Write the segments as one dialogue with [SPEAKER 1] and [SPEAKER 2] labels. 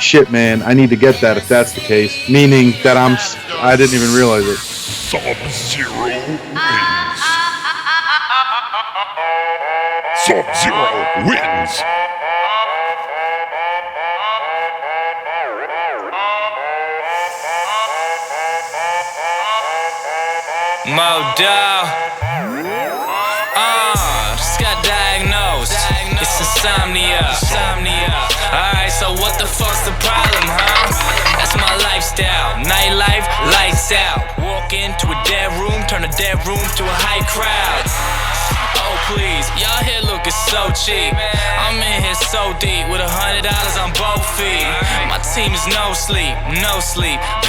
[SPEAKER 1] shit, man, I need to get that if that's the case. Meaning that I didn't even realize it.
[SPEAKER 2] Sub-Zero wins. Sub-Zero wins.
[SPEAKER 3] Modo. Just got diagnosed. It's insomnia. Alright, so what the fuck's the problem, huh? That's my lifestyle. Nightlife, lights out. Walk into a dead room, turn a dead room to a high crowd. Oh please, y'all here looking so cheap. I'm in here so deep with $100 on both feet. My team is no sleep,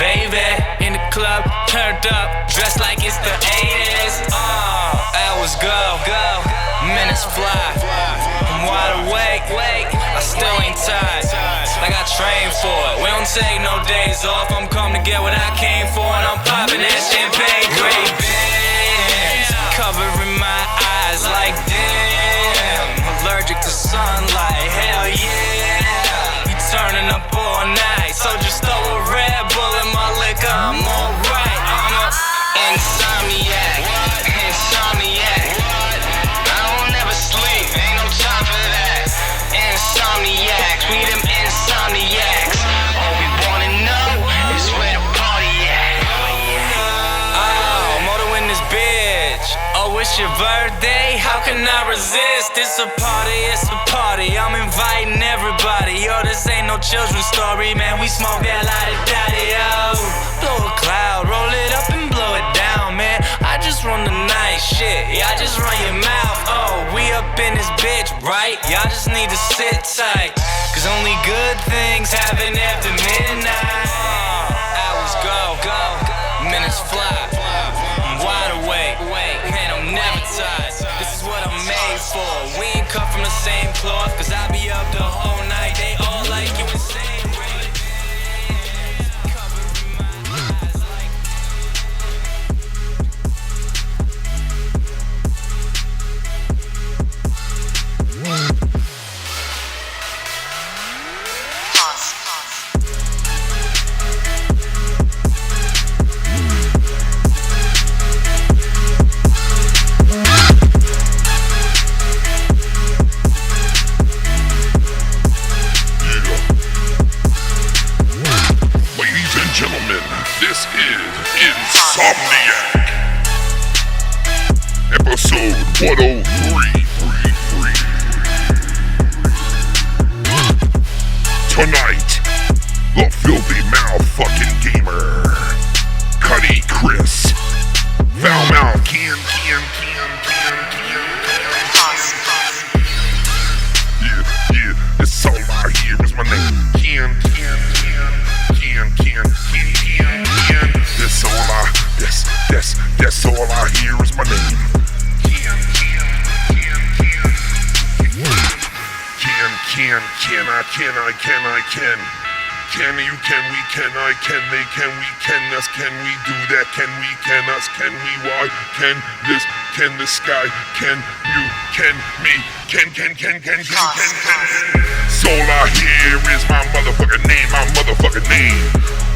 [SPEAKER 3] baby. In the club, turned up, dressed like it's the 80s. Hours go, minutes fly. I'm wide awake, I still ain't tired. Like I trained for it. We don't take no days off. I'm come to get what I came for, and I'm popping that champagne. Great bands covering my eyes like damn. Allergic to sunlight, hell yeah. You turning up all night, so just throw a Red Bull in my liquor. I'm alright. I'm a insomniac. I don't never sleep, ain't no time for that. Insomniacs, we them insomniacs. All we wanna know is where the party at. Oh, moto in this bitch. Oh, it's your birthday? How can I resist? It's a party, I'm inviting everybody. Yo, this ain't no children's story, man. We smoke that la-di-da-di, yo. Blow a cloud, roll it up and blow it down, man. I just run the night, shit, yeah, I just run your mouth. Oh, we up in this bitch, right? Y'all just need to sit tight, cause only good things happen after midnight. Hours go, minutes fly. I'm wide awake, man, I'm never tired. This is what I'm made for. We ain't cut from the same cloth, cause I be up the whole night. They all like you insane.
[SPEAKER 2] This is Insomniac Ep.103. Tonight, the filthy mouth fucking gamer, Cunny Chris, foul mouth can. Yeah, it's all I hear is my name. Can. That's all I hear is my name. Can. Can you, can we, can I, can they, can we, can us, can we do that, can we, can us, can we, why, can this, can the sky, can you, can me, can. So all I hear is my motherfucking name,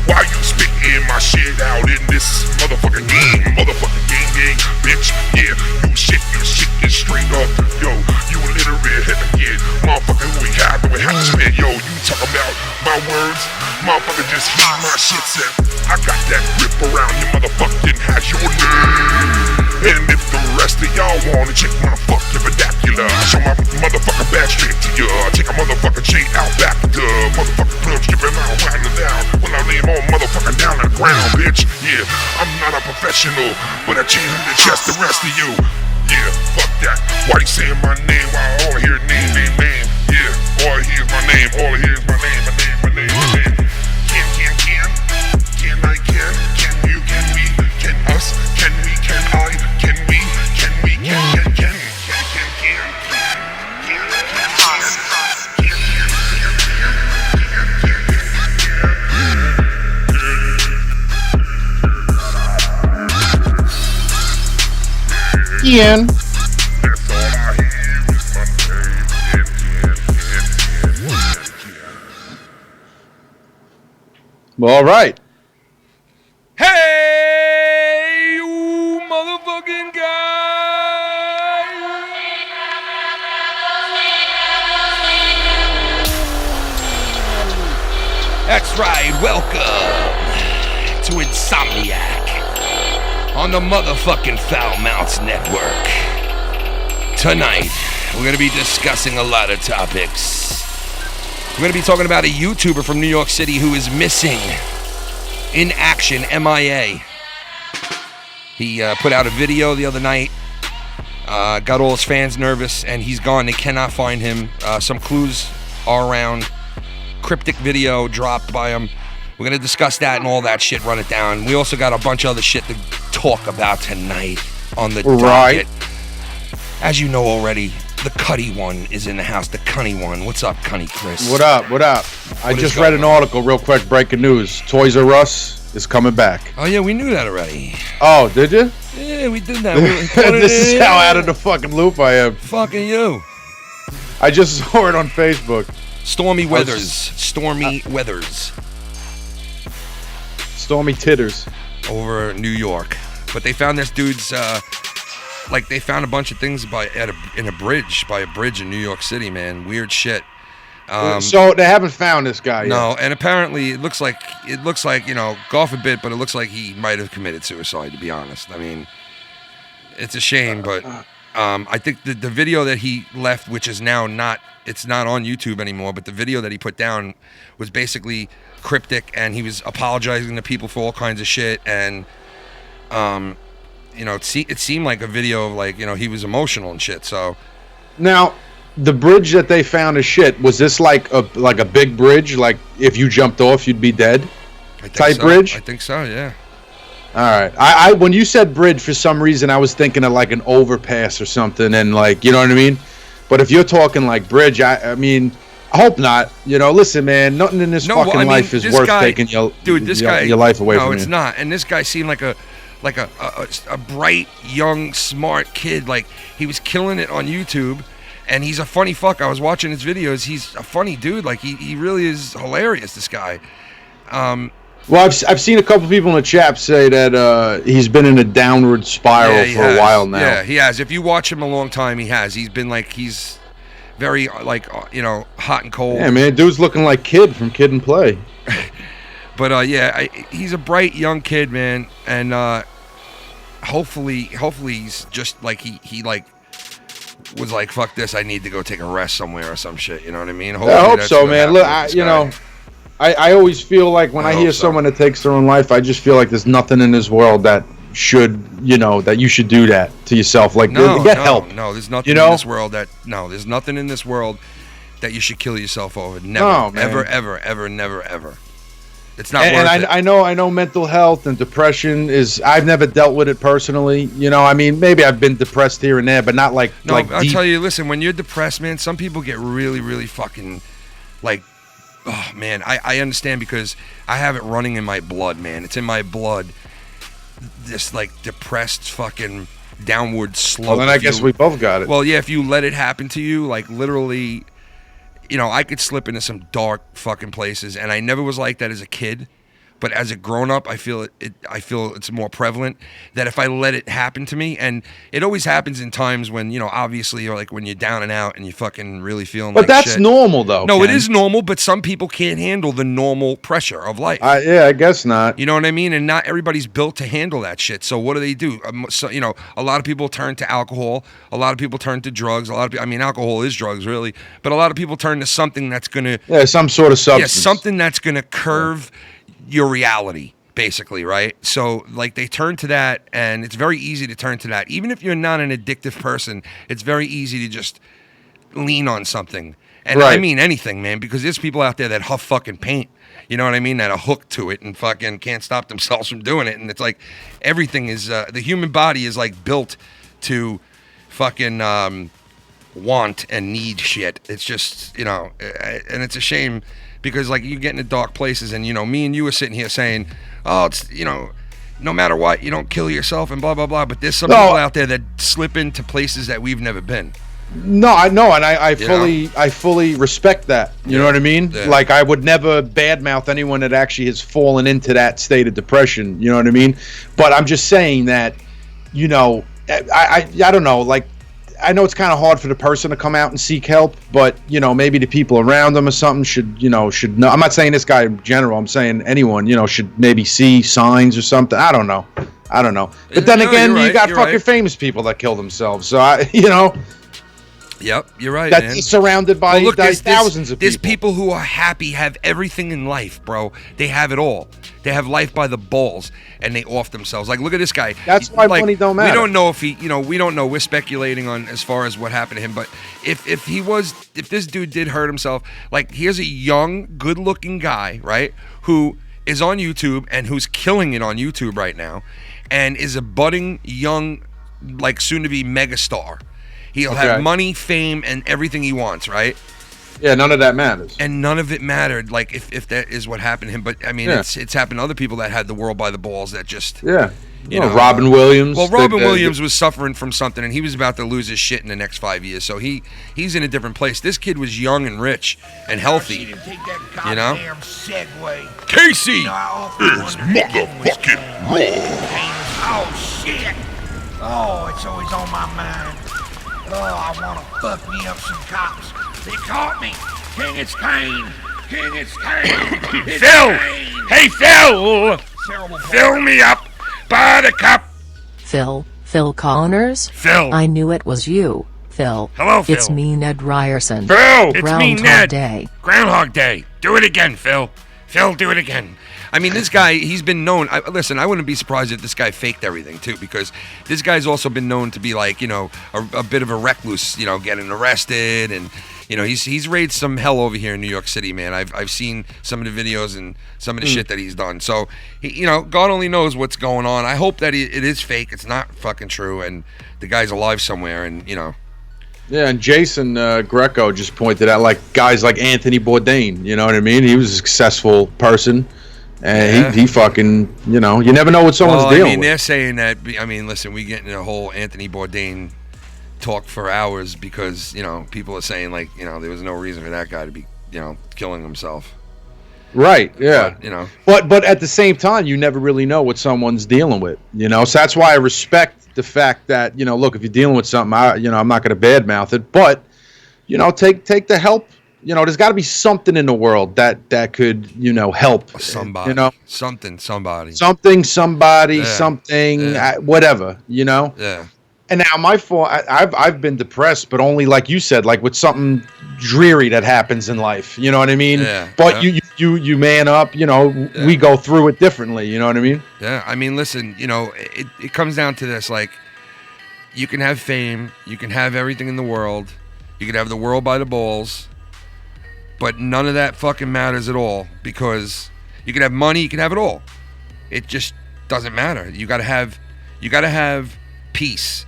[SPEAKER 2] Why you spitting my shit out in this motherfucking game? Motherfucking game, bitch, yeah, you shit is straight up, yo, you illiterate, hit again, motherfucker, who we have to spit, yo, you talking about my words, motherfucker, just hear my shit said, I got that grip around your motherfucking has your name. And if the rest of y'all wanna check my fucking vernacular, I show my motherfucking back straight to ya. Take a motherfucking chain out back to the motherfucking club, stripping out, winding down. When I lay 'em all motherfucking down on the ground, bitch. Yeah, I'm not a professional, but I chain him to chest the rest of you. Yeah, fuck that. Why you saying my name while all I hear name? Yeah, all I hear is my name, all I hear is my name. Can I, can you, can we, can us, can we, can I, can we, can.
[SPEAKER 1] Ian.
[SPEAKER 2] That's all I hear is my name.
[SPEAKER 1] Well, all right.
[SPEAKER 4] Hey, you motherfucking guy! That's right, welcome to Insomniac on the motherfucking Foul Mounts Network. Tonight, we're going to be discussing a lot of topics. We're going to be talking about a YouTuber from New York City who is missing in action, MIA. He put out a video the other night, got all his fans nervous, and he's gone. They cannot find him. Some clues are around. Cryptic video dropped by him. We're going to discuss that and all that shit, run it down. We also got a bunch of other shit to talk about tonight on the docket. As you know already, the Cuddy one is in the house, the Cunny one. What's up, Cunny Chris?
[SPEAKER 1] What up? I just read an article, real quick, breaking news. Toys R Us is coming back.
[SPEAKER 4] Oh, yeah, we knew that already.
[SPEAKER 1] Oh, did you?
[SPEAKER 4] Yeah, we did that.
[SPEAKER 1] This is how out of the fucking loop I am.
[SPEAKER 4] Fucking you.
[SPEAKER 1] I just saw it on Facebook.
[SPEAKER 4] Stormy Weathers. Stormy
[SPEAKER 1] titters.
[SPEAKER 4] Over New York. But they found this dude's, they found a bunch of things by a bridge in New York City, man. Weird shit.
[SPEAKER 1] So they haven't found this guy yet.
[SPEAKER 4] No, and apparently it looks like, God forbid, but it looks like he might have committed suicide, to be honest. I mean, it's a shame, but I think the video that he left, which is now it's not on YouTube anymore, but the video that he put down was basically cryptic, and he was apologizing to people for all kinds of shit, and it seemed like a video of he was emotional and shit. So
[SPEAKER 1] now the bridge that they found is shit. Was this like a big bridge? Like if you jumped off, you'd be dead? Bridge?
[SPEAKER 4] I think so. Yeah.
[SPEAKER 1] All right. I when you said bridge, for some reason I was thinking of like an overpass or something, and you know what I mean. But if you're talking like bridge, I mean, I hope not. Listen, man, nothing in this life is worth taking your life away from you.
[SPEAKER 4] No, it's not. And this guy seemed like a bright, young, smart kid. Like he was killing it on YouTube, and he's a funny fuck. I was watching his videos. He's a funny dude. Like he really is hilarious. This guy.
[SPEAKER 1] Well, I've seen a couple people in the chat say that he's been in a downward spiral for a while now.
[SPEAKER 4] Yeah, he has. If you watch him a long time, he has. He's been he's very hot and cold.
[SPEAKER 1] Yeah, man, dude's looking like Kid from Kid and Play.
[SPEAKER 4] But he's a bright young kid, man, and hopefully he's just he was like, fuck this, I need to go take a rest somewhere or some shit. You know what I mean?
[SPEAKER 1] I hope so, man. Look, I always feel like when I hear someone that takes their own life, I just feel like there's nothing in this world that should, that you should do that to yourself. Like, get help.
[SPEAKER 4] No, there's nothing in this world there's nothing in this world that you should kill yourself over. Never, ever, never, ever. It's not worth it.
[SPEAKER 1] I know mental health and depression is, I've never dealt with it personally. I mean, maybe I've been depressed here and there, but not like
[SPEAKER 4] I'll
[SPEAKER 1] deep.
[SPEAKER 4] tell you, listen, when you're depressed, man, some people get really, really fucking oh man, I understand because I have it running in my blood, man. It's in my blood. This depressed fucking downward slope.
[SPEAKER 1] Well, then I guess we both got it.
[SPEAKER 4] Well, yeah, if you let it happen to you, literally, I could slip into some dark fucking places, and I never was like that as a kid. But as a grown-up, I feel it's more prevalent that if I let it happen to me, and it always happens in times when, obviously, you're when you're down and out and you fucking really feeling
[SPEAKER 1] but that's
[SPEAKER 4] shit.
[SPEAKER 1] Normal, though.
[SPEAKER 4] No,
[SPEAKER 1] Ken.
[SPEAKER 4] it is normal, but some people can't handle the normal pressure of life.
[SPEAKER 1] Yeah, I guess not.
[SPEAKER 4] You know what I mean? And not everybody's built to handle that shit. So what do? So, a lot of people turn to alcohol. A lot of people turn to drugs. Alcohol is drugs, really. But a lot of people turn to something that's going to...
[SPEAKER 1] Yeah, some sort of substance.
[SPEAKER 4] Yeah, something that's going to curve... your reality, basically, right? So they turn to that, and it's very easy to turn to that. Even if you're not an addictive person, it's very easy to just lean on something. And I mean anything, man, because there's people out there that huff fucking paint, you know what I mean, that are hooked to it and fucking can't stop themselves from doing it. And it's everything is the human body is built to fucking want and need shit. It's just, and it's a shame because you get into dark places, and me and you are sitting here saying, oh, it's no matter what, you don't kill yourself and blah blah blah. But there's some people out there that slip into places that we've never been.
[SPEAKER 1] No, I know, and I fully respect that. You know what I mean?
[SPEAKER 4] Yeah.
[SPEAKER 1] Like, I would never badmouth anyone that actually has fallen into that state of depression. You know what I mean? But I'm just saying that, you know, I don't know. Like, I know it's kind of hard for the person to come out and seek help, but, you know, maybe the people around them or something should know. I'm not saying this guy in general. I'm saying anyone, you know, should maybe see signs or something. I don't know. But then again, you got fucking famous people that kill themselves. So you know.
[SPEAKER 4] Yep, you're right,
[SPEAKER 1] That's
[SPEAKER 4] man.
[SPEAKER 1] surrounded by thousands of people.
[SPEAKER 4] There's people who are happy, have everything in life, bro. They have it all. They have life by the balls, and they off themselves. Like, look at this guy.
[SPEAKER 1] That's why money don't matter.
[SPEAKER 4] We don't know if he, you know, we don't know. We're speculating on as far as what happened to him. But if this dude did hurt himself, like, here's a young, good-looking guy, right, who is on YouTube and who's killing it on YouTube right now, and is a budding young, like, soon-to-be megastar. He'll have money, fame, and everything he wants, right?
[SPEAKER 1] Yeah, none of that matters.
[SPEAKER 4] And none of it mattered, like, if that is what happened to him. But, I mean, it's happened to other people that had the world by the balls that just...
[SPEAKER 1] Yeah.
[SPEAKER 4] You know,
[SPEAKER 1] Robin Williams.
[SPEAKER 4] Well, Robin Williams was suffering from something, and he was about to lose his shit in the next 5 years. So he's in a different place. This kid was young and rich and healthy. You know? Casey!
[SPEAKER 2] It's motherfucking raw.
[SPEAKER 5] Oh, shit. Oh, it's always on my mind. Oh, I want to fuck me up some cops. They caught me. King, it's Kane. King, it's Kane. It's
[SPEAKER 2] Phil!
[SPEAKER 5] Kane.
[SPEAKER 2] Hey, Phil! Fill me up by the cup.
[SPEAKER 6] Phil Connors?
[SPEAKER 2] Phil.
[SPEAKER 6] I knew it was you, Phil.
[SPEAKER 2] Hello, Phil.
[SPEAKER 6] It's me, Ned Ryerson.
[SPEAKER 2] Phil! It's me,
[SPEAKER 6] Groundhog
[SPEAKER 2] Ned.
[SPEAKER 6] Day.
[SPEAKER 2] Groundhog Day. Do it again, Phil. Phil, do it again.
[SPEAKER 4] I mean, this guy, he's been known. Listen, I wouldn't be surprised if this guy faked everything, too, because this guy's also been known to be, like, you know, a bit of a recluse, you know, getting arrested. And, you know, he's raised some hell over here in New York City, man. I've seen some of the videos and some of the shit that he's done. So, you know, God only knows what's going on. I hope that it is fake. It's not fucking true. And the guy's alive somewhere, and, you know.
[SPEAKER 1] Yeah, and Jason Greco just pointed out, like, guys like Anthony Bourdain, you know what I mean? He was a successful person. And he fucking, you know, you never know what someone's dealing with.
[SPEAKER 4] I mean, they're saying that, I mean, listen, we get in a whole Anthony Bourdain talk for hours because, you know, people are saying, like, you know, there was no reason for that guy to be, you know, killing himself.
[SPEAKER 1] Right, yeah.
[SPEAKER 4] But, you know.
[SPEAKER 1] But at the same time, you never really know what someone's dealing with, you know? So that's why I respect the fact that, you know, look, if you're dealing with something, I'm not going to badmouth it, but, you know, take the help. You know, there's got to be something in the world that could, you know, help
[SPEAKER 4] somebody.
[SPEAKER 1] You know,
[SPEAKER 4] somebody,
[SPEAKER 1] whatever. You know.
[SPEAKER 4] Yeah.
[SPEAKER 1] And now my fault. I've been depressed, but only like you said, like with something dreary that happens in life. You know what I mean?
[SPEAKER 4] Yeah.
[SPEAKER 1] But you man up. You know, we go through it differently. You know what I mean?
[SPEAKER 4] Yeah. I mean, listen. You know, it comes down to this. Like, you can have fame, you can have everything in the world, you can have the world by the balls. But none of that fucking matters at all, because you can have money, you can have it all. It just doesn't matter. You gotta have peace.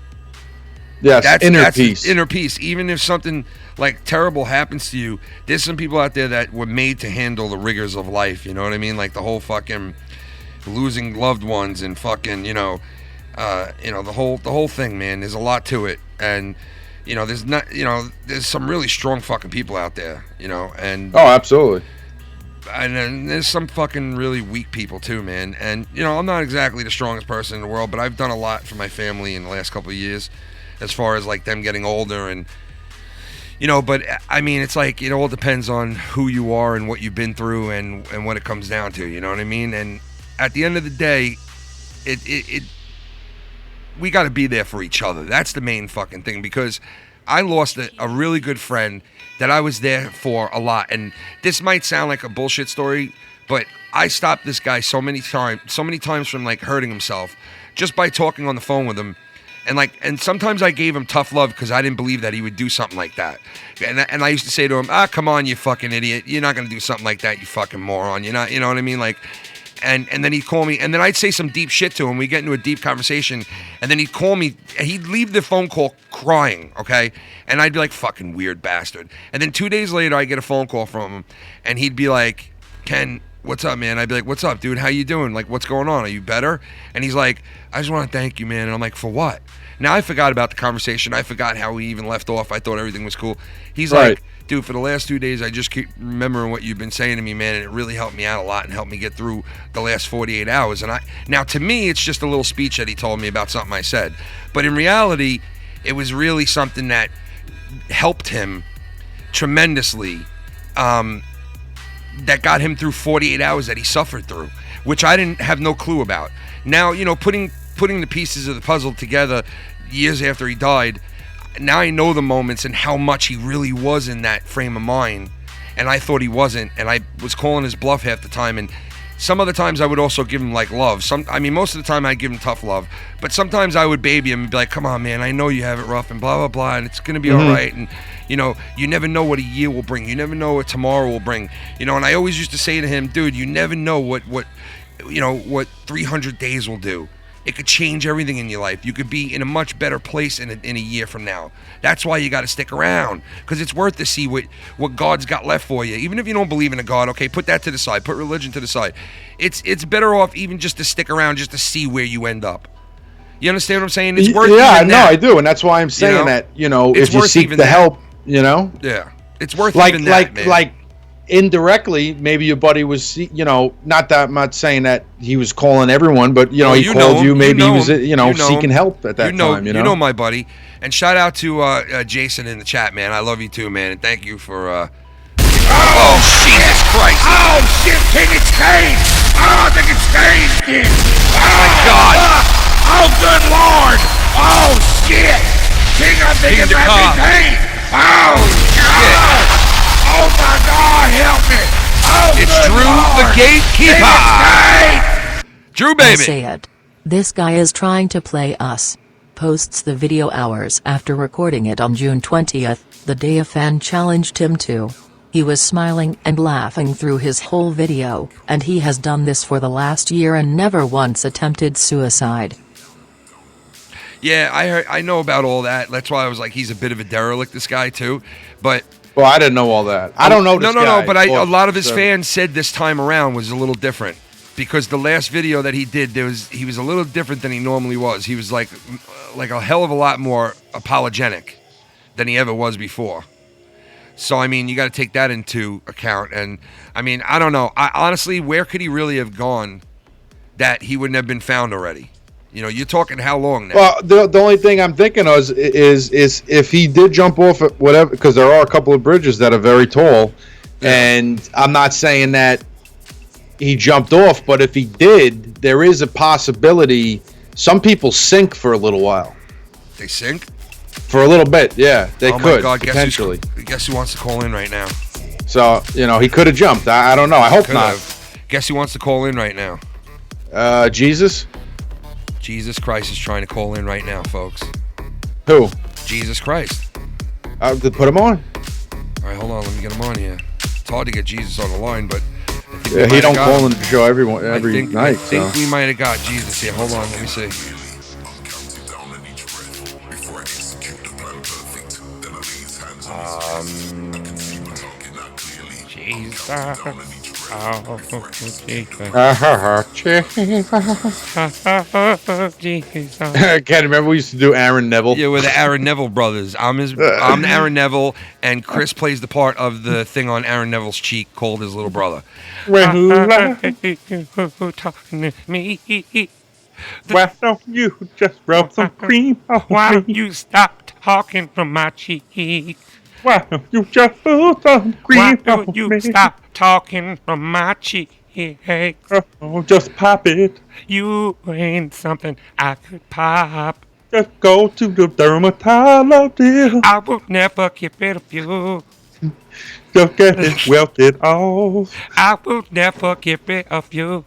[SPEAKER 1] Yes, inner peace.
[SPEAKER 4] Inner peace. Even if something like terrible happens to you, there's some people out there that were made to handle the rigors of life. You know what I mean? Like the whole fucking losing loved ones and fucking, you know, the whole thing, man. There's a lot to it, and. You know, there's some really strong fucking people out there, you know, and...
[SPEAKER 1] Oh, absolutely.
[SPEAKER 4] And then there's some fucking really weak people, too, man. And, you know, I'm not exactly the strongest person in the world, but I've done a lot for my family in the last couple of years as far as, like, them getting older and... You know, but, I mean, it's like, it all depends on who you are and what you've been through and what it comes down to, you know what I mean? And at the end of the day, we got to be there for each other. That's the main fucking thing, because I lost a really good friend that I was there for a lot. And this might sound like a bullshit story, but I stopped this guy so many times from like hurting himself just by talking on the phone with him. And sometimes I gave him tough love because I didn't believe that he would do something like that. And I used to say to him, come on, you fucking idiot. You're not going to do something like that, you fucking moron. You're not, you know what I mean? Like, And then he'd call me, and then I'd say some deep shit to him. We'd get into a deep conversation, and then he'd call me. He'd leave the phone call crying, okay? And I'd be like, fucking weird bastard. And then 2 days later, I get a phone call from him, and he'd be like, Ken, what's up, man? I'd be like, what's up, dude? How you doing? Like, what's going on? Are you better? And he's like, I just want to thank you, man. And I'm like, for what? Now I forgot about the conversation. I forgot how we even left off. I thought everything was cool. He's like, dude, for the last 2 days, I just keep remembering what you've been saying to me, man, and it really helped me out a lot and helped me get through the last 48 hours. And now to me, it's just a little speech that he told me about something I said. But in reality, it was really something that helped him tremendously, that got him through 48 hours that he suffered through, which I didn't have no clue about. Now, putting the pieces of the puzzle together years after he died, now I know the moments and how much he really was in that frame of mind, and I thought he wasn't, and I was calling his bluff half the time. And some other times I would also give him like love. Most of the time I'd give him tough love, but sometimes I would baby him and be like, come on, man, I know you have it rough and blah blah blah, and it's gonna be all right. And you never know what a year will bring. You never know what tomorrow will bring. And I always used to say to him, dude, you never know what 300 days will do. It could change everything in your life. You could be in a much better place in a year from now. That's why you got to stick around, because it's worth to see what God's got left for you. Even if you don't believe in a God, okay, put that to the side. Put religion to the side. It's better off even just to stick around, just to see where you end up. You understand what I'm saying? It's worth
[SPEAKER 1] yeah,
[SPEAKER 4] even
[SPEAKER 1] no,
[SPEAKER 4] that.
[SPEAKER 1] I do, and that's why I'm saying that. If you seek the help,
[SPEAKER 4] Yeah, it's worth even that, man.
[SPEAKER 1] Like indirectly, maybe your buddy was, not that I'm not saying that he was calling everyone, but he called you. Maybe he was, seeking help at that time.
[SPEAKER 4] You know my buddy. And shout out to Jason in the chat, man. I love you too, man, and thank you for. Oh, Jesus Christ!
[SPEAKER 5] Oh shit, King, it's Kane! Oh, I think it's Kane, King! Oh
[SPEAKER 4] my God!
[SPEAKER 5] Oh, good Lord! Oh shit! King, I think it might be Kane! Oh God! Oh my God, help me! Oh,
[SPEAKER 4] it's
[SPEAKER 5] good
[SPEAKER 4] Drew
[SPEAKER 5] Lord.
[SPEAKER 4] The Gatekeeper! Drew, baby!
[SPEAKER 6] I say it. This guy is trying to play us. Posts the video hours after recording it on June 20th, the day a fan challenged him to. He was smiling and laughing through his whole video, and he has done this for the last year and never once attempted suicide.
[SPEAKER 4] Yeah, I know about all that. That's why I was like, he's a bit of a derelict, this guy too. But
[SPEAKER 1] well, I didn't know all that. I don't know this guy.
[SPEAKER 4] No. But a lot of his fans said this time around was a little different, because the last video that he did, he was a little different than he normally was. He was like a hell of a lot more apologetic than he ever was before. So, you got to take that into account. And, I don't know. Honestly, where could he really have gone that he wouldn't have been found already? You're talking how long now?
[SPEAKER 1] Well, the only thing I'm thinking of is if he did jump off at whatever, because there are a couple of bridges that are very tall, and I'm not saying that he jumped off, but if he did, there is a possibility. Some people sink for a little while.
[SPEAKER 4] They sink?
[SPEAKER 1] For a little bit, yeah, they could,
[SPEAKER 4] my God,
[SPEAKER 1] potentially.
[SPEAKER 4] Guess who wants to call in right now?
[SPEAKER 1] So, he could have jumped. I don't know. I hope not.
[SPEAKER 4] Guess who wants to call in right now?
[SPEAKER 1] Jesus?
[SPEAKER 4] Jesus Christ is trying to call in right now, folks.
[SPEAKER 1] Who?
[SPEAKER 4] Jesus Christ.
[SPEAKER 1] Put him on.
[SPEAKER 4] All right, hold on. Let me get him on here. It's hard to get Jesus on the line, but
[SPEAKER 1] he don't call in the show every night.
[SPEAKER 4] I think we might have got Jesus here. Hold on. Let me see.
[SPEAKER 1] I can't remember. We used to do Aaron Neville.
[SPEAKER 4] Yeah, we're the Aaron Neville brothers. I'm the Aaron Neville, and Chris plays the part of the thing on Aaron Neville's cheek called his little brother.
[SPEAKER 7] Talking to me.
[SPEAKER 8] Why don't you just rub some cream on
[SPEAKER 7] Why
[SPEAKER 8] me?
[SPEAKER 7] don't you stop talking from my cheek?
[SPEAKER 8] Why don't you just put some cream
[SPEAKER 7] Why
[SPEAKER 8] on
[SPEAKER 7] don't you
[SPEAKER 8] me?
[SPEAKER 7] stop talking from my cheek?
[SPEAKER 8] Oh, just pop it.
[SPEAKER 7] You ain't something I could pop.
[SPEAKER 8] Just go to the dermatologist.
[SPEAKER 7] I will never get rid of you.
[SPEAKER 8] Just get it welted off.
[SPEAKER 7] I will never get rid of you.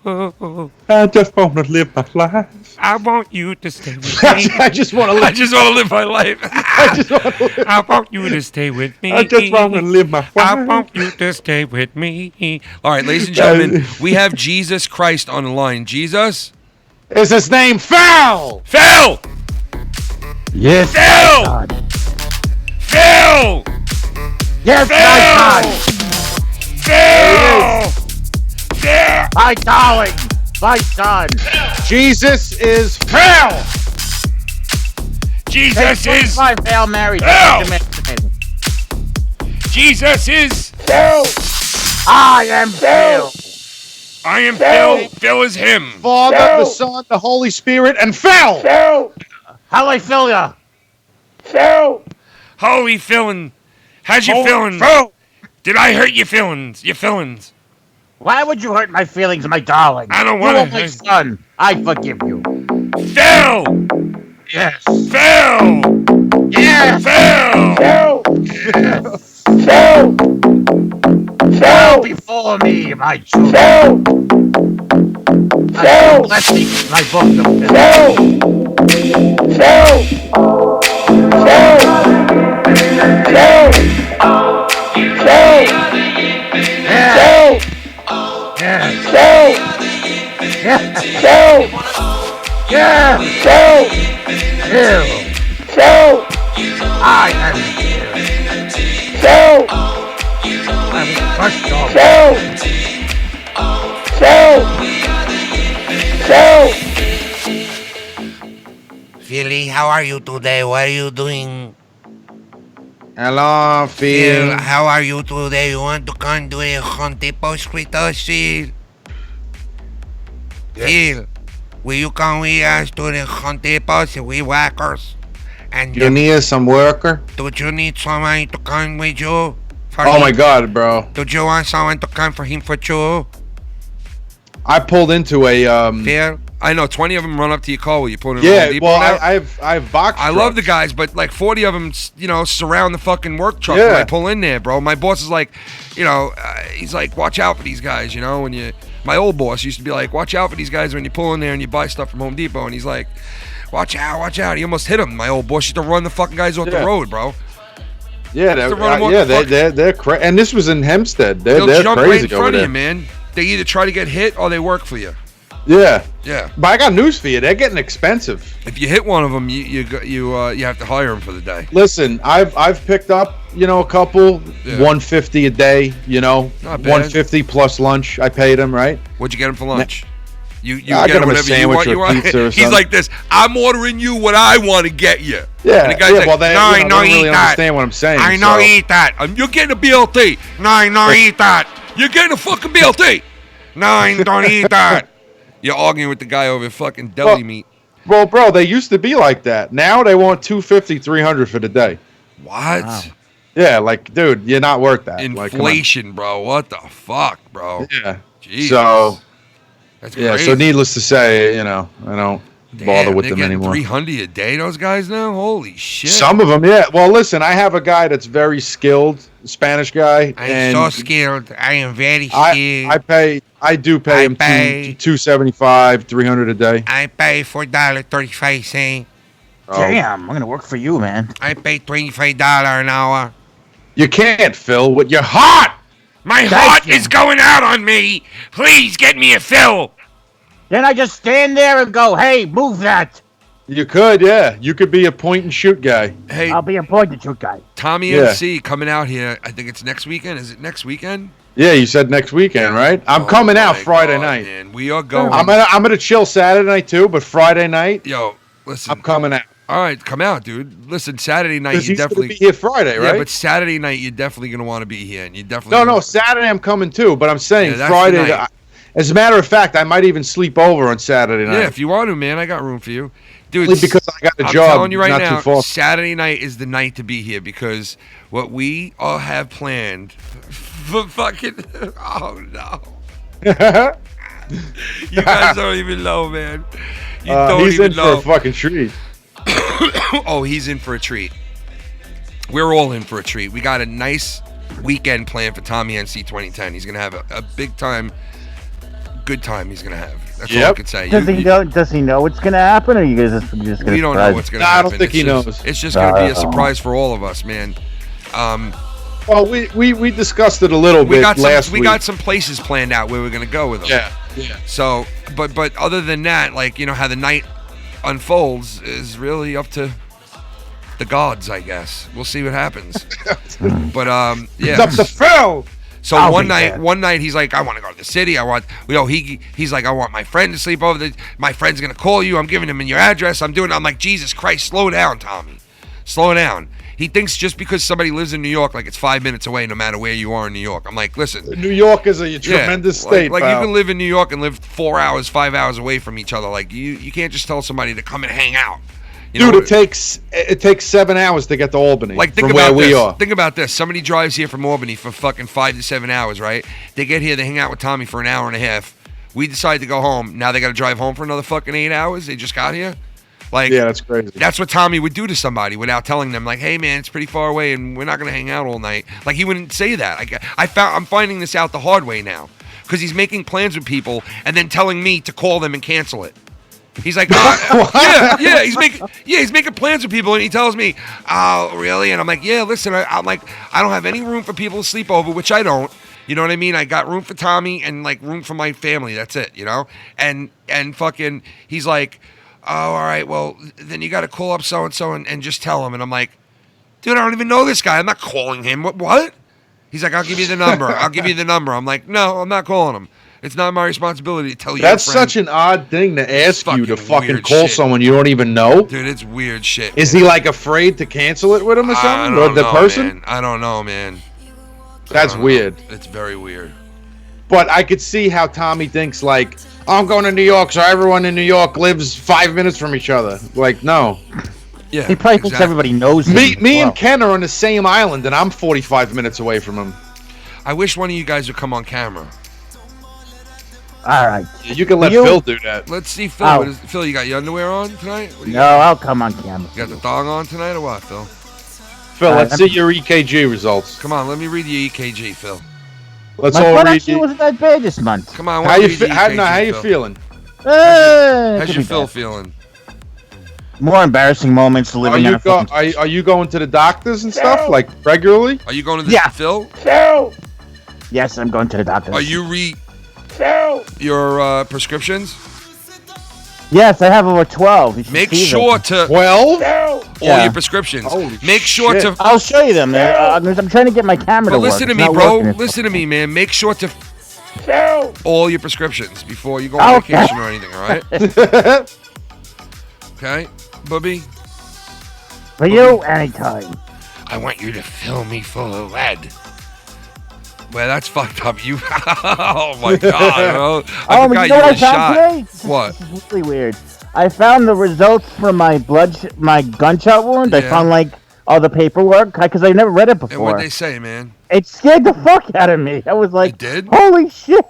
[SPEAKER 8] I just want to live my life.
[SPEAKER 7] I want you to stay with me.
[SPEAKER 1] I just want to live.
[SPEAKER 4] I just want to live my life.
[SPEAKER 7] I want you to stay with me.
[SPEAKER 8] I just want to live my life.
[SPEAKER 7] I want you to stay with me.
[SPEAKER 4] All right, ladies and gentlemen, we have Jesus Christ on the line. Jesus?
[SPEAKER 1] Is his name Phil?
[SPEAKER 4] Phil!
[SPEAKER 1] Yes,
[SPEAKER 4] Phil!
[SPEAKER 1] my God.
[SPEAKER 4] Phil!
[SPEAKER 1] Yes, my God.
[SPEAKER 4] Phil! Phil!
[SPEAKER 5] My darling! My son!
[SPEAKER 1] Jesus is Phil!
[SPEAKER 4] Jesus is...
[SPEAKER 5] My Hail Mary.
[SPEAKER 4] Phil! Jesus is...
[SPEAKER 5] Phil! I am Phil!
[SPEAKER 4] I am Phil. Phil is him.
[SPEAKER 1] Father, the Son, the Holy Spirit, and Phil!
[SPEAKER 5] Phil! How do I feel ya? Phil!
[SPEAKER 4] How we feeling? How's you feeling?
[SPEAKER 1] Phil!
[SPEAKER 4] Did I hurt your feelings? Your feelings?
[SPEAKER 5] Why would you hurt my feelings, my darling?
[SPEAKER 4] I don't want
[SPEAKER 5] You are
[SPEAKER 4] to.
[SPEAKER 5] my son. I forgive you.
[SPEAKER 4] Phil!
[SPEAKER 5] Yes.
[SPEAKER 4] Phil!
[SPEAKER 5] Yes.
[SPEAKER 4] Phil!
[SPEAKER 5] Phil! Phil! Before me, my children. Phil! Blessing my book of Phil! Phil! Phil! Phil! Phil! Yes! Phil! Yes! Phil! Yes! Phil! Phil! Phil! I am Phil! I'm crushed off. Phil! Phil!
[SPEAKER 9] Philly, how are you today? What are you doing?
[SPEAKER 1] Hello,
[SPEAKER 9] Phil,
[SPEAKER 1] Phil.
[SPEAKER 9] how are you today? You want to come to a hunting post with us, Phil? Phil, will you come with us to the hunting post with whackers? And
[SPEAKER 1] You need some worker?
[SPEAKER 9] don't you need someone to come with you?
[SPEAKER 1] Oh my God, bro!
[SPEAKER 9] Do you want someone to come for him for you?
[SPEAKER 1] I pulled into a
[SPEAKER 9] Phil?
[SPEAKER 4] I know 20 of them run up to your car while you put in
[SPEAKER 1] Yeah,
[SPEAKER 4] Home Depot
[SPEAKER 1] well,
[SPEAKER 4] now.
[SPEAKER 1] I have box.
[SPEAKER 4] I love the
[SPEAKER 1] trucks.
[SPEAKER 4] guys, but like 40 of them, you know, surround the fucking work truck
[SPEAKER 1] Yeah.
[SPEAKER 4] when I pull in there, bro. My boss is like, you know, he's like, watch out for these guys, you know, when you. My old boss used to be like, watch out for these guys when you pull in there and you buy stuff from Home Depot, and he's like, watch out, watch out. He almost hit him. My old boss used to run the fucking guys off the
[SPEAKER 1] Yeah.
[SPEAKER 4] road, bro.
[SPEAKER 1] Yeah,
[SPEAKER 4] to run 'em off the fuck-
[SPEAKER 1] they're crazy. And this was in Hempstead.
[SPEAKER 4] They'll
[SPEAKER 1] They're
[SPEAKER 4] jump right
[SPEAKER 1] crazy
[SPEAKER 4] in
[SPEAKER 1] over
[SPEAKER 4] front of
[SPEAKER 1] there.
[SPEAKER 4] you, man. They either try to get hit or they work for you.
[SPEAKER 1] Yeah,
[SPEAKER 4] Yeah.
[SPEAKER 1] but I got news for you. They're getting expensive.
[SPEAKER 4] If you hit one of them, you have to hire them for the day.
[SPEAKER 1] Listen, I've picked up, you know, a couple,
[SPEAKER 4] Yeah.
[SPEAKER 1] $150 a day, you know,
[SPEAKER 4] Not bad.
[SPEAKER 1] $150 plus lunch. I paid them, right?
[SPEAKER 4] What'd you get him for lunch? You
[SPEAKER 1] I
[SPEAKER 4] get
[SPEAKER 1] got
[SPEAKER 4] him
[SPEAKER 1] him a
[SPEAKER 4] whatever you
[SPEAKER 1] sandwich
[SPEAKER 4] want.
[SPEAKER 1] or
[SPEAKER 4] You want.
[SPEAKER 1] pizza or
[SPEAKER 4] He's
[SPEAKER 1] something.
[SPEAKER 4] like this. I'm ordering you what I want to get you.
[SPEAKER 1] Yeah,
[SPEAKER 4] And the guy's
[SPEAKER 1] yeah.
[SPEAKER 4] like,
[SPEAKER 1] Well, they,
[SPEAKER 9] "No,
[SPEAKER 1] you
[SPEAKER 9] I
[SPEAKER 1] know,
[SPEAKER 9] don't
[SPEAKER 1] they don't really
[SPEAKER 9] eat that.
[SPEAKER 1] understand what I'm saying.
[SPEAKER 9] I
[SPEAKER 1] so.
[SPEAKER 9] no eat that.
[SPEAKER 4] You're getting a BLT.
[SPEAKER 9] No, I no eat that.
[SPEAKER 4] You're getting a fucking BLT.
[SPEAKER 9] No, I don't eat that.
[SPEAKER 4] You're arguing with the guy over fucking deli
[SPEAKER 1] Well-
[SPEAKER 4] meat.
[SPEAKER 1] Well, bro, they used to be like that. Now they want $250, $300 for the day.
[SPEAKER 4] What?
[SPEAKER 1] Yeah, like, dude, you're not worth that. Like, come on.
[SPEAKER 4] Inflation, bro. What the fuck, bro?
[SPEAKER 1] Yeah.
[SPEAKER 4] Jesus.
[SPEAKER 1] So,
[SPEAKER 4] That's
[SPEAKER 1] yeah.
[SPEAKER 4] crazy.
[SPEAKER 1] So, needless to say, you know, I don't bother
[SPEAKER 4] Damn,
[SPEAKER 1] with
[SPEAKER 4] they're
[SPEAKER 1] them
[SPEAKER 4] getting
[SPEAKER 1] anymore.
[SPEAKER 4] 300 a day, those guys now? Holy shit.
[SPEAKER 1] Some of them, yeah. Well, listen, I have a guy that's very skilled, Spanish guy,
[SPEAKER 9] I'm
[SPEAKER 1] and
[SPEAKER 9] so skilled. I am very skilled.
[SPEAKER 1] I do pay
[SPEAKER 9] I
[SPEAKER 1] him
[SPEAKER 9] pay-
[SPEAKER 1] $275, $300 a day.
[SPEAKER 9] I pay $4.35.
[SPEAKER 1] Oh.
[SPEAKER 5] Damn, I'm gonna work for you, man.
[SPEAKER 9] I pay $25 an hour.
[SPEAKER 1] You can't, Phil. With your heart.
[SPEAKER 9] My
[SPEAKER 5] Thank
[SPEAKER 9] heart
[SPEAKER 5] you.
[SPEAKER 9] is going out on me. Please get me a fill.
[SPEAKER 5] Then I just stand there and go, hey, move that.
[SPEAKER 1] You could, yeah. You could be a point and shoot guy.
[SPEAKER 4] Hey,
[SPEAKER 5] I'll be a point to you guy.
[SPEAKER 4] Tommy
[SPEAKER 1] Yeah.
[SPEAKER 4] MC coming out here. I think it's next weekend. Is it next weekend?
[SPEAKER 1] Yeah, you said next weekend, right? I'm
[SPEAKER 4] Oh
[SPEAKER 1] coming out
[SPEAKER 4] my
[SPEAKER 1] Friday
[SPEAKER 4] God,
[SPEAKER 1] night.
[SPEAKER 4] Man. We are going.
[SPEAKER 1] I'm gonna chill Saturday night too, but Friday night
[SPEAKER 4] Yo, listen.
[SPEAKER 1] I'm coming out.
[SPEAKER 4] All right, come out, dude. Listen, Saturday night
[SPEAKER 1] Because
[SPEAKER 4] you
[SPEAKER 1] he's gonna
[SPEAKER 4] definitely.
[SPEAKER 1] be here Friday, right?
[SPEAKER 4] Yeah, but Saturday night you're definitely gonna want to be here, and you definitely.
[SPEAKER 1] no, Saturday I'm coming too. But I'm saying
[SPEAKER 4] Yeah, that's the
[SPEAKER 1] Friday.
[SPEAKER 4] night.
[SPEAKER 1] As a matter of fact, I might even sleep over on Saturday night.
[SPEAKER 4] Yeah, if you want to, man, I got room for you, dude.
[SPEAKER 1] Only because I got a
[SPEAKER 4] I'm
[SPEAKER 1] job
[SPEAKER 4] telling you right
[SPEAKER 1] not
[SPEAKER 4] now,
[SPEAKER 1] too far.
[SPEAKER 4] Saturday night is the night to be here because what we all have planned for fucking. Oh no, you guys don't even know, man. You don't
[SPEAKER 1] he's
[SPEAKER 4] even
[SPEAKER 1] in
[SPEAKER 4] know.
[SPEAKER 1] for a fucking treat.
[SPEAKER 4] Oh, he's in for a treat. We're all in for a treat. We got a nice weekend planned for Tommy NC 2010. He's gonna have a big time, good time. He's gonna have. That's all I
[SPEAKER 1] Yep.
[SPEAKER 4] could say.
[SPEAKER 5] Does he know what's gonna happen, or are you guys just gonna?
[SPEAKER 4] We don't know
[SPEAKER 5] surprise
[SPEAKER 4] what's
[SPEAKER 5] him?
[SPEAKER 4] gonna
[SPEAKER 1] Nah, I
[SPEAKER 4] happen.
[SPEAKER 1] don't think he
[SPEAKER 4] It's just-
[SPEAKER 1] knows.
[SPEAKER 4] It's just gonna be a surprise for all of us, man.
[SPEAKER 1] Well, we discussed it a little
[SPEAKER 4] We
[SPEAKER 1] bit
[SPEAKER 4] got
[SPEAKER 1] last
[SPEAKER 4] some
[SPEAKER 1] week.
[SPEAKER 4] we got some places planned out where we're gonna go with them.
[SPEAKER 1] Yeah.
[SPEAKER 4] So, but other than that, like, you know, how the night unfolds is really up to the gods, I guess. We'll see what happens. But yeah,
[SPEAKER 1] It's up to Phil.
[SPEAKER 4] So one night he's like, I want to go to the city. I want, he's like, I want my friend to sleep over. My friend's gonna call you. I'm giving him your address. I'm like, Jesus Christ, slow down, Tommy, slow down. He thinks just because somebody lives in New York, like it's 5 minutes away, no matter where you are in New York. I'm like, listen,
[SPEAKER 1] New York is a tremendous state.
[SPEAKER 4] Like you can live in New York and live 4 hours, 5 hours away from each other. Like you can't just tell somebody to come and hang out.
[SPEAKER 1] Dude, it takes 7 hours to get to Albany.
[SPEAKER 4] Like think about this. Think about this. Somebody drives here from Albany for fucking 5 to 7 hours, right? They get here, they hang out with Tommy for an hour and a half. We decide to go home. Now they got to drive home for another fucking 8 hours. They just got here. Like,
[SPEAKER 1] yeah, that's crazy.
[SPEAKER 4] That's what Tommy would do to somebody without telling them, like, hey man, it's pretty far away and we're not gonna hang out all night. Like he wouldn't say that. I'm finding this out the hard way now because he's making plans with people and then telling me to call them and cancel it. He's like, he's making plans with people, and he tells me, oh, really? And I'm like, yeah, listen, I'm like, I don't have any room for people to sleep over, which I don't. You know what I mean? I got room for Tommy and like room for my family. That's it, you know? And fucking, he's like, oh, all right, well, then you got to call up so-and-so and just tell him. And I'm like, dude, I don't even know this guy. I'm not calling him. What? He's like, I'll give you the number. I'm like, no, I'm not calling him. It's not my responsibility to tell you. That's
[SPEAKER 1] such an odd thing to ask you to fucking call someone you don't even know.
[SPEAKER 4] Dude, it's weird shit.
[SPEAKER 1] Is he like afraid to cancel it with him or something? Or the person?
[SPEAKER 4] Man. I don't know, man.
[SPEAKER 1] That's weird.
[SPEAKER 4] It's very weird.
[SPEAKER 1] But I could see how Tommy thinks like, oh, I'm going to New York, so everyone in New York lives 5 minutes from each other. Like, no.
[SPEAKER 10] Yeah, he probably thinks everybody knows him.
[SPEAKER 1] Me and Ken are on the same island, and I'm 45 minutes away from him.
[SPEAKER 4] I wish one of you guys would come on camera.
[SPEAKER 10] All right.
[SPEAKER 1] Yeah, you can let Phil do that.
[SPEAKER 4] Let's see, Phil. Phil, you got your underwear on tonight?
[SPEAKER 10] No, I'll come on camera.
[SPEAKER 4] You got the thong on tonight or what, Phil?
[SPEAKER 1] Phil, let's see your EKG results.
[SPEAKER 4] Come on, let me read your EKG, Phil.
[SPEAKER 1] Let's
[SPEAKER 10] My
[SPEAKER 1] all
[SPEAKER 10] blood
[SPEAKER 1] read.
[SPEAKER 10] actually wasn't that bad this month.
[SPEAKER 4] Come on,
[SPEAKER 1] how you feeling?
[SPEAKER 4] How's your Phil feeling?
[SPEAKER 10] More embarrassing moments living on a
[SPEAKER 1] Are you going to the doctors and stuff like regularly?
[SPEAKER 4] Are you going to the Phil?
[SPEAKER 10] Phil. Yes, I'm going to the doctor.
[SPEAKER 4] Are you your prescriptions?
[SPEAKER 10] Yes, I have over 12.
[SPEAKER 4] Make sure to
[SPEAKER 1] 12
[SPEAKER 4] all your prescriptions. Make sure to.
[SPEAKER 10] I'll show you them. I'm trying to get my camera to work.
[SPEAKER 4] Listen to me, bro. Listen to me, man. Make sure to all your prescriptions before you go on vacation or anything. All right? Okay, Bubby.
[SPEAKER 10] For you, anytime.
[SPEAKER 9] I want you to fill me full of lead.
[SPEAKER 4] Well, that's fucked up. You. Oh my god, bro.
[SPEAKER 10] I forgot you were shot. Today?
[SPEAKER 4] What?
[SPEAKER 10] This is really weird. I found the results for my my gunshot wound.
[SPEAKER 4] Yeah.
[SPEAKER 10] I found like all the paperwork because I never read it before.
[SPEAKER 4] And what'd they say, man?
[SPEAKER 10] It scared the fuck out of me. I was like,
[SPEAKER 4] it did?
[SPEAKER 10] Holy shit!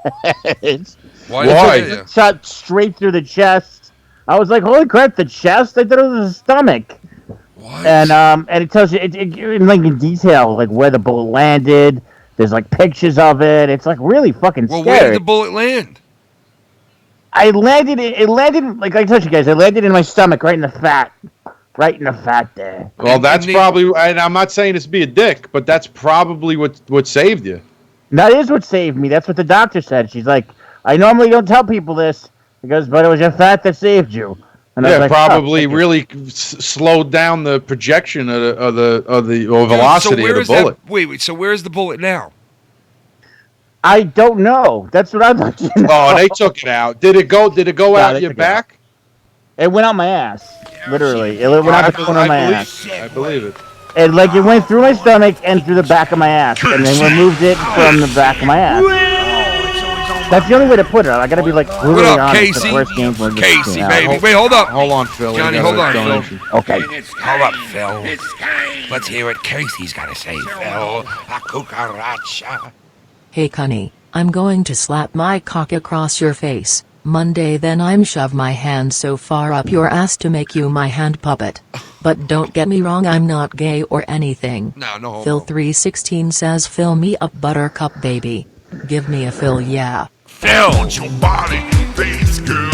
[SPEAKER 4] Why? Did
[SPEAKER 10] shot straight through the chest. I was like, holy crap, the chest? I thought it was the stomach.
[SPEAKER 4] What?
[SPEAKER 10] And it tells you in detail like where the bullet landed. There's like pictures of it. It's like really fucking scary.
[SPEAKER 4] Well, where did the bullet land?
[SPEAKER 10] It landed like I told you guys. It landed in my stomach, right in the fat there.
[SPEAKER 1] Well, that's probably. And I'm not saying this to be a dick, but that's probably what saved you.
[SPEAKER 10] That is what saved me. That's what the doctor said. She's like, I normally don't tell people this because, but it was your fat that saved you. And
[SPEAKER 1] yeah,
[SPEAKER 10] like,
[SPEAKER 1] probably really slowed down the projection of the velocity of the bullet.
[SPEAKER 4] Wait. So where's the bullet now?
[SPEAKER 10] I don't know. That's what I'd like to know.
[SPEAKER 1] Oh, they took it out. Did it go out your back?
[SPEAKER 10] It went out my ass. Literally, it went out the corner of my ass.
[SPEAKER 1] I believe it.
[SPEAKER 10] It went through my stomach and through the back of my ass, and then removed it from the back of my ass. That's the only way to put it. I gotta be like brutally
[SPEAKER 4] what up,
[SPEAKER 10] honest.
[SPEAKER 4] Casey? Casey, baby. Wait, hold up.
[SPEAKER 1] Hold on, Phil.
[SPEAKER 4] Johnny, hold on, Phil.
[SPEAKER 10] Okay.
[SPEAKER 9] Hold up, Phil. Let's hear what Casey's got to say, Phil. A cucaracha.
[SPEAKER 6] Hey, Cunny, I'm going to slap my cock across your face Monday, then I'm shove my hand so far up your ass to make you my hand puppet. But don't get me wrong, I'm not gay or anything.
[SPEAKER 4] No.
[SPEAKER 6] Phil316 says, fill me up, buttercup baby. Give me a fill, yeah.
[SPEAKER 2] Phil, your body, face, girl.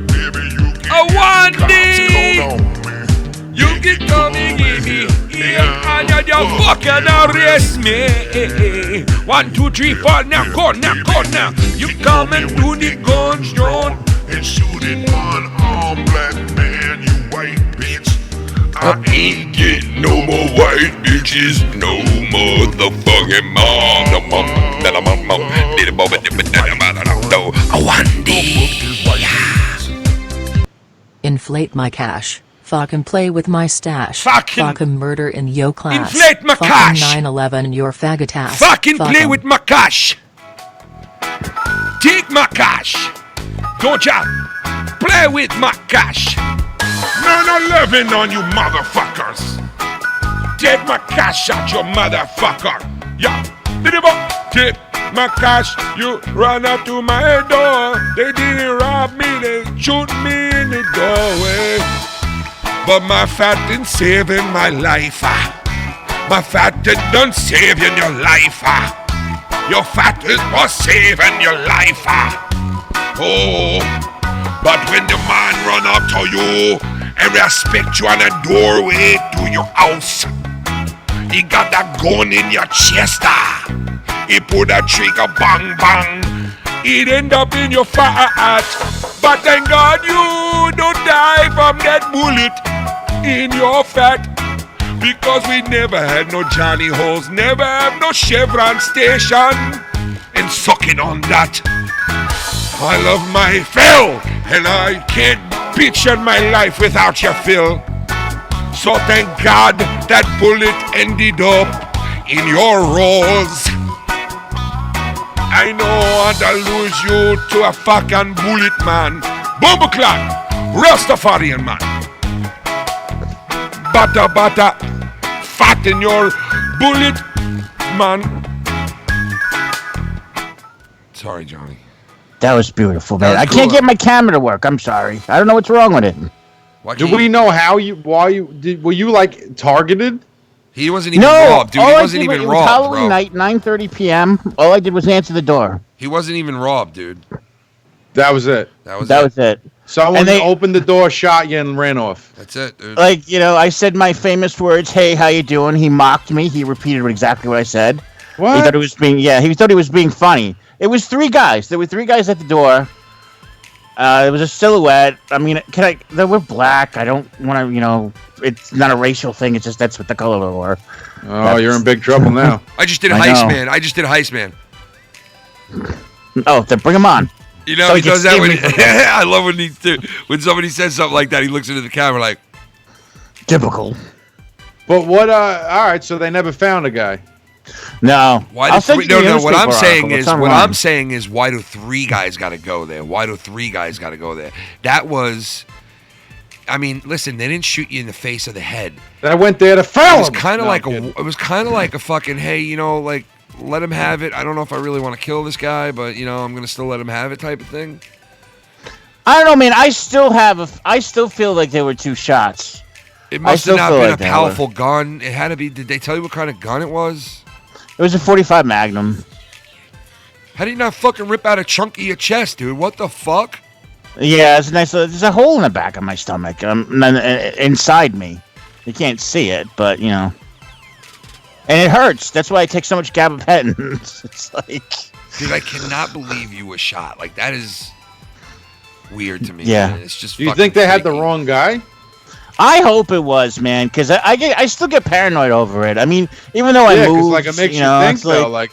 [SPEAKER 2] Baby, you can
[SPEAKER 4] one day you can come and give me and you fucking arrest me. 1, 2, 3, 4, now go. You come and do the gun show
[SPEAKER 2] and shoot it, unarmed black man, you white bitch. I ain't getting no more white bitches, no motherfucking mom.
[SPEAKER 6] Inflate my cash. Fucking play with my stash. Fucking murder in yo class.
[SPEAKER 4] Inflate my cash.
[SPEAKER 6] 9/11 your faggot ass.
[SPEAKER 4] Fucking play with my cash. Take my cash. Don't ya play with my cash.
[SPEAKER 2] 9/11 on you motherfuckers. Take my cash out, you motherfucker. Yeah. Take my cash, you run up to my door. They didn't rob me, they shoot me in the doorway. But my fat done saving my life. My fat done saving your life. Your fat is for saving your life. Oh, but when the man run up to you and respect you on the doorway to your house, he got that gun in your chest. He put a trigger, bang, bang. It end up in your fat. But thank God you don't die from that bullet in your fat. Because we never had no Johnny holes, never have no Chevron station. And sucking on that, I love my Phil. And I can't picture my life without you, Phil. So thank God that bullet ended up in your rolls. I know I want to lose you to a fucking bullet man. Bumbleclot, Rastafarian man. Butter, fat in your bullet man. Sorry, Johnny.
[SPEAKER 10] That was beautiful, man. I can't get my camera to work. I'm sorry. I don't know what's wrong with it.
[SPEAKER 1] Do we know why you were you like targeted?
[SPEAKER 4] He wasn't even robbed, dude. He wasn't even robbed,
[SPEAKER 10] Halloween night, 9:30 p.m. All I did was answer the door.
[SPEAKER 4] He wasn't even robbed, dude.
[SPEAKER 1] That was it.
[SPEAKER 10] That was it.
[SPEAKER 1] Someone opened the door, shot you, and ran off.
[SPEAKER 4] That's it, dude.
[SPEAKER 10] Like, I said my famous words, "Hey, how you doing?" He mocked me. He repeated exactly what I said.
[SPEAKER 1] What?
[SPEAKER 10] He thought he thought he was being funny. It was 3 guys. There were 3 guys at the door. It was a silhouette. I mean, they were black. I don't want to, it's not a racial thing. It's just that's what the color were.
[SPEAKER 1] Oh, you're in big trouble now.
[SPEAKER 4] I just did a heist, man.
[SPEAKER 10] Oh, then bring him on.
[SPEAKER 4] He does that when I love when somebody says something like that, he looks into the camera like
[SPEAKER 10] typical.
[SPEAKER 1] But what all right, so they never found a guy.
[SPEAKER 10] No.
[SPEAKER 4] What I'm saying is why do 3 guys got to go there? That was I mean, listen, they didn't shoot you in the face or the head.
[SPEAKER 1] I went there to foul him.
[SPEAKER 4] It was kind of like a fucking, hey, like let him have it. I don't know if I really want to kill this guy, but I'm gonna still let him have it type of thing.
[SPEAKER 10] I don't know, man. I still feel like there were 2 shots.
[SPEAKER 4] It must have not been a powerful gun. It had to be. Did they tell you what kind of gun it was?
[SPEAKER 10] It was a .45 Magnum.
[SPEAKER 4] How do you not fucking rip out a chunk of your chest, dude? What the fuck?
[SPEAKER 10] Yeah, it's nice. There's a hole in the back of my stomach, inside me. You can't see it, but and it hurts. That's why I take so much gabapentin. It's like,
[SPEAKER 4] dude, I cannot believe you were shot. Like, that is weird to me.
[SPEAKER 10] Yeah,
[SPEAKER 4] man. It's just.
[SPEAKER 1] Do you think they had the wrong guy?
[SPEAKER 10] I hope it was, man, because I still get paranoid over it. I mean, even though I moved,
[SPEAKER 1] like it makes you think though,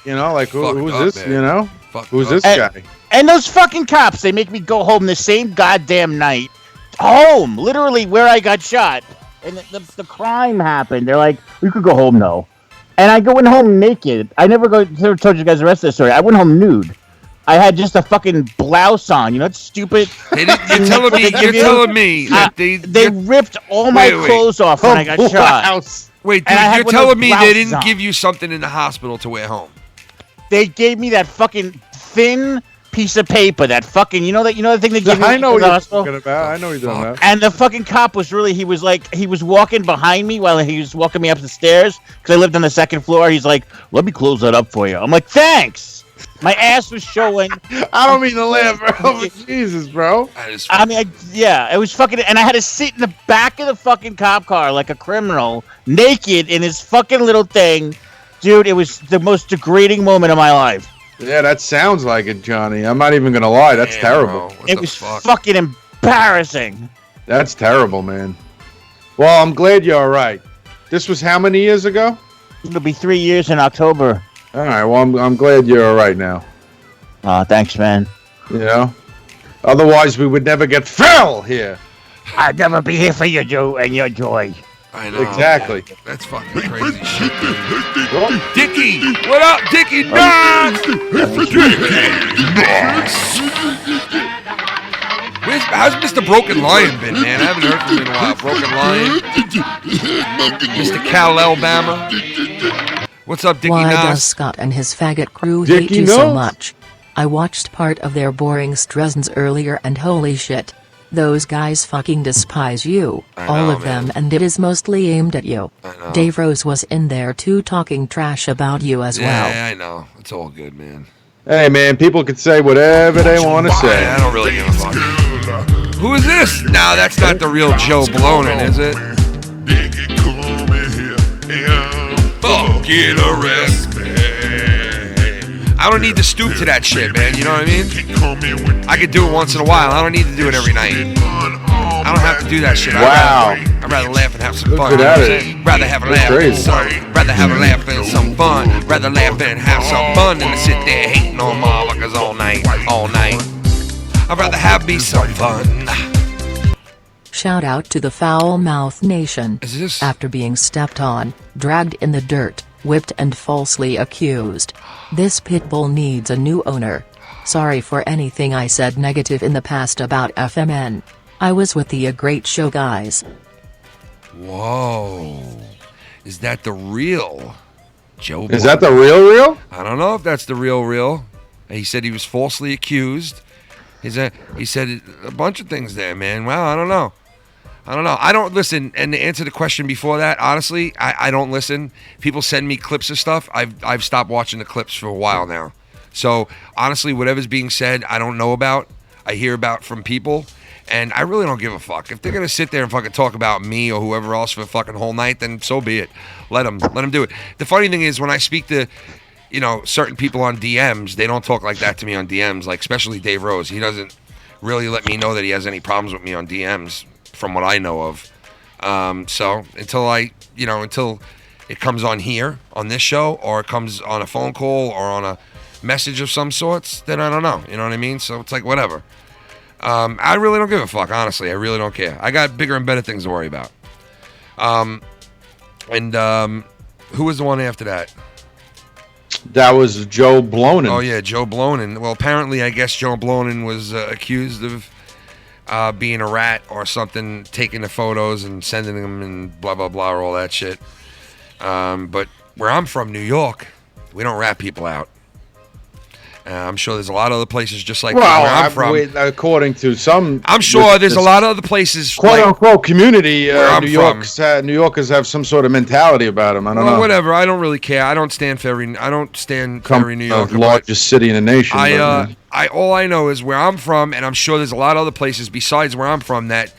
[SPEAKER 1] who's this?
[SPEAKER 4] Man.
[SPEAKER 1] Who's this guy?
[SPEAKER 10] And those fucking cops, they make me go home the same goddamn night. Home, literally where I got shot, and the crime happened. They're like, we could go home though, and I went home naked. I never told you guys the rest of the story. I went home nude. I had just a fucking blouse on. It's stupid.
[SPEAKER 4] You're telling me that
[SPEAKER 10] they ripped all my clothes off when I got shot.
[SPEAKER 4] Wait, dude, you're telling me they didn't give you something in the hospital to wear home?
[SPEAKER 10] They gave me that fucking thin piece of paper. That fucking the thing they give you.
[SPEAKER 1] I know what you're talking about. I know what you're talking about.
[SPEAKER 10] And the fucking cop was he was walking behind me while he was walking me up the stairs because I lived on the 2nd floor. He's like, "Let me close that up for you." I'm like, "Thanks." My ass was showing.
[SPEAKER 1] I don't mean to laugh, bro. But Jesus, bro.
[SPEAKER 10] I mean, it was fucking, and I had to sit in the back of the fucking cop car like a criminal, naked in his fucking little thing. Dude, it was the most degrading moment of my life.
[SPEAKER 1] Yeah, that sounds like it, Johnny. I'm not even gonna lie. That's terrible.
[SPEAKER 10] It was fucking embarrassing.
[SPEAKER 1] That's terrible, man. Well, I'm glad you're all right. This was how many years ago?
[SPEAKER 10] It'll be 3 years in October.
[SPEAKER 1] All right. Well, I'm glad you're all right now.
[SPEAKER 10] Thanks, man.
[SPEAKER 1] You know? Otherwise, we would never get Phil here.
[SPEAKER 10] I'd never be here for you, Joe, and your joy.
[SPEAKER 4] I know.
[SPEAKER 1] Exactly.
[SPEAKER 4] That's fucking crazy shit. Dickie! What up, Dickie? Nuts! How's Mr. Broken Lion been, man? I haven't heard from him in a while. Broken Lion. Mr. Cal Alabama. What's up, Dickie?
[SPEAKER 6] Why
[SPEAKER 4] Nas?
[SPEAKER 6] does Scott and his faggot crew
[SPEAKER 1] Dickie
[SPEAKER 6] hate you so
[SPEAKER 1] Nas?
[SPEAKER 6] much? I watched part of their boring Strezens earlier and holy shit. Those guys fucking despise you, all of them, and it is mostly aimed at you. Dave Rose was in there too talking trash about you as well.
[SPEAKER 4] Yeah, I know. It's all good, man.
[SPEAKER 1] Hey, man, people can say whatever they want to say.
[SPEAKER 4] I don't really give a fuck. Who is this? No, that's not the real Joe Blonin, is it? Fucking arrest me. I don't need to stoop to that shit, man. You know what I mean? I could do it once in a while. I don't need to do it every night. I don't have to do that shit.
[SPEAKER 1] Wow.
[SPEAKER 4] I'd rather laugh and have some fun.
[SPEAKER 1] Look at it.
[SPEAKER 4] Rather have a laugh and rather have a laugh and some fun. Rather laugh and have some fun than to sit there hating on motherfuckers all night. I'd rather have me some fun.
[SPEAKER 6] Shout out to the Foul Mouth Nation.
[SPEAKER 4] Is this?
[SPEAKER 6] After being stepped on, dragged in the dirt, whipped and falsely accused. This pit bull needs a new owner. Sorry for anything I said negative in the past about FMN. I was with the great show guys.
[SPEAKER 4] Whoa. Is that the real Joe?
[SPEAKER 1] Is that the real?
[SPEAKER 4] I don't know if that's the real. He said he was falsely accused. He said a bunch of things there, man. Well, I don't know. I don't listen. And to answer the question before that, honestly, I don't listen. People send me clips of stuff. I've stopped watching the clips for a while now. So honestly, whatever's being said, I don't know about. I hear about from people, and I really don't give a fuck. If they're gonna sit there and fucking talk about me or whoever else for a fucking whole night, then so be it. Let them do it. The funny thing is, when I speak to, certain people on DMs, they don't talk like that to me on DMs. Like especially Dave Rose, he doesn't really let me know that he has any problems with me on DMs, from what I know of. So until until it comes on here on this show, or it comes on a phone call or on a message of some sorts, then I don't know. You know what I mean? So it's like whatever. I really don't give a fuck, honestly. I really don't care. I got bigger and better things to worry about. Who was the one after that?
[SPEAKER 1] That was Joe Blonin.
[SPEAKER 4] Oh yeah, Joe Blonin. Well, apparently, I guess Joe Blonin was accused of being a rat or something, taking the photos and sending them and blah blah blah, all that shit. But where I'm from, New York, we don't rat people out. I'm sure there's a lot of other places just like where I'm from.
[SPEAKER 1] According to some,
[SPEAKER 4] I'm sure there's a lot of other places,
[SPEAKER 1] quote unquote community.
[SPEAKER 4] New
[SPEAKER 1] Yorkers have some sort of mentality about them. I don't know.
[SPEAKER 4] Whatever. I don't really care. I don't stand for every New York.
[SPEAKER 1] Largest city in the nation.
[SPEAKER 4] All I know is where I'm from, and I'm sure there's a lot of other places besides where I'm from that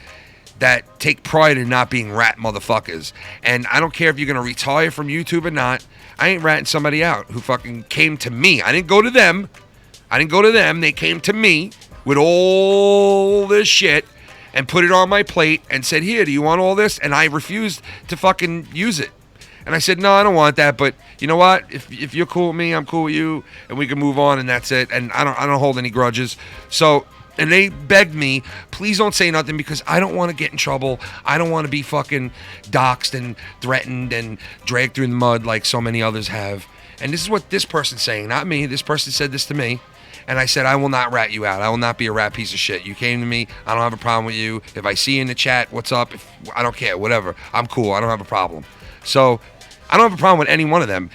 [SPEAKER 4] take pride in not being rat motherfuckers. And I don't care if you're gonna retire from YouTube or not. I ain't ratting somebody out who fucking came to me. I didn't go to them. They came to me with all this shit and put it on my plate and said, "Here, do you want all this?" And I refused to fucking use it. And I said, "No, I don't want that. But you know what? If you're cool with me, I'm cool with you, and we can move on, and that's it. And I don't hold any grudges." So. And they begged me, please don't say nothing because I don't want to get in trouble. I don't want to be fucking doxxed and threatened and dragged through the mud like so many others have. And this is what this person's saying, not me. This person said this to me. And I said, I will not rat you out. I will not be a rat piece of shit. You came to me. I don't have a problem with you. If I see you in the chat, what's up? I don't care. Whatever. I'm cool. I don't have a problem. So I don't have a problem with any one of them.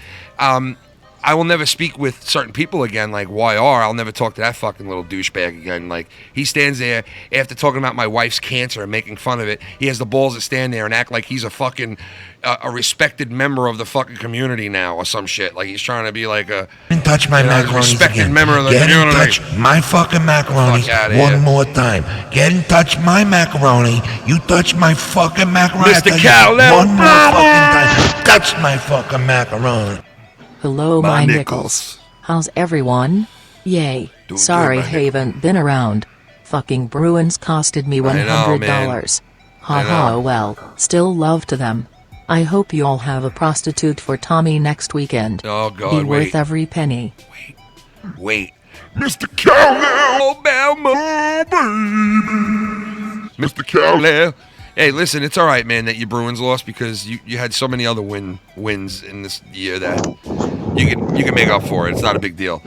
[SPEAKER 4] I will never speak with certain people again, like YR. I'll never talk to that fucking little douchebag again. Like, he stands there after talking about my wife's cancer and making fun of it. He has the balls to stand there and act like he's a fucking, a respected member of the fucking community now or some shit. Like, he's trying to be like a...
[SPEAKER 5] Get in touch my macaronis
[SPEAKER 4] respected
[SPEAKER 5] again.
[SPEAKER 4] member of the
[SPEAKER 5] Get
[SPEAKER 4] community.
[SPEAKER 5] Get in touch my fucking macaronis one more time. Get in touch my macaroni. You touch my fucking macaroni.
[SPEAKER 4] Mr. Cowell.
[SPEAKER 5] One more fucking time. Touch my fucking macaroni.
[SPEAKER 6] Hello, my nickels. How's everyone? Yay.
[SPEAKER 4] Doing
[SPEAKER 6] Sorry,
[SPEAKER 4] good, my
[SPEAKER 6] haven't been around. Fucking Bruins costed me $100. Haha, well, still love to them. I hope you all have a prostitute for Tommy next weekend.
[SPEAKER 4] Oh, God,
[SPEAKER 6] Be worth every penny.
[SPEAKER 4] Wait.
[SPEAKER 2] Mr. Cowell,
[SPEAKER 4] Alabama, baby. Mr. Cowell. Hey, listen, it's all right, man, that your Bruins lost because you had so many other wins in this year that you can make up for it. It's not a big deal.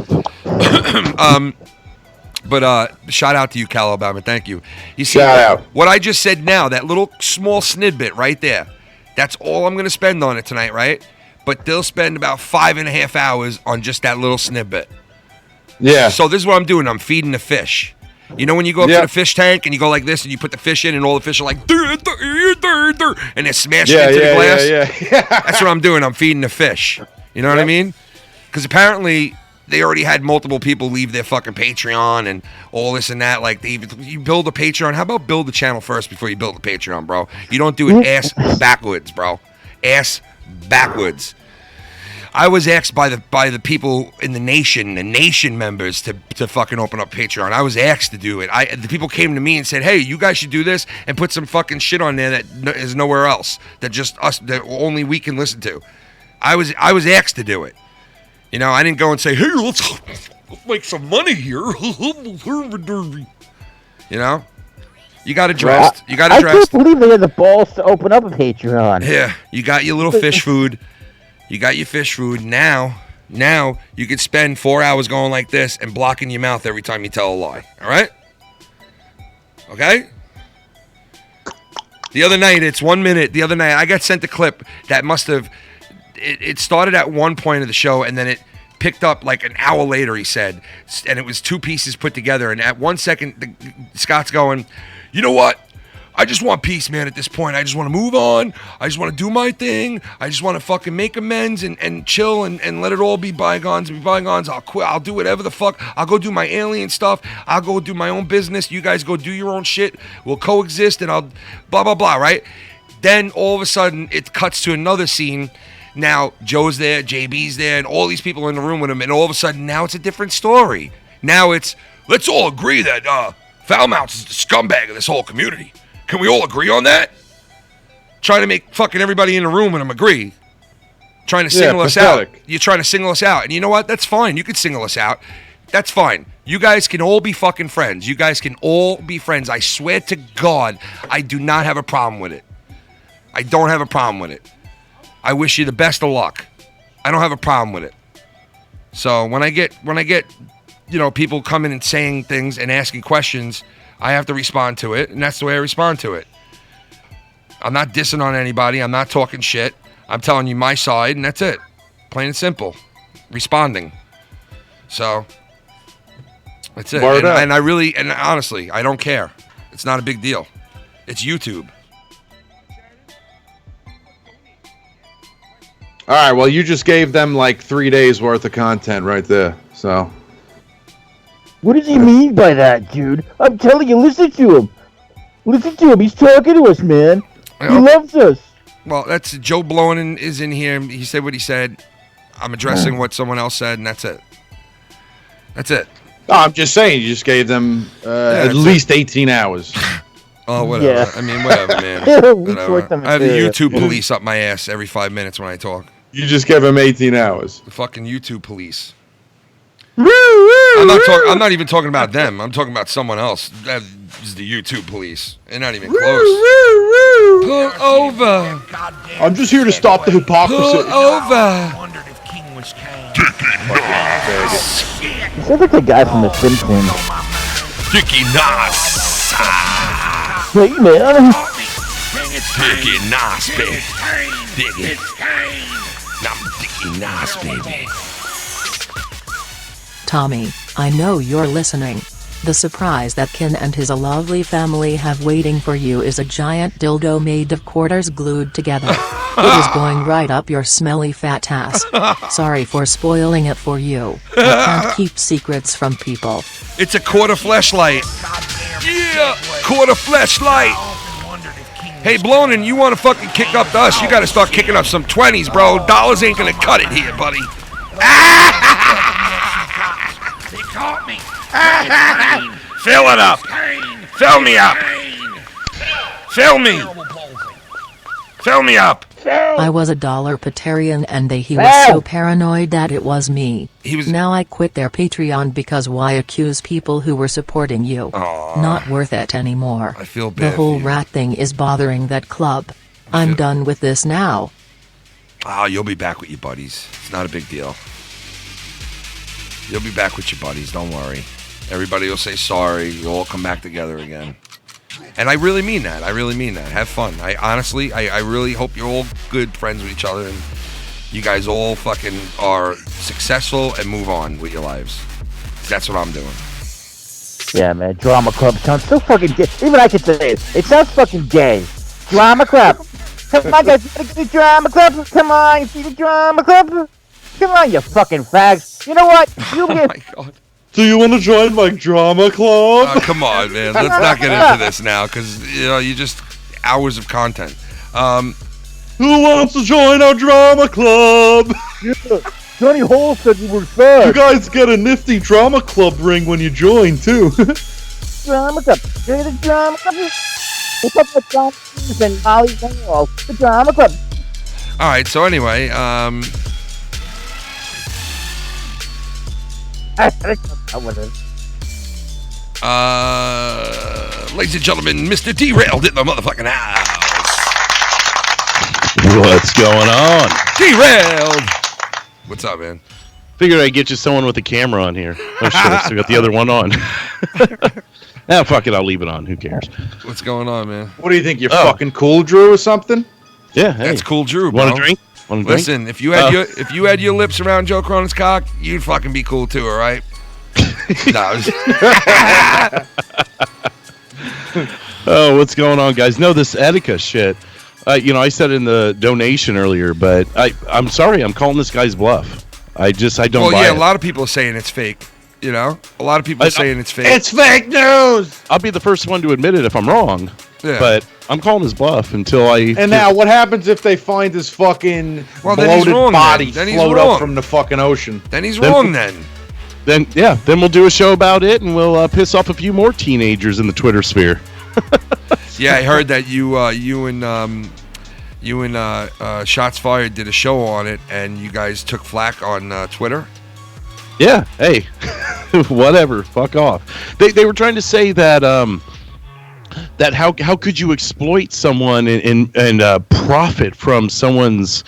[SPEAKER 4] But shout out to you, Cal Alabama. Thank you. You see,
[SPEAKER 1] Shout out.
[SPEAKER 4] What I just said now, that little small snidbit right there, that's all I'm going to spend on it tonight, right? But they'll spend about 5.5 hours on just that little snidbit.
[SPEAKER 1] Yeah.
[SPEAKER 4] So this is what I'm doing. I'm feeding the fish. You know when you go up to the fish tank and you go like this and you put the fish in and all the fish are like, and they're smashing into the glass?
[SPEAKER 1] Yeah.
[SPEAKER 4] That's what I'm doing. I'm feeding the fish. You know what I mean? Because apparently they already had multiple people leave their fucking Patreon and all this and that. Like, you build a Patreon. How about build the channel first before you build a Patreon, bro? You don't do it ass backwards, bro. Ass backwards. I was asked by the people in the nation members to fucking open up Patreon. I was asked to do it. The people came to me and said, "Hey, you guys should do this and put some fucking shit on there that is nowhere else, that just us, that only we can listen to." I was asked to do it. You know, I didn't go and say, "Hey, let's make some money here." You know, you got addressed.
[SPEAKER 10] I can't believe they had the balls to open up a Patreon.
[SPEAKER 4] Yeah, you got your little fish food. You got your fish food. Now you could spend 4 hours going like this and blocking your mouth every time you tell a lie. All right? Okay? The other night, it's 1 minute. The other night, I got sent a clip that must have... It started at one point of the show, and then it picked up like an hour later, he said. And it was two pieces put together. And at 1 second, Scott's going, "You know what? I just want peace, man, at this point. I just want to move on. I just want to do my thing. I just want to fucking make amends and chill and let it all be bygones. I'll quit. I'll do whatever the fuck. I'll go do my alien stuff. I'll go do my own business. You guys go do your own shit. We'll coexist and I'll blah, blah, blah," right? Then all of a sudden it cuts to another scene. Now Joe's there, JB's there, and all these people are in the room with him. And all of a sudden now it's a different story. Now it's, let's all agree that Foulmouth is the scumbag of this whole community. Can we all agree on that? Trying to make fucking everybody in the room with them agree. Trying to single us out. You're trying to single us out. And you know what? That's fine. You could single us out. That's fine. You guys can all be fucking friends. You guys can all be friends. I swear to God, I do not have a problem with it. I don't have a problem with it. I wish you the best of luck. I don't have a problem with it. So when I get, you know, people coming and saying things and asking questions, I have to respond to it, and that's the way I respond to it. I'm not dissing on anybody. I'm not talking shit. I'm telling you my side, and that's it. Plain and simple. Responding. So, that's it. And I really, and honestly, I don't care. It's not a big deal. It's YouTube.
[SPEAKER 1] All right, well, you just gave them like 3 days worth of content right there, so...
[SPEAKER 10] What does he mean by that, dude? I'm telling you, listen to him. Listen to him. He's talking to us, man. He loves us.
[SPEAKER 4] Well, that's Joe Blowin is in here. He said what he said. I'm addressing what someone else said, and that's it. That's it.
[SPEAKER 1] No, I'm just saying, you just gave them at least 18 hours.
[SPEAKER 4] Oh, whatever. Yeah. I mean, whatever, man. Whatever. I have the YouTube police up my ass every 5 minutes when I talk.
[SPEAKER 1] You just gave them 18 hours.
[SPEAKER 4] The fucking YouTube police. I'm not even talking about them. I'm talking about someone else. That is the YouTube police. They're not even close. Pull over.
[SPEAKER 1] I'm just here to stop the hypocrisy.
[SPEAKER 4] Pull over.
[SPEAKER 10] He sounds like the guy from The Simpsons.
[SPEAKER 4] Dickie Nas.
[SPEAKER 10] Hey, man.
[SPEAKER 4] Dickie Nas, baby. Dickie. I'm Dickie Nas, baby.
[SPEAKER 6] Tommy, I know you're listening. The surprise that Ken and his lovely family have waiting for you is a giant dildo made of quarters glued together. It is going right up your smelly fat ass. Sorry for spoiling it for you. I can't keep secrets from people.
[SPEAKER 4] It's a quarter fleshlight. Yeah, quarter fleshlight. Hey, Blonin, you want to fucking kick up to us? You got to start kicking up some 20s, bro. Dollars ain't going to cut it here, buddy.
[SPEAKER 5] They caught me.
[SPEAKER 4] Fill it up. Fill me up. Fill me! Fill me up!
[SPEAKER 6] I was a $1 and he was so paranoid that it was me. Now I quit their Patreon because why accuse people who were supporting you? Not worth it anymore.
[SPEAKER 4] I feel bad.
[SPEAKER 6] The whole rat thing is bothering that club. I'm done with this now.
[SPEAKER 4] You'll be back with your buddies. It's not a big deal. You'll be back with your buddies. Don't worry. Everybody will say sorry. You'll all come back together again. And I really mean that. I really mean that. Have fun. I really hope you're all good friends with each other and you guys all fucking are successful and move on with your lives. That's what I'm doing.
[SPEAKER 10] Yeah, man. Drama club sounds so fucking gay. Even I can say it. It sounds fucking gay. Drama club. Come on, guys. See the drama club. Come on. You see the drama club? Come on, you fucking fags. You know what? You get.
[SPEAKER 4] Oh my God.
[SPEAKER 1] Do you want to join my drama club?
[SPEAKER 4] Come on, man. Let's not get into this now, because you just hours of content.
[SPEAKER 1] Who wants to join our drama club?
[SPEAKER 10] Yeah, Johnny Hall said you were fast.
[SPEAKER 1] You guys get a nifty drama club ring when you join too.
[SPEAKER 10] Drama club. You're the drama club. What's up with John and Molly Hall? The drama club.
[SPEAKER 4] All right. So anyway, ladies and gentlemen, Mr. Derailed in the motherfucking house.
[SPEAKER 11] What's going on?
[SPEAKER 4] Derailed. What's up, man?
[SPEAKER 11] Figured I'd get you someone with a camera on here. Oh shit, I still got the other one on. Fuck it, I'll leave it on. Who cares?
[SPEAKER 4] What's going on, man?
[SPEAKER 1] What do you think? You're fucking cool, Drew, or something?
[SPEAKER 11] Yeah, hey.
[SPEAKER 4] That's cool, Drew. Bro.
[SPEAKER 11] Want a drink?
[SPEAKER 4] Listen, if you had your lips around Joe Cronin's cock, you'd fucking be cool too, all right?
[SPEAKER 11] Oh, what's going on, guys? No, this Etika shit. I said in the donation earlier, but I'm sorry, I'm calling this guy's bluff. I don't buy it.
[SPEAKER 4] A lot of people are saying it's fake. A lot of people are saying it's fake.
[SPEAKER 1] It's fake news!
[SPEAKER 11] I'll be the first one to admit it if I'm wrong.
[SPEAKER 4] Yeah.
[SPEAKER 11] But I'm calling his bluff until I...
[SPEAKER 1] And now, what happens if they find his fucking bloated body float up from the fucking ocean?
[SPEAKER 4] Then he's wrong, then.
[SPEAKER 11] Then we'll do a show about it, and we'll piss off a few more teenagers in the Twitter sphere.
[SPEAKER 4] Yeah, I heard that you and Shots Fired did a show on it, and you guys took flack on Twitter.
[SPEAKER 11] Yeah, hey, whatever, fuck off. They were trying to say that that how could you exploit someone and profit from someone's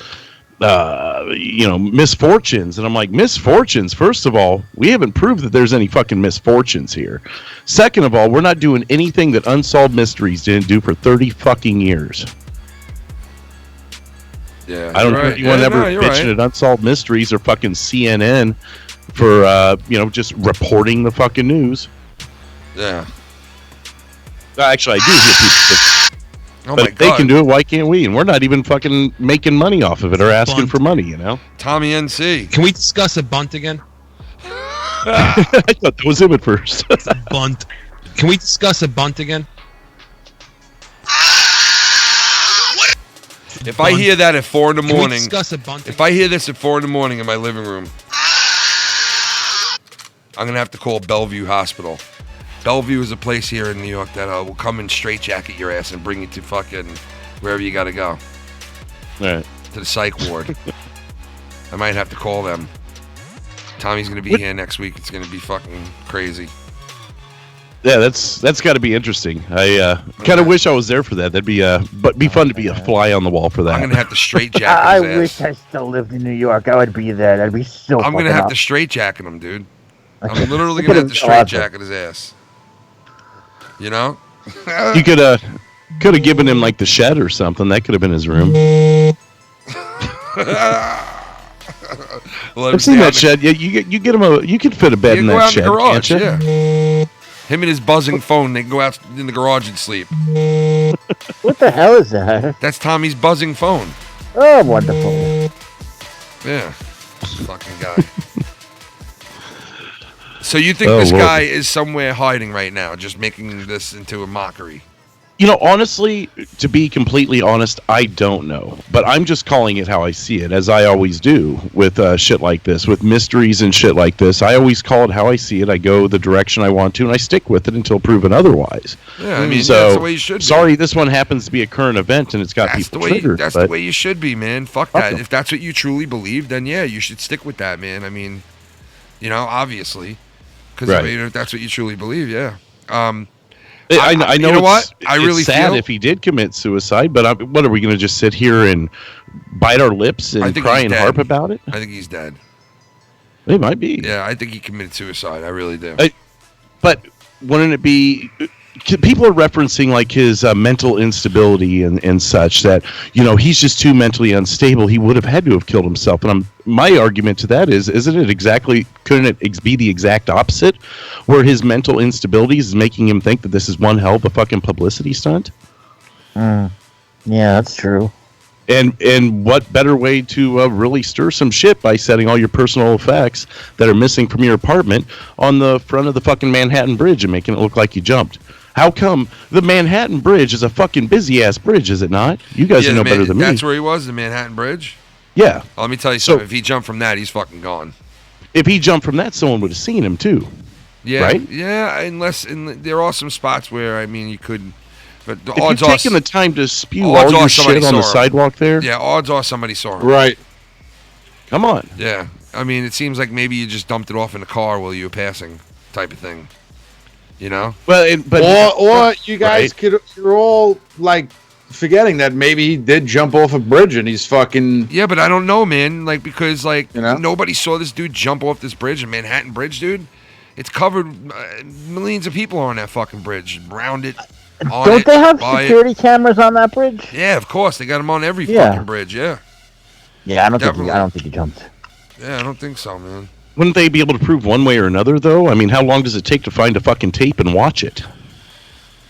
[SPEAKER 11] misfortunes? And I'm like, misfortunes? First of all, we haven't proved that there's any fucking misfortunes here. Second of all, we're not doing anything that Unsolved Mysteries didn't do for 30 fucking years.
[SPEAKER 4] Yeah,
[SPEAKER 11] I don't know if anyone ever bitching at Unsolved Mysteries or fucking CNN for just reporting the fucking news.
[SPEAKER 4] Yeah.
[SPEAKER 11] Actually, I do hear people. But if they can do it, why can't we? And we're not even fucking making money off of it or asking for money,
[SPEAKER 4] Tommy NC.
[SPEAKER 12] Can we discuss a bunt again?
[SPEAKER 11] I thought that was him at first.
[SPEAKER 12] A bunt. Can we discuss a bunt again?
[SPEAKER 4] If I hear that at 4 in the morning,
[SPEAKER 12] discuss a bunt
[SPEAKER 4] if I hear this at 4 in the morning in my living room, I'm going to have to call Bellevue Hospital. Bellevue is a place here in New York that will come and straitjacket your ass and bring you to fucking wherever you got to go.
[SPEAKER 11] Right.
[SPEAKER 4] To the psych ward. I might have to call them. Tommy's going to be here next week. It's going to be fucking crazy.
[SPEAKER 11] Yeah, that's got to be interesting. I kind of wish I was there for that. That'd be fun to be a fly on the wall for that.
[SPEAKER 4] I'm going to have to straitjacket his
[SPEAKER 10] I
[SPEAKER 4] ass.
[SPEAKER 10] wish I still lived in New York. I would be there. That'd be so
[SPEAKER 4] I'm going to have to straitjacket him, dude. I'm literally going to have to straitjacket his ass. You know?
[SPEAKER 11] You could have given him like the shed or something. That could have been his room. I've seen that shed. Yeah, you get him you could fit a bed in that shed.
[SPEAKER 4] Go out in the garage,
[SPEAKER 11] can't you?
[SPEAKER 4] yeah. Him and his buzzing phone, they can go out in the garage and sleep.
[SPEAKER 10] What the hell is that?
[SPEAKER 4] That's Tommy's buzzing phone.
[SPEAKER 10] Oh, wonderful.
[SPEAKER 4] Yeah. Fucking guy. So you think this guy is somewhere hiding right now, just making this into a mockery?
[SPEAKER 11] You know, honestly, to be completely honest, I don't know. But I'm just calling it how I see it, as I always do with shit like this, with mysteries and shit like this. I always call it how I see it. I go the direction I want to, and I stick with it until proven otherwise.
[SPEAKER 4] Yeah, I mean,
[SPEAKER 11] so,
[SPEAKER 4] that's the way you should be.
[SPEAKER 11] Sorry, this one happens to be a current event, and it's got people triggered.
[SPEAKER 4] That's the way you should be, man. Fuck that. If that's what you truly believe, then yeah, you should stick with that, man. I mean, you know, obviously. Because I mean, if that's what you truly believe, yeah.
[SPEAKER 11] I know.
[SPEAKER 4] You know what? I really
[SPEAKER 11] it's sad
[SPEAKER 4] feel
[SPEAKER 11] if he did commit suicide, but what are we going to just sit here and bite our lips and cry and harp about it?
[SPEAKER 4] I think he's dead.
[SPEAKER 11] It might be.
[SPEAKER 4] Yeah, I think he committed suicide. I really do.
[SPEAKER 11] But wouldn't it be? People are referencing like his mental instability and such, that, you know, he's just too mentally unstable. He would have had to have killed himself. And my argument to that is, couldn't it be the exact opposite, where his mental instability is making him think that this is one hell of a fucking publicity stunt?
[SPEAKER 10] Yeah, that's true.
[SPEAKER 11] And what better way to really stir some shit by setting all your personal effects that are missing from your apartment on the front of the fucking Manhattan Bridge and making it look like you jumped? How come the Manhattan Bridge is a fucking busy-ass bridge, is it not? You guys know better than me.
[SPEAKER 4] That's where he was, the Manhattan Bridge?
[SPEAKER 11] Yeah.
[SPEAKER 4] Well, let me tell you something. If he jumped from that, he's fucking gone.
[SPEAKER 11] If he jumped from that, someone would have seen him, too.
[SPEAKER 4] Yeah.
[SPEAKER 11] Right?
[SPEAKER 4] Yeah, there are some spots where, I mean, you could... But the
[SPEAKER 11] if
[SPEAKER 4] odds
[SPEAKER 11] you're
[SPEAKER 4] are...
[SPEAKER 11] taking the time to spew all your shit on the sidewalk there...
[SPEAKER 4] Yeah, odds are somebody saw him.
[SPEAKER 1] Right.
[SPEAKER 11] Come on.
[SPEAKER 4] Yeah. I mean, it seems like maybe you just dumped it off in a car while you were passing, type of thing. You know?
[SPEAKER 1] Well, or you guys you're all like forgetting that maybe he did jump off a bridge and he's fucking.
[SPEAKER 4] Yeah, but I don't know, man. Like, because like nobody saw this dude jump off this bridge, in Manhattan Bridge, dude. It's covered. Millions of people are on that fucking bridge, around it.
[SPEAKER 10] Don't they have security cameras on that bridge?
[SPEAKER 4] Yeah, of course. They got them on every fucking bridge. Yeah.
[SPEAKER 10] Yeah, I don't think he jumped.
[SPEAKER 4] Yeah, I don't think so, man.
[SPEAKER 11] Wouldn't they be able to prove one way or another, though? I mean, how long does it take to find a fucking tape and watch it?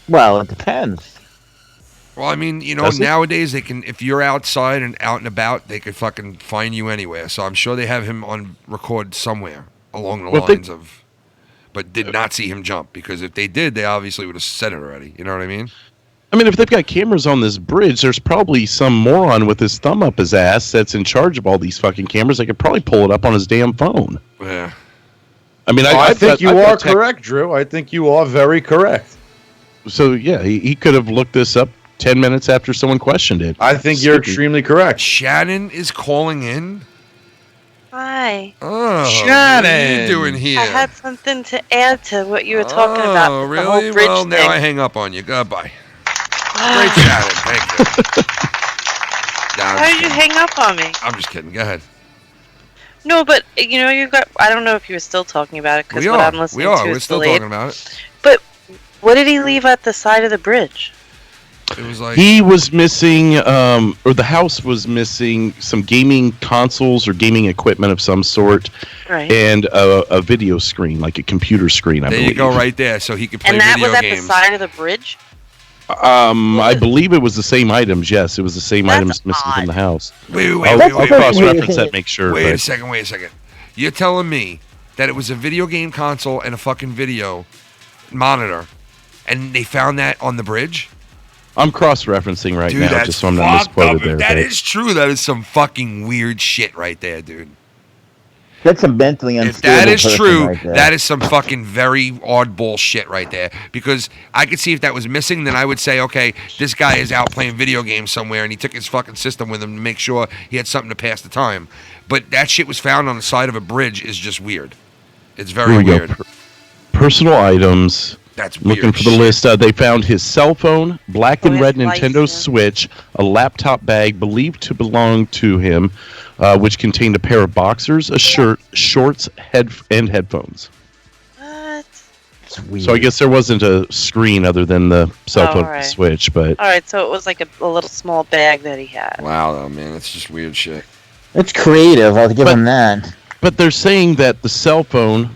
[SPEAKER 10] Well, it depends.
[SPEAKER 4] Well, I mean, you know, nowadays they can, if you're outside and out and about, they could fucking find you anywhere. So I'm sure they have him on record somewhere along the lines of, but did not see him jump, because if they did, they obviously would have said it already. You know what I mean?
[SPEAKER 11] I mean, if they've got cameras on this bridge, there's probably some moron with his thumb up his ass that's in charge of all these fucking cameras. They could probably pull it up on his damn phone.
[SPEAKER 4] Yeah.
[SPEAKER 11] I mean,
[SPEAKER 1] I think you are correct, Drew. I think you are very correct.
[SPEAKER 11] So, yeah, he could have looked this up 10 minutes after someone questioned it.
[SPEAKER 1] I think you're extremely correct.
[SPEAKER 4] Shannon is calling in.
[SPEAKER 13] Hi.
[SPEAKER 4] Oh,
[SPEAKER 1] Shannon.
[SPEAKER 4] What are you doing here?
[SPEAKER 13] I had something to add to what you were talking about.
[SPEAKER 4] Oh,
[SPEAKER 13] the whole
[SPEAKER 4] really?
[SPEAKER 13] bridge
[SPEAKER 4] Well, now
[SPEAKER 13] thing.
[SPEAKER 4] I hang up on you. Goodbye. Great Shannon. Thank you.
[SPEAKER 13] How did you hang up on me?
[SPEAKER 4] I'm just kidding. Go ahead.
[SPEAKER 13] No, but you know, you got. I don't know if you were still talking about it because what I'm listening to is
[SPEAKER 4] We're still
[SPEAKER 13] delayed.
[SPEAKER 4] talking about it.
[SPEAKER 13] But what did he leave at the side of the bridge?
[SPEAKER 4] It was like
[SPEAKER 11] he was missing, or the house was missing some gaming consoles or gaming equipment of some sort,
[SPEAKER 13] right,
[SPEAKER 11] and a video screen, like a computer screen. I
[SPEAKER 4] there
[SPEAKER 11] believe.
[SPEAKER 4] you go, right there, so he could play
[SPEAKER 13] and that
[SPEAKER 4] video
[SPEAKER 13] was at
[SPEAKER 4] games.
[SPEAKER 13] the side of the bridge.
[SPEAKER 11] I believe it was the same items. Yes, it was the same items missing from the house.
[SPEAKER 4] Wait,
[SPEAKER 11] I'll cross-reference that, make sure.
[SPEAKER 4] Wait a second. You're telling me that it was a video game console and a fucking video monitor, and they found that on the bridge?
[SPEAKER 11] I'm cross-referencing right
[SPEAKER 4] Dude,
[SPEAKER 11] now,
[SPEAKER 4] that's
[SPEAKER 11] just so I'm not misquoted there.
[SPEAKER 4] If that is true, that is some fucking weird shit right there, dude.
[SPEAKER 10] That's a mentally unstable.
[SPEAKER 4] If that is
[SPEAKER 10] person
[SPEAKER 4] true,
[SPEAKER 10] right there.
[SPEAKER 4] that is some fucking very oddball shit right there. Because I could see if that was missing, then I would say, okay, this guy is out playing video games somewhere, and he took his fucking system with him to make sure he had something to pass the time. But that shit was found on the side of a bridge is just weird. It's very weird.
[SPEAKER 11] Personal items.
[SPEAKER 4] That's weird.
[SPEAKER 11] Looking for the list. They found his cell phone, black and red Nintendo Switch, a laptop bag believed to belong to him, which contained a pair of boxers, a shirt, shorts, and headphones.
[SPEAKER 13] What?
[SPEAKER 11] So I guess there wasn't a screen other than the cell phone
[SPEAKER 13] right.
[SPEAKER 11] switch, but
[SPEAKER 13] All right, so it was like a little small bag that he had.
[SPEAKER 4] Wow, though, man, that's just weird shit.
[SPEAKER 10] It's creative. I'll give him that.
[SPEAKER 11] But they're saying that the cell phone,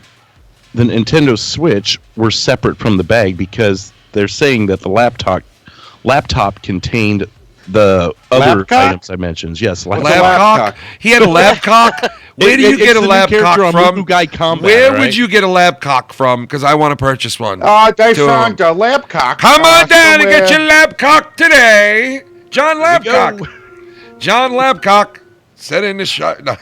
[SPEAKER 11] the Nintendo Switch, were separate from the bag because they're saying that the laptop contained the other
[SPEAKER 1] Lab cock?
[SPEAKER 11] items I mentioned. Yes,
[SPEAKER 4] Lab cock. He had a lab cock. Where do you get a lab cock from?
[SPEAKER 11] Guy Combat,
[SPEAKER 4] Where would you get a lab cock from? Because I want to purchase one.
[SPEAKER 1] They found a lab cock.
[SPEAKER 4] Come on down and get
[SPEAKER 1] somewhere.
[SPEAKER 4] your lab cock today, John Labcock. John Labcock. Set in the shot. No. All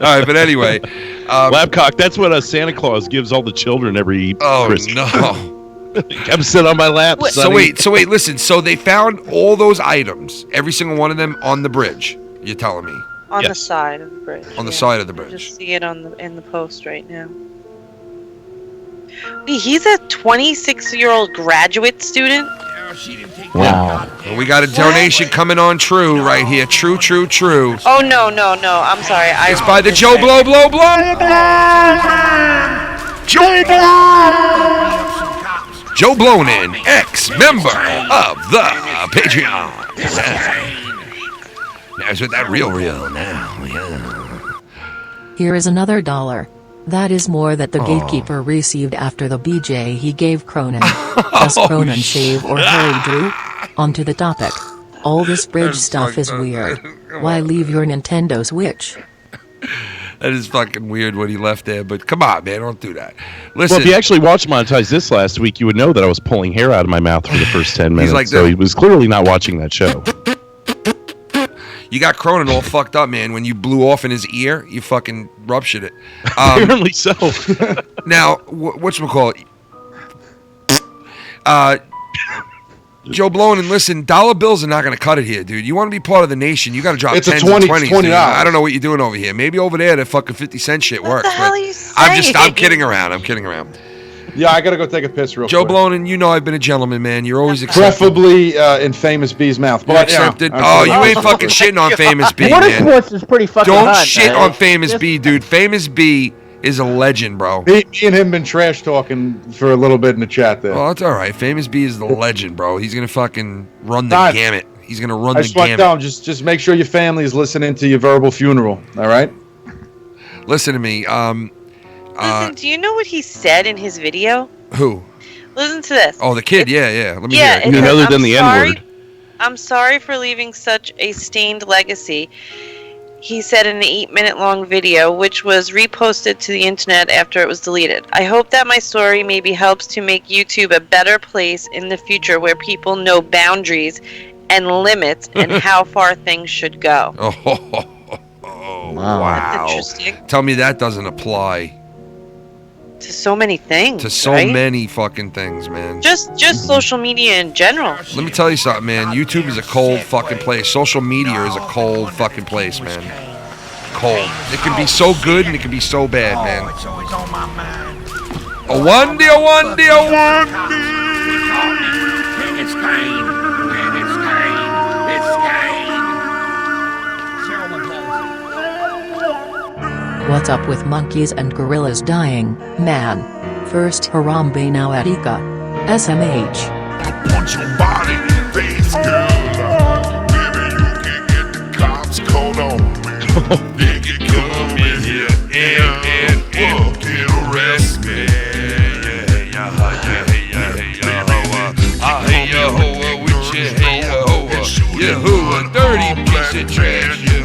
[SPEAKER 4] right, but anyway,
[SPEAKER 11] Labcock. That's what Santa Claus gives all the children every Christmas.
[SPEAKER 4] No.
[SPEAKER 11] Come sit on my lap.
[SPEAKER 4] So wait, listen. So they found all those items, every single one of them, on the bridge. You're telling me?
[SPEAKER 13] On the side of the bridge.
[SPEAKER 4] On the side of the
[SPEAKER 13] I
[SPEAKER 4] bridge.
[SPEAKER 13] just see it in the post right now. He's a 26-year-old graduate student.
[SPEAKER 4] Wow. Well, we got a donation coming on True right here. True.
[SPEAKER 13] Oh no! I'm sorry.
[SPEAKER 4] It's by the Joe Blow. Joe Blonin, ex-member of the Patreon. That's what that real now. Yeah.
[SPEAKER 6] Here is another $1. That is more that the gatekeeper received after the BJ he gave Cronin. Does Cronin shave or Harry Drew? On to the topic. All this bridge stuff is weird. Why leave your Nintendo Switch?
[SPEAKER 4] That is fucking weird what he left there, but come on, man, don't do that. Listen.
[SPEAKER 11] Well, if you actually watched Monetize this last week, you would know that I was pulling hair out of my mouth for the first 10 minutes.
[SPEAKER 4] like
[SPEAKER 11] so he was clearly not watching that show.
[SPEAKER 4] You got Cronin all fucked up, man. When you blew off in his ear, you fucking ruptured it.
[SPEAKER 11] Apparently so.
[SPEAKER 4] Now, whatchamacallit? Joe Blow, and listen, dollar bills are not going to cut it here, dude. You want to be part of the nation, you got to drop
[SPEAKER 1] It's a
[SPEAKER 4] 10s
[SPEAKER 1] 20
[SPEAKER 4] and 20s.
[SPEAKER 1] $20.
[SPEAKER 4] Dude. I don't know what you're doing over here. Maybe over there, that fucking 50-cent shit works.
[SPEAKER 13] What the hell
[SPEAKER 4] but
[SPEAKER 13] are you
[SPEAKER 4] I'm kidding around.
[SPEAKER 1] Yeah, I gotta go take a piss real
[SPEAKER 4] Joe
[SPEAKER 1] quick.
[SPEAKER 4] Blow, and you know I've been a gentleman, man. You're always accepted.
[SPEAKER 1] Preferably in Famous B's mouth.
[SPEAKER 4] You're
[SPEAKER 1] But
[SPEAKER 4] accepted.
[SPEAKER 1] yeah,
[SPEAKER 4] You ain't fucking shitting on Famous B,
[SPEAKER 10] Water
[SPEAKER 4] man.
[SPEAKER 10] sports is pretty fucking
[SPEAKER 4] Don't
[SPEAKER 10] hot,
[SPEAKER 4] shit
[SPEAKER 10] man.
[SPEAKER 4] on Famous B, dude. Famous B is a legend, bro.
[SPEAKER 1] Me and him been trash talking for a little bit in the chat there.
[SPEAKER 4] Well, that's all right. Famous B is the legend, bro. He's gonna fucking run the
[SPEAKER 1] Nah,
[SPEAKER 4] gamut. He's gonna run
[SPEAKER 1] I
[SPEAKER 4] the
[SPEAKER 1] just want
[SPEAKER 4] gamut.
[SPEAKER 1] down. Just make sure your family is listening to your verbal funeral. All right.
[SPEAKER 4] Listen to me.
[SPEAKER 13] Listen, do you know what he said in his video?
[SPEAKER 4] Who?
[SPEAKER 13] Listen to this.
[SPEAKER 4] Oh, the kid. Yeah. Let me
[SPEAKER 13] Yeah,
[SPEAKER 4] hear it.
[SPEAKER 13] it says,
[SPEAKER 11] other than the N-word.
[SPEAKER 13] I'm sorry for leaving such a stained legacy, he said in an 8-minute-long video, which was reposted to the internet after it was deleted. I hope that my story maybe helps to make YouTube a better place in the future where people know boundaries and limits and how far things should go.
[SPEAKER 4] Oh, wow.
[SPEAKER 13] That's interesting.
[SPEAKER 4] Tell me that doesn't apply
[SPEAKER 13] To so many things.
[SPEAKER 4] to so
[SPEAKER 13] right?
[SPEAKER 4] many fucking things, man.
[SPEAKER 13] Just social media in general.
[SPEAKER 4] Let me tell you something, man. YouTube is a cold fucking place. Social media is a cold fucking place, man. Cold. It can be so good and it can be so bad, man.
[SPEAKER 5] It's always on my mind.
[SPEAKER 4] A one day.
[SPEAKER 5] King, it's Kane. King, it's Kane. It's Kane.
[SPEAKER 6] What's up with monkeys and gorillas dying, man? First Harambe, now Etika. SMH.
[SPEAKER 2] Want your body, face, girl. Baby, you can get the cops called on me. They can come in here and fucking arrest me.
[SPEAKER 4] Dirty piece of trash, you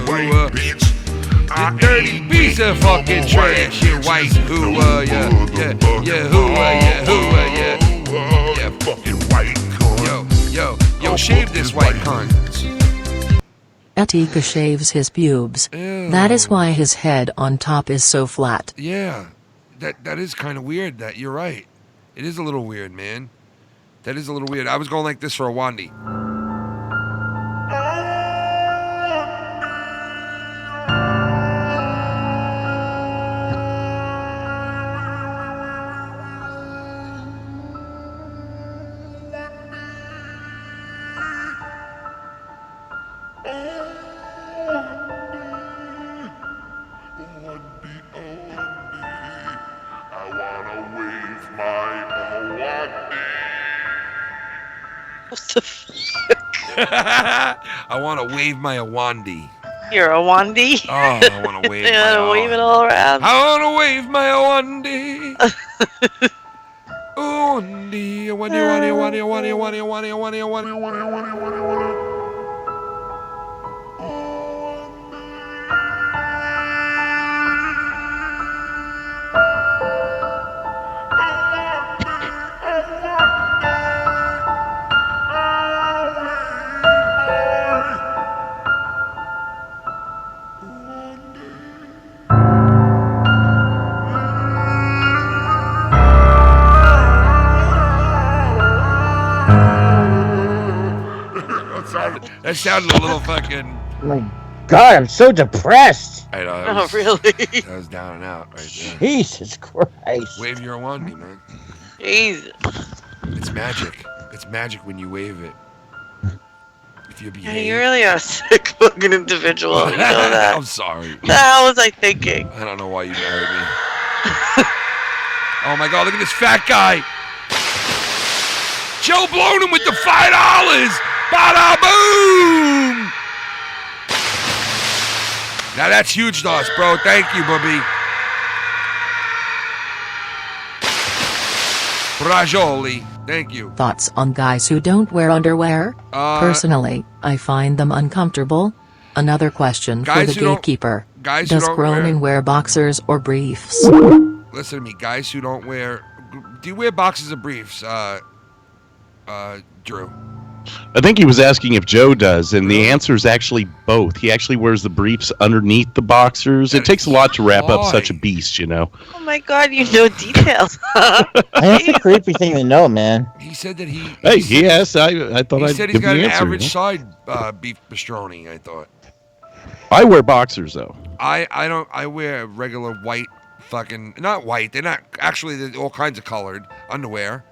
[SPEAKER 4] dirty piece of fucking trash, you white hooah, yeah,
[SPEAKER 2] fucking white cunt.
[SPEAKER 4] Yo, shave this white cunt.
[SPEAKER 6] Etika shaves his pubes. That is why his head on top is so flat.
[SPEAKER 4] Yeah, that is kind of weird. That you're right. It is a little weird, man. That is a little weird. I was going like this for a Wandy. I want to wave my Awandi.
[SPEAKER 13] You're a Wandy.
[SPEAKER 4] Oh, I want to wave my
[SPEAKER 13] wave it all around.
[SPEAKER 4] I want to wave my Awandi. Awandi, Awandi, Awandi, Awandi, Awandi, Awandi, Awandi, Awandi, Awandi, Awandi, Awandi. That sounded a little fucking.
[SPEAKER 10] Oh my God, I'm so depressed.
[SPEAKER 4] I know.
[SPEAKER 13] Oh, really?
[SPEAKER 4] That was down and out right there.
[SPEAKER 10] Jesus Christ.
[SPEAKER 4] Wave your onesie, man.
[SPEAKER 13] Jesus.
[SPEAKER 4] It's magic. It's magic when you wave it. If you behave.
[SPEAKER 13] Yeah, you really are a sick fucking individual. You know that.
[SPEAKER 4] I'm sorry.
[SPEAKER 13] What the hell was I thinking?
[SPEAKER 4] I don't know why you married me. Oh my God, look at this fat guy. Joe blown him with the $5. Bada boom. Now that's huge to us, bro. Thank you, Bubby. Brajoli. Thank you.
[SPEAKER 6] Thoughts on guys who don't wear underwear? Personally, I find them uncomfortable. Another question for the gatekeeper. Does Cronin wear boxers or briefs?
[SPEAKER 4] Listen to me, guys who don't wear... Do you wear boxers or briefs, Drew?
[SPEAKER 11] I think he was asking if Joe does, and the answer is actually both. He actually wears the briefs underneath the boxers. It takes a lot to wrap up such a beast, you know.
[SPEAKER 13] Oh my God, you know details.
[SPEAKER 10] That's a creepy thing to know, man.
[SPEAKER 4] He said that he...
[SPEAKER 11] Hey, he asked. I thought I'd
[SPEAKER 4] said
[SPEAKER 11] give
[SPEAKER 4] he's got
[SPEAKER 11] the
[SPEAKER 4] an
[SPEAKER 11] answer,
[SPEAKER 4] average
[SPEAKER 11] you know?
[SPEAKER 4] side beef pastroni, I thought.
[SPEAKER 11] I wear boxers, though.
[SPEAKER 4] I don't... I wear regular white fucking... Not white. They're not... Actually, they're all kinds of colored underwear.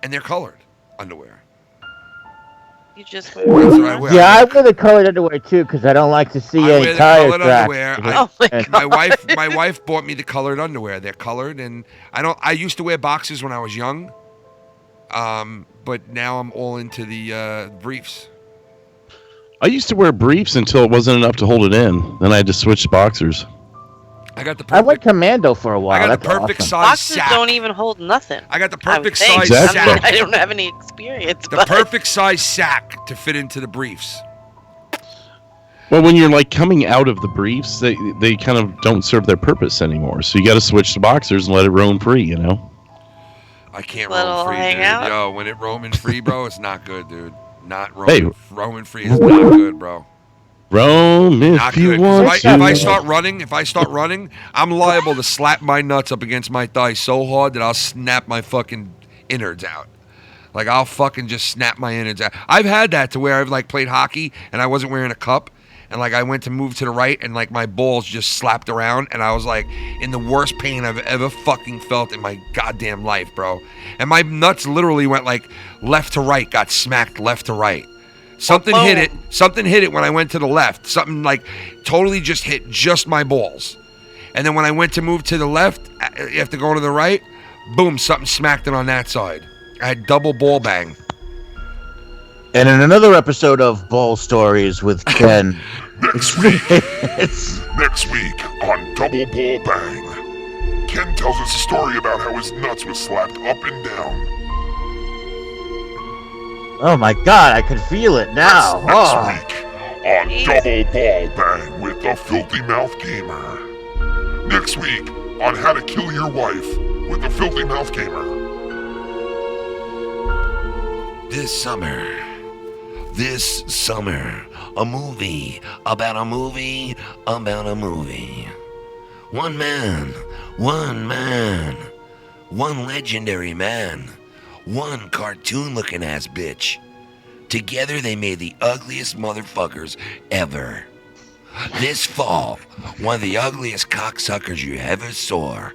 [SPEAKER 4] And they're colored underwear.
[SPEAKER 13] You just
[SPEAKER 4] That's what I wear.
[SPEAKER 10] Yeah, I wear the colored underwear too because I don't like to see
[SPEAKER 4] I
[SPEAKER 10] any
[SPEAKER 4] wear the
[SPEAKER 10] tire
[SPEAKER 4] colored
[SPEAKER 10] tracks.
[SPEAKER 4] underwear. My wife bought me the colored underwear. They're colored, and I used to wear boxers when I was young, but now I'm all into the briefs.
[SPEAKER 11] I used to wear briefs until it wasn't enough to hold it in. Then I had to switch to boxers.
[SPEAKER 4] I got the
[SPEAKER 10] I went commando for a while.
[SPEAKER 4] I got the
[SPEAKER 10] That's
[SPEAKER 4] perfect
[SPEAKER 10] awesome.
[SPEAKER 4] size
[SPEAKER 13] Boxers
[SPEAKER 4] sack.
[SPEAKER 13] don't even hold nothing.
[SPEAKER 4] I got the
[SPEAKER 13] I would
[SPEAKER 4] perfect
[SPEAKER 13] think.
[SPEAKER 4] size
[SPEAKER 13] I mean,
[SPEAKER 4] sack.
[SPEAKER 13] I don't have any experience.
[SPEAKER 4] The
[SPEAKER 13] but
[SPEAKER 4] perfect size sack to fit into the briefs.
[SPEAKER 11] Well, when you're like coming out of the briefs, they kind of don't serve their purpose anymore. So you got to switch to boxers and let it roam free, you know.
[SPEAKER 4] I can't
[SPEAKER 13] Let it
[SPEAKER 4] roam
[SPEAKER 13] all
[SPEAKER 4] free,
[SPEAKER 13] hang
[SPEAKER 4] dude.
[SPEAKER 13] out?
[SPEAKER 4] Yo, when it roaming free, bro, it's not good, dude. Not
[SPEAKER 11] Hey.
[SPEAKER 4] roaming free is not good, bro.
[SPEAKER 11] Roam if
[SPEAKER 4] Not
[SPEAKER 11] you
[SPEAKER 4] good.
[SPEAKER 11] want
[SPEAKER 4] If
[SPEAKER 11] to.
[SPEAKER 4] I start running, I'm liable to slap my nuts up against my thigh so hard that I'll snap my fucking innards out. Like, I'll fucking just snap my innards out. I've had that to where I've, like, played hockey and I wasn't wearing a cup. And, like, I went to move to the right and, like, my balls just slapped around. And I was, like, in the worst pain I've ever fucking felt in my goddamn life, bro. And my nuts literally went, like, left to right, got smacked left to right. Something hit it when I went to the left. Something, like, totally just hit just my balls. And then when I went to move to the left, after going to the right, boom, something smacked it on that side. I had double ball bang.
[SPEAKER 10] And in another episode of Ball Stories with Ken.
[SPEAKER 2] Next week on Double Ball Bang, Ken tells us a story about how his nuts was slapped up and down.
[SPEAKER 10] Oh my God, I can feel it now.
[SPEAKER 2] Next week on Double Ball Bang with the Filthy Mouth Gamer. Next week on How to Kill Your Wife with the Filthy Mouth Gamer.
[SPEAKER 9] This summer, a movie about a movie about a movie. One man, one legendary man, one cartoon-looking ass bitch. Together they made the ugliest motherfuckers ever. This fall, one of the ugliest cocksuckers you ever saw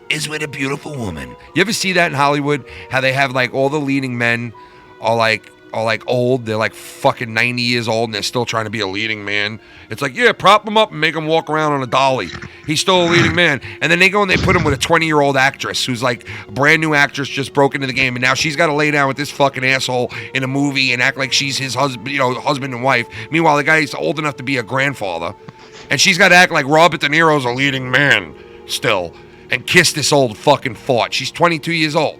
[SPEAKER 9] is with a beautiful woman.
[SPEAKER 4] You ever see that in Hollywood? How they have, like, all the leading men are like old. They're like fucking 90 years old and they're still trying to be a leading man. It's like, yeah, prop him up and make him walk around on a dolly. He's still a leading man. And then they go and they put him with a 20-year-old actress who's like a brand new actress, just broke into the game, and now she's got to lay down with this fucking asshole in a movie and act like she's his husband, husband and wife. Meanwhile, the guy's old enough to be a grandfather, and she's got to act like Robert De Niro's a leading man still and kiss this old fucking fart. She's 22 years old.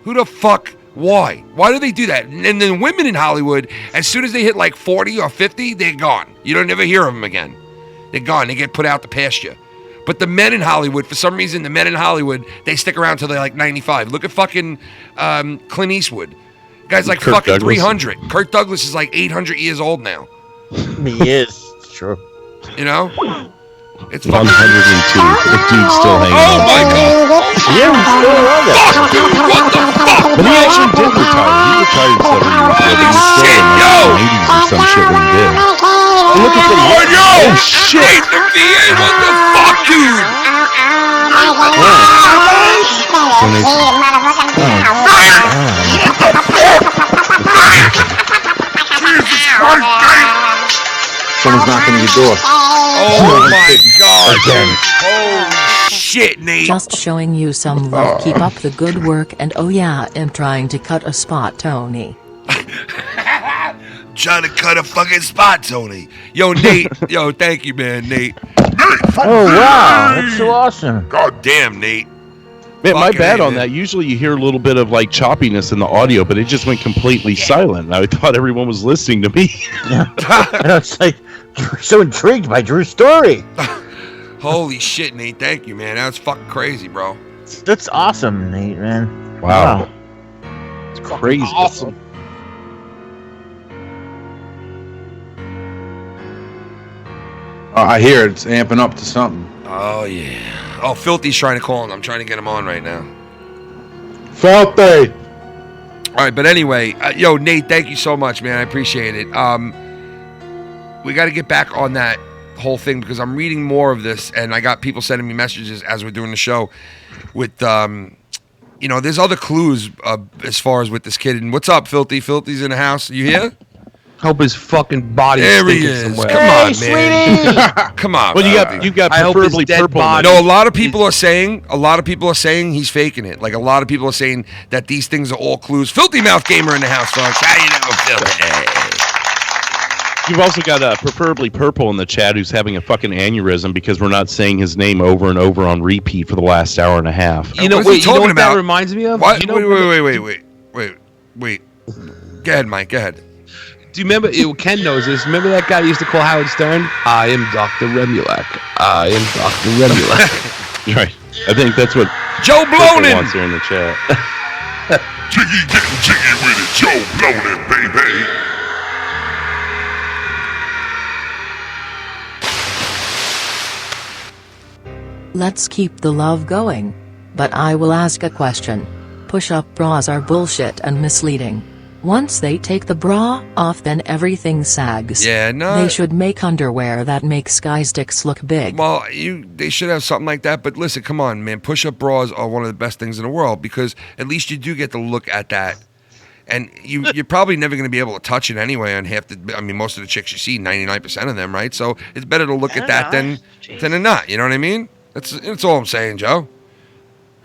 [SPEAKER 4] Who the fuck? Why? Why do they do that? And the women in Hollywood, as soon as they hit like 40 or 50, they're gone. You don't ever hear of them again. They're gone. They get put out to pasture. But the men in Hollywood, for some reason, they stick around till they're like 95. Look at fucking Clint Eastwood. Guy's like
[SPEAKER 11] Kirk
[SPEAKER 4] fucking
[SPEAKER 11] Douglas.
[SPEAKER 4] 300. Kirk Douglas is like 800 years old now.
[SPEAKER 10] He is. It's true.
[SPEAKER 4] You know? It's
[SPEAKER 11] 102. The dude's still hanging
[SPEAKER 4] Oh
[SPEAKER 11] on.
[SPEAKER 4] my god!
[SPEAKER 10] Yeah, he's still around there.
[SPEAKER 4] Fuck, dude! What the fuck?
[SPEAKER 11] But he actually did retire. He retired several years ago. But he was still
[SPEAKER 4] Shit,
[SPEAKER 11] in
[SPEAKER 4] yo!
[SPEAKER 11] the 90s and some shit when he did. And look at the
[SPEAKER 4] Oh shit! The VA, what the fuck, dude?
[SPEAKER 1] Someone's knocking on your door.
[SPEAKER 4] Oh my god! Holy shit, Nate!
[SPEAKER 6] Just showing you some love. Keep up the good work, and oh yeah, I'm trying to cut a spot, Tony.
[SPEAKER 9] Trying to cut a fucking spot, Tony.
[SPEAKER 4] Yo, Nate. Yo, thank you, man, Nate.
[SPEAKER 10] Oh wow, that's so awesome.
[SPEAKER 4] God damn, Nate.
[SPEAKER 11] Man, my
[SPEAKER 4] Fucking
[SPEAKER 11] bad
[SPEAKER 4] A,
[SPEAKER 11] on
[SPEAKER 4] man.
[SPEAKER 11] that. Usually you hear a little bit of like choppiness in the audio, but it just went completely silent. I thought everyone was listening to me.
[SPEAKER 10] And I was like, you're so intrigued by Drew's story.
[SPEAKER 4] Holy shit, Nate. Thank you, man. That's fucking crazy, bro.
[SPEAKER 10] That's awesome, Nate, man.
[SPEAKER 11] Wow. It's crazy.
[SPEAKER 10] Awesome.
[SPEAKER 1] I hear it. It's amping up to something.
[SPEAKER 4] Oh, yeah. Oh, Filthy's trying to call him. I'm trying to get him on right now.
[SPEAKER 1] Filthy!
[SPEAKER 4] All right, but anyway, yo, Nate, thank you so much, man. I appreciate it. We got to get back on that whole thing because I'm reading more of this, and I got people sending me messages as we're doing the show with, you know, there's other clues as far as with this kid. And what's up, Filthy? Filthy's in the house. You here?
[SPEAKER 12] Hope his fucking body
[SPEAKER 4] There he
[SPEAKER 12] stinking
[SPEAKER 4] is.
[SPEAKER 12] somewhere.
[SPEAKER 4] Come on, man. Come on.
[SPEAKER 11] Well, you got
[SPEAKER 12] I hope his
[SPEAKER 11] preferably
[SPEAKER 12] dead
[SPEAKER 11] purple.
[SPEAKER 12] body-
[SPEAKER 4] No, a lot of people are saying he's faking it. Like a lot of people are saying that these things are all clues. Filthy Mouth Gamer in the house, folks. How you doing, Filthy?
[SPEAKER 11] You've also got preferably purple in the chat who's having a fucking aneurysm because we're not saying his name over and over on repeat for the last hour and a half.
[SPEAKER 12] You know,
[SPEAKER 4] What's he
[SPEAKER 12] you know
[SPEAKER 4] talking
[SPEAKER 12] what
[SPEAKER 4] about?
[SPEAKER 12] that reminds me of?
[SPEAKER 4] What?
[SPEAKER 12] You know,
[SPEAKER 4] Wait. Go ahead, Mike. Go ahead.
[SPEAKER 12] Do you remember, Ken knows this, remember that guy used to call Howard Stern? I am Dr. Remulak. I am Dr. Remulak.
[SPEAKER 11] Right. I think that's what
[SPEAKER 4] Joe Blonin
[SPEAKER 11] wants here in the chat.
[SPEAKER 2] Jiggy getting jiggy with it, Joe Blonin, baby.
[SPEAKER 6] Let's keep the love going. But I will ask a question. Push-up bras are bullshit and misleading. Once they take the bra off, then everything sags.
[SPEAKER 4] Yeah, no.
[SPEAKER 6] They should make underwear that makes guys' dicks look big.
[SPEAKER 4] Well, they should have something like that. But listen, come on, man. Push-up bras are one of the best things in the world because at least you do get to look at that. And you're probably never going to be able to touch it anyway on most of the chicks you see, 99% of them, right? So it's better to look at that than not. You know what I mean? That's all I'm saying, Joe.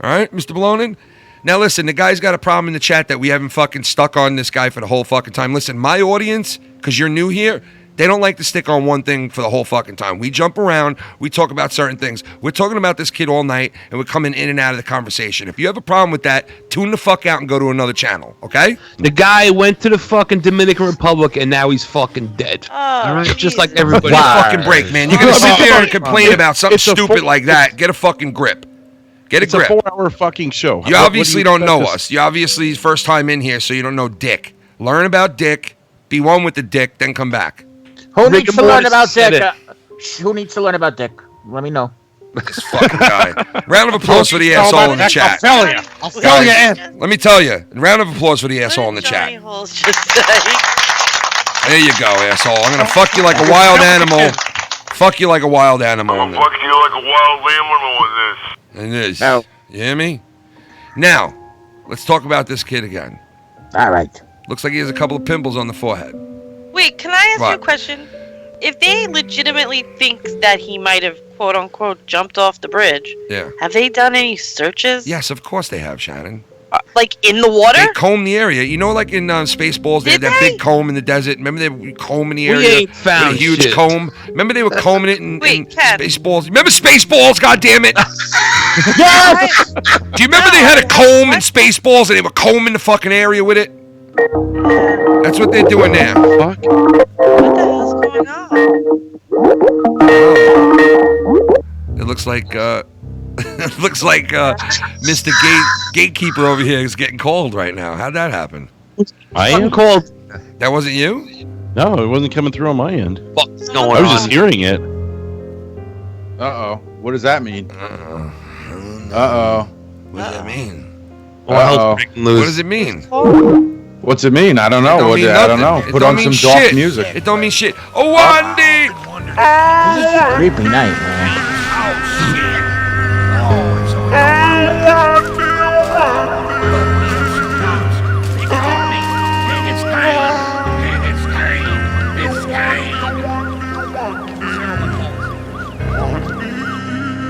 [SPEAKER 4] All right, Mr. Blonin? Now, listen, the guy's got a problem in the chat that we haven't fucking stuck on this guy for the whole fucking time. Listen, my audience, because you're new here, they don't like to stick on one thing for the whole fucking time. We jump around. We talk about certain things. We're talking about this kid all night, and we're coming in and out of the conversation. If you have a problem with that, tune the fuck out and go to another channel, okay?
[SPEAKER 12] The guy went to the fucking Dominican Republic, and now he's fucking dead. All right? Just like everybody.
[SPEAKER 4] Give a fucking break, man. You're going to sit there and complain about something stupid like that. Get a fucking grip. Get a grip.
[SPEAKER 11] It's a 4-hour fucking show.
[SPEAKER 4] You obviously don't know us. You obviously first time in here, so you don't know dick. Learn about dick, be one with the dick, then come back.
[SPEAKER 10] Who needs to learn about dick? Who needs to learn about dick? Let me know.
[SPEAKER 4] This fucking guy. Round of applause for the asshole in the chat.
[SPEAKER 8] I'll fill you in.
[SPEAKER 4] Let me tell you. Round of applause for the asshole in the chat. There you go, asshole. I'm gonna fuck you like a wild animal. Fuck you like a wild animal.
[SPEAKER 2] I'm gonna fuck you like a wild animal with this.
[SPEAKER 4] And this.
[SPEAKER 10] No.
[SPEAKER 4] You hear me? Now, let's talk about this kid again.
[SPEAKER 10] All right.
[SPEAKER 4] Looks like he has a couple of pimples on the forehead.
[SPEAKER 13] Wait, can I ask you a
[SPEAKER 4] What?
[SPEAKER 13] question? If they legitimately think that he might have, quote unquote, jumped off the bridge,
[SPEAKER 4] Yeah.
[SPEAKER 13] have they done any searches?
[SPEAKER 4] Yes, of course they have, Shannon.
[SPEAKER 13] Like in the water?
[SPEAKER 4] They comb the area. You know, like in Spaceballs, they had that big comb in the desert. Remember they were combing the area?
[SPEAKER 12] ain't found
[SPEAKER 4] with a huge
[SPEAKER 12] shit.
[SPEAKER 4] comb. Remember they were combing it in
[SPEAKER 13] Ken.
[SPEAKER 4] Spaceballs? Remember Spaceballs? God damn it!
[SPEAKER 10] Yes!
[SPEAKER 4] Do you remember they had a comb in Spaceballs and they were combing the fucking area with it? That's what they're doing now.
[SPEAKER 11] Fuck.
[SPEAKER 13] What the hell's going on?
[SPEAKER 4] It looks like Mr. Gatekeeper over here is getting cold right now. How'd that happen?
[SPEAKER 11] I am
[SPEAKER 12] cold.
[SPEAKER 4] That wasn't you?
[SPEAKER 11] No, it wasn't coming through on my end.
[SPEAKER 12] What's going
[SPEAKER 11] I was
[SPEAKER 12] on?
[SPEAKER 11] just hearing it.
[SPEAKER 1] Uh-oh. What does that mean?
[SPEAKER 4] Uh-oh.
[SPEAKER 1] Uh-oh.
[SPEAKER 4] What does that mean?
[SPEAKER 12] Well,
[SPEAKER 1] Uh-oh.
[SPEAKER 12] breaking loose.
[SPEAKER 4] What does it mean?
[SPEAKER 1] What's it mean? I don't know. I don't know. Put on some dark music.
[SPEAKER 4] It don't mean shit. Oh, Wandy!
[SPEAKER 10] This is a creepy night, man.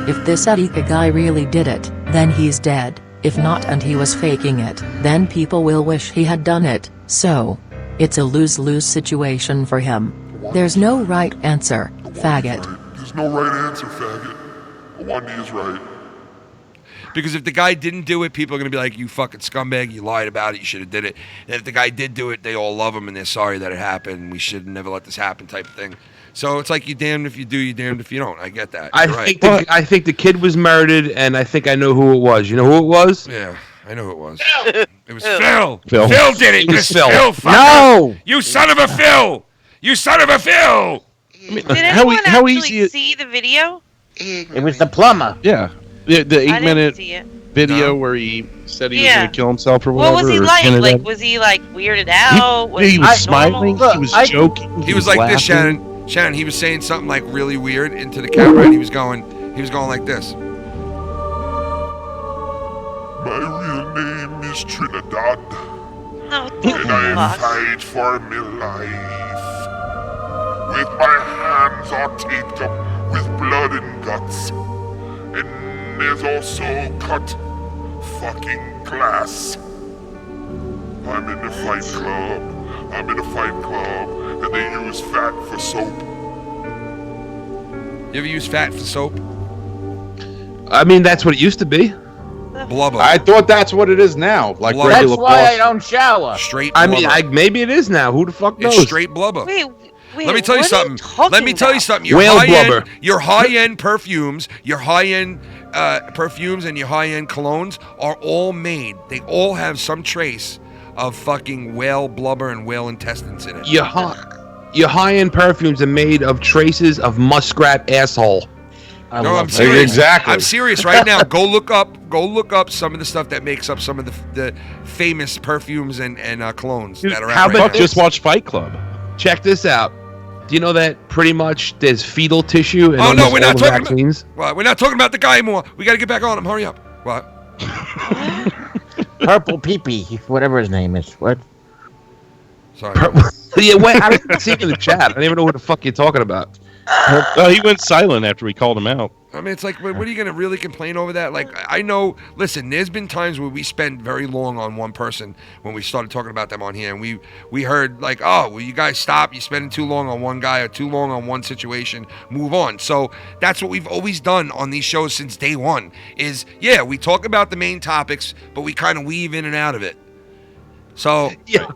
[SPEAKER 6] If this Etika guy really did it, then he's dead. If not and he was faking it, then people will wish he had done it, so it's a lose-lose situation for him. There's no right answer, faggot.
[SPEAKER 2] There's no right answer, faggot. Wandy is right.
[SPEAKER 4] Because if the guy didn't do it, people are going to be like, you fucking scumbag, you lied about it, you should have did it. And if the guy did do it, they all love him and they're sorry that it happened. We should never let this happen type of thing. So it's like you damned if you do, you damned if you don't. I get that.
[SPEAKER 12] I think the kid was murdered, and I think I know who it was. You know who it was?
[SPEAKER 4] Yeah, I know who it was. It was Phil.
[SPEAKER 12] Phil.
[SPEAKER 4] Phil did it.
[SPEAKER 12] It was Phil.
[SPEAKER 4] Fucker.
[SPEAKER 10] No!
[SPEAKER 4] You son of a Phil! You son of a Phil!
[SPEAKER 13] Did anyone actually see the video?
[SPEAKER 10] It was the plumber.
[SPEAKER 11] Yeah. The
[SPEAKER 13] I didn't
[SPEAKER 11] 8-minute
[SPEAKER 13] see it.
[SPEAKER 11] video where he said he was
[SPEAKER 13] Yeah.
[SPEAKER 11] going to kill himself or whatever.
[SPEAKER 13] What was he
[SPEAKER 11] or
[SPEAKER 13] like?
[SPEAKER 11] hinted
[SPEAKER 13] Like,
[SPEAKER 11] at-
[SPEAKER 13] was he like weirded out?
[SPEAKER 11] he was
[SPEAKER 13] normal?
[SPEAKER 11] smiling. He was joking.
[SPEAKER 4] He was like this, Shannon. Shannon, he was saying something like really weird into the camera, and he was going like this.
[SPEAKER 2] My real name is Trinidad.
[SPEAKER 13] No,
[SPEAKER 2] and I fight for my life. With my hands all taped up with blood and guts. And there's also cut fucking glass. I'm in the fight club. And they use fat for soap.
[SPEAKER 4] You ever use fat for soap?
[SPEAKER 12] I mean, that's what it used to be.
[SPEAKER 4] Blubber.
[SPEAKER 1] I thought that's what it is now. Like
[SPEAKER 4] Blubber.
[SPEAKER 1] regular
[SPEAKER 10] That's why I
[SPEAKER 1] cloth.
[SPEAKER 10] don't shower.
[SPEAKER 4] Straight
[SPEAKER 12] I
[SPEAKER 4] blubber.
[SPEAKER 12] mean, maybe it is now. Who the fuck knows?
[SPEAKER 4] It's straight blubber.
[SPEAKER 13] Wait,
[SPEAKER 4] Let me tell you
[SPEAKER 13] what are
[SPEAKER 4] something.
[SPEAKER 13] talking
[SPEAKER 4] Let me tell you
[SPEAKER 13] about?
[SPEAKER 4] something.
[SPEAKER 12] Whale blubber.
[SPEAKER 4] Your high-end perfumes, your high-end perfumes, and your high-end colognes are all made. They all have some trace of fucking whale blubber and whale intestines in it.
[SPEAKER 12] Your high-end perfumes are made of traces of muskrat asshole.
[SPEAKER 4] No, I'm serious.
[SPEAKER 1] Exactly.
[SPEAKER 4] I'm serious right now. Go look up some of the stuff that makes up some of the famous perfumes and colognes that are
[SPEAKER 12] How
[SPEAKER 4] out
[SPEAKER 12] about
[SPEAKER 4] right now.
[SPEAKER 11] Just watch Fight Club.
[SPEAKER 12] Check this out. Do you know that pretty much there's fetal tissue in
[SPEAKER 4] Oh no,
[SPEAKER 12] almost
[SPEAKER 4] we're
[SPEAKER 12] all
[SPEAKER 4] not
[SPEAKER 12] the
[SPEAKER 4] talking
[SPEAKER 12] vaccines?
[SPEAKER 4] Well, we're not talking about the guy anymore. We got to get back on him. Hurry up. What?
[SPEAKER 10] Purple Pee-Pee, whatever his name is. What?
[SPEAKER 4] Sorry.
[SPEAKER 12] Yeah, wait, I didn't see it in the chat. I don't even know what the fuck you're talking about.
[SPEAKER 11] He went silent after we called him out.
[SPEAKER 4] I mean, it's like, what are you going to really complain over that? Like, I know, listen, there's been times where we spend very long on one person when we started talking about them on here, and we heard, like, oh, well, you guys stop. You're spending too long on one guy or too long on one situation. Move on. So that's what we've always done on these shows since day one is, yeah, we talk about the main topics, but we kind of weave in and out of it. So, you know,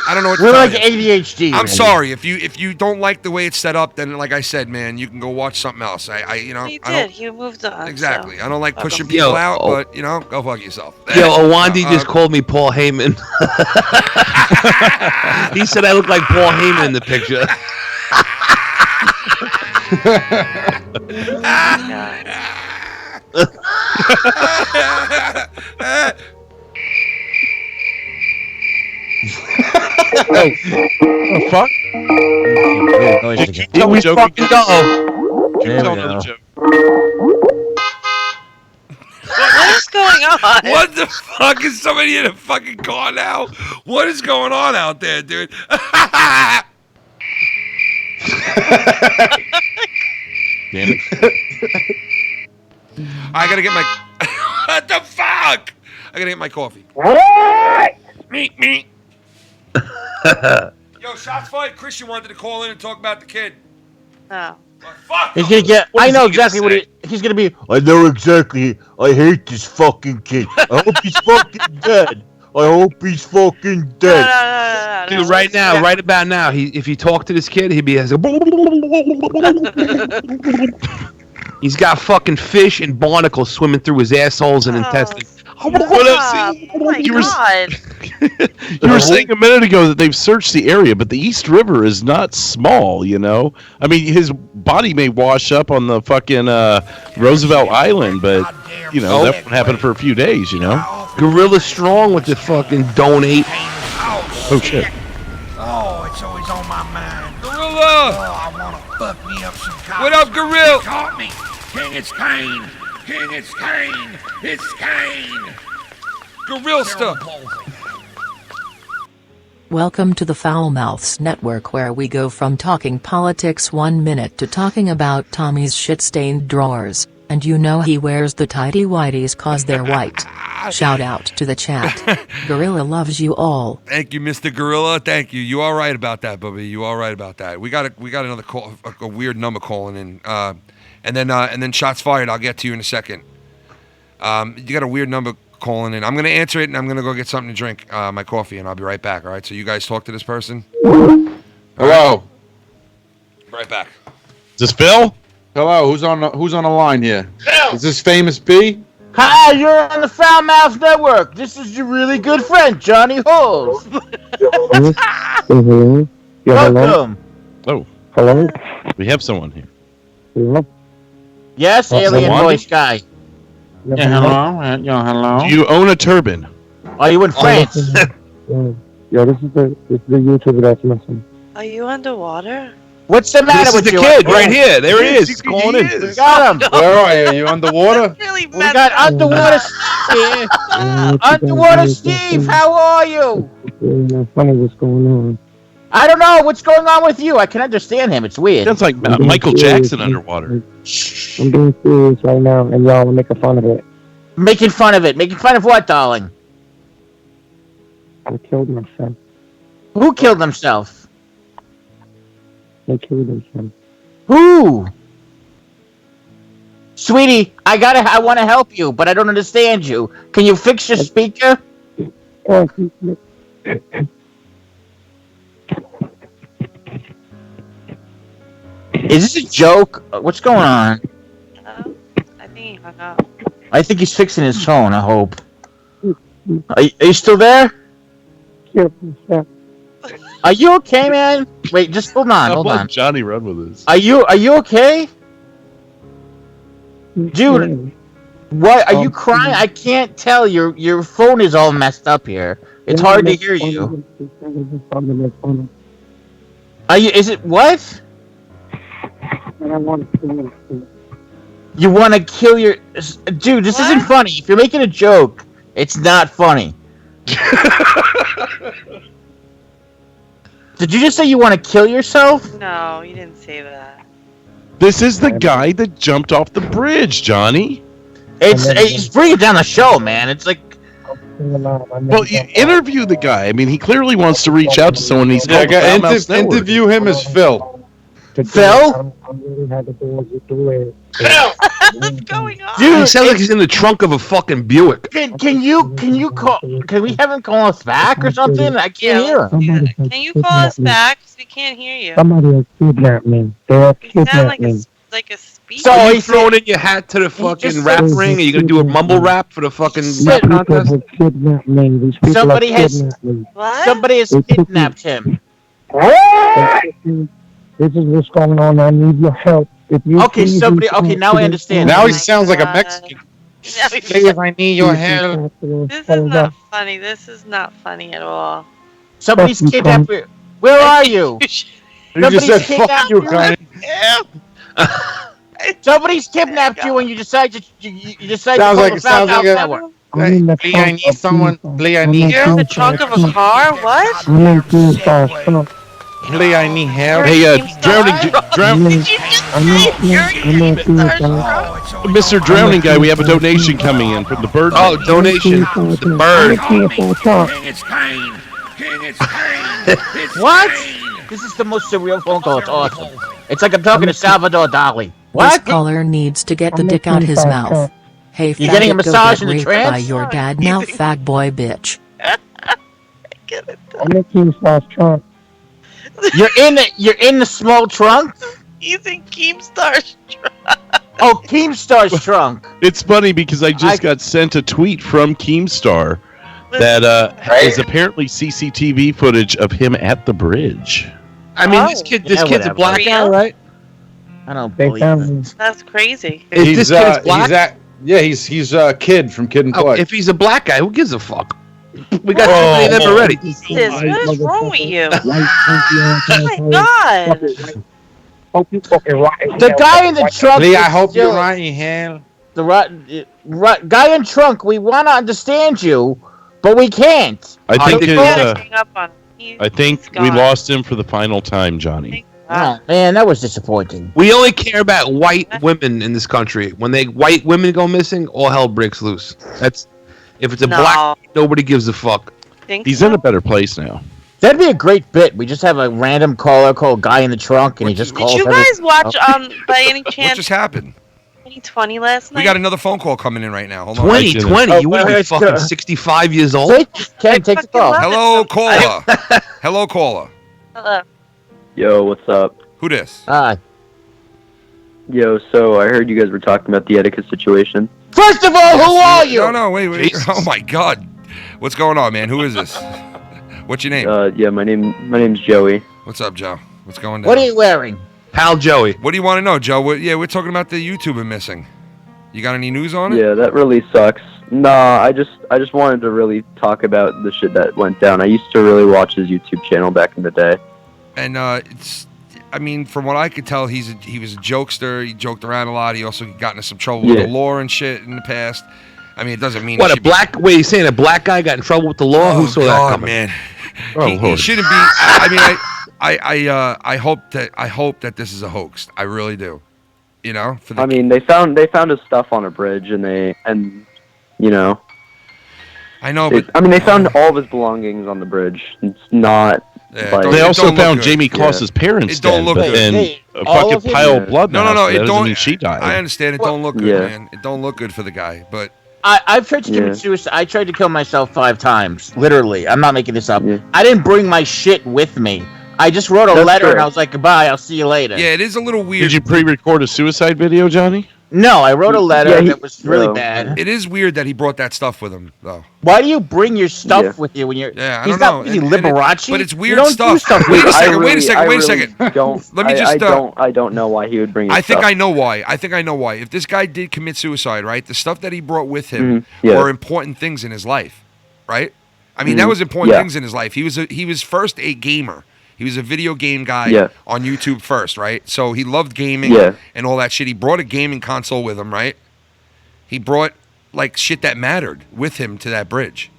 [SPEAKER 4] I don't know what to
[SPEAKER 10] We're
[SPEAKER 4] tell
[SPEAKER 10] like
[SPEAKER 4] you.
[SPEAKER 10] ADHD.
[SPEAKER 4] I'm
[SPEAKER 10] man.
[SPEAKER 4] sorry if you don't like the way it's set up. Then, like I said, man, you can go watch something else.
[SPEAKER 13] He
[SPEAKER 4] I
[SPEAKER 13] did.
[SPEAKER 4] don't
[SPEAKER 13] He moved on.
[SPEAKER 4] exactly.
[SPEAKER 13] So.
[SPEAKER 4] I don't like pushing
[SPEAKER 13] Fuck
[SPEAKER 4] people
[SPEAKER 12] Yo,
[SPEAKER 4] out,
[SPEAKER 12] oh.
[SPEAKER 4] but go fuck yourself.
[SPEAKER 12] Yo, Awandi just called me Paul Heyman. He said I look like Paul Heyman in the picture.
[SPEAKER 11] Oh, fuck?
[SPEAKER 10] Weird noise again.
[SPEAKER 11] Tell
[SPEAKER 12] we
[SPEAKER 11] a joke
[SPEAKER 12] fucking
[SPEAKER 11] again.
[SPEAKER 12] go.
[SPEAKER 10] There
[SPEAKER 11] Tell
[SPEAKER 10] we
[SPEAKER 11] another
[SPEAKER 10] go.
[SPEAKER 11] joke.
[SPEAKER 13] What is going on?
[SPEAKER 4] What the fuck is somebody in a fucking car now? What is going on out there, dude?
[SPEAKER 11] Damn it.
[SPEAKER 4] I gotta get my. What the fuck? I gotta get my coffee. Me. Yo, shots fired. Christian wanted to call in and talk about the kid.
[SPEAKER 13] Oh.
[SPEAKER 4] Fuck.
[SPEAKER 10] He's gonna get.
[SPEAKER 11] What
[SPEAKER 10] I
[SPEAKER 11] is
[SPEAKER 10] know
[SPEAKER 11] he gonna
[SPEAKER 10] exactly what
[SPEAKER 11] say?
[SPEAKER 10] he's gonna be. I know exactly. I hate this fucking kid. I hope he's fucking dead. I hope he's fucking dead.
[SPEAKER 13] No.
[SPEAKER 12] Dude, right now, right about now, if you talk to this kid, he'd be has he's got fucking fish and barnacles swimming through his assholes and intestines.
[SPEAKER 13] What up? Oh my
[SPEAKER 11] You were-
[SPEAKER 13] God.
[SPEAKER 11] You were saying a minute ago that they've searched the area, but the East River is not small, you know? I mean, his body may wash up on the fucking Roosevelt Island, but, you know, that won't happen for a few days, you know?
[SPEAKER 12] Gorilla Strong with the fucking donate.
[SPEAKER 5] Oh
[SPEAKER 11] shit.
[SPEAKER 5] Oh, it's always on my mind.
[SPEAKER 4] Gorilla!
[SPEAKER 5] Oh, I want to fuck me up some cops.
[SPEAKER 4] What up, Gorilla?
[SPEAKER 5] They caught me. King, it's Kane. King, it's Kane. It's Kane.
[SPEAKER 4] Gorilla stuff.
[SPEAKER 6] Welcome to the Foul Mouths Network, where we go from talking politics 1 minute to talking about Tommy's shit-stained drawers, and you know he wears the tidy whities cause they're white. Shout out to the chat. Gorilla loves you all.
[SPEAKER 4] Thank you, Mr. Gorilla. Thank you. You all right about that, Bubby? You all right about that? We got another call, a weird number calling in, and then shots fired. I'll get to you in a second. You got a weird number calling in. I'm gonna answer it, and I'm gonna go get something to drink, my coffee, and I'll be right back. All right. So you guys talk to this person.
[SPEAKER 1] Hello.
[SPEAKER 4] Right back.
[SPEAKER 11] Is this Bill?
[SPEAKER 1] Hello. Who's on the line here? Is this Famous B?
[SPEAKER 10] Hi, you're on the Foul Mouth Network. This is your really good friend, Johnny Holes. Welcome.
[SPEAKER 11] Oh.
[SPEAKER 14] Hello?
[SPEAKER 11] We have someone here.
[SPEAKER 14] Hello?
[SPEAKER 10] Yes, alien voice guy.
[SPEAKER 1] Yeah, hello. Hello.
[SPEAKER 11] Do you own a turban?
[SPEAKER 10] Are you in France?
[SPEAKER 14] Yeah, this is the YouTuber that's missing.
[SPEAKER 13] Are you underwater?
[SPEAKER 10] What's the matter with you?
[SPEAKER 12] This is the kid right here. There he is. He's calling in.
[SPEAKER 10] We got him.
[SPEAKER 1] Where are you? Are you underwater?
[SPEAKER 13] Really
[SPEAKER 10] We got Underwater Steve. Underwater Steve, how are you?
[SPEAKER 14] It's funny what's going on.
[SPEAKER 10] I don't know what's going on with you. I can understand him. It's weird.
[SPEAKER 11] Sounds like Michael Jackson underwater.
[SPEAKER 14] I'm being serious right now, and y'all are making fun of it.
[SPEAKER 10] Making fun of it. Making fun of what, darling?
[SPEAKER 14] I killed myself.
[SPEAKER 10] Who killed himself?
[SPEAKER 14] They killed themselves.
[SPEAKER 10] Who? Sweetie, I want to help you, but I don't understand you. Can you fix your speaker? Is this a joke? What's going on?
[SPEAKER 13] I think he hung up.
[SPEAKER 10] I think he's fixing his phone, I hope. Are you still there? Are you okay, man? Wait, just hold on, hold on.
[SPEAKER 11] Johnny run with this.
[SPEAKER 10] Are you okay? Dude, what? Are you crying? I can't tell. Your phone is all messed up here. It's hard to hear you. Are you? Is it what? You want to kill your... Dude, this isn't funny. If you're making a joke, it's not funny. Did you just say you want to kill yourself?
[SPEAKER 13] No, you didn't say that.
[SPEAKER 11] This is the guy that jumped off the bridge, Johnny.
[SPEAKER 10] It's bringing down the show, man. It's like...
[SPEAKER 11] Well, you interview the guy. I mean, he clearly wants to reach out to someone. He's called the Foul Mouths Network.
[SPEAKER 1] Interview him as Phil.
[SPEAKER 10] Phil?
[SPEAKER 13] What's going on?
[SPEAKER 12] Dude, he sounds like he's in the trunk of a fucking Buick.
[SPEAKER 10] Can you call? Can we have him call us back or something? I can't hear him.
[SPEAKER 13] Can you call us back? Because we can't hear you.
[SPEAKER 14] Somebody has kidnapped me. They have
[SPEAKER 13] You sound
[SPEAKER 14] kidnapped me.
[SPEAKER 13] like a speaker.
[SPEAKER 12] So are you throwing in your hat to the fucking rap ring? Are you gonna do a mumble rap for the fucking rap contest?
[SPEAKER 10] Somebody has kidnapped him.
[SPEAKER 14] This is what's going on. I need your help.
[SPEAKER 10] Okay, now I understand.
[SPEAKER 1] Now he sounds like a Mexican.
[SPEAKER 8] Please, I need your help.
[SPEAKER 13] This is not funny. This is not funny at all.
[SPEAKER 10] Somebody's kidnapped you. Where are you?
[SPEAKER 1] You just said fuck you, Cunny.
[SPEAKER 10] Somebody's kidnapped you, and you decide to
[SPEAKER 1] Sounds like
[SPEAKER 10] network.
[SPEAKER 8] Lee, I need someone. Lee, I need
[SPEAKER 13] You're in the trunk of a car? What?
[SPEAKER 8] Lee, I need help.
[SPEAKER 11] Hey, drowning.
[SPEAKER 13] Did you just say you're in Keemstar's trunk?
[SPEAKER 11] Mr. Drowning Guy, we have a donation coming in from the bird.
[SPEAKER 12] Oh, donation. The bird.
[SPEAKER 5] It's Kane. King, it's Kane. It's
[SPEAKER 10] What?
[SPEAKER 5] Kane.
[SPEAKER 10] This is the most surreal phone call. It's awesome. It's like I'm talking to Salvador Dali.
[SPEAKER 6] This
[SPEAKER 10] What?
[SPEAKER 6] caller needs to get the dick out his mouth. Hey,
[SPEAKER 10] You getting a
[SPEAKER 6] faggot,
[SPEAKER 10] massage
[SPEAKER 6] go
[SPEAKER 10] in
[SPEAKER 6] get
[SPEAKER 10] the
[SPEAKER 6] raped
[SPEAKER 10] trance?
[SPEAKER 6] by your dad now, fag boy bitch.
[SPEAKER 14] I'm in Keemstar's trunk.
[SPEAKER 10] You're in the small trunk?
[SPEAKER 13] He's in Keemstar's trunk.
[SPEAKER 10] Oh, Keemstar's trunk.
[SPEAKER 11] It's funny because I just got sent a tweet from Keemstar that is apparently CCTV footage of him at the bridge.
[SPEAKER 12] I mean, this kid's a black guy, right?
[SPEAKER 10] I don't believe it.
[SPEAKER 13] That's crazy.
[SPEAKER 12] This kid's black?
[SPEAKER 1] Yeah, he's a Kid from Kid and
[SPEAKER 12] Oh,
[SPEAKER 1] Play.
[SPEAKER 12] if he's a black guy, who gives a fuck? We got too many of them already.
[SPEAKER 13] What is wrong with you? Oh my god!
[SPEAKER 10] The guy in the trunk.
[SPEAKER 1] Lee, I hope you're right in hell.
[SPEAKER 10] The guy in trunk. We want to understand you, but we can't.
[SPEAKER 11] I think
[SPEAKER 13] hang up on him.
[SPEAKER 11] I think we lost him for the final time, Johnny.
[SPEAKER 10] Oh, man, that was disappointing.
[SPEAKER 12] We only care about white women in this country. When white women go missing, all hell breaks loose. That's if it's a black, nobody gives a fuck.
[SPEAKER 11] He's in a better place now.
[SPEAKER 10] That'd be a great bit. We just have a random caller call guy in the trunk, and he just calls.
[SPEAKER 13] Did you guys watch by any chance?
[SPEAKER 4] What just happened?
[SPEAKER 13] 2020 last night.
[SPEAKER 4] We got another phone call coming in right now. Hold on.
[SPEAKER 12] 2020? You would be fucking 65 years old?
[SPEAKER 10] Ken, take the call.
[SPEAKER 4] Hello, caller. Hello, caller.
[SPEAKER 13] Hello.
[SPEAKER 15] Yo, what's up?
[SPEAKER 4] Who this?
[SPEAKER 10] Hi.
[SPEAKER 15] Yo, so I heard you guys were talking about the Etika situation.
[SPEAKER 10] First of all, who are you?
[SPEAKER 4] No, wait. Jesus. Oh my God. What's going on, man? Who is this? What's your name?
[SPEAKER 15] Yeah, my name's Joey.
[SPEAKER 4] What's up, Joe? What's going down?
[SPEAKER 10] What are you wearing?
[SPEAKER 12] Pal Joey.
[SPEAKER 4] What do you want to know, Joe? We're talking about the YouTuber missing. You got any news on it?
[SPEAKER 15] Yeah, that really sucks. Nah, I just wanted to really talk about the shit that went down. I used to really watch his YouTube channel back in the day.
[SPEAKER 4] And from what I could tell, he was a jokester. He joked around a lot. He also got into some trouble with the law and shit in the past. I mean, it doesn't mean
[SPEAKER 12] what wait, you saying a black guy got in trouble with the law? Who saw that coming?
[SPEAKER 4] Man. He shouldn't be. I hope that this is a hoax. I really do. You know.
[SPEAKER 15] They found his stuff on a bridge, and you know.
[SPEAKER 4] I know,
[SPEAKER 15] but they found all of his belongings on the bridge. It's not.
[SPEAKER 11] Yeah, they also found Jamie Kloss's parents dead, and a fucking pile of blood.
[SPEAKER 4] No. It don't
[SPEAKER 11] mean she died.
[SPEAKER 4] I understand. It don't look good, man. It don't look good for the guy. But
[SPEAKER 10] I've tried to commit suicide. I tried to kill myself 5 times. Literally, I'm not making this up. I didn't bring my shit with me. I just wrote a letter and I was like, "Goodbye. I'll see you later."
[SPEAKER 4] Yeah, it is a little weird.
[SPEAKER 11] Did you pre-record a suicide video, Johnny?
[SPEAKER 10] No, I wrote a letter that was really bad.
[SPEAKER 4] It is weird that he brought that stuff with him, though.
[SPEAKER 10] Why do you bring your stuff with you when you're?
[SPEAKER 4] Yeah, I
[SPEAKER 10] he's
[SPEAKER 4] don't know.
[SPEAKER 10] He's Liberace.
[SPEAKER 4] But it's weird
[SPEAKER 10] you don't
[SPEAKER 4] stuff.
[SPEAKER 10] Do stuff
[SPEAKER 4] Wait a
[SPEAKER 15] I
[SPEAKER 4] second.
[SPEAKER 15] Let me just. I don't know why he would bring.
[SPEAKER 4] I think I know why. If this guy did commit suicide, right? The stuff that he brought with him were important things in his life, right? I mean, that was important things in his life. He was first a gamer. He was a video game guy on YouTube first, right? So he loved gaming and all that shit. He brought a gaming console with him, right? He brought, like, shit that mattered with him to that bridge.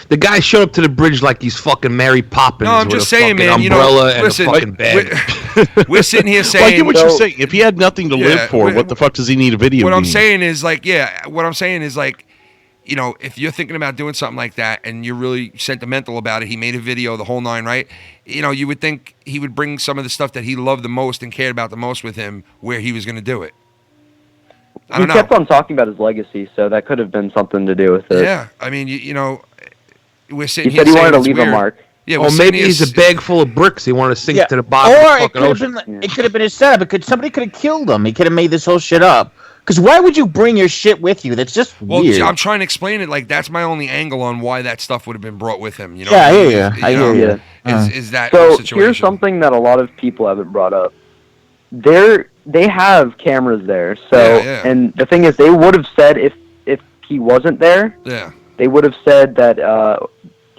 [SPEAKER 12] The guy showed up to the bridge like he's fucking Mary Poppins.
[SPEAKER 4] No, I'm just saying, man.
[SPEAKER 12] Umbrella and
[SPEAKER 4] listen,
[SPEAKER 12] a fucking bag.
[SPEAKER 4] We're sitting here saying...
[SPEAKER 11] Well, I get what you're saying. If he had nothing to live for, what the fuck does he need a video game?
[SPEAKER 4] What I'm saying is, you know, if you're thinking about doing something like that and you're really sentimental about it, he made a video, the whole nine, right? You know, you would think he would bring some of the stuff that he loved the most and cared about the most with him where he was going to do it.
[SPEAKER 15] He kept on talking about his legacy, so that could have been something to do with it.
[SPEAKER 4] Yeah, I mean, you know, we're sitting
[SPEAKER 15] he
[SPEAKER 4] here
[SPEAKER 15] said he wanted to
[SPEAKER 4] it's
[SPEAKER 15] leave
[SPEAKER 4] weird.
[SPEAKER 15] a mark.
[SPEAKER 4] Yeah,
[SPEAKER 12] or maybe he's a bag full of bricks. He wanted to sink to the bottom of the fucking ocean.
[SPEAKER 10] It could have been his setup. Somebody could have killed him. He could have made this whole shit up. Because why would you bring your shit with you? That's just weird.
[SPEAKER 4] I'm trying to explain it. Like, that's my only angle on why that stuff would have been brought with him. You know?
[SPEAKER 10] Yeah, I hear you. I hear you.
[SPEAKER 4] Is that
[SPEAKER 15] so?
[SPEAKER 4] situation?
[SPEAKER 15] Here's something that a lot of people haven't brought up. They have cameras there. So, and the thing is, they would have said if he wasn't there.
[SPEAKER 4] Yeah.
[SPEAKER 15] They would have said that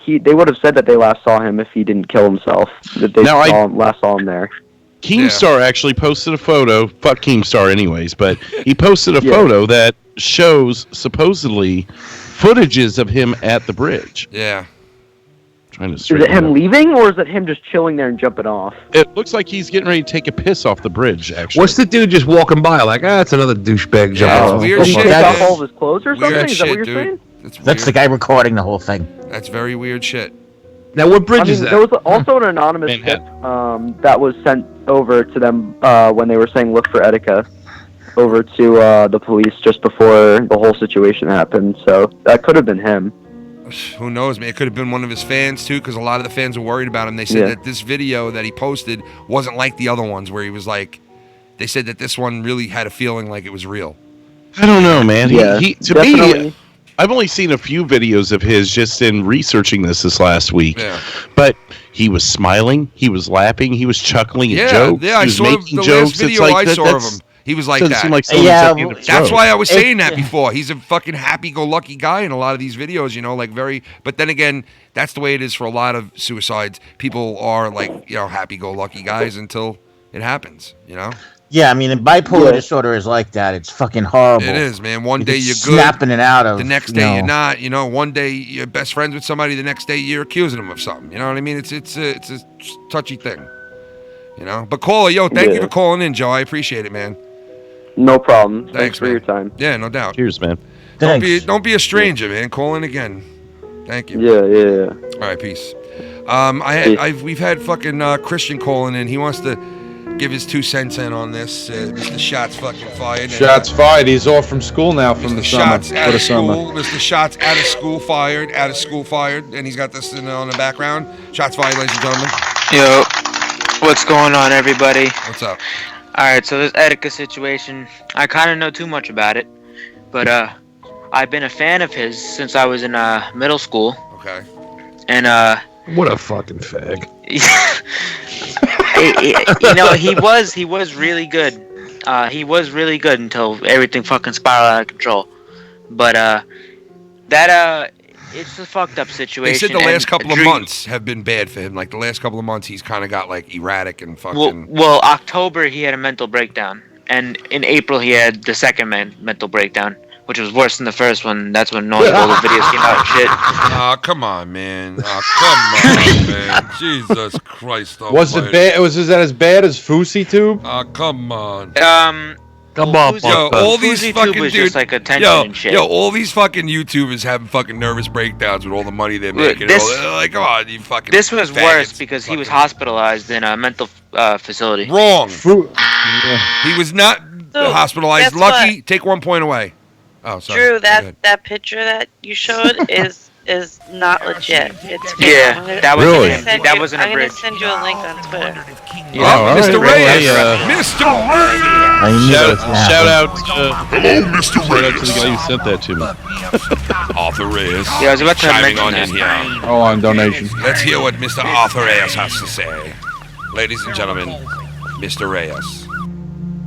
[SPEAKER 15] they would have said that they last saw him if he didn't kill himself. That they last saw him there.
[SPEAKER 11] Keemstar actually posted a photo. Fuck Keemstar anyways, but he posted a photo that shows supposedly footages of him at the bridge.
[SPEAKER 4] Yeah.
[SPEAKER 11] Trying to
[SPEAKER 15] is it him leaving, or is it him just chilling there and jumping off?
[SPEAKER 11] It looks like he's getting ready to take a piss off the bridge, actually.
[SPEAKER 12] What's the dude just walking by like, that's another douchebag jumping off?
[SPEAKER 4] Weird
[SPEAKER 15] Did he
[SPEAKER 4] shit.
[SPEAKER 15] take off all of his clothes or something?
[SPEAKER 4] Weird
[SPEAKER 15] Is that what
[SPEAKER 4] shit,
[SPEAKER 15] you're
[SPEAKER 4] dude.
[SPEAKER 15] saying?
[SPEAKER 10] That's the guy recording the whole thing.
[SPEAKER 4] That's very weird shit.
[SPEAKER 12] Now, what bridge is that?
[SPEAKER 15] There was also an anonymous tip that was sent over to them when they were saying look for Etika over to the police just before the whole situation happened. So that could have been him.
[SPEAKER 4] Who knows, man? It could have been one of his fans, too, because a lot of the fans were worried about him. They said that this video that he posted wasn't like the other ones where he was like... They said that this one really had a feeling like it was real.
[SPEAKER 11] I don't know, man.
[SPEAKER 15] Yeah,
[SPEAKER 11] to me... I've only seen a few videos of his just in researching this last week. Yeah. But he was smiling, he was laughing, he was chuckling at jokes.
[SPEAKER 4] Yeah, I
[SPEAKER 11] he was
[SPEAKER 4] saw
[SPEAKER 11] making
[SPEAKER 4] the
[SPEAKER 11] jokes.
[SPEAKER 4] last video I saw of him. He was like
[SPEAKER 11] Doesn't
[SPEAKER 4] that.
[SPEAKER 11] seem like someone
[SPEAKER 10] Yeah,
[SPEAKER 11] set you in the
[SPEAKER 4] That's
[SPEAKER 11] throat.
[SPEAKER 4] why I was saying that before. He's a fucking happy-go-lucky guy in a lot of these videos, you know, like very. But then again, that's the way it is for a lot of suicides. People are like, you know, happy-go-lucky guys until it happens, you know.
[SPEAKER 10] Yeah, I mean, and bipolar disorder is like that. It's fucking horrible.
[SPEAKER 4] It is, man. One day you're good,
[SPEAKER 10] snapping it out of.
[SPEAKER 4] the next day you're not. You know, one day you're best friends with somebody, the next day you're accusing them of something. You know what I mean? It's a touchy thing. You know. But caller, yo, thank you for calling in, Joe. I appreciate it, man.
[SPEAKER 15] No problem. Thanks for
[SPEAKER 4] man.
[SPEAKER 15] your time.
[SPEAKER 4] Yeah, no doubt.
[SPEAKER 11] Cheers, man.
[SPEAKER 4] Don't be a stranger, man. Call in again. Thank you.
[SPEAKER 15] Yeah.
[SPEAKER 4] All right, peace. We've had fucking Christian calling in. He wants to give his 2 cents in on this. Mr. Shots fucking fired.
[SPEAKER 1] Shots fired. He's off from school now from the summer.
[SPEAKER 4] Shots out of school. Mr. Shots out of school fired. Out of school fired. And he's got this on the background. Shots fired, ladies and gentlemen.
[SPEAKER 16] Yo, what's going on, everybody?
[SPEAKER 4] What's up?
[SPEAKER 16] Alright, so this Etika situation, I kind of know too much about it, but I've been a fan of his since I was in middle school.
[SPEAKER 4] Okay.
[SPEAKER 16] And
[SPEAKER 12] what a fucking fag.
[SPEAKER 16] You know, he was really good. He was really good until everything fucking spiraled out of control. But that it's a fucked up situation.
[SPEAKER 4] They said the last couple of months have been bad for him. Like the last couple of months, he's kind of got like erratic and fucking.
[SPEAKER 16] Well, October he had a mental breakdown, and in April he had the second mental breakdown, which was worse than the first one. That's when all the videos came out and shit.
[SPEAKER 4] Oh, come on, man. Oh, come on, man. Jesus Christ.
[SPEAKER 1] Was it bad? Was that as bad as Fousey Tube?
[SPEAKER 4] Oh, come on.
[SPEAKER 12] Come on,
[SPEAKER 4] yo, all these fucking
[SPEAKER 16] was
[SPEAKER 4] dudes,
[SPEAKER 16] just like attention and shit.
[SPEAKER 4] Yo, all these fucking YouTubers having fucking nervous breakdowns with all the money they're making. Like, come on, you fucking.
[SPEAKER 16] This was
[SPEAKER 4] faggots.
[SPEAKER 16] worse because he was hospitalized in a mental facility.
[SPEAKER 4] Wrong. He was not hospitalized.
[SPEAKER 13] guess
[SPEAKER 4] Lucky. Take 1 point away. Oh, sorry.
[SPEAKER 13] Drew, that picture that you showed is not legit. It's fake.
[SPEAKER 16] Yeah, that wasn't him. That wasn't a
[SPEAKER 13] I'm
[SPEAKER 16] bridge.
[SPEAKER 13] gonna send you a link on Twitter.
[SPEAKER 4] Oh, Mr. Reyes. Mr.
[SPEAKER 11] Shout out.
[SPEAKER 2] Hello, Mr.
[SPEAKER 11] Shout out to the guy who sent that to me.
[SPEAKER 4] Arthur Reyes.
[SPEAKER 16] Yeah, I was about to
[SPEAKER 4] chiming
[SPEAKER 16] mention
[SPEAKER 4] on
[SPEAKER 16] that.
[SPEAKER 4] in here.
[SPEAKER 1] Oh, on donation.
[SPEAKER 4] Let's hear what Mr. Arthur Reyes has to say. Ladies and gentlemen, Mr. Reyes.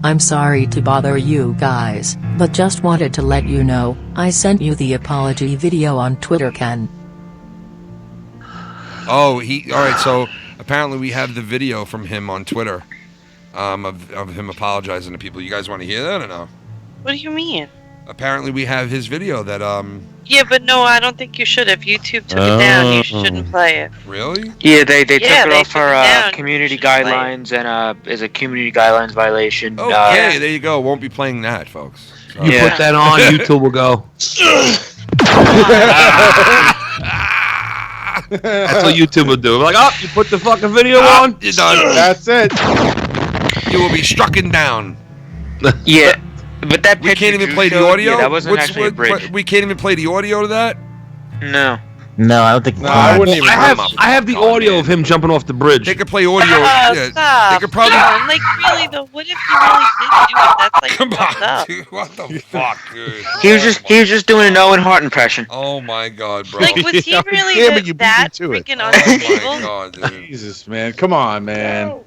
[SPEAKER 6] I'm sorry to bother you guys, but just wanted to let you know, I sent you the apology video on Twitter, Ken.
[SPEAKER 4] Oh, alright, so apparently we have the video from him on Twitter, of him apologizing to people. You guys want to hear that or no?
[SPEAKER 13] What do you mean?
[SPEAKER 4] Apparently we have his video that,
[SPEAKER 13] Yeah, but no, I don't think you should. If YouTube took it down, you shouldn't play it.
[SPEAKER 4] Really?
[SPEAKER 16] Yeah, they took it
[SPEAKER 13] they
[SPEAKER 16] off
[SPEAKER 13] took
[SPEAKER 16] for
[SPEAKER 13] it down.
[SPEAKER 16] community
[SPEAKER 13] You shouldn't play
[SPEAKER 16] guidelines and is a community guidelines violation.
[SPEAKER 4] Okay, there you go. Won't be playing that, folks. So.
[SPEAKER 12] You put that on, YouTube will go. That's what YouTube will do. Like, oh, you put the fucking video on.
[SPEAKER 4] You're done.
[SPEAKER 1] That's it.
[SPEAKER 4] You will be strucken down.
[SPEAKER 16] Yeah, but that
[SPEAKER 4] we
[SPEAKER 16] picture
[SPEAKER 4] can't even
[SPEAKER 16] you
[SPEAKER 4] play the
[SPEAKER 16] showed,
[SPEAKER 4] audio.
[SPEAKER 16] Yeah, that wasn't actually a bridge.
[SPEAKER 4] We can't even play the audio to that.
[SPEAKER 16] No.
[SPEAKER 10] No, I don't think.
[SPEAKER 1] No, I wouldn't even.
[SPEAKER 12] I have the audio of him jumping off the bridge.
[SPEAKER 4] They could play audio.
[SPEAKER 13] Stop.
[SPEAKER 4] They could probably.
[SPEAKER 13] No, like really though, what if you really did do it? That's like
[SPEAKER 4] Come
[SPEAKER 13] fucked
[SPEAKER 4] on,
[SPEAKER 13] up.
[SPEAKER 4] dude. What the fuck, dude?
[SPEAKER 16] He was just doing an Owen Hart impression.
[SPEAKER 4] Oh my god, bro.
[SPEAKER 13] Like, was he really
[SPEAKER 1] damn it, you beat me
[SPEAKER 13] that
[SPEAKER 1] to it.
[SPEAKER 13] freaking
[SPEAKER 4] Oh my
[SPEAKER 13] unstable?
[SPEAKER 4] god, dude.
[SPEAKER 1] Jesus, man. Come on, man.
[SPEAKER 13] Was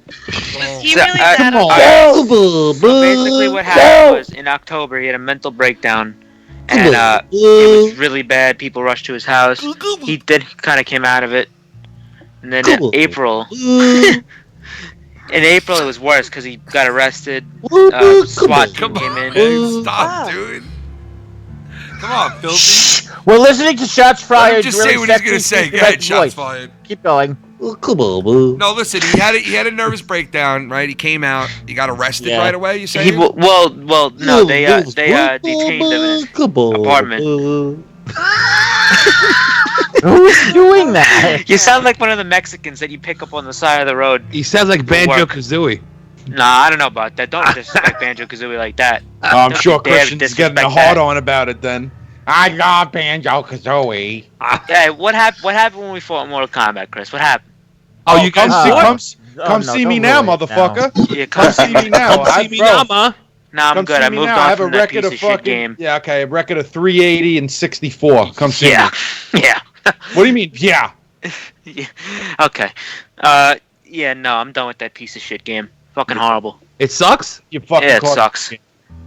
[SPEAKER 13] he really that
[SPEAKER 16] So basically what happened was in October he had a mental breakdown and it was really bad. People rushed to his house. He did kind of came out of it. And then in April it was worse because he got arrested. SWAT team came in.
[SPEAKER 4] Stop, dude. Come on, filthy.
[SPEAKER 10] We're listening to Shots Fired.
[SPEAKER 4] Let him just say what he's gonna say. Go ahead, shots fired.
[SPEAKER 10] Keep going.
[SPEAKER 4] No, listen. He had a nervous breakdown, right? He came out. He got arrested right away. You say?
[SPEAKER 16] Well, no. They detained him in his apartment.
[SPEAKER 10] Who's doing that?
[SPEAKER 16] You sound like one of the Mexicans that you pick up on the side of the road.
[SPEAKER 12] He sounds like Banjo-Kazooie.
[SPEAKER 16] Nah, I don't know about that. Don't disrespect Banjo-Kazooie like that.
[SPEAKER 1] I'm sure
[SPEAKER 16] Don't you dare
[SPEAKER 1] Christian's getting a
[SPEAKER 16] disrespect
[SPEAKER 1] hard
[SPEAKER 16] that.
[SPEAKER 1] on about it then. I love Banjo-Kazooie.
[SPEAKER 16] Hey, what happened when we fought in Mortal Kombat, Chris? What happened?
[SPEAKER 1] Oh, you guys come
[SPEAKER 10] no,
[SPEAKER 1] see me
[SPEAKER 10] don't
[SPEAKER 1] now,
[SPEAKER 10] ruin it
[SPEAKER 1] motherfucker.
[SPEAKER 16] Yeah,
[SPEAKER 1] Come see me now.
[SPEAKER 12] Come see me now, ma.
[SPEAKER 16] Nah, I'm
[SPEAKER 1] Come
[SPEAKER 16] good.
[SPEAKER 1] see
[SPEAKER 16] I
[SPEAKER 1] me
[SPEAKER 16] moved
[SPEAKER 1] now. I
[SPEAKER 16] on
[SPEAKER 1] have a
[SPEAKER 16] from that
[SPEAKER 1] record
[SPEAKER 16] piece
[SPEAKER 1] of
[SPEAKER 16] of shit
[SPEAKER 1] fucking
[SPEAKER 16] game.
[SPEAKER 1] yeah. Okay, a record of 380 and 64. Come see
[SPEAKER 16] Yeah,
[SPEAKER 1] me.
[SPEAKER 16] yeah.
[SPEAKER 1] What do you mean? Yeah.
[SPEAKER 16] Yeah. Okay. Yeah, no, I'm done with that piece of shit game. Fucking horrible.
[SPEAKER 12] It sucks?
[SPEAKER 1] You fucking
[SPEAKER 16] Yeah, it
[SPEAKER 1] caught-
[SPEAKER 16] sucks.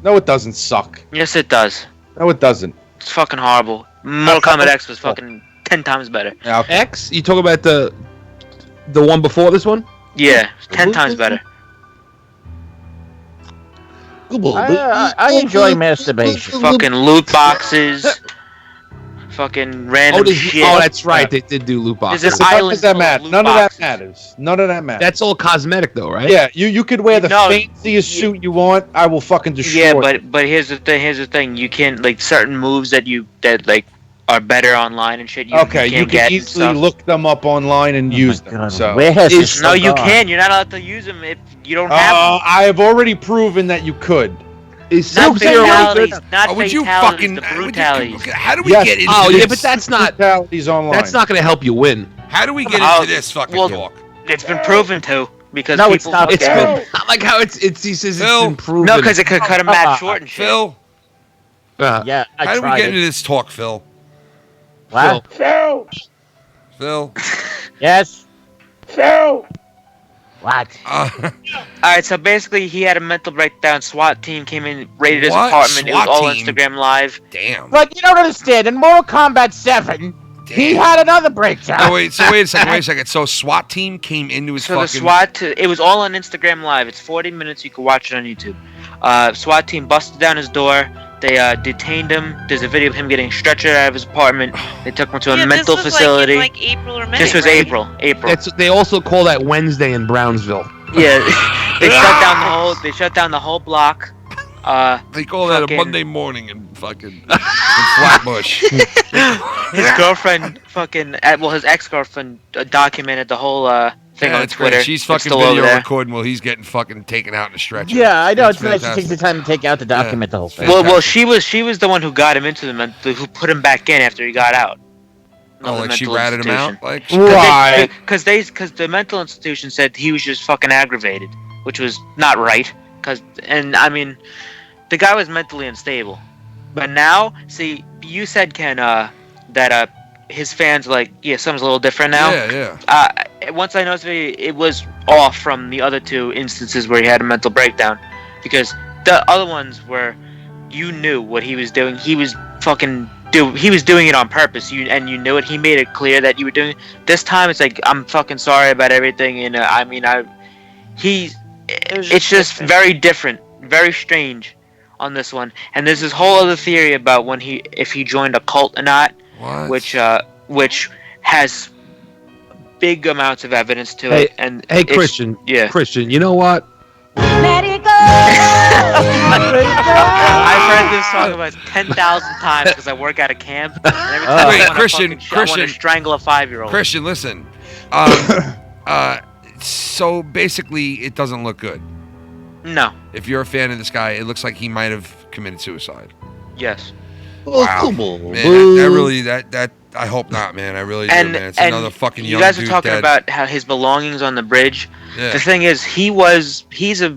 [SPEAKER 1] No, it doesn't suck.
[SPEAKER 16] Yes, it does.
[SPEAKER 1] No, it doesn't.
[SPEAKER 16] It's fucking horrible. Mortal Kombat X was fucking 10 times better.
[SPEAKER 1] Yeah, okay.
[SPEAKER 12] X? You talk about the one before this one?
[SPEAKER 16] Yeah, 10 times better.
[SPEAKER 10] I enjoy masturbation.
[SPEAKER 16] Fucking loot boxes. Fucking random shit.
[SPEAKER 12] Oh, that's right. They did do loot boxes.
[SPEAKER 16] There's an
[SPEAKER 1] None
[SPEAKER 16] island
[SPEAKER 1] of that
[SPEAKER 16] full of
[SPEAKER 1] matters.
[SPEAKER 16] loot
[SPEAKER 1] None of that
[SPEAKER 16] boxes.
[SPEAKER 1] matters. None of that matters.
[SPEAKER 12] That's all cosmetic, though, right?
[SPEAKER 1] Yeah, you could wear the
[SPEAKER 16] No.
[SPEAKER 1] fanciest suit you want. I will fucking destroy.
[SPEAKER 16] Yeah, but here's the thing. Here's the thing. You can't like certain moves that like are better online and shit.
[SPEAKER 1] Okay, you
[SPEAKER 16] can't
[SPEAKER 1] can
[SPEAKER 16] get
[SPEAKER 1] easily
[SPEAKER 16] and stuff.
[SPEAKER 1] look them up online and use them.
[SPEAKER 10] God,
[SPEAKER 1] So
[SPEAKER 10] where has this
[SPEAKER 16] No,
[SPEAKER 10] stuff
[SPEAKER 16] you
[SPEAKER 10] gone?
[SPEAKER 16] can. You're not allowed to use them if you don't have
[SPEAKER 1] I have already proven that you could.
[SPEAKER 12] Is
[SPEAKER 16] them. Not
[SPEAKER 12] Sub-Zero
[SPEAKER 16] fatalities.
[SPEAKER 12] good?
[SPEAKER 16] Not
[SPEAKER 12] would you
[SPEAKER 16] fatalities.
[SPEAKER 12] fucking-
[SPEAKER 16] The
[SPEAKER 12] would you-
[SPEAKER 16] brutalities.
[SPEAKER 2] How do we
[SPEAKER 1] Yes.
[SPEAKER 2] get into
[SPEAKER 12] Oh,
[SPEAKER 2] this?
[SPEAKER 12] yeah, but that's not.
[SPEAKER 1] Fatalities online.
[SPEAKER 12] That's not going to help you win.
[SPEAKER 2] How do we get
[SPEAKER 16] Oh,
[SPEAKER 2] into this fucking
[SPEAKER 16] well,
[SPEAKER 2] talk?
[SPEAKER 16] It's been proven to because
[SPEAKER 10] No, it's
[SPEAKER 16] people.
[SPEAKER 10] not.
[SPEAKER 12] It's
[SPEAKER 16] fucking-
[SPEAKER 12] been, not like how it's he says
[SPEAKER 2] Phil?
[SPEAKER 12] it's been proven.
[SPEAKER 16] No, because it could cut a match short and shit.
[SPEAKER 2] Phil,
[SPEAKER 10] Yeah, I
[SPEAKER 2] how do we
[SPEAKER 10] tried
[SPEAKER 2] get
[SPEAKER 10] it.
[SPEAKER 2] into this talk, Phil?
[SPEAKER 10] What?
[SPEAKER 2] Phil?
[SPEAKER 10] Yes. What?
[SPEAKER 16] All right, so basically, he had a mental breakdown. SWAT team came in, raided his
[SPEAKER 2] What?
[SPEAKER 16] apartment. It was
[SPEAKER 2] SWAT
[SPEAKER 16] all
[SPEAKER 2] team?
[SPEAKER 16] Instagram Live.
[SPEAKER 2] Damn.
[SPEAKER 10] But you don't understand. In Mortal Kombat 7, he had another breakdown.
[SPEAKER 2] Oh, wait a second. So SWAT team came into his
[SPEAKER 16] So
[SPEAKER 2] fucking...
[SPEAKER 16] the SWAT, it was all on Instagram Live. It's 40 minutes. You can watch it on YouTube. SWAT team busted down his door. They detained him. There's a video of him getting stretchered out of his apartment. They took him to a mental
[SPEAKER 13] this was
[SPEAKER 16] facility.
[SPEAKER 13] Like in April or May,
[SPEAKER 16] This was
[SPEAKER 13] right?
[SPEAKER 16] April.
[SPEAKER 12] They also call that Wednesday in Brownsville.
[SPEAKER 16] Yeah, they shut down the whole. They shut down the whole block.
[SPEAKER 2] They call that a
[SPEAKER 16] fucking-
[SPEAKER 2] Monday morning in fucking in Flatbush.
[SPEAKER 16] His girlfriend, his ex-girlfriend documented the whole thing
[SPEAKER 2] Yeah,
[SPEAKER 16] on
[SPEAKER 2] it's
[SPEAKER 16] Twitter.
[SPEAKER 2] great. She's
[SPEAKER 16] It's
[SPEAKER 2] fucking
[SPEAKER 16] still over
[SPEAKER 2] video
[SPEAKER 16] there.
[SPEAKER 2] recording while he's getting fucking taken out in a stretcher.
[SPEAKER 10] Yeah, I know.
[SPEAKER 2] It's
[SPEAKER 10] It's nice to take
[SPEAKER 2] fantastic.
[SPEAKER 10] the time to take out to document the whole thing.
[SPEAKER 16] Well, she was the one who got him into who put him back in after he got out.
[SPEAKER 2] Oh, like she ratted him out? Like,
[SPEAKER 16] Right. Because the mental institution said he was just fucking aggravated, which was not right. I mean, the guy was mentally unstable. But now, see, you said, Ken, that his fans like, yeah, something's a little different now.
[SPEAKER 2] Yeah.
[SPEAKER 16] Once I noticed it was off from the other two instances where he had a mental breakdown, because the other ones where you knew what he was doing. He was he was doing it on purpose. You knew it. He made it clear that you were doing it. This time it's like, I'm fucking sorry about everything, and it's just very different, very strange on this one. And there's this whole other theory about if he joined a cult or not, which has big amounts of evidence to it. And
[SPEAKER 12] Hey,
[SPEAKER 16] it's-
[SPEAKER 12] Christian.
[SPEAKER 16] yeah.
[SPEAKER 12] Christian, you know what?
[SPEAKER 16] I've heard this song about 10,000 times because I work at a camp. And every time
[SPEAKER 2] Wait,
[SPEAKER 16] I wanna
[SPEAKER 2] Christian,
[SPEAKER 16] I want to strangle a 5-year-old.
[SPEAKER 2] Christian, listen. So basically, it doesn't look good.
[SPEAKER 16] No.
[SPEAKER 2] If you're a fan of this guy, it looks like he might have committed suicide.
[SPEAKER 16] Yes.
[SPEAKER 2] Wow. Man, I hope not, man. I really do, man. It's another fucking young
[SPEAKER 16] you guys are
[SPEAKER 2] dude
[SPEAKER 16] talking
[SPEAKER 2] dead.
[SPEAKER 16] about how his belongings on the bridge.
[SPEAKER 2] Yeah.
[SPEAKER 16] The thing is, he was a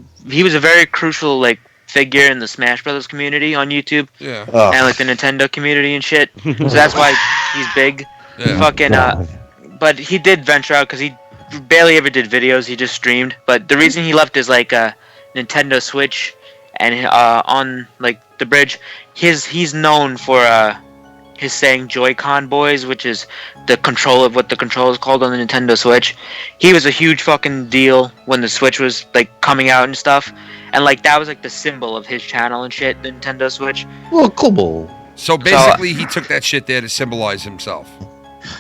[SPEAKER 16] very crucial figure in the Smash Brothers community on YouTube.
[SPEAKER 2] Yeah.
[SPEAKER 16] And the Nintendo community and shit. So that's why he's big.
[SPEAKER 2] Yeah.
[SPEAKER 16] But he did venture out because he barely ever did videos. He just streamed. But the reason he left is Nintendo Switch and on the bridge, he's known for his saying Joy-Con boys, which is the control of what the controller is called on the Nintendo Switch. He was a huge fucking deal when the Switch was coming out and stuff, and that was the symbol of his channel and shit, the Nintendo Switch.
[SPEAKER 11] Well, cool.
[SPEAKER 2] So basically, he took that shit there to symbolize himself.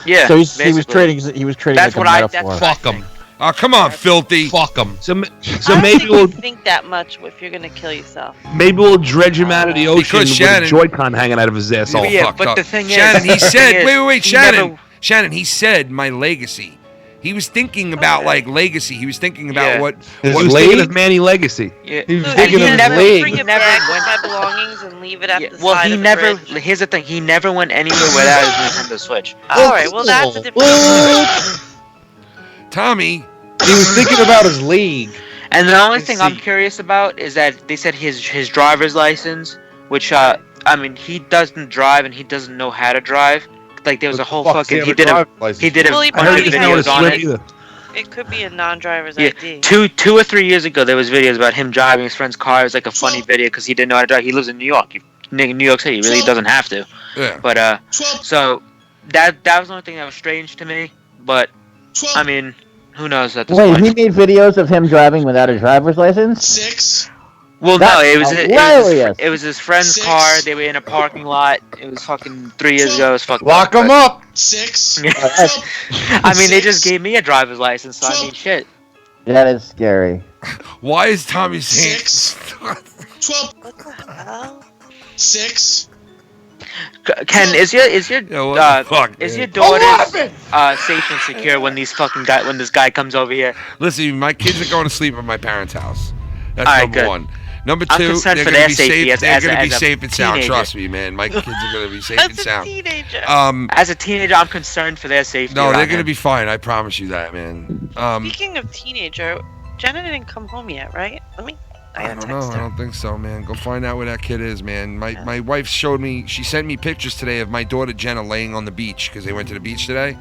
[SPEAKER 16] Yeah.
[SPEAKER 10] So he was trading. He was trading.
[SPEAKER 16] That's
[SPEAKER 10] like
[SPEAKER 16] what
[SPEAKER 10] a
[SPEAKER 16] I.
[SPEAKER 10] metaphor.
[SPEAKER 16] That's
[SPEAKER 12] Fuck him.
[SPEAKER 2] Oh, come on, filthy.
[SPEAKER 12] Fuck him. So
[SPEAKER 13] I
[SPEAKER 12] maybe
[SPEAKER 13] don't
[SPEAKER 12] we'll
[SPEAKER 13] think that much if you're gonna kill yourself.
[SPEAKER 12] dredge him out of the ocean with a Joy-Con hanging out of his asshole.
[SPEAKER 16] Yeah, but the thing is,
[SPEAKER 2] Shannon, he said, wait,
[SPEAKER 16] he
[SPEAKER 2] Shannon.
[SPEAKER 16] never-
[SPEAKER 2] Shannon, he said my legacy. He was thinking about legacy. He was thinking about
[SPEAKER 16] Yeah.
[SPEAKER 2] what
[SPEAKER 12] He was thinking of Manny Legacy.
[SPEAKER 16] Yeah.
[SPEAKER 1] He was
[SPEAKER 13] So
[SPEAKER 1] thinking
[SPEAKER 13] he
[SPEAKER 1] of his
[SPEAKER 13] never
[SPEAKER 1] leg.
[SPEAKER 13] bring it
[SPEAKER 16] Never
[SPEAKER 13] back
[SPEAKER 16] went-
[SPEAKER 13] with my belongings and leave it at the
[SPEAKER 16] Well,
[SPEAKER 13] side
[SPEAKER 16] he
[SPEAKER 13] of the
[SPEAKER 16] never.
[SPEAKER 13] bridge.
[SPEAKER 16] Here's the thing. He never went anywhere without his Nintendo Switch.
[SPEAKER 13] All right, well that's a different.
[SPEAKER 2] Tommy.
[SPEAKER 1] He was thinking about his league.
[SPEAKER 16] And the only thing I'm curious about is that they said his driver's license, which he doesn't drive and he doesn't know how to drive. There was a whole
[SPEAKER 1] fuck's
[SPEAKER 16] fucking.
[SPEAKER 1] he
[SPEAKER 16] He did
[SPEAKER 1] have a
[SPEAKER 16] a.
[SPEAKER 1] driver's
[SPEAKER 16] He did a
[SPEAKER 13] Well, he
[SPEAKER 16] bunch
[SPEAKER 12] I heard
[SPEAKER 16] of
[SPEAKER 12] he didn't know how to
[SPEAKER 16] videos on
[SPEAKER 12] swim
[SPEAKER 16] it.
[SPEAKER 12] either.
[SPEAKER 13] It could be a non-driver's
[SPEAKER 16] Yeah,
[SPEAKER 13] ID.
[SPEAKER 16] two or 3 years ago, there was videos about him driving his friend's car. It was like a funny video because he didn't know how to drive. He lives in New York. New York City. He really doesn't have to.
[SPEAKER 4] Yeah.
[SPEAKER 16] But so that was the only thing that was strange to me. But I mean, who knows at this
[SPEAKER 10] Wait,
[SPEAKER 16] point?
[SPEAKER 10] he made videos of him driving without a driver's license?
[SPEAKER 17] 6.
[SPEAKER 16] Well,
[SPEAKER 10] That's
[SPEAKER 16] no,
[SPEAKER 10] hilarious.
[SPEAKER 16] it was his friend's car. They were in a parking lot. It was fucking 3 years ago. It was fucking
[SPEAKER 1] Lock him up.
[SPEAKER 17] 6.
[SPEAKER 16] I mean, they just gave me a driver's license, so I mean, shit.
[SPEAKER 10] That is scary.
[SPEAKER 4] Why is Tommy saying
[SPEAKER 17] 12.
[SPEAKER 13] What the hell?
[SPEAKER 17] 6.
[SPEAKER 16] Ken, is your
[SPEAKER 4] what the fuck,
[SPEAKER 16] is
[SPEAKER 4] man?
[SPEAKER 16] your daughter safe and secure when this guy comes over here?
[SPEAKER 4] Listen, my kids are going to sleep at my parents' house. That's
[SPEAKER 16] All right,
[SPEAKER 4] number
[SPEAKER 16] good.
[SPEAKER 4] one. Number
[SPEAKER 16] I'm
[SPEAKER 4] two,
[SPEAKER 16] concerned
[SPEAKER 4] they're
[SPEAKER 16] for
[SPEAKER 4] going
[SPEAKER 16] their
[SPEAKER 4] to be
[SPEAKER 16] safety
[SPEAKER 4] safe.
[SPEAKER 16] as
[SPEAKER 4] They're going to
[SPEAKER 16] a
[SPEAKER 4] be safe and sound.
[SPEAKER 16] teenager.
[SPEAKER 4] Trust me, man. My kids are going to be safe and
[SPEAKER 13] As a
[SPEAKER 4] sound.
[SPEAKER 13] teenager.
[SPEAKER 16] As a teenager, I'm concerned for their safety.
[SPEAKER 4] No, they're
[SPEAKER 16] around
[SPEAKER 4] going to
[SPEAKER 16] him.
[SPEAKER 4] be fine. I promise you that, man.
[SPEAKER 13] Speaking of teenager, Jenna didn't come home yet, right? I
[SPEAKER 4] I
[SPEAKER 13] gotta
[SPEAKER 4] don't know.
[SPEAKER 13] text
[SPEAKER 4] I
[SPEAKER 13] her.
[SPEAKER 4] don't think so, man. Go find out where that kid is, man. My wife showed me. She sent me pictures today of my daughter Jenna laying on the beach because they went to the beach today,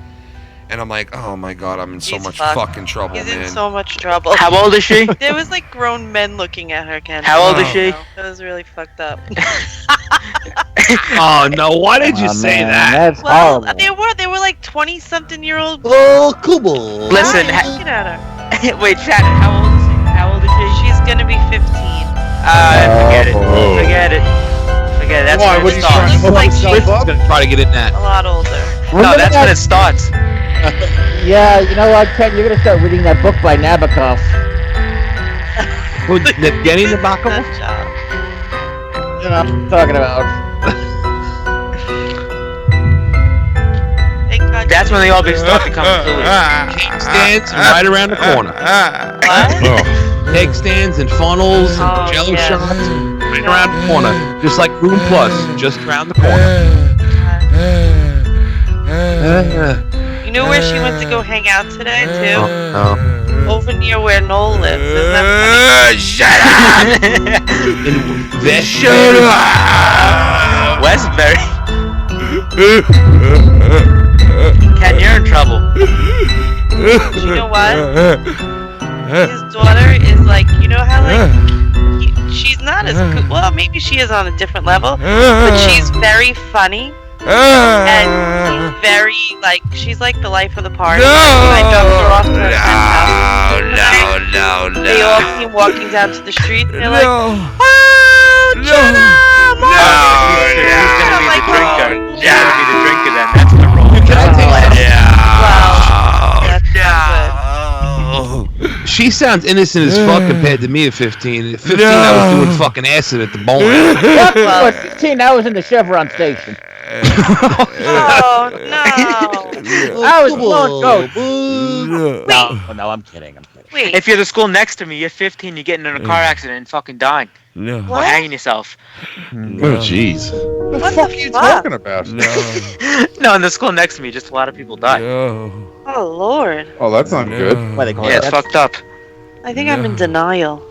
[SPEAKER 4] and I'm like, oh my god, I'm in so
[SPEAKER 13] He's
[SPEAKER 4] much
[SPEAKER 13] fucked.
[SPEAKER 4] fucking trouble,
[SPEAKER 13] He's
[SPEAKER 4] man.
[SPEAKER 13] in so much trouble.
[SPEAKER 16] How old is she?
[SPEAKER 13] There was like grown men looking at her, Ken.
[SPEAKER 16] How old is she?
[SPEAKER 13] That was really fucked up.
[SPEAKER 12] Oh no! Why did you say
[SPEAKER 10] man,
[SPEAKER 12] that?
[SPEAKER 10] That's
[SPEAKER 13] Well,
[SPEAKER 10] horrible.
[SPEAKER 13] they were like 20-something-year-old.
[SPEAKER 18] Oh, cool.
[SPEAKER 16] Listen,
[SPEAKER 13] Looking at her.
[SPEAKER 16] wait, Shannon, how old is she? How old is she?
[SPEAKER 13] She's gonna be 15.
[SPEAKER 16] Forget it.
[SPEAKER 10] Oh.
[SPEAKER 16] Forget it. Forget it. That's
[SPEAKER 1] Why?
[SPEAKER 16] when
[SPEAKER 1] What
[SPEAKER 16] it
[SPEAKER 1] are you trying to
[SPEAKER 16] starts.
[SPEAKER 1] hook
[SPEAKER 13] like
[SPEAKER 1] yourself
[SPEAKER 12] Chris is
[SPEAKER 1] up?
[SPEAKER 12] gonna try to get in that.
[SPEAKER 13] A lot older.
[SPEAKER 16] No, that's when it starts.
[SPEAKER 10] Yeah, you know what, Ken? You're gonna start reading that book by Nabokov.
[SPEAKER 12] Who, Evgeny Nabokov?
[SPEAKER 13] That job.
[SPEAKER 10] You know what I'm talking about.
[SPEAKER 13] Thank God.
[SPEAKER 16] That's when they all start becoming fluid.
[SPEAKER 12] Cake stands right around the corner.
[SPEAKER 13] What?
[SPEAKER 12] Cake stands and funnels and
[SPEAKER 13] Oh,
[SPEAKER 12] jello
[SPEAKER 13] yeah.
[SPEAKER 12] shots right around the corner. Just like Room Plus, just around the corner.
[SPEAKER 13] You know where she went to go hang out today too?
[SPEAKER 12] Oh,
[SPEAKER 13] Over near where Noel lives. Isn't that
[SPEAKER 4] Shut up!
[SPEAKER 12] Shut
[SPEAKER 16] up! Westbury. Ken, you're in trouble.
[SPEAKER 13] funny? You know what? His daughter is like, you know how like she's not as good. Well, maybe she is on a different level, but she's very funny. And she's very like she's like the life of the party. When I dropped her off to her friend's house.
[SPEAKER 4] No.
[SPEAKER 13] They all came walking down to the street. And they're like,
[SPEAKER 4] No.
[SPEAKER 13] "Oh, Jenna, Mom!"
[SPEAKER 16] Who's gonna be
[SPEAKER 13] I'm like,
[SPEAKER 16] the drinker?
[SPEAKER 13] "Oh,
[SPEAKER 16] Who's gonna be the drinker then? That's the role.
[SPEAKER 12] Can I
[SPEAKER 13] Well, that's not good.
[SPEAKER 12] She sounds innocent as fuck compared to me at 15. At 15, I was doing fucking acid at the bowling.
[SPEAKER 10] Fuck you at 15, I was in the Chevron station.
[SPEAKER 13] Oh no!
[SPEAKER 10] I was blowing coke. No, I'm kidding.
[SPEAKER 13] Wait,
[SPEAKER 16] If you're the school next to me, you're 15, you're getting in a car accident and fucking dying.
[SPEAKER 4] No.
[SPEAKER 16] Or
[SPEAKER 13] what?
[SPEAKER 16] hanging yourself.
[SPEAKER 11] Oh, jeez.
[SPEAKER 1] What the
[SPEAKER 13] What
[SPEAKER 1] fuck
[SPEAKER 13] the
[SPEAKER 1] are you
[SPEAKER 13] fuck?
[SPEAKER 1] talking about?
[SPEAKER 4] No.
[SPEAKER 16] No, in the school next to me, just a lot of people die.
[SPEAKER 4] No.
[SPEAKER 13] Oh Lord!
[SPEAKER 1] Oh, that's not good.
[SPEAKER 10] Why they call
[SPEAKER 16] Yeah,
[SPEAKER 10] it
[SPEAKER 16] it's
[SPEAKER 10] that?
[SPEAKER 16] fucked up.
[SPEAKER 13] I think I'm in denial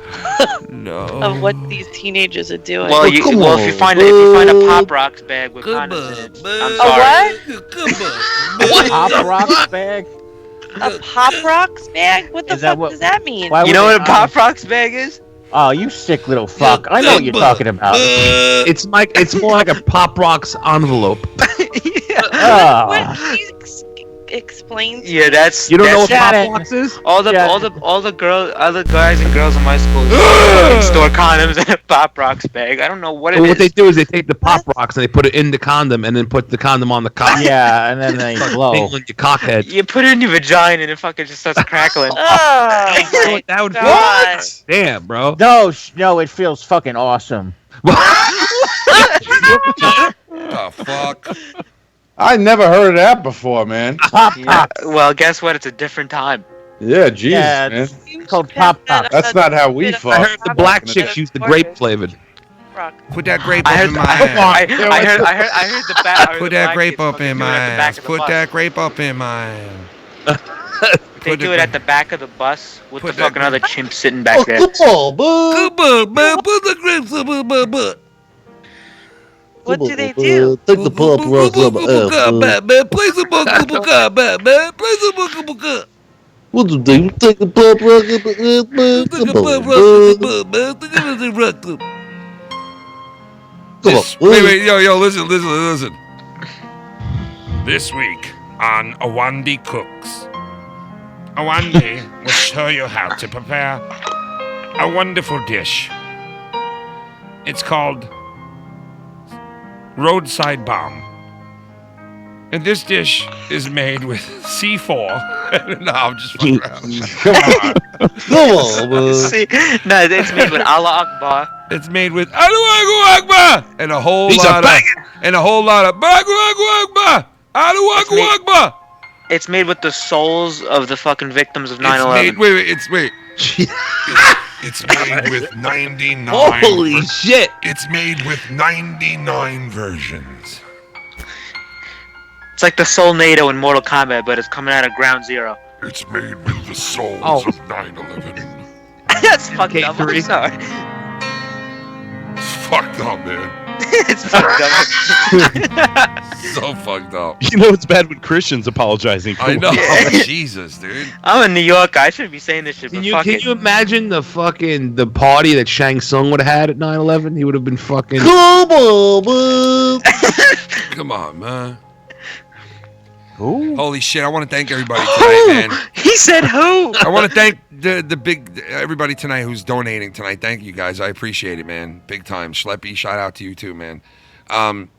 [SPEAKER 4] No.
[SPEAKER 13] of what these teenagers are doing.
[SPEAKER 16] Well, if you find a Pop Rocks bag with condoms in it, I'm
[SPEAKER 13] a
[SPEAKER 16] sorry.
[SPEAKER 13] what?
[SPEAKER 10] Pop Rocks bag?
[SPEAKER 13] A Pop Rocks bag? What the
[SPEAKER 10] Is that
[SPEAKER 13] fuck
[SPEAKER 10] what-
[SPEAKER 13] does that mean?
[SPEAKER 10] Why
[SPEAKER 16] You
[SPEAKER 10] would
[SPEAKER 16] know
[SPEAKER 10] they-
[SPEAKER 16] what a Pop Rocks bag is?
[SPEAKER 10] Oh, you sick little fuck. I know what you're talking about.
[SPEAKER 12] It's more like a Pop Rocks envelope.
[SPEAKER 10] Oh.
[SPEAKER 13] What? Please explain. to
[SPEAKER 16] Yeah,
[SPEAKER 13] me.
[SPEAKER 16] that's
[SPEAKER 12] You don't know what
[SPEAKER 16] that's-
[SPEAKER 12] Pop Rocks is?
[SPEAKER 16] all the guys and girls in my school store condoms in a Pop Rocks bag. I don't know what it
[SPEAKER 12] Well,
[SPEAKER 16] is.
[SPEAKER 12] what they do is they take the Pop Rocks and they put it in the condom and then put the condom on the cock.
[SPEAKER 10] Yeah, and then they blow.
[SPEAKER 12] Tinkling your cockhead.
[SPEAKER 16] You put it in your vagina and it fucking just starts crackling.
[SPEAKER 13] Oh, my
[SPEAKER 12] That would
[SPEAKER 13] God.
[SPEAKER 12] Damn, bro.
[SPEAKER 10] No, it feels fucking awesome.
[SPEAKER 4] The fuck?
[SPEAKER 1] I never heard of that before, man.
[SPEAKER 16] Yeah, well, guess what? It's a different time.
[SPEAKER 1] Yeah, Jesus,
[SPEAKER 10] Yeah,
[SPEAKER 1] man.
[SPEAKER 10] it's called Pop Rocks.
[SPEAKER 1] That's not how we fuck.
[SPEAKER 12] I heard the black chicks use the grape flavored.
[SPEAKER 4] Put that grape
[SPEAKER 16] I
[SPEAKER 4] up
[SPEAKER 16] heard,
[SPEAKER 4] in my
[SPEAKER 16] I
[SPEAKER 4] ass.
[SPEAKER 16] heard the back.
[SPEAKER 4] Put that grape up in my ass. Put that grape up in my ass.
[SPEAKER 16] They do it at the back of the bus with the
[SPEAKER 4] Put that-
[SPEAKER 16] fucking other chimp sitting back there.
[SPEAKER 4] Good bud, man. Put the grapes up in my butt.
[SPEAKER 13] What do they do?
[SPEAKER 18] Take the Pop Rocks rubber ass.
[SPEAKER 4] Man, play some more Cup, man. Play some more Cup. Wait, yo, listen. This week on Awandi Cooks, Awandi will show you how to prepare a wonderful dish. It's called Roadside Bomb. And this dish is made with C4. No, I'm just fucking around.
[SPEAKER 12] Come on.
[SPEAKER 16] See, no, it's made with Allah Akbar.
[SPEAKER 4] It's made with Allahu Akbar and a whole lot of Bagu Akbar. Allahu Akbar.
[SPEAKER 16] It's made with the souls of the fucking victims of 9/11.
[SPEAKER 4] Wait.
[SPEAKER 2] It's made with 99.
[SPEAKER 12] Holy shit!
[SPEAKER 2] It's made with 99 versions.
[SPEAKER 16] It's like the Soul NATO in Mortal Kombat, but it's coming out of Ground Zero.
[SPEAKER 2] It's made with the souls of 9/11.
[SPEAKER 16] That's fucked up. I'm sorry.
[SPEAKER 2] It's fucked up, man.
[SPEAKER 16] It's fucked up.
[SPEAKER 4] So fucked up.
[SPEAKER 11] You know it's bad when Christians apologizing for
[SPEAKER 4] I know.
[SPEAKER 16] Yeah.
[SPEAKER 4] Jesus, dude.
[SPEAKER 16] I'm a New Yorker. I shouldn't be saying this shit. But
[SPEAKER 12] Can you imagine the party that Shang Tsung would have had at 9/11? He would have been fucking.
[SPEAKER 4] Come on, man.
[SPEAKER 11] Ooh.
[SPEAKER 4] Holy shit! I want to thank everybody tonight, man.
[SPEAKER 16] He said who?
[SPEAKER 4] I want to thank everybody tonight who's donating tonight. Thank you guys. I appreciate it, man. Big time. Schleppy, shout out to you too, man. And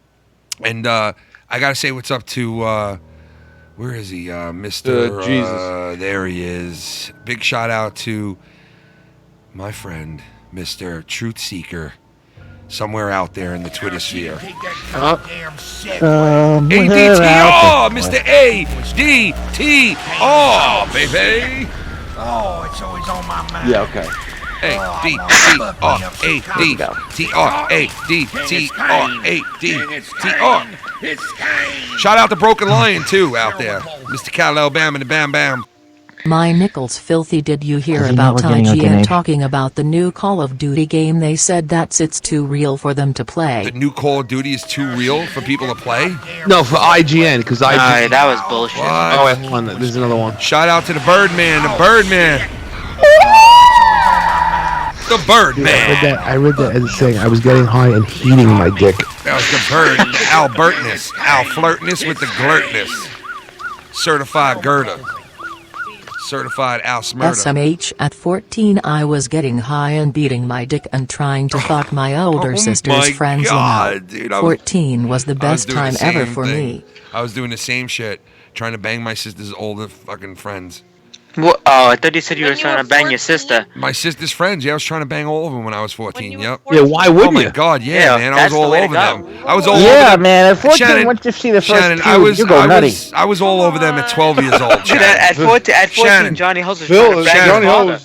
[SPEAKER 4] I gotta say what's up to where is he? Mr.
[SPEAKER 1] Jesus.
[SPEAKER 4] There he is. Big shout out to my friend, Mr. Truth Seeker. Somewhere out there in the Twitter sphere. ADTR, Mr. ADTR, baby.
[SPEAKER 5] Oh, it's always on my mind.
[SPEAKER 1] Yeah, okay.
[SPEAKER 4] ADTR. Shout out to Broken Lion, too, out there. Mr. Cal Alabama and the Bam Bam.
[SPEAKER 6] My nickels filthy. Did you hear about IGN talking about the new Call of Duty game? They said it's too real for them to play.
[SPEAKER 4] The new Call of Duty is too real for people to play?
[SPEAKER 12] No, for IGN, because IGN.
[SPEAKER 16] Alright, that was bullshit.
[SPEAKER 4] What?
[SPEAKER 12] Oh, wait, hold on. There's another one.
[SPEAKER 4] Shout out to the Birdman, the Birdman. The Birdman.
[SPEAKER 12] I read that as a saying. I was getting high and heating my dick.
[SPEAKER 4] That was the Bird. Albertness. Al Flirtness with the glurtness. Certified Gerda. Certified Al Smurda.
[SPEAKER 6] SMH at 14 I was getting high and beating my dick and trying to fuck my older sister's friends.
[SPEAKER 4] Dude,
[SPEAKER 6] 14 was the best time ever for me.
[SPEAKER 4] I was doing the same shit, trying to bang my sister's older fucking friends.
[SPEAKER 16] What? Oh, I thought you said you were trying to bang your sister.
[SPEAKER 4] My sister's friends, yeah, I was trying to bang all of them when I was 14, yep.
[SPEAKER 12] Yeah, why wouldn't you?
[SPEAKER 4] Oh my god, yeah, man, I was all over them. I was all over
[SPEAKER 10] Yeah,
[SPEAKER 4] them.
[SPEAKER 10] man, at 14,
[SPEAKER 4] Shannon,
[SPEAKER 10] once you see the first
[SPEAKER 4] Shannon,
[SPEAKER 10] two, you go nutty.
[SPEAKER 4] I was all over them at 12 years old.
[SPEAKER 16] Dude, at 14, Johnny Hulse was trying to bang
[SPEAKER 1] Johnny
[SPEAKER 16] his father.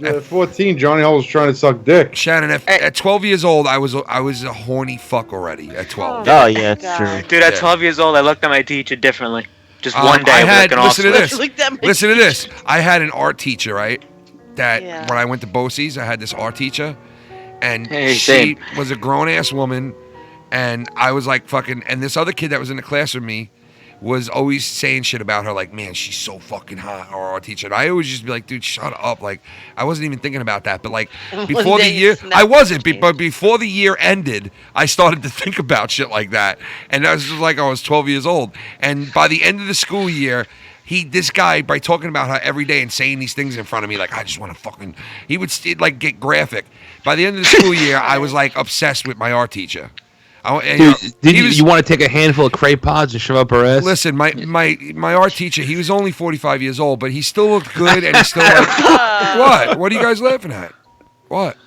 [SPEAKER 1] Hulse, at 14, Johnny Hulse was trying to suck dick.
[SPEAKER 4] Shannon, at 12 years old, I was a horny fuck already at 12.
[SPEAKER 10] Oh, yeah, it's true.
[SPEAKER 16] Dude, at 12 years old, I looked at my teacher differently. Just one day,
[SPEAKER 4] listen to this. Listen to this. I had an art teacher, right? That when I went to BOCES, I had this art teacher, and she was a grown ass woman, and I was like fucking. And this other kid that was in the class with me was always saying shit about her, like, man, she's so fucking hot, our art teacher. And I always just be like, dude, shut up. Like, I wasn't even thinking about that. But like, before the year, I wasn't. But before the year ended, I started to think about shit like that. And that was just like I was 12 years old. And by the end of the school year, this guy, by talking about her every day and saying these things in front of me, like, I just want to fucking, he would like get graphic. By the end of the school year, I was like obsessed with my art teacher.
[SPEAKER 12] You want to take a handful of crepe pods and shove up her ass?
[SPEAKER 4] Listen, my art teacher, he was only 45 years old, but he still looked good, and he's still like, what? What are you guys laughing at? What?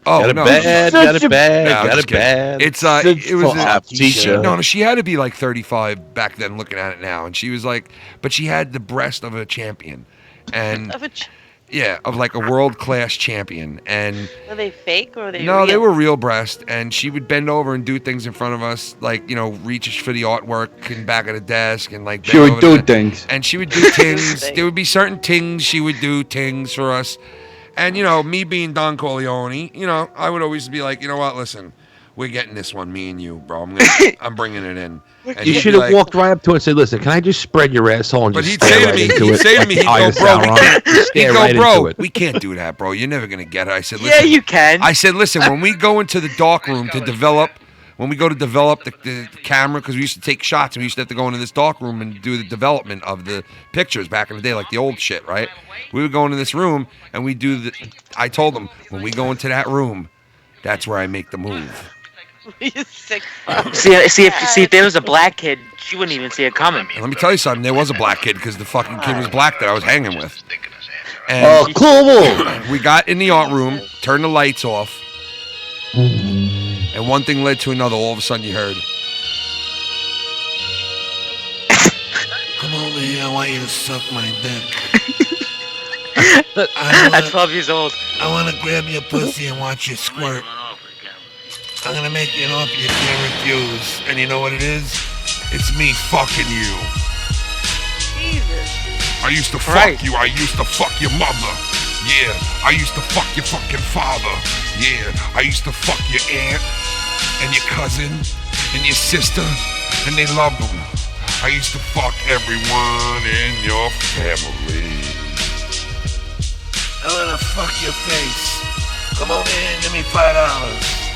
[SPEAKER 4] Oh,
[SPEAKER 11] got it bad.
[SPEAKER 4] It's it was a teacher. No, she had to be like 35 back then. Looking at it now, and she was like, but she had the breast of a champion, and of like a world class champion. And
[SPEAKER 13] were they fake or were they?
[SPEAKER 4] No,
[SPEAKER 13] real?
[SPEAKER 4] they were real breast, and she would bend over and do things in front of us, like reach for the artwork in back of the desk, and like
[SPEAKER 1] she would do things,
[SPEAKER 4] and she would do things. There would be certain things she would do things for us. And, me being Don Corleone, I would always be like, you know what, listen, We're getting this one, me and you, bro. I'm bringing it in. And
[SPEAKER 12] You
[SPEAKER 4] he'd
[SPEAKER 12] should
[SPEAKER 4] be
[SPEAKER 12] have
[SPEAKER 4] like-
[SPEAKER 12] walked right up to it and said, "Listen, can I just spread your asshole and
[SPEAKER 4] But
[SPEAKER 12] just
[SPEAKER 4] he'd say to me,
[SPEAKER 12] into
[SPEAKER 4] he'd
[SPEAKER 12] it
[SPEAKER 4] say to
[SPEAKER 12] like
[SPEAKER 4] me,
[SPEAKER 12] the
[SPEAKER 4] he'd go,
[SPEAKER 12] Irish
[SPEAKER 4] bro,
[SPEAKER 12] Sauron? Just
[SPEAKER 4] he'd
[SPEAKER 12] stare
[SPEAKER 4] go,
[SPEAKER 12] right
[SPEAKER 4] bro,
[SPEAKER 12] into it."
[SPEAKER 4] we can't do that, bro. You're never gonna get it. I said,
[SPEAKER 16] Yeah,
[SPEAKER 4] listen.
[SPEAKER 16] you can.
[SPEAKER 4] I said, listen, when we go into the dark room to develop, when we go to develop the camera, because we used to take shots and we used to have to go into this dark room and do the development of the pictures back in the day, like the old shit, right? We would go into this room and we do the. I told them, when we go into that room, that's where I make the move.
[SPEAKER 13] You sick
[SPEAKER 16] See, if there was a black kid, she wouldn't even see it coming.
[SPEAKER 4] And let me tell you something. There was a black kid because the fucking kid was black that I was hanging with. And
[SPEAKER 10] Oh, cool.
[SPEAKER 4] we got in the art room, turned the lights off, and one thing led to another. All of a sudden, you heard.
[SPEAKER 9] Come over here, I want you to suck my dick.
[SPEAKER 16] At 12 years old.
[SPEAKER 9] I want to grab your pussy and watch you squirt. I'm gonna make you an offer you can't refuse. And you know what it is?
[SPEAKER 2] It's me fucking you.
[SPEAKER 13] Jesus.
[SPEAKER 2] I used to fuck you. I used to fuck your mother. Yeah. I used to fuck your fucking father. Yeah. I used to fuck your aunt and your cousin and your sister, and they loved them. I used to fuck everyone in your family.
[SPEAKER 9] I wanna fuck your face. Come on in, give me $5.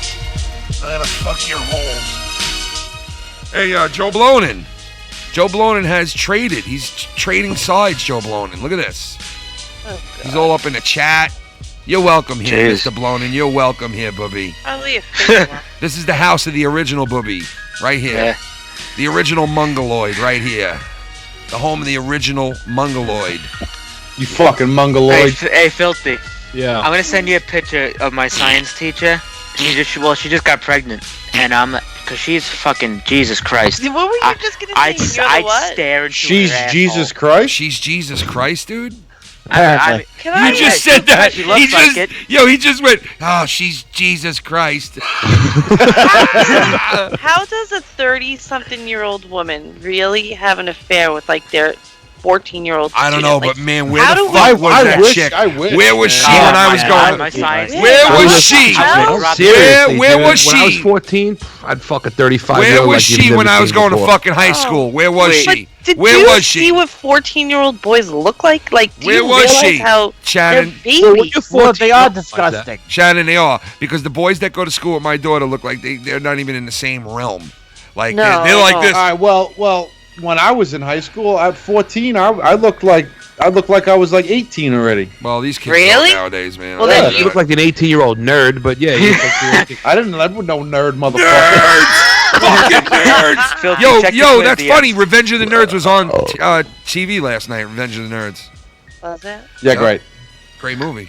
[SPEAKER 9] I'm gonna fuck your hole.
[SPEAKER 4] Hey, Joe Blonin. Joe Blonin has traded. He's trading sides, Joe Blonin. Look at this.
[SPEAKER 13] Oh,
[SPEAKER 4] He's all up in the chat. You're welcome here,
[SPEAKER 16] Jeez.
[SPEAKER 4] Mr. Blonin. You're welcome here, Booby.
[SPEAKER 13] I'll leave a
[SPEAKER 4] This is the house of the original Booby, right here.
[SPEAKER 16] Yeah.
[SPEAKER 4] The original mongoloid, right here. The home of the original mongoloid.
[SPEAKER 1] You fucking mongoloid.
[SPEAKER 16] Hey, Filthy.
[SPEAKER 11] Yeah.
[SPEAKER 16] I'm gonna send you a picture of my science teacher. She just got pregnant, and cause she's fucking Jesus Christ.
[SPEAKER 13] What were you just gonna say?
[SPEAKER 16] I'd stare into
[SPEAKER 1] She's
[SPEAKER 16] her
[SPEAKER 1] Jesus
[SPEAKER 16] asshole.
[SPEAKER 1] Christ?
[SPEAKER 4] She's Jesus Christ, dude?
[SPEAKER 16] Can I?
[SPEAKER 4] You just said that.
[SPEAKER 16] She looks
[SPEAKER 4] He just,
[SPEAKER 16] like it.
[SPEAKER 4] yo, he just went, oh, she's Jesus Christ.
[SPEAKER 13] How does a 30-something-year-old woman really have an affair with like their 14-year-old?
[SPEAKER 4] I don't know, but man, where
[SPEAKER 13] how
[SPEAKER 4] the
[SPEAKER 13] do
[SPEAKER 4] fuck
[SPEAKER 13] we-
[SPEAKER 4] was
[SPEAKER 1] I
[SPEAKER 4] that
[SPEAKER 1] wish-
[SPEAKER 4] chick?
[SPEAKER 1] I wish,
[SPEAKER 4] Where was she
[SPEAKER 1] man.
[SPEAKER 4] when I was going?
[SPEAKER 16] My science.
[SPEAKER 4] Where was she?
[SPEAKER 12] Seriously,
[SPEAKER 4] Where
[SPEAKER 12] dude,
[SPEAKER 4] was she?
[SPEAKER 12] When I was 14, I'd fuck a 35-year-old.
[SPEAKER 4] Where was
[SPEAKER 12] like you've
[SPEAKER 4] she
[SPEAKER 12] never
[SPEAKER 4] when I was
[SPEAKER 12] seen
[SPEAKER 4] going to
[SPEAKER 12] before.
[SPEAKER 4] fucking high school? Where was
[SPEAKER 13] Wait,
[SPEAKER 4] she?
[SPEAKER 13] Did
[SPEAKER 4] Where
[SPEAKER 13] you
[SPEAKER 4] was
[SPEAKER 13] see
[SPEAKER 4] she?
[SPEAKER 13] what 14-year-old boys look like? Like, do
[SPEAKER 4] Where
[SPEAKER 13] you
[SPEAKER 4] was
[SPEAKER 13] realize
[SPEAKER 4] she?
[SPEAKER 13] how
[SPEAKER 4] Shannon?
[SPEAKER 13] they're babies?
[SPEAKER 10] Well, they are disgusting.
[SPEAKER 4] Shannon, they are. Because the boys that go to school with my daughter look like they're not even in the same realm. Like,
[SPEAKER 13] No,
[SPEAKER 4] they're like
[SPEAKER 13] no.
[SPEAKER 4] this.
[SPEAKER 1] All right, well, when I was in high school, at 14, I looked like I was like 18 already.
[SPEAKER 4] Well, these kids
[SPEAKER 13] Really?
[SPEAKER 4] don't nowadays, man.
[SPEAKER 13] Well,
[SPEAKER 12] Yeah,
[SPEAKER 13] then
[SPEAKER 12] you look like an 18-year-old nerd, but yeah, you look like you're
[SPEAKER 1] I was no nerd, motherfucker.
[SPEAKER 4] Fucking nerds.
[SPEAKER 16] Filthy,
[SPEAKER 4] Yo,
[SPEAKER 16] check
[SPEAKER 4] yo,
[SPEAKER 16] your
[SPEAKER 4] that's
[SPEAKER 16] DMs.
[SPEAKER 4] funny. Revenge of the Nerds was on TV last night. Revenge of the Nerds.
[SPEAKER 13] Was it?
[SPEAKER 1] Yeah, great.
[SPEAKER 4] Great movie.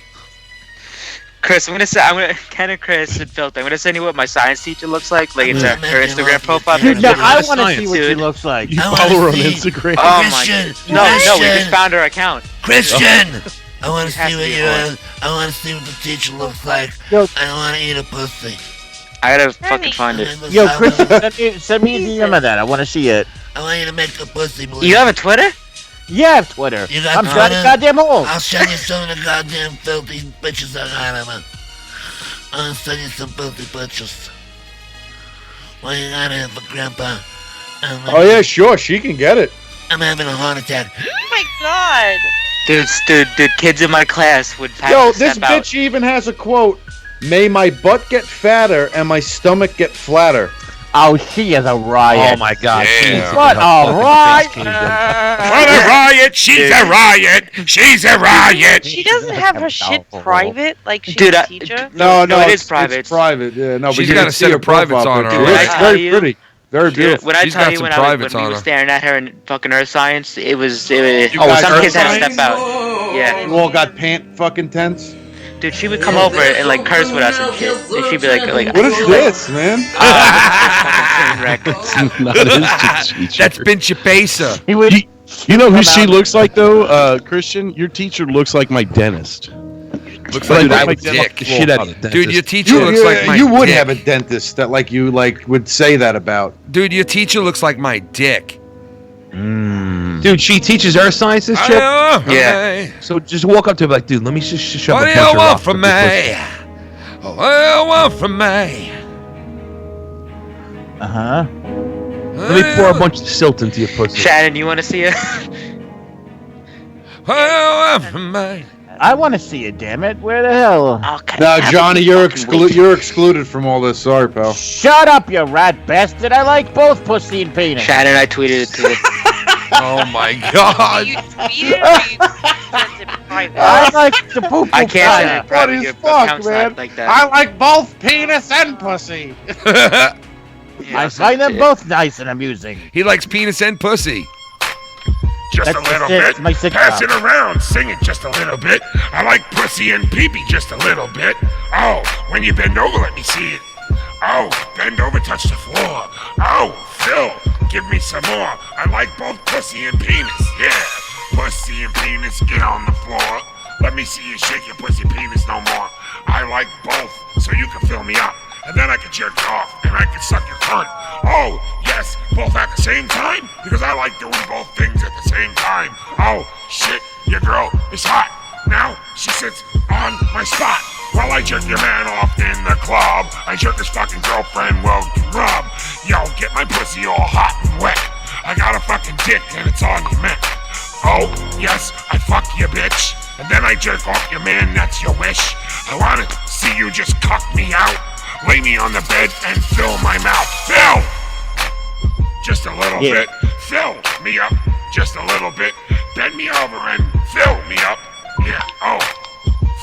[SPEAKER 16] Chris, Ken and Chris and Filthy. I'm gonna send you what my science teacher looks like it's her Instagram profile.
[SPEAKER 10] Dude,
[SPEAKER 16] picture.
[SPEAKER 10] now I want to see
[SPEAKER 16] Science,
[SPEAKER 10] what she
[SPEAKER 16] dude.
[SPEAKER 10] looks like.
[SPEAKER 11] You
[SPEAKER 9] I wanna
[SPEAKER 11] follow her on
[SPEAKER 9] see-
[SPEAKER 11] Instagram.
[SPEAKER 16] Oh
[SPEAKER 9] Christian,
[SPEAKER 16] my! No, we
[SPEAKER 9] Christian.
[SPEAKER 16] just found her account.
[SPEAKER 9] Christian! I want to
[SPEAKER 16] Has
[SPEAKER 9] see
[SPEAKER 16] to
[SPEAKER 9] what
[SPEAKER 16] be
[SPEAKER 9] you.
[SPEAKER 16] hard.
[SPEAKER 9] I want to see what the teacher looks like.
[SPEAKER 10] Yo.
[SPEAKER 9] I want to eat a pussy.
[SPEAKER 16] I gotta fucking find it.
[SPEAKER 10] Yo, Christian, send me a DM of that. I want to see it.
[SPEAKER 9] I want you to make a pussy. Believe.
[SPEAKER 16] You have a Twitter?
[SPEAKER 10] Yeah, I have Twitter.
[SPEAKER 9] You got
[SPEAKER 10] I'm
[SPEAKER 9] Twitter?
[SPEAKER 10] trying to goddamn old.
[SPEAKER 9] I'll send you some of the goddamn filthy bitches I got, Emma. I'll send you some filthy bitches. What you got here for Grandpa?
[SPEAKER 1] Oh yeah, sure, she can get it.
[SPEAKER 9] I'm having a heart attack.
[SPEAKER 13] Oh my god!
[SPEAKER 16] Dude, kids in my class would have
[SPEAKER 1] Yo,
[SPEAKER 16] to
[SPEAKER 1] this
[SPEAKER 16] step out.
[SPEAKER 1] bitch even has a quote. May my butt get fatter and my stomach get flatter.
[SPEAKER 10] Oh, she is a riot.
[SPEAKER 12] Oh my god.
[SPEAKER 4] Yeah.
[SPEAKER 10] What a riot!
[SPEAKER 2] What a riot! She's a riot! She's a riot!
[SPEAKER 13] She doesn't have her shit private, like she's
[SPEAKER 16] Dude,
[SPEAKER 13] a teacher.
[SPEAKER 1] No,
[SPEAKER 16] it is
[SPEAKER 1] it's
[SPEAKER 16] private.
[SPEAKER 1] It's private. Yeah, no, but
[SPEAKER 4] She's
[SPEAKER 1] you
[SPEAKER 4] got
[SPEAKER 1] can
[SPEAKER 4] a
[SPEAKER 1] see
[SPEAKER 4] set
[SPEAKER 1] her
[SPEAKER 4] of privates
[SPEAKER 1] profile
[SPEAKER 4] on
[SPEAKER 1] picture.
[SPEAKER 4] her,
[SPEAKER 1] Yeah,
[SPEAKER 16] right?
[SPEAKER 1] it's
[SPEAKER 16] I
[SPEAKER 1] very
[SPEAKER 16] tell you-
[SPEAKER 1] pretty. Very
[SPEAKER 16] Dude,
[SPEAKER 1] beautiful.
[SPEAKER 16] when I
[SPEAKER 4] She's
[SPEAKER 16] tell
[SPEAKER 4] got
[SPEAKER 16] you
[SPEAKER 4] some
[SPEAKER 16] when
[SPEAKER 4] privates
[SPEAKER 16] we
[SPEAKER 4] on
[SPEAKER 16] were
[SPEAKER 4] her.
[SPEAKER 16] staring at her in fucking Earth Science, it was
[SPEAKER 1] You
[SPEAKER 16] oh,
[SPEAKER 1] guys
[SPEAKER 16] some
[SPEAKER 1] Earth
[SPEAKER 16] kids had to
[SPEAKER 1] Science?
[SPEAKER 16] step out. Yeah.
[SPEAKER 1] You all got pant fucking tents.
[SPEAKER 16] Dude, she would come over and like curse with us and shit. And she'd be like
[SPEAKER 1] What is this, man?
[SPEAKER 11] Not his teacher.
[SPEAKER 4] That's Pinch Pesa.
[SPEAKER 10] He would.
[SPEAKER 11] You know who she looks like though, Christian? Your teacher looks like my dentist.
[SPEAKER 4] Looks
[SPEAKER 11] But
[SPEAKER 4] like
[SPEAKER 11] I
[SPEAKER 4] my
[SPEAKER 11] would
[SPEAKER 4] dick.
[SPEAKER 11] fuck the shit out of the
[SPEAKER 4] Dude,
[SPEAKER 11] dentist.
[SPEAKER 4] your teacher looks like my
[SPEAKER 1] you would
[SPEAKER 4] dick.
[SPEAKER 1] have a dentist that like you like would say that about.
[SPEAKER 4] Dude, your teacher looks like my dick.
[SPEAKER 12] Dude, she teaches earth science, this chick?
[SPEAKER 4] Yeah.
[SPEAKER 16] Yeah.
[SPEAKER 12] So just walk up to her like, dude, let me just shove
[SPEAKER 4] What
[SPEAKER 12] a
[SPEAKER 4] do
[SPEAKER 12] bunch
[SPEAKER 4] you
[SPEAKER 12] of
[SPEAKER 4] want
[SPEAKER 12] rocks
[SPEAKER 4] from
[SPEAKER 12] up your
[SPEAKER 4] me?
[SPEAKER 12] pussy.
[SPEAKER 4] What do you want from me?
[SPEAKER 10] Uh-huh.
[SPEAKER 12] Let me pour a bunch of silt into your pussy.
[SPEAKER 16] Shannon, you want to see it?
[SPEAKER 10] I want to see it, damn it. Where the hell?
[SPEAKER 1] No, Johnny, you're excluded from all this. Sorry, pal.
[SPEAKER 10] Shut up, you rat bastard. I like both pussy and penis.
[SPEAKER 16] Shannon, I tweeted it to you.
[SPEAKER 12] Oh my god.
[SPEAKER 13] You tweeted or you sent it private?
[SPEAKER 10] I like the poop.
[SPEAKER 16] I can't send it private.
[SPEAKER 1] What is
[SPEAKER 16] Your
[SPEAKER 1] fuck,
[SPEAKER 16] account's
[SPEAKER 1] man?
[SPEAKER 16] not like that.
[SPEAKER 8] I like both penis and pussy.
[SPEAKER 10] I find them both nice and amusing.
[SPEAKER 12] He likes penis and pussy.
[SPEAKER 2] Just
[SPEAKER 10] That's
[SPEAKER 2] a little
[SPEAKER 10] it.
[SPEAKER 2] bit.
[SPEAKER 10] My sitcom.
[SPEAKER 2] Pass it around, sing it just a little bit. I like pussy and pee-pee just a little bit. Oh, when you bend over, let me see it. Oh, bend over, touch the floor. Oh, Phil, give me some more. I like both pussy and penis, yeah. Pussy and penis, get on the floor. Let me see you shake your pussy penis no more. I like both, so you can fill me up. And then I can jerk you off, and I can suck your cunt. Oh, yes, both at the same time? Because I like doing both things at the same time. Oh, shit, your girl is hot. Now she sits on my spot while I jerk your man off in the club. I jerk his fucking girlfriend, well, rub. Yo, get my pussy all hot and wet. I got a fucking dick, and it's on your neck. Oh, yes, I fuck you, bitch. And then I jerk off your man, that's your wish. I wanna see you just cuck me out. Lay me on the bed and fill my mouth. Fill! Just a little bit. Fill me up just a little bit. Bend me over and fill me up. Yeah, oh.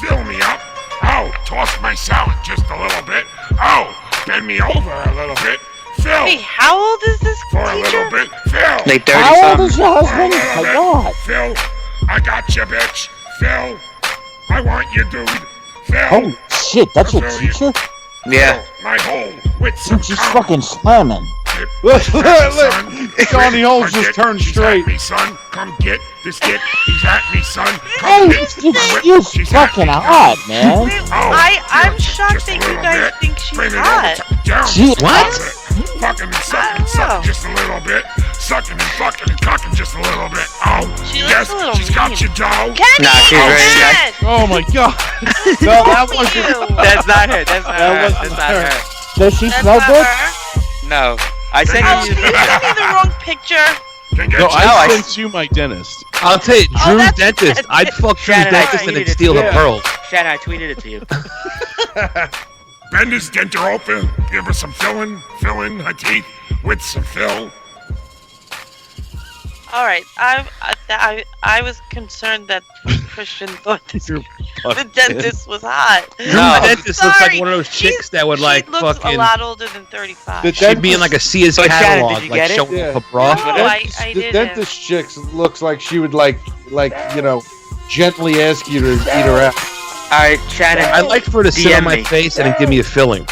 [SPEAKER 2] Fill me up. Oh, toss my salad just a little bit. Oh, bend me over a little bit. Fill.
[SPEAKER 13] Wait, how old is this
[SPEAKER 2] For a
[SPEAKER 13] teacher?
[SPEAKER 2] little bit. Fill.
[SPEAKER 16] Like 30
[SPEAKER 10] How old
[SPEAKER 16] something.
[SPEAKER 10] is your husband? My God.
[SPEAKER 2] Phil, I got you, bitch. Phil, I want you, dude. Phil.
[SPEAKER 10] Holy shit, that's your
[SPEAKER 2] I'll fill you.
[SPEAKER 10] teacher?
[SPEAKER 16] Yeah.
[SPEAKER 2] My hole with some
[SPEAKER 10] She's
[SPEAKER 2] cum.
[SPEAKER 10] fucking slamming.
[SPEAKER 1] Look,
[SPEAKER 2] Johnny
[SPEAKER 1] Holes just turned straight.
[SPEAKER 2] Me, son. Come get this dick. He's at me, son.
[SPEAKER 10] Hey,
[SPEAKER 2] Come get
[SPEAKER 10] you're
[SPEAKER 2] She's at
[SPEAKER 10] fucking
[SPEAKER 2] me,
[SPEAKER 10] hot, man.
[SPEAKER 13] I'm shocked that you guys think she's
[SPEAKER 2] Bring it
[SPEAKER 13] hot.
[SPEAKER 2] over, down.
[SPEAKER 10] She-
[SPEAKER 2] What? Fucking and sucking and
[SPEAKER 13] I don't know.
[SPEAKER 2] sucking just a little bit. Sucking and fucking and cocking just a little bit. Oh,
[SPEAKER 13] She looks
[SPEAKER 2] yes,
[SPEAKER 13] a little
[SPEAKER 2] she's got
[SPEAKER 13] mean.
[SPEAKER 2] your dough.
[SPEAKER 13] Kenny!
[SPEAKER 16] Nah, she's very nice.
[SPEAKER 1] Oh my god. No, that wasn't.
[SPEAKER 13] You.
[SPEAKER 16] That's not her. That's not her.
[SPEAKER 1] wasn't
[SPEAKER 16] That's not
[SPEAKER 1] her.
[SPEAKER 16] her.
[SPEAKER 10] Does she
[SPEAKER 13] That's
[SPEAKER 10] smell
[SPEAKER 13] not
[SPEAKER 10] good?
[SPEAKER 13] her.
[SPEAKER 16] No. I sent
[SPEAKER 13] Oh,
[SPEAKER 16] you.
[SPEAKER 13] you sent me the wrong picture.
[SPEAKER 2] Can get
[SPEAKER 11] No,
[SPEAKER 2] you.
[SPEAKER 11] I sent you my dentist.
[SPEAKER 12] I'll tell you,
[SPEAKER 13] Oh,
[SPEAKER 12] Drew's
[SPEAKER 13] that's-
[SPEAKER 12] dentist. I'd fuck Drew's
[SPEAKER 16] Shannon, I
[SPEAKER 12] dentist and
[SPEAKER 16] tweeted
[SPEAKER 12] then
[SPEAKER 16] it
[SPEAKER 12] steal
[SPEAKER 16] to
[SPEAKER 12] the
[SPEAKER 16] you.
[SPEAKER 12] pearls.
[SPEAKER 16] Shannon, I tweeted it to you.
[SPEAKER 2] Bend his denture open. Give her some filling. Fill in her teeth with some fill.
[SPEAKER 13] All right, I was concerned that Christian thought the dentist was hot.
[SPEAKER 12] Drew's
[SPEAKER 16] No.
[SPEAKER 12] dentist looks like
[SPEAKER 13] Sorry.
[SPEAKER 12] one of those chicks that would
[SPEAKER 13] She
[SPEAKER 12] like
[SPEAKER 13] looks
[SPEAKER 12] fucking.
[SPEAKER 13] a lot older than 35.
[SPEAKER 1] The
[SPEAKER 12] She'd be in like a Sears
[SPEAKER 16] But Shannon,
[SPEAKER 12] catalog,
[SPEAKER 16] did you
[SPEAKER 12] like
[SPEAKER 16] get it?
[SPEAKER 12] showing
[SPEAKER 1] Yeah.
[SPEAKER 12] off a bra.
[SPEAKER 13] No, I
[SPEAKER 1] The
[SPEAKER 13] didn't.
[SPEAKER 1] dentist chick looks like she would like gently ask you to eat her out.
[SPEAKER 16] All right, Shannon.
[SPEAKER 12] I'd like for her to sit on
[SPEAKER 16] DM
[SPEAKER 12] my
[SPEAKER 16] me.
[SPEAKER 12] face and then give me a filling.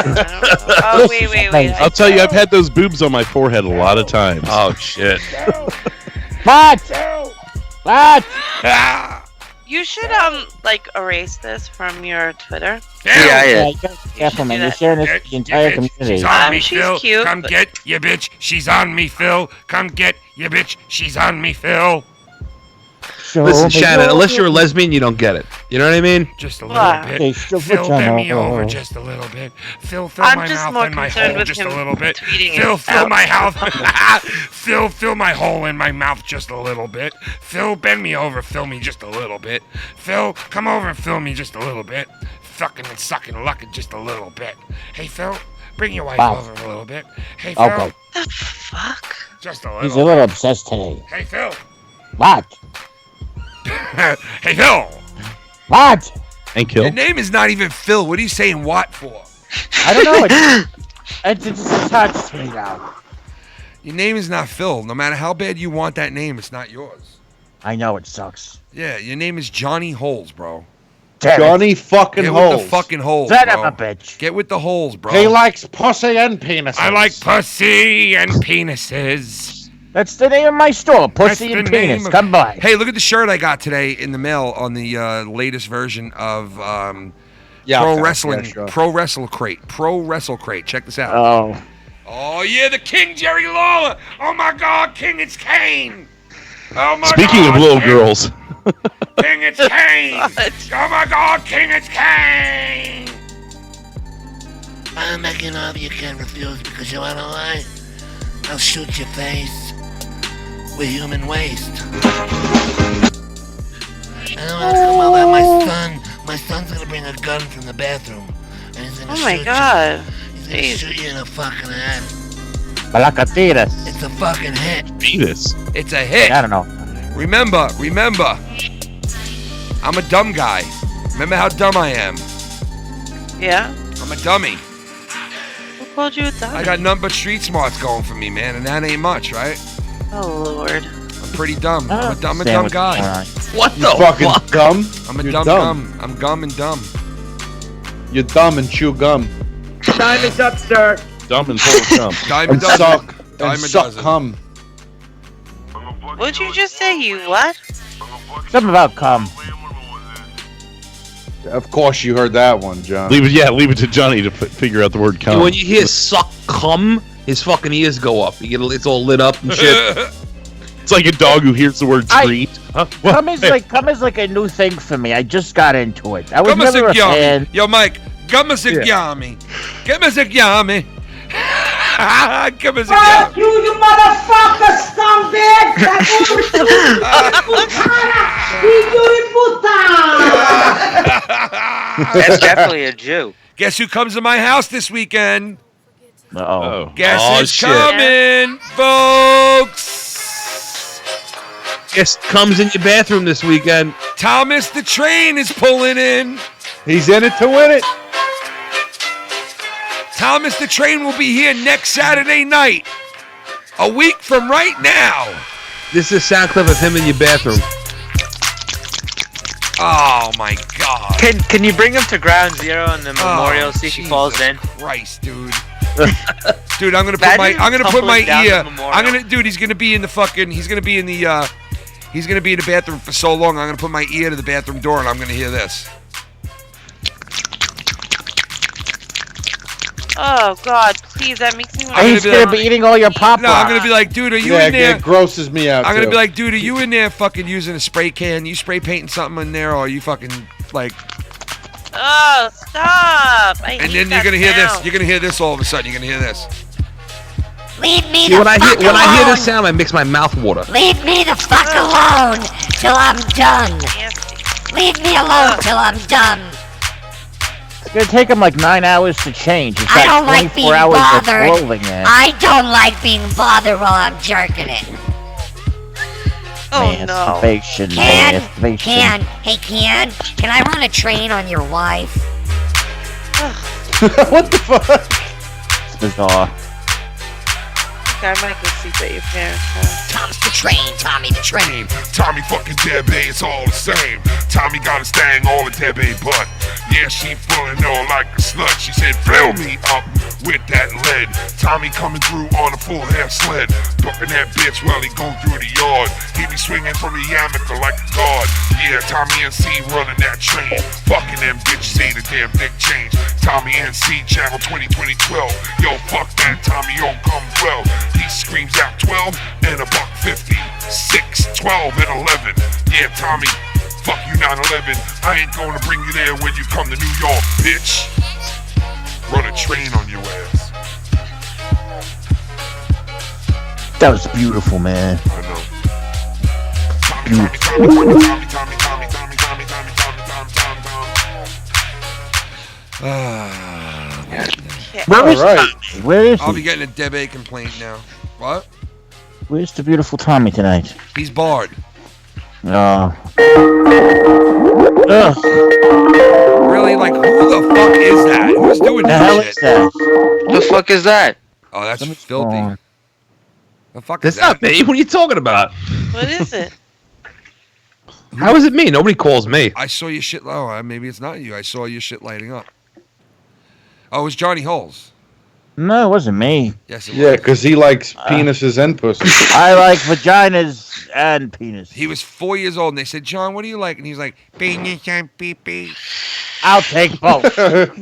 [SPEAKER 13] Oh, wait.
[SPEAKER 11] I'll tell you, I've had those boobs on my forehead a lot of times.
[SPEAKER 12] Oh shit.
[SPEAKER 10] What? What?
[SPEAKER 13] You should erase this from your Twitter.
[SPEAKER 16] Yeah,
[SPEAKER 10] Yeah, you gotta be careful, man. You're sharing this with the entire community.
[SPEAKER 2] She's on me,
[SPEAKER 13] She's
[SPEAKER 2] Phil.
[SPEAKER 13] cute,
[SPEAKER 2] Come
[SPEAKER 13] but-
[SPEAKER 2] get you, bitch. She's on me, Phil. Come get you, bitch. She's on me, Phil.
[SPEAKER 10] Show
[SPEAKER 12] Listen,
[SPEAKER 10] me
[SPEAKER 12] Shannon,
[SPEAKER 10] your-
[SPEAKER 12] unless you're a lesbian, you don't get it. You know what I mean?
[SPEAKER 2] Just a
[SPEAKER 13] What?
[SPEAKER 2] little bit.
[SPEAKER 10] Okay, still
[SPEAKER 2] Phil,
[SPEAKER 10] put
[SPEAKER 2] bend me
[SPEAKER 10] your-
[SPEAKER 2] over just a little bit. Phil, fill
[SPEAKER 13] I'm
[SPEAKER 2] my
[SPEAKER 13] just
[SPEAKER 2] mouth
[SPEAKER 13] more
[SPEAKER 2] and my
[SPEAKER 13] concerned
[SPEAKER 2] hole
[SPEAKER 13] with
[SPEAKER 2] just a
[SPEAKER 13] him
[SPEAKER 2] little bit.
[SPEAKER 13] tweeting
[SPEAKER 2] Phil,
[SPEAKER 13] it
[SPEAKER 2] fill
[SPEAKER 13] out.
[SPEAKER 2] my mouth. Phil, fill my hole in my mouth just a little bit. Phil, bend me over, fill me just a little bit. Phil, come over and fill me just a little bit. Fucking and sucking, lucking just a little bit. Hey, Phil, bring your wife
[SPEAKER 10] Wow.
[SPEAKER 2] over a little bit. Hey, Phil,
[SPEAKER 10] Okay.
[SPEAKER 13] The fuck?
[SPEAKER 2] just a
[SPEAKER 10] He's a
[SPEAKER 2] little.
[SPEAKER 10] little obsessed today.
[SPEAKER 2] Hey, Phil.
[SPEAKER 10] What?
[SPEAKER 2] Hey, Phil.
[SPEAKER 10] What?
[SPEAKER 11] And kill.
[SPEAKER 12] Your name is not even Phil. What are you saying what for?
[SPEAKER 10] I don't know. It just touched me now.
[SPEAKER 12] Your name is not Phil. No matter how bad you want that name, it's not yours.
[SPEAKER 10] I know it sucks.
[SPEAKER 12] Yeah, your name is Johnny Holes, bro.
[SPEAKER 10] Damn it.
[SPEAKER 1] Johnny fucking
[SPEAKER 12] Get
[SPEAKER 1] Holes.
[SPEAKER 12] with the fucking holes,
[SPEAKER 10] Son
[SPEAKER 12] bro.
[SPEAKER 10] of a bitch.
[SPEAKER 12] Get with the holes, bro.
[SPEAKER 8] He likes pussy and penises.
[SPEAKER 2] I like pussy and penises.
[SPEAKER 10] That's the name of my store, Pussy
[SPEAKER 2] That's
[SPEAKER 10] and
[SPEAKER 2] the name
[SPEAKER 10] Penis.
[SPEAKER 2] of-
[SPEAKER 10] Come by.
[SPEAKER 12] Hey, look at the shirt I got today in the mail on the latest version of Pro Wrestling.
[SPEAKER 1] Yeah, sure.
[SPEAKER 12] Pro Wrestle Crate. Pro Wrestle Crate. Check this out.
[SPEAKER 10] Oh.
[SPEAKER 2] Oh yeah, the King Jerry Lawler. Oh my God, King, it's Kane. Oh my
[SPEAKER 11] Speaking
[SPEAKER 2] God,
[SPEAKER 11] of little
[SPEAKER 2] King.
[SPEAKER 11] girls,
[SPEAKER 2] King, it's Kane. Oh my God, King, it's Kane.
[SPEAKER 9] I'm making off, you can't refuse because you wanna lie. I'll shoot your face with human waste. I don't wanna come over my son. My son's gonna bring a gun from the bathroom. And he's gonna
[SPEAKER 13] Oh my god.
[SPEAKER 9] He's gonna shoot you in the fucking head.
[SPEAKER 10] Balacatiras.
[SPEAKER 9] It's a fucking hit.
[SPEAKER 11] Fetus.
[SPEAKER 12] It's a hit.
[SPEAKER 10] I don't know.
[SPEAKER 12] Remember. I'm a dumb guy. Remember how dumb I am.
[SPEAKER 13] Yeah?
[SPEAKER 12] I'm a dummy.
[SPEAKER 13] Who called you a dummy?
[SPEAKER 12] I got nothing but street smarts going for me, man, and that ain't much, right?
[SPEAKER 13] Oh, Lord.
[SPEAKER 12] I'm pretty dumb. I'm a dumb guy.
[SPEAKER 11] What
[SPEAKER 1] You fucking dumb.
[SPEAKER 12] I'm a
[SPEAKER 1] You're
[SPEAKER 12] dumb. I'm gum and dumb.
[SPEAKER 1] You're dumb and chew gum.
[SPEAKER 5] Time is up, sir.
[SPEAKER 11] Dumb and full of cum.
[SPEAKER 12] Dime
[SPEAKER 1] And
[SPEAKER 12] a dozen.
[SPEAKER 1] suck.
[SPEAKER 12] Dime
[SPEAKER 1] And
[SPEAKER 12] a
[SPEAKER 1] suck
[SPEAKER 12] dozen.
[SPEAKER 1] cum.
[SPEAKER 13] What'd you just say? You what?
[SPEAKER 10] Something about cum.
[SPEAKER 1] Of course you heard that one, John.
[SPEAKER 11] Leave it to Johnny to figure out the word cum.
[SPEAKER 12] Oh. When you hear suck cum, his fucking ears go up. It's all lit up and shit.
[SPEAKER 11] It's like a dog who hears the word treat.
[SPEAKER 10] Cum is like a new thing for me. I just got into it. I was
[SPEAKER 12] Come
[SPEAKER 10] never a fan.
[SPEAKER 12] Yo, Mike. Come as a yummy. Come as a yummy. Come as a
[SPEAKER 5] Fuck you motherfucker, scumbag!
[SPEAKER 16] That's definitely a Jew.
[SPEAKER 12] Guess who comes to my house this weekend?
[SPEAKER 10] Uh-oh.
[SPEAKER 12] Guess
[SPEAKER 11] Oh,
[SPEAKER 12] who's
[SPEAKER 11] shit.
[SPEAKER 12] coming, folks? Guess comes in your bathroom this weekend. Thomas the Train is pulling in.
[SPEAKER 1] He's in it to win it.
[SPEAKER 12] Thomas the Train will be here next Saturday night. A week from right now.
[SPEAKER 18] This is a sound clip of him in your bathroom.
[SPEAKER 12] Oh my God.
[SPEAKER 16] Can you bring him to Ground Zero in the memorial? See if he falls in.
[SPEAKER 12] Christ, dude. Dude, I'm gonna put my ear. He's gonna be in the bathroom for so long. I'm gonna put my ear to the bathroom door and I'm gonna hear this.
[SPEAKER 13] Oh God, please, that makes me want
[SPEAKER 10] He's gonna be eating all your pop.
[SPEAKER 12] No, I'm gonna be like, dude, are you in there?
[SPEAKER 1] It grosses me out.
[SPEAKER 12] I'm gonna
[SPEAKER 1] too.
[SPEAKER 12] be like, dude, are you in there fucking using a spray can? You spray painting something in there, or are you fucking like?
[SPEAKER 13] Oh, stop!
[SPEAKER 12] And then you're gonna hear this. You're gonna hear this all of a sudden. You're gonna hear this.
[SPEAKER 19] Leave me
[SPEAKER 18] See,
[SPEAKER 19] the
[SPEAKER 18] when I
[SPEAKER 19] fuck
[SPEAKER 18] hear
[SPEAKER 19] alone.
[SPEAKER 18] this sound, I mix my mouth water.
[SPEAKER 19] Leave me the fuck alone till I'm done. Leave me alone till I'm done.
[SPEAKER 10] It's gonna take him like 9 hours to change. It's
[SPEAKER 19] I don't like being
[SPEAKER 10] 24 hours of
[SPEAKER 19] bothered.
[SPEAKER 10] clothing there.
[SPEAKER 19] I don't like being bothered while I'm jerking it.
[SPEAKER 13] Oh
[SPEAKER 10] Masturbation,
[SPEAKER 19] Can,
[SPEAKER 10] masturbation.
[SPEAKER 19] can I run a train on your wife?
[SPEAKER 1] What the fuck?
[SPEAKER 10] It's bizarre.
[SPEAKER 13] I might go sleep at your parents' house.
[SPEAKER 19] Tom's the train, Tommy the train.
[SPEAKER 2] Tommy fucking Debbie, it's all the same. Tommy got a stang all in Debbie butt. Yeah, she full no like a slut. She said, fill me up with that lead. Tommy coming through on a full half sled. Bucking that bitch while he going through the yard. He be swinging from the yarmulke like a guard. Yeah, Tommy NC running that train. Fucking them bitches ain't a damn dick change. Tommy NC channel 2012. Yo, fuck that, Tommy don't come 12. He screams out 12 and a buck 50. 6, 12, and 11. Yeah, Tommy, fuck you 9/11. I ain't gonna bring you there when you come to New York, bitch. Run a train on your ass.
[SPEAKER 10] That was beautiful, man.
[SPEAKER 2] I know.
[SPEAKER 10] Where is Tommy? Where is
[SPEAKER 12] I'll
[SPEAKER 10] he?
[SPEAKER 12] be getting a Debbie complaint now. What?
[SPEAKER 10] Where's the beautiful Tommy tonight?
[SPEAKER 12] He's barred.
[SPEAKER 10] Oh.
[SPEAKER 12] Really? Like, who the fuck is that? Who's doing
[SPEAKER 10] The
[SPEAKER 12] this
[SPEAKER 10] hell
[SPEAKER 12] shit?
[SPEAKER 10] is that?
[SPEAKER 16] The fuck is that?
[SPEAKER 12] Oh, that's filthy. The fuck
[SPEAKER 18] That's
[SPEAKER 12] is that?
[SPEAKER 18] not me. What are you talking about?
[SPEAKER 13] What is it?
[SPEAKER 18] How is it me? Nobody calls me.
[SPEAKER 12] I saw your shit. Oh, maybe it's not you. I saw your shit lighting up. Oh, it was Johnny Holes.
[SPEAKER 10] No, it wasn't me.
[SPEAKER 12] Yes, it
[SPEAKER 1] Yeah,
[SPEAKER 12] was.
[SPEAKER 1] because he likes penises and pussy.
[SPEAKER 10] I like vaginas and penis.
[SPEAKER 12] He was 4 years old, and they said, John, what do you like? And he's like, penis and pee-pee.
[SPEAKER 10] I'll take both.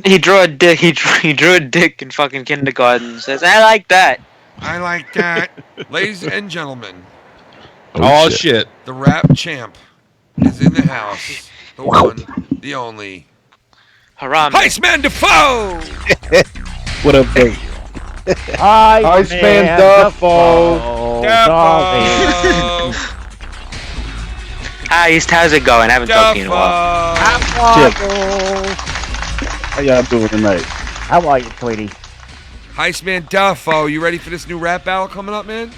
[SPEAKER 16] He drew a dick. He drew a dick in fucking kindergarten. Says, I like that.
[SPEAKER 12] I like that. Ladies and gentlemen,
[SPEAKER 18] Oh, shit.
[SPEAKER 12] the rap champ is in the house. The one, the only.
[SPEAKER 16] Haram.
[SPEAKER 12] Heistman Defoe!
[SPEAKER 20] What up, babe?
[SPEAKER 10] Iceman Duffo.
[SPEAKER 16] East, how's it going? I haven't talked to you in a while.
[SPEAKER 20] How y'all doing tonight?
[SPEAKER 10] How are you, sweetie?
[SPEAKER 4] Heistman Duffo, you ready for this new rap battle coming up, man?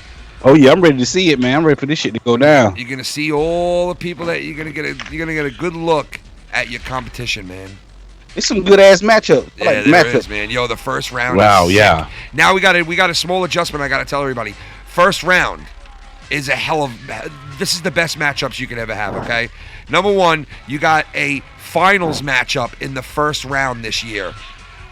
[SPEAKER 20] Oh yeah, I'm ready to see it, man. I'm ready for this shit to go down.
[SPEAKER 4] You're gonna see all the people that you're gonna get a good look at your competition, man.
[SPEAKER 20] It's some good ass matchup.
[SPEAKER 4] Yeah, there is, man. Yo, the first round.
[SPEAKER 11] Wow,
[SPEAKER 4] is
[SPEAKER 11] yeah.
[SPEAKER 4] sick. Now we got a small adjustment. I got to tell everybody. First round is a hell of. This is the best matchups you could ever have. Okay, number one, you got a finals matchup in the first round this year.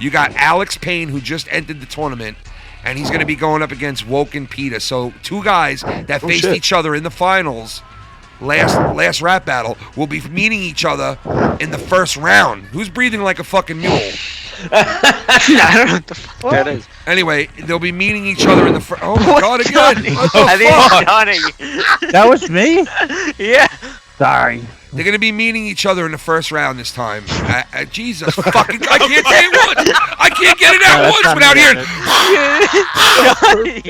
[SPEAKER 4] You got Alex Payne, who just entered the tournament, and he's going to be going up against Woken Peter. So two guys that faced each other in the finals. Last rap battle will be meeting each other in the first round. Who's breathing like a fucking mule?
[SPEAKER 16] I don't know what the fuck that is.
[SPEAKER 4] Anyway, they'll be meeting each other in the first. Oh my god! Again! What the
[SPEAKER 16] I think
[SPEAKER 4] fuck?
[SPEAKER 16] it's Johnny.
[SPEAKER 10] That was me?
[SPEAKER 16] Yeah.
[SPEAKER 10] Sorry.
[SPEAKER 4] They're gonna be meeting each other in the first round this time. Jesus fucking! I can't say it once. I can't get it out once without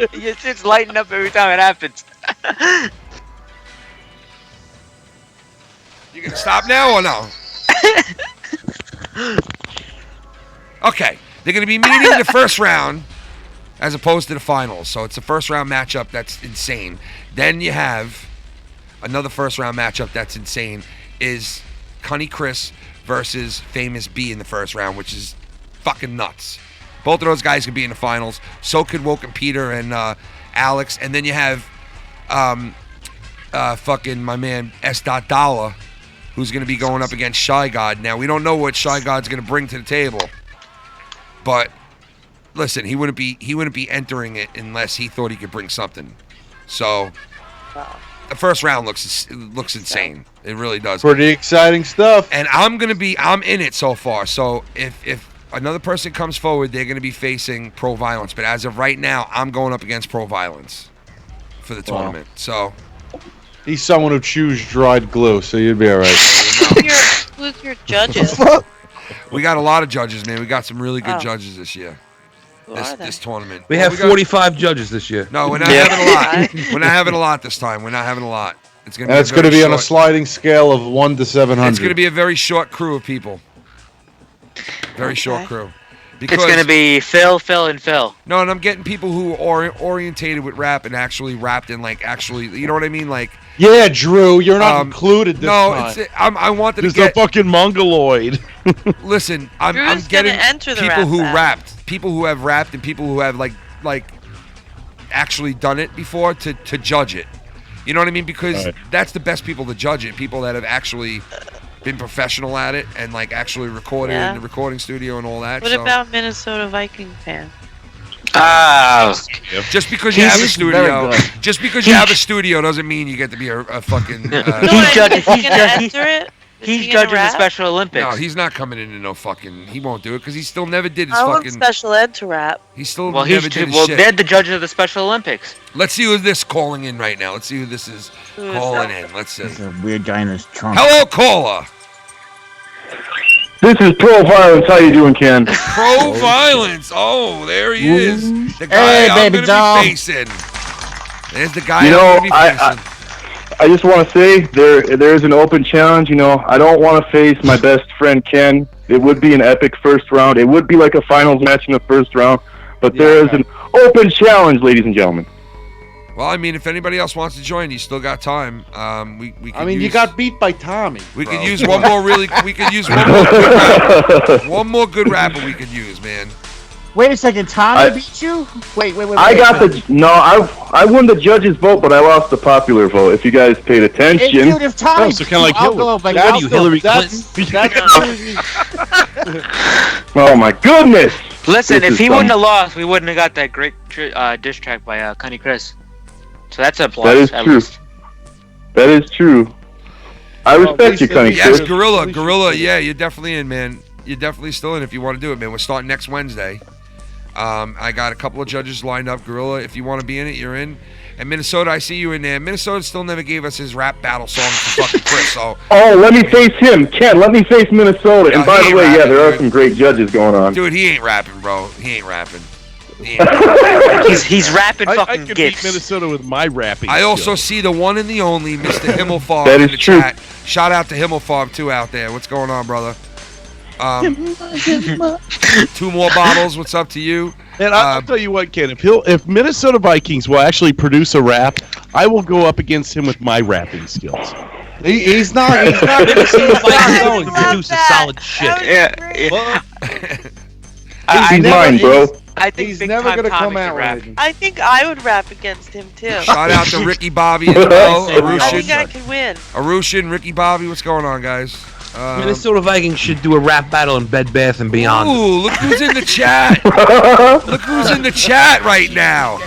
[SPEAKER 4] hearing.
[SPEAKER 16] Your shit's lighting up every time it happens.
[SPEAKER 4] You gonna stop now or no? Okay, they're gonna be meeting in the first round as opposed to the finals. So it's a first round matchup that's insane. Then you have another first round matchup that's insane is Cunny Chris versus Famous B in the first round, which is fucking nuts. Both of those guys could be in the finals. So could Woken Peter and Alex. And then you have fucking my man S. Dollar, who's going to be going up against Shy God. Now, we don't know what Shy God's going to bring to the table. But listen, he wouldn't be entering it unless he thought he could bring something. So the first round looks insane. It really does.
[SPEAKER 1] Pretty exciting stuff.
[SPEAKER 4] And I'm in it so far. So if another person comes forward, they're going to be facing Pro Violence. But as of right now, I'm going up against Pro Violence for the tournament. So
[SPEAKER 1] he's someone who chews dried glue, so you'd be all right.
[SPEAKER 13] Who's your judges?
[SPEAKER 4] We got a lot of judges, man. We got some really good
[SPEAKER 13] Oh.
[SPEAKER 4] judges this year. This tournament.
[SPEAKER 12] We have 45 judges this year.
[SPEAKER 4] No, we're not having a lot. We're not having a lot this time. We're not having a lot. It's going to be.
[SPEAKER 1] And it's going to be on a sliding scale of 1 to 700.
[SPEAKER 4] It's going to be a very short crew of people. Very short crew.
[SPEAKER 16] It's going to be Phil, and Phil.
[SPEAKER 4] No, and I'm getting people who are orientated with rap and actually rapped and you know what I mean? Like,
[SPEAKER 1] yeah, Drew, you're not included this time.
[SPEAKER 4] I wanted
[SPEAKER 11] There's
[SPEAKER 4] to get
[SPEAKER 11] a fucking mongoloid.
[SPEAKER 4] Listen, I'm getting people who rapped, people who have rapped, and people who have like actually done it before to judge it. You know what I mean? Because that's the best people to judge it. People that have actually been professional at it and like actually recorded in the recording studio and all that.
[SPEAKER 13] What about Minnesota Viking fan?
[SPEAKER 4] Just because you have a studio, doesn't mean you get to be a fucking.
[SPEAKER 16] He's judging the Special Olympics.
[SPEAKER 4] No, he's not coming into no fucking. He won't do it because he still never did his
[SPEAKER 13] I want
[SPEAKER 4] fucking.
[SPEAKER 13] Special ed to rap.
[SPEAKER 4] He still
[SPEAKER 16] Well,
[SPEAKER 4] never did his shit.
[SPEAKER 16] they're the judges of the Special Olympics.
[SPEAKER 4] Let's see who's this calling in right now. Let's see who this is calling in. Let's see.
[SPEAKER 10] There's a weird guy in his trunk.
[SPEAKER 4] Hello, caller.
[SPEAKER 21] This is Pro Violence. How you doing, Ken?
[SPEAKER 4] Pro Violence. Oh, there he is. The guy
[SPEAKER 10] Hey,
[SPEAKER 4] I'm
[SPEAKER 10] baby
[SPEAKER 4] gonna
[SPEAKER 10] doll.
[SPEAKER 4] be facing. There's the guy
[SPEAKER 21] You know,
[SPEAKER 4] I'm gonna be facing.
[SPEAKER 21] I just want to say there is an open challenge. You know, I don't want to face my best friend Ken. It would be an epic first round. It would be like a finals match in the first round. But there is an open challenge, ladies and gentlemen.
[SPEAKER 4] Well, I mean, if anybody else wants to join, you still got time. We
[SPEAKER 1] I mean, you got beat by Tommy.
[SPEAKER 4] We could use one more we could use one more good rapper. One more good rapper we could use, man.
[SPEAKER 10] Wait a second, Tommy beat you? Wait.
[SPEAKER 21] I won the judge's vote, but I lost the popular vote. If you guys paid attention.
[SPEAKER 10] Hey, dude, if Tommy
[SPEAKER 21] so kind of like
[SPEAKER 10] I'll go, but
[SPEAKER 21] How
[SPEAKER 10] I'll
[SPEAKER 21] do you,
[SPEAKER 10] go.
[SPEAKER 21] Hillary
[SPEAKER 10] That's
[SPEAKER 21] Oh my goodness!
[SPEAKER 16] Listen,
[SPEAKER 21] This
[SPEAKER 16] if
[SPEAKER 21] is
[SPEAKER 16] he
[SPEAKER 21] fun.
[SPEAKER 16] wouldn't have lost, we wouldn't have got that great diss track by Cunny Chris. So that's a plus.
[SPEAKER 21] That is
[SPEAKER 16] at
[SPEAKER 21] true.
[SPEAKER 16] least.
[SPEAKER 21] That is true. I respect you, Cunny
[SPEAKER 4] Yes,
[SPEAKER 21] Chris.
[SPEAKER 4] Gorilla. Yeah, you're definitely in, man. You're definitely still in if you want to do it, man. We're starting next Wednesday. I got a couple of judges lined up. Gorilla, if you want to be in it, you're in. And Minnesota, I see you in there. Minnesota still never gave us his rap battle song for fucking Chris. So.
[SPEAKER 21] Oh, let me face him. Ken, let me face Minnesota. And by the way, yeah, there are some great judges going on.
[SPEAKER 4] Dude, he ain't rapping, bro. He ain't rapping.
[SPEAKER 16] He's rapping fucking
[SPEAKER 11] I could
[SPEAKER 16] gifts.
[SPEAKER 11] beat Minnesota with my rapping.
[SPEAKER 4] I also
[SPEAKER 11] skills.
[SPEAKER 4] see the one and the only Mr. Himmelfarb
[SPEAKER 21] That
[SPEAKER 4] in
[SPEAKER 21] is
[SPEAKER 4] the
[SPEAKER 21] true.
[SPEAKER 4] chat. Shout out to Himmelfarb too out there. What's going on, brother? 2 more bottles. What's up to you?
[SPEAKER 11] And I'll tell you what, Ken. If Minnesota Vikings will actually produce a rap, I will go up against him with my rapping skills.
[SPEAKER 1] He's not. He's not.
[SPEAKER 12] Minnesota Vikings will produce a solid shit.
[SPEAKER 16] Yeah.
[SPEAKER 21] He's mine, bro.
[SPEAKER 16] I think
[SPEAKER 1] He's
[SPEAKER 16] Big
[SPEAKER 1] never
[SPEAKER 16] Time
[SPEAKER 1] gonna
[SPEAKER 16] Tommy
[SPEAKER 1] come
[SPEAKER 16] can
[SPEAKER 1] out
[SPEAKER 16] rap.
[SPEAKER 1] with it.
[SPEAKER 13] I think I would rap against him too.
[SPEAKER 4] Shout out to Ricky Bobby as well.
[SPEAKER 13] I think I could win.
[SPEAKER 4] Arushin, Ricky Bobby. What's going on, guys?
[SPEAKER 12] Minnesota Vikings should do a rap battle in Bed Bath and Beyond.
[SPEAKER 4] Ooh, look who's in the chat. Look who's in the chat right now.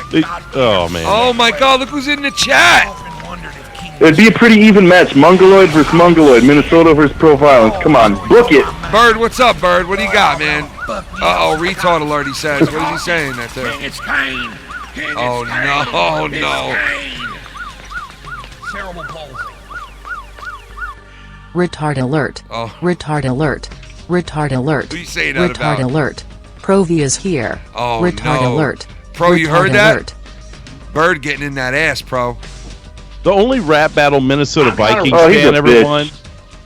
[SPEAKER 11] Oh man.
[SPEAKER 4] Oh my God, look who's in the chat.
[SPEAKER 21] It'd be a pretty even match. Mongoloid versus Mongoloid. Minnesota versus Pro Violence. Come on, book it.
[SPEAKER 4] Bird, what's up, Bird? What do you got, man? Uh-oh, retard alert, he says. What is he saying that there?
[SPEAKER 5] It's Kane.
[SPEAKER 4] Oh, no, no.
[SPEAKER 5] Cerebral palsy.
[SPEAKER 6] Retard alert.
[SPEAKER 4] Oh.
[SPEAKER 6] Retard alert. Retard alert.
[SPEAKER 4] Who you saying that
[SPEAKER 6] Retard
[SPEAKER 4] about?
[SPEAKER 6] alert. Provi is here.
[SPEAKER 4] Oh,
[SPEAKER 6] Retard
[SPEAKER 4] no.
[SPEAKER 6] alert.
[SPEAKER 4] Pro, you
[SPEAKER 6] Retard
[SPEAKER 4] heard that?
[SPEAKER 6] alert.
[SPEAKER 4] Bird getting in that ass, Pro.
[SPEAKER 11] The only rap battle Minnesota Vikings
[SPEAKER 21] he's
[SPEAKER 11] fan
[SPEAKER 21] a
[SPEAKER 11] ever
[SPEAKER 21] bitch.
[SPEAKER 11] won.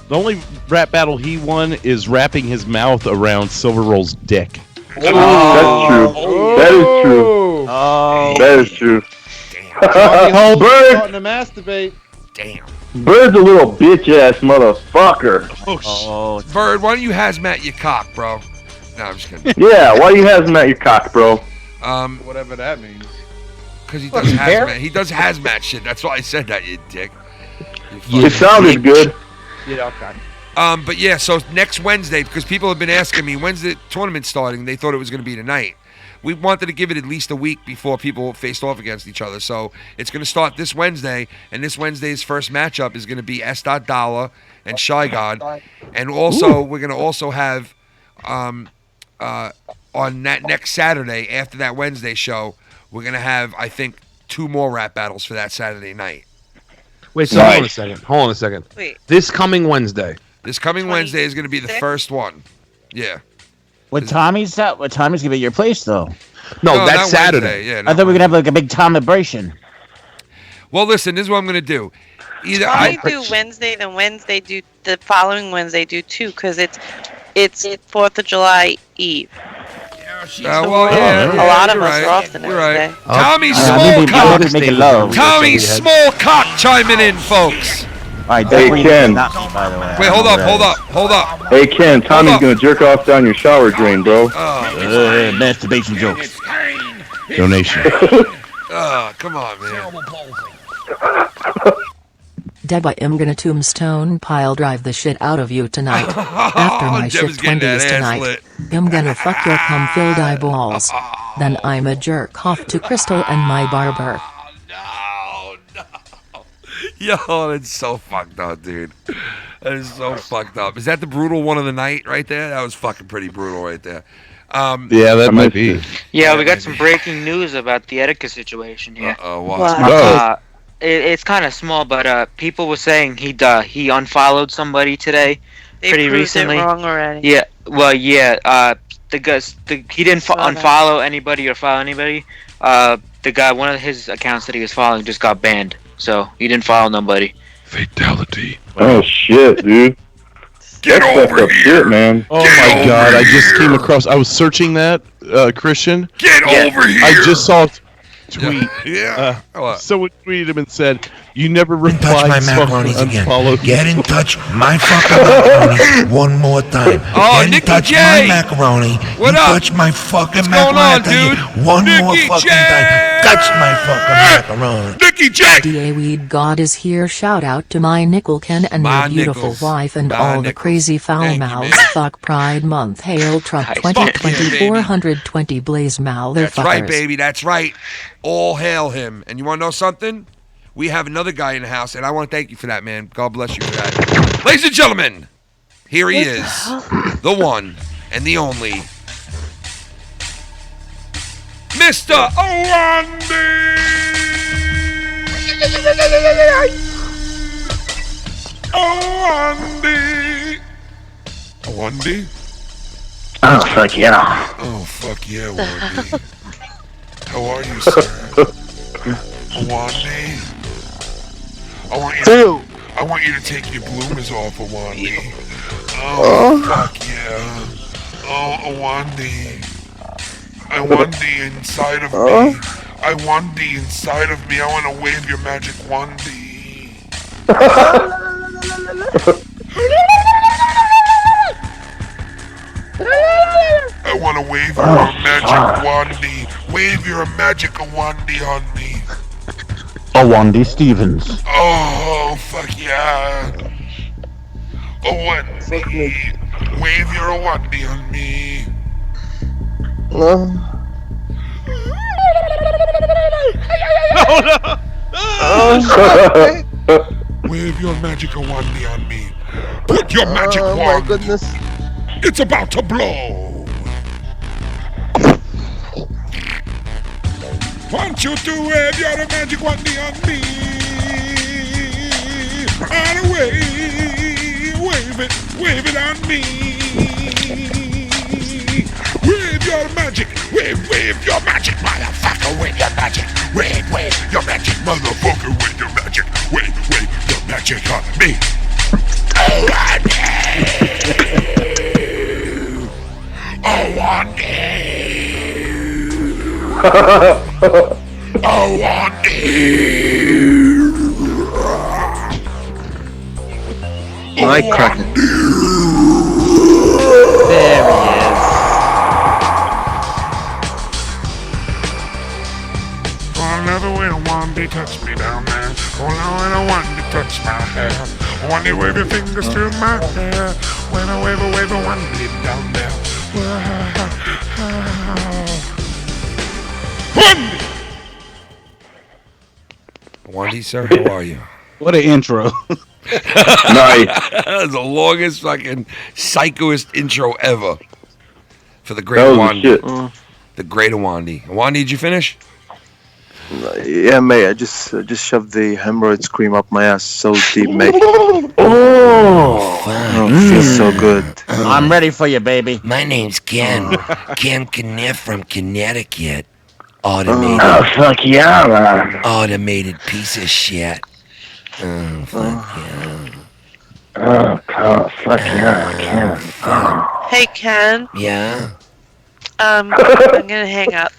[SPEAKER 11] The only rap battle he won is wrapping his mouth around Silver Roll's dick.
[SPEAKER 21] That's true. That is true.
[SPEAKER 10] Oh.
[SPEAKER 21] That is true.
[SPEAKER 1] Bird.
[SPEAKER 21] Bird.
[SPEAKER 1] To masturbate.
[SPEAKER 4] Damn.
[SPEAKER 21] Bird's a little bitch ass motherfucker.
[SPEAKER 11] Oh,
[SPEAKER 4] Bird, why don't you hazmat your cock, bro? No, I'm just kidding.
[SPEAKER 21] Yeah, why you hasn't at your cock, bro?
[SPEAKER 1] Whatever that means.
[SPEAKER 4] Because he does hazmat. He does hazmat shit. That's why I said that, you dick.
[SPEAKER 21] It sounded good.
[SPEAKER 1] Yeah, okay.
[SPEAKER 4] But yeah, so next Wednesday, because people have been asking me, when's the tournament starting? They thought it was going to be tonight. We wanted to give it at least a week before people faced off against each other. So it's going to start this Wednesday, and this Wednesday's first matchup is going to be S. Dollar and Shy God. And also, we're going to also have, on that next Saturday, after that Wednesday show, we're going to have, I think, 2 more rap battles for that Saturday night.
[SPEAKER 12] Wait, so hold on a second.
[SPEAKER 13] Wait.
[SPEAKER 12] This coming Wednesday.
[SPEAKER 4] This coming Wednesday is going to be the first one. Yeah.
[SPEAKER 10] What Tommy's gonna be at your place though?
[SPEAKER 12] No,
[SPEAKER 4] not
[SPEAKER 12] that's Saturday.
[SPEAKER 4] Wednesday, yeah,
[SPEAKER 10] I thought we were gonna have like a big Tomibration.
[SPEAKER 4] Well, listen, this is what I'm going to do. Either
[SPEAKER 13] Probably do Wednesday, then Wednesday do the following Wednesday do 2 because it's 4th of July Eve.
[SPEAKER 4] well, yeah,
[SPEAKER 13] a lot of
[SPEAKER 4] you're
[SPEAKER 13] us
[SPEAKER 4] right.
[SPEAKER 13] are off the next
[SPEAKER 4] You're right.
[SPEAKER 13] day.
[SPEAKER 4] Tommy
[SPEAKER 10] maybe
[SPEAKER 4] Smallcock.
[SPEAKER 10] make it low.
[SPEAKER 4] Tommy Smallcock chiming in, folks.
[SPEAKER 10] All right,
[SPEAKER 21] Hey,
[SPEAKER 10] definitely
[SPEAKER 21] Ken.
[SPEAKER 10] not me, by the way.
[SPEAKER 4] Wait, hold up.
[SPEAKER 21] Hey, Ken, Tommy's gonna jerk off down your shower drain, bro.
[SPEAKER 10] Masturbation jokes.
[SPEAKER 11] Donation.
[SPEAKER 4] Come on, man.
[SPEAKER 6] Deb, I am gonna tombstone pile drive the shit out of you tonight. After my
[SPEAKER 4] Deb's
[SPEAKER 6] shit
[SPEAKER 4] getting that
[SPEAKER 6] 20s
[SPEAKER 4] ass
[SPEAKER 6] tonight.
[SPEAKER 4] lit.
[SPEAKER 6] I'm gonna fuck your cum-filled eyeballs. Then I'm a jerk off to Crystal and my barber.
[SPEAKER 4] Yo, that's so fucked up, dude. That is so fucked up. Is that the brutal one of the night right there? That was fucking pretty brutal right there.
[SPEAKER 11] Yeah, that might be.
[SPEAKER 16] Yeah, we got some breaking news about the Etika situation here.
[SPEAKER 4] What?
[SPEAKER 16] It's kind of small, but people were saying he unfollowed somebody today,
[SPEAKER 13] They
[SPEAKER 16] pretty
[SPEAKER 13] proved
[SPEAKER 16] recently.
[SPEAKER 13] it wrong already.
[SPEAKER 16] Yeah, well, yeah. He didn't unfollow anybody or follow anybody. The guy, one of his accounts that he was following just got banned, so he didn't follow nobody.
[SPEAKER 12] Fatality.
[SPEAKER 21] Oh shit, dude.
[SPEAKER 2] Get
[SPEAKER 21] That's
[SPEAKER 2] over
[SPEAKER 21] fucked up
[SPEAKER 2] here.
[SPEAKER 21] shit, man.
[SPEAKER 11] Oh my God! I just came across. I was searching that, Christian.
[SPEAKER 2] Get over here.
[SPEAKER 11] I just saw a tweet.
[SPEAKER 4] Yeah.
[SPEAKER 11] Someone tweeted him and said, "You never
[SPEAKER 3] Touch
[SPEAKER 11] replied."
[SPEAKER 3] my
[SPEAKER 11] so
[SPEAKER 3] macaronis again.
[SPEAKER 11] unfollowed me."
[SPEAKER 3] Get in touch my fucking macaroni one more time.
[SPEAKER 4] Oh,
[SPEAKER 3] Get in
[SPEAKER 4] Nicky
[SPEAKER 3] touch
[SPEAKER 4] J.
[SPEAKER 3] my macaroni.
[SPEAKER 4] What
[SPEAKER 3] you
[SPEAKER 4] up?
[SPEAKER 3] touch my fucking
[SPEAKER 4] What's going
[SPEAKER 3] macaroni.
[SPEAKER 4] on,
[SPEAKER 3] I tell you,
[SPEAKER 4] dude?
[SPEAKER 3] one more
[SPEAKER 4] Nicky
[SPEAKER 3] fucking
[SPEAKER 4] J.
[SPEAKER 3] time. Touch my fucking macaroni.
[SPEAKER 2] Nicky J.
[SPEAKER 6] DA Weed God is here. Shout out to my Nickel Ken and
[SPEAKER 4] My
[SPEAKER 6] your beautiful
[SPEAKER 4] Nickels.
[SPEAKER 6] wife and
[SPEAKER 4] My
[SPEAKER 6] all the
[SPEAKER 4] Nickels.
[SPEAKER 6] crazy foul
[SPEAKER 4] Thank you,
[SPEAKER 6] mouths.
[SPEAKER 4] man.
[SPEAKER 6] Fuck Pride Month. Hail Truck
[SPEAKER 16] Nice.
[SPEAKER 6] 2020
[SPEAKER 4] Fuck yeah, baby.
[SPEAKER 6] 420 Blaze motherfuckers.
[SPEAKER 4] That's right, baby. That's right. All hail him. And you want to know something? We have another guy in the house, and I want to thank you for that, man. God bless you for that. Ladies and gentlemen, here he is, the one and the only, Mr. Orlandi!
[SPEAKER 2] Wandy?
[SPEAKER 21] Oh, fuck yeah.
[SPEAKER 2] Oh, fuck yeah, Wandy. How are you, sir? Wandy? I want you to take your bloomers off, Wandy. Oh, fuck yeah. Oh, Wandy. I want the inside of me. I want the inside of me. I want to wave your magic wandy. I want to wave your magic wandy. Wave your magic wandy on me.
[SPEAKER 10] Wandy Stevens.
[SPEAKER 2] Oh, fuck yeah. A wandy. Wave your wandy on me. Wave your magic wandy on me. Put your magic wand. Oh my goodness. It's about to blow. Want you to wave your magic wandy on me. All the way. Wave it on me. Wave your magic. Wave your magic, motherfucker. Wave your magic. Wave your magic, motherfucker. Wave your magic. Wave your magic on me. Oh,
[SPEAKER 20] My cracker.
[SPEAKER 10] There he is.
[SPEAKER 2] Another way to wandy touch me down there. Oh, now I don't want to touch my hair. Wandy wave your fingers through my hair. When I wave a wandy down there. Wandy!
[SPEAKER 4] Wandy, sir, how are you?
[SPEAKER 20] What an intro.
[SPEAKER 4] Nice. That was the longest fucking psychoist intro ever for the great Wandy. The great Wandy. Wandy, did you finish?
[SPEAKER 7] Yeah, mate. I just shoved the hemorrhoids cream up my ass so deep, mate. Feels so good.
[SPEAKER 10] I'm ready for you, baby.
[SPEAKER 9] My name's Ken. Ken Kniff from Connecticut. Automated.
[SPEAKER 21] Oh, fuck yeah, man.
[SPEAKER 9] Automated piece of shit. Oh, fuck yeah.
[SPEAKER 21] Oh, God, fuck yeah, Ken.
[SPEAKER 13] Hey, Ken.
[SPEAKER 9] Yeah?
[SPEAKER 13] I'm gonna hang up.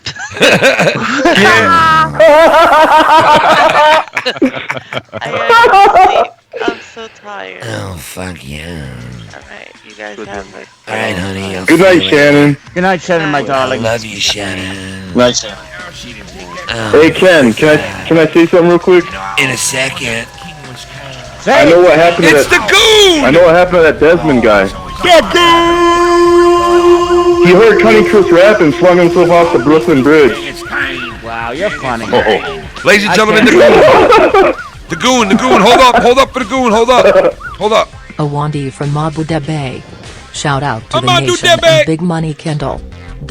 [SPEAKER 13] I gotta go to sleep. I'm so tired.
[SPEAKER 9] Oh, fuck yeah.
[SPEAKER 13] Alright, you guys have a...
[SPEAKER 9] Alright, honey.
[SPEAKER 21] Good night, Shannon.
[SPEAKER 10] Good night, Shannon, my darling.
[SPEAKER 9] I love you, Shannon.
[SPEAKER 21] Night, Shannon. Hey, Ken, can I say something real quick?
[SPEAKER 9] In a second.
[SPEAKER 21] I know what happened to
[SPEAKER 4] It's the goon!
[SPEAKER 21] I know what happened to that Desmond guy.
[SPEAKER 4] The goon!
[SPEAKER 21] He heard Cunny Chris rap and flung himself off the Brooklyn Bridge.
[SPEAKER 10] Wow, you're funny.
[SPEAKER 4] Ladies and gentlemen, the goon. The goon. Hold up for the goon. Hold up.
[SPEAKER 6] A Wandy from Abu Dhabi. Shout out to the
[SPEAKER 4] Abu
[SPEAKER 6] nation
[SPEAKER 4] Dhabi.
[SPEAKER 6] and Big Money Kindle. $.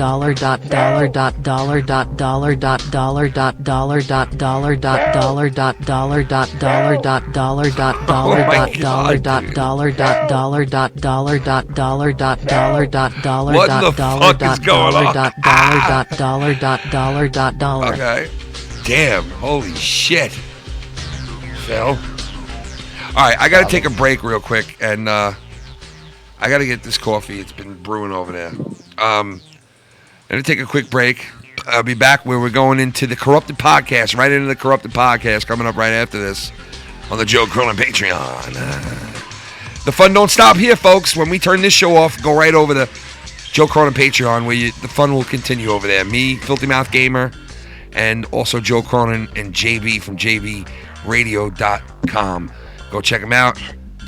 [SPEAKER 4] Okay. Damn. Holy shit. Phil. All right, I gotta take a break real quick, and I gotta get this coffee. It's been brewing over there. I'm gonna take a quick break. I'll be back where we're going into the Corrupted Podcast, right into the Corrupted Podcast, coming up right after this on the Joe Cronin Patreon. The fun don't stop here, folks. When we turn this show off, go right over to Joe Cronin Patreon, where the fun will continue over there. Me, Filthy Mouth Gamer, and also Joe Cronin and JB from jbradio.com. Go check them out.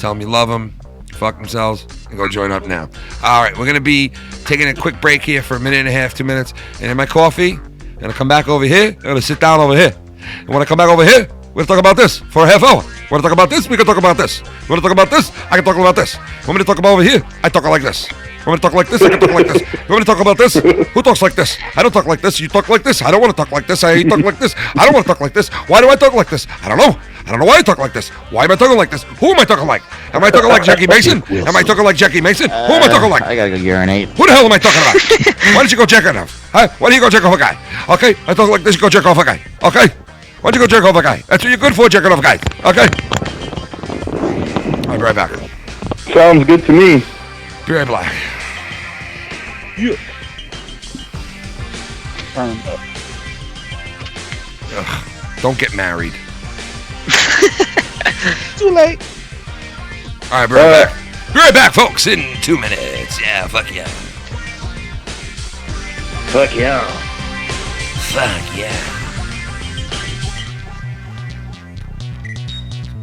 [SPEAKER 4] Tell them you love them. Fuck themselves and go join up now. All right, we're going to be taking a quick break here for a minute and a half, 2 minutes. And in my coffee, I'm going to come back over here. I'm going to sit down over here. And when I come back over here, we're going to talk about this for a half hour. Want to talk about this? We can talk about this. Want to talk about this? I can talk about this. Want me to talk about over here? I talk like this. Want me to talk like this? I can talk like this. You want me to talk about this? Who talks like this? I don't talk like this. You talk like this. I don't want to talk like this. I talk like this. I don't want to talk like this. Why do I talk like this? I don't know. I don't know why I talk like this. Why am I talking like this? Who am I talking like? Am I talking like Jackie Mason? Am I talking like Jackie Mason? Who am I talking like?
[SPEAKER 10] I gotta go urinate.
[SPEAKER 4] Who the hell am I talking about? Why don't you go check it out? Huh? Why don't you go check off a guy? Okay? I talk like this, you go check off a guy. Okay? Why don't you go check off a guy? That's what you're good for, checking off guys. Okay? I'll be right back.
[SPEAKER 21] Sounds good to me.
[SPEAKER 4] Be right back.
[SPEAKER 20] Yeah.
[SPEAKER 4] Ugh, don't get married.
[SPEAKER 20] Too late.
[SPEAKER 4] All right, be right back. Be right back, folks, in 2 minutes. Yeah, fuck yeah.
[SPEAKER 21] Fuck yeah.
[SPEAKER 4] Fuck yeah.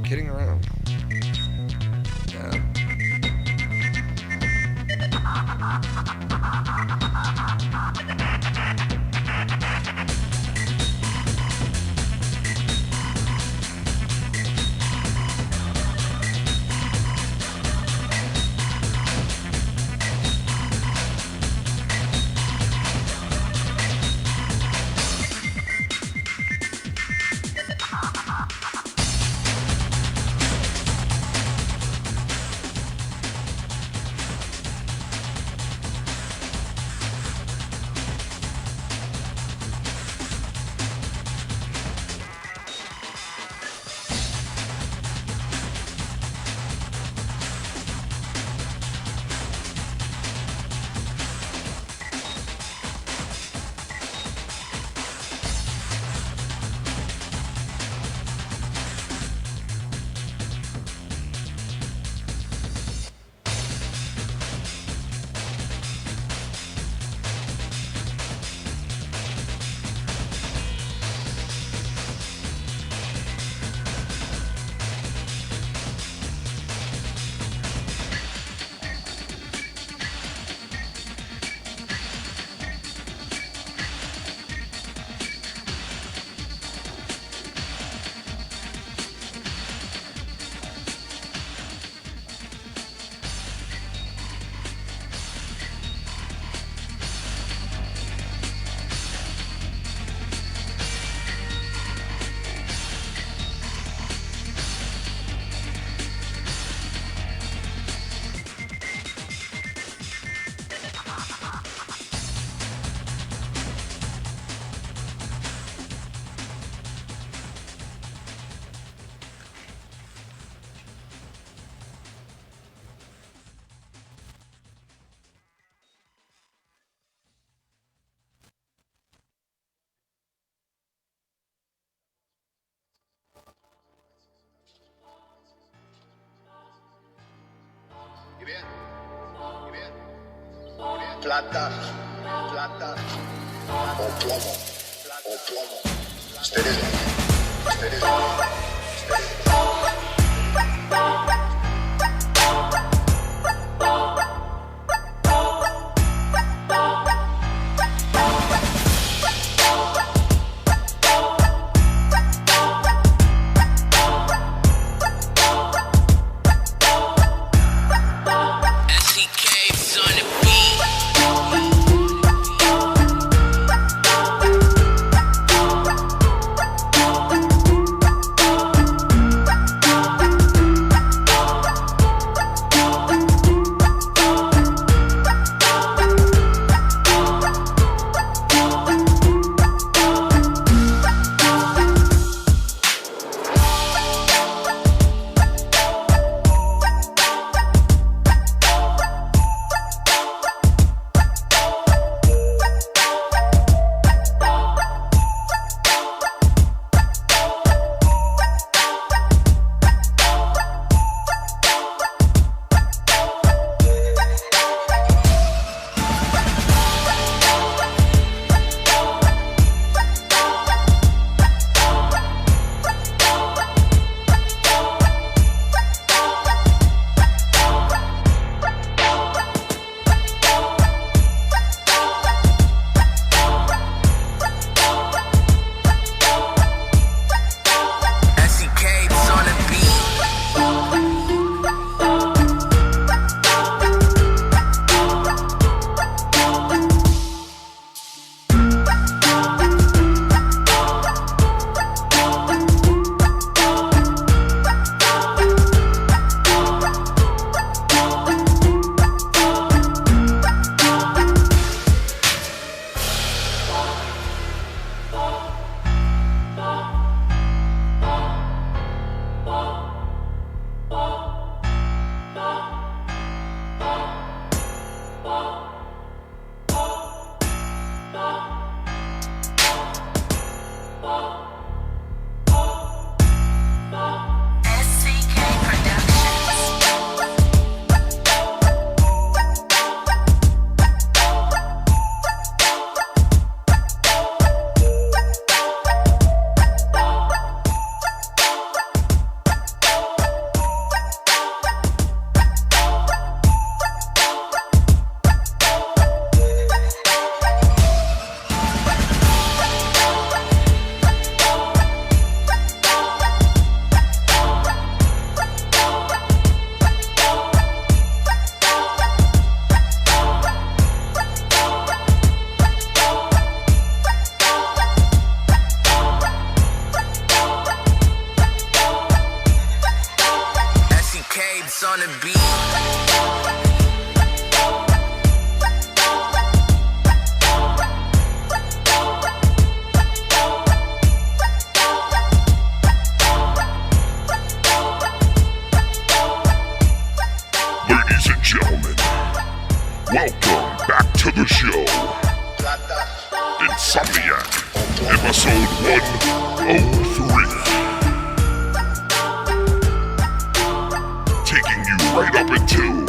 [SPEAKER 4] Kidding around. Yeah.
[SPEAKER 2] Plata, plata, o plomo, o plomo. Esterismo, esterismo, esterismo.
[SPEAKER 9] the beat.
[SPEAKER 2] Ladies and gentlemen, welcome back to the show. Insomniac, episode 103. Taking you right up into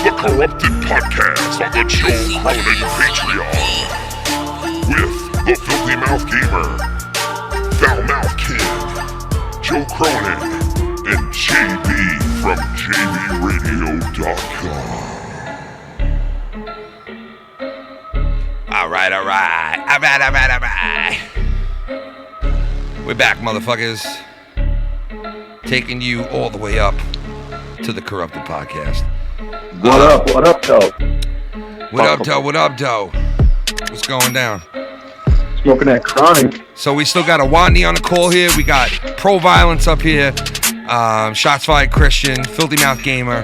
[SPEAKER 2] the Corrupted Podcast on the Joe Cronin Patreon. With the Filthy Mouth Gamer, Foul Mouth Kid, Joe Cronin, and JB from JBRadio.com.
[SPEAKER 4] All right. We're back, motherfuckers. Taking you all the way up to the Corrupted Podcast.
[SPEAKER 21] What up, Doe?
[SPEAKER 4] What up, Doe? What's going down?
[SPEAKER 21] Smoking that chronic.
[SPEAKER 4] So we still got a Wandy on the call here. We got Pro Violence up here. Shots Fired Christian, Filthy Mouth Gamer,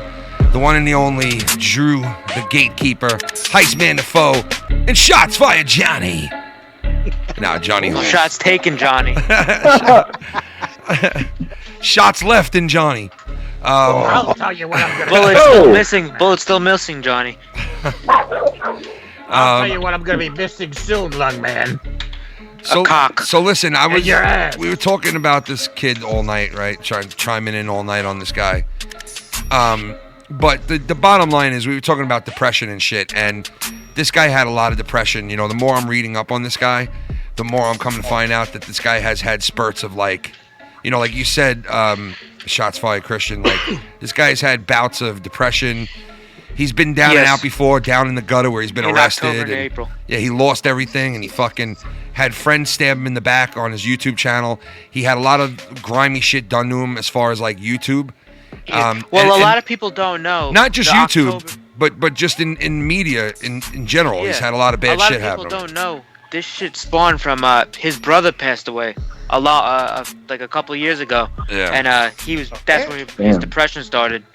[SPEAKER 4] the one and the only Drew, the Gatekeeper, Heistman the Foe, and Shots Fired Johnny. Nah, Johnny.
[SPEAKER 16] Shots taken, Johnny.
[SPEAKER 4] Shots left in Johnny.
[SPEAKER 5] I'll tell you what I'm gonna
[SPEAKER 16] Bullet's still missing, Johnny.
[SPEAKER 5] I'll tell you what I'm gonna be missing soon, lung man.
[SPEAKER 4] So listen,
[SPEAKER 5] your ass.
[SPEAKER 4] we were talking about this kid all night, right? Chiming in all night on this guy. But the bottom line is we were talking about depression and shit, and this guy had a lot of depression. You know, the more I'm reading up on this guy, the more I'm coming to find out that this guy has had spurts of like, you know, like you said, Shots Fired Christian, like this guy's had bouts of depression. He's been down and out before, down in the gutter where he's been arrested.
[SPEAKER 16] October and
[SPEAKER 4] and,
[SPEAKER 16] April.
[SPEAKER 4] Yeah, he lost everything, and he fucking had friends stab him in the back on his YouTube channel. He had a lot of grimy shit done to him as far as like YouTube.
[SPEAKER 16] A lot of people don't know.
[SPEAKER 4] Not just YouTube, but just in media in general. He's had a lot of bad shit happen.
[SPEAKER 16] A lot of people don't know. This shit spawned from his brother passed away like a couple of years ago.
[SPEAKER 4] Yeah.
[SPEAKER 16] And that's where his depression started.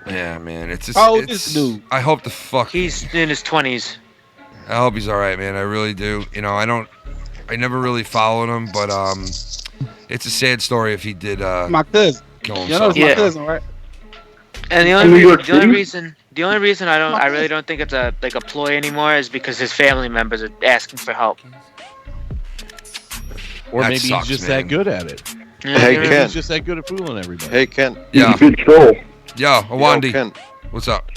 [SPEAKER 4] Yeah, man. It's just,
[SPEAKER 20] this dude?
[SPEAKER 4] I hope the fuck.
[SPEAKER 16] He's in his 20s.
[SPEAKER 4] I hope he's all right, man. I really do. You know, I never really followed him, but it's a sad story if he did
[SPEAKER 20] my cousin.
[SPEAKER 4] Kill
[SPEAKER 20] You
[SPEAKER 4] himself.
[SPEAKER 20] know, it's my cousin, right?
[SPEAKER 16] And the only reason I really don't think it's a ploy anymore is because his family members are asking for help.
[SPEAKER 11] Or
[SPEAKER 4] That
[SPEAKER 11] maybe
[SPEAKER 4] sucks,
[SPEAKER 11] he's just
[SPEAKER 4] man.
[SPEAKER 11] that good at it.
[SPEAKER 7] Hey,
[SPEAKER 11] Maybe
[SPEAKER 7] Ken.
[SPEAKER 11] he's just that good at fooling everybody.
[SPEAKER 7] Hey, Ken.
[SPEAKER 4] Yeah.
[SPEAKER 21] Good troll.
[SPEAKER 4] Yo, Awandi.
[SPEAKER 7] Ken.
[SPEAKER 4] What's up?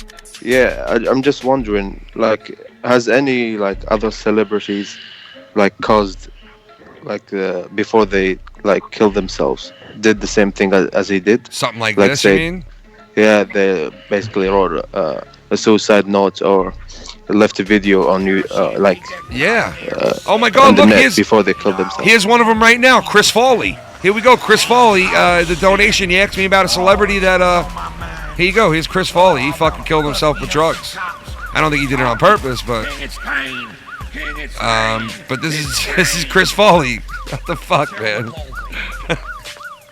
[SPEAKER 7] Yeah, I'm just wondering, like, has any like other celebrities like caused like before they like killed themselves did the same thing as he did?
[SPEAKER 4] Something like
[SPEAKER 7] Like,
[SPEAKER 4] this,
[SPEAKER 7] say-
[SPEAKER 4] you mean?
[SPEAKER 7] Yeah, they basically wrote a suicide note or left a video on you like.
[SPEAKER 4] Yeah. Oh my
[SPEAKER 7] on
[SPEAKER 4] God!
[SPEAKER 7] the
[SPEAKER 4] Look,
[SPEAKER 7] net before they killed themselves.
[SPEAKER 4] here's one of them right now. Chris Foley. Here we go, Chris Foley. The donation. He asked me about a celebrity that. Here you go. Here's Chris Foley. He fucking killed himself with drugs. I don't think he did it on purpose, but. But this is Chris Foley. What the fuck, man? What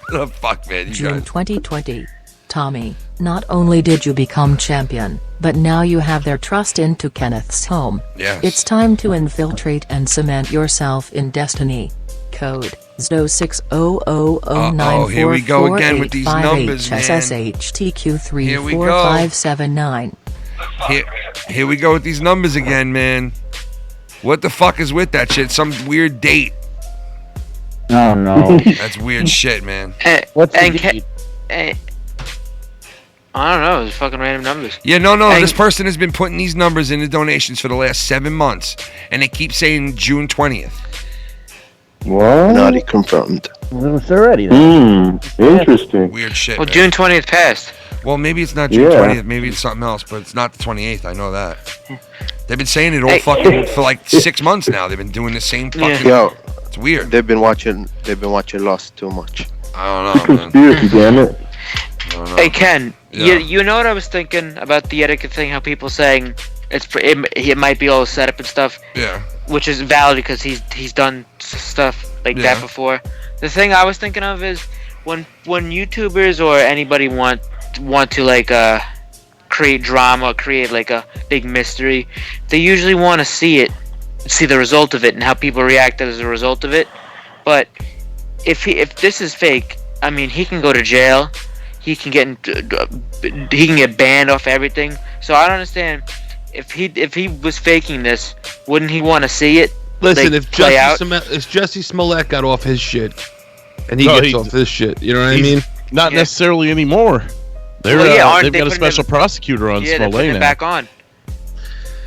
[SPEAKER 4] the fuck, man? You
[SPEAKER 6] June
[SPEAKER 4] guys.
[SPEAKER 6] 2020. Tommy, not only did you become champion, but now you have their trust into Kenneth's home.
[SPEAKER 4] Yes.
[SPEAKER 6] It's time to infiltrate and cement yourself in destiny. Code
[SPEAKER 4] Uh-oh, here we go again with these numbers, man. Here we go.
[SPEAKER 6] SSHTQ34579.
[SPEAKER 4] Here we go with these numbers again, man. What the fuck is with that shit? Some weird date.
[SPEAKER 10] Oh no.
[SPEAKER 4] That's weird shit, man.
[SPEAKER 10] What's the
[SPEAKER 16] And
[SPEAKER 10] date?
[SPEAKER 16] I don't know. It's fucking random numbers.
[SPEAKER 4] Yeah, no.
[SPEAKER 16] And-
[SPEAKER 4] This person has been putting these numbers in the donations for the last 7 months, and they keep saying June 20th.
[SPEAKER 10] What?
[SPEAKER 7] Not confirmed.
[SPEAKER 10] It's already then.
[SPEAKER 21] Interesting.
[SPEAKER 4] Weird shit.
[SPEAKER 16] Well,
[SPEAKER 4] man.
[SPEAKER 16] June 20th passed.
[SPEAKER 4] Well, maybe it's not June
[SPEAKER 21] Yeah.
[SPEAKER 4] 20th. Maybe it's something else, but it's not the 28th. I know that. They've been saying it all fucking for like 6 months now. They've been doing the same fucking.
[SPEAKER 7] Yo,
[SPEAKER 4] it's weird.
[SPEAKER 7] They've been watching Lost too much.
[SPEAKER 4] I don't know, man.
[SPEAKER 21] Conspiracy, damn it.
[SPEAKER 4] I don't know.
[SPEAKER 16] Hey Ken,
[SPEAKER 4] Yeah.
[SPEAKER 16] you know what I was thinking about the Etika thing? How people saying it might be all set up and stuff.
[SPEAKER 4] Yeah.
[SPEAKER 16] Which is valid because he's done stuff like
[SPEAKER 4] Yeah.
[SPEAKER 16] that before. The thing I was thinking of is when YouTubers or anybody want to like create drama, create like a big mystery. They usually want to see the result of it and how people react as a result of it. But if this is fake, I mean, he can go to jail. He can get banned off everything. So I don't understand if he was faking this, wouldn't he want to see it?
[SPEAKER 12] Listen,
[SPEAKER 16] like,
[SPEAKER 12] if Jesse Smollett got off his shit, and he gets off his shit, you know what I mean?
[SPEAKER 11] Not necessarily anymore. They've got a special prosecutor on
[SPEAKER 16] Smollett
[SPEAKER 11] now.
[SPEAKER 16] they're putting him back on.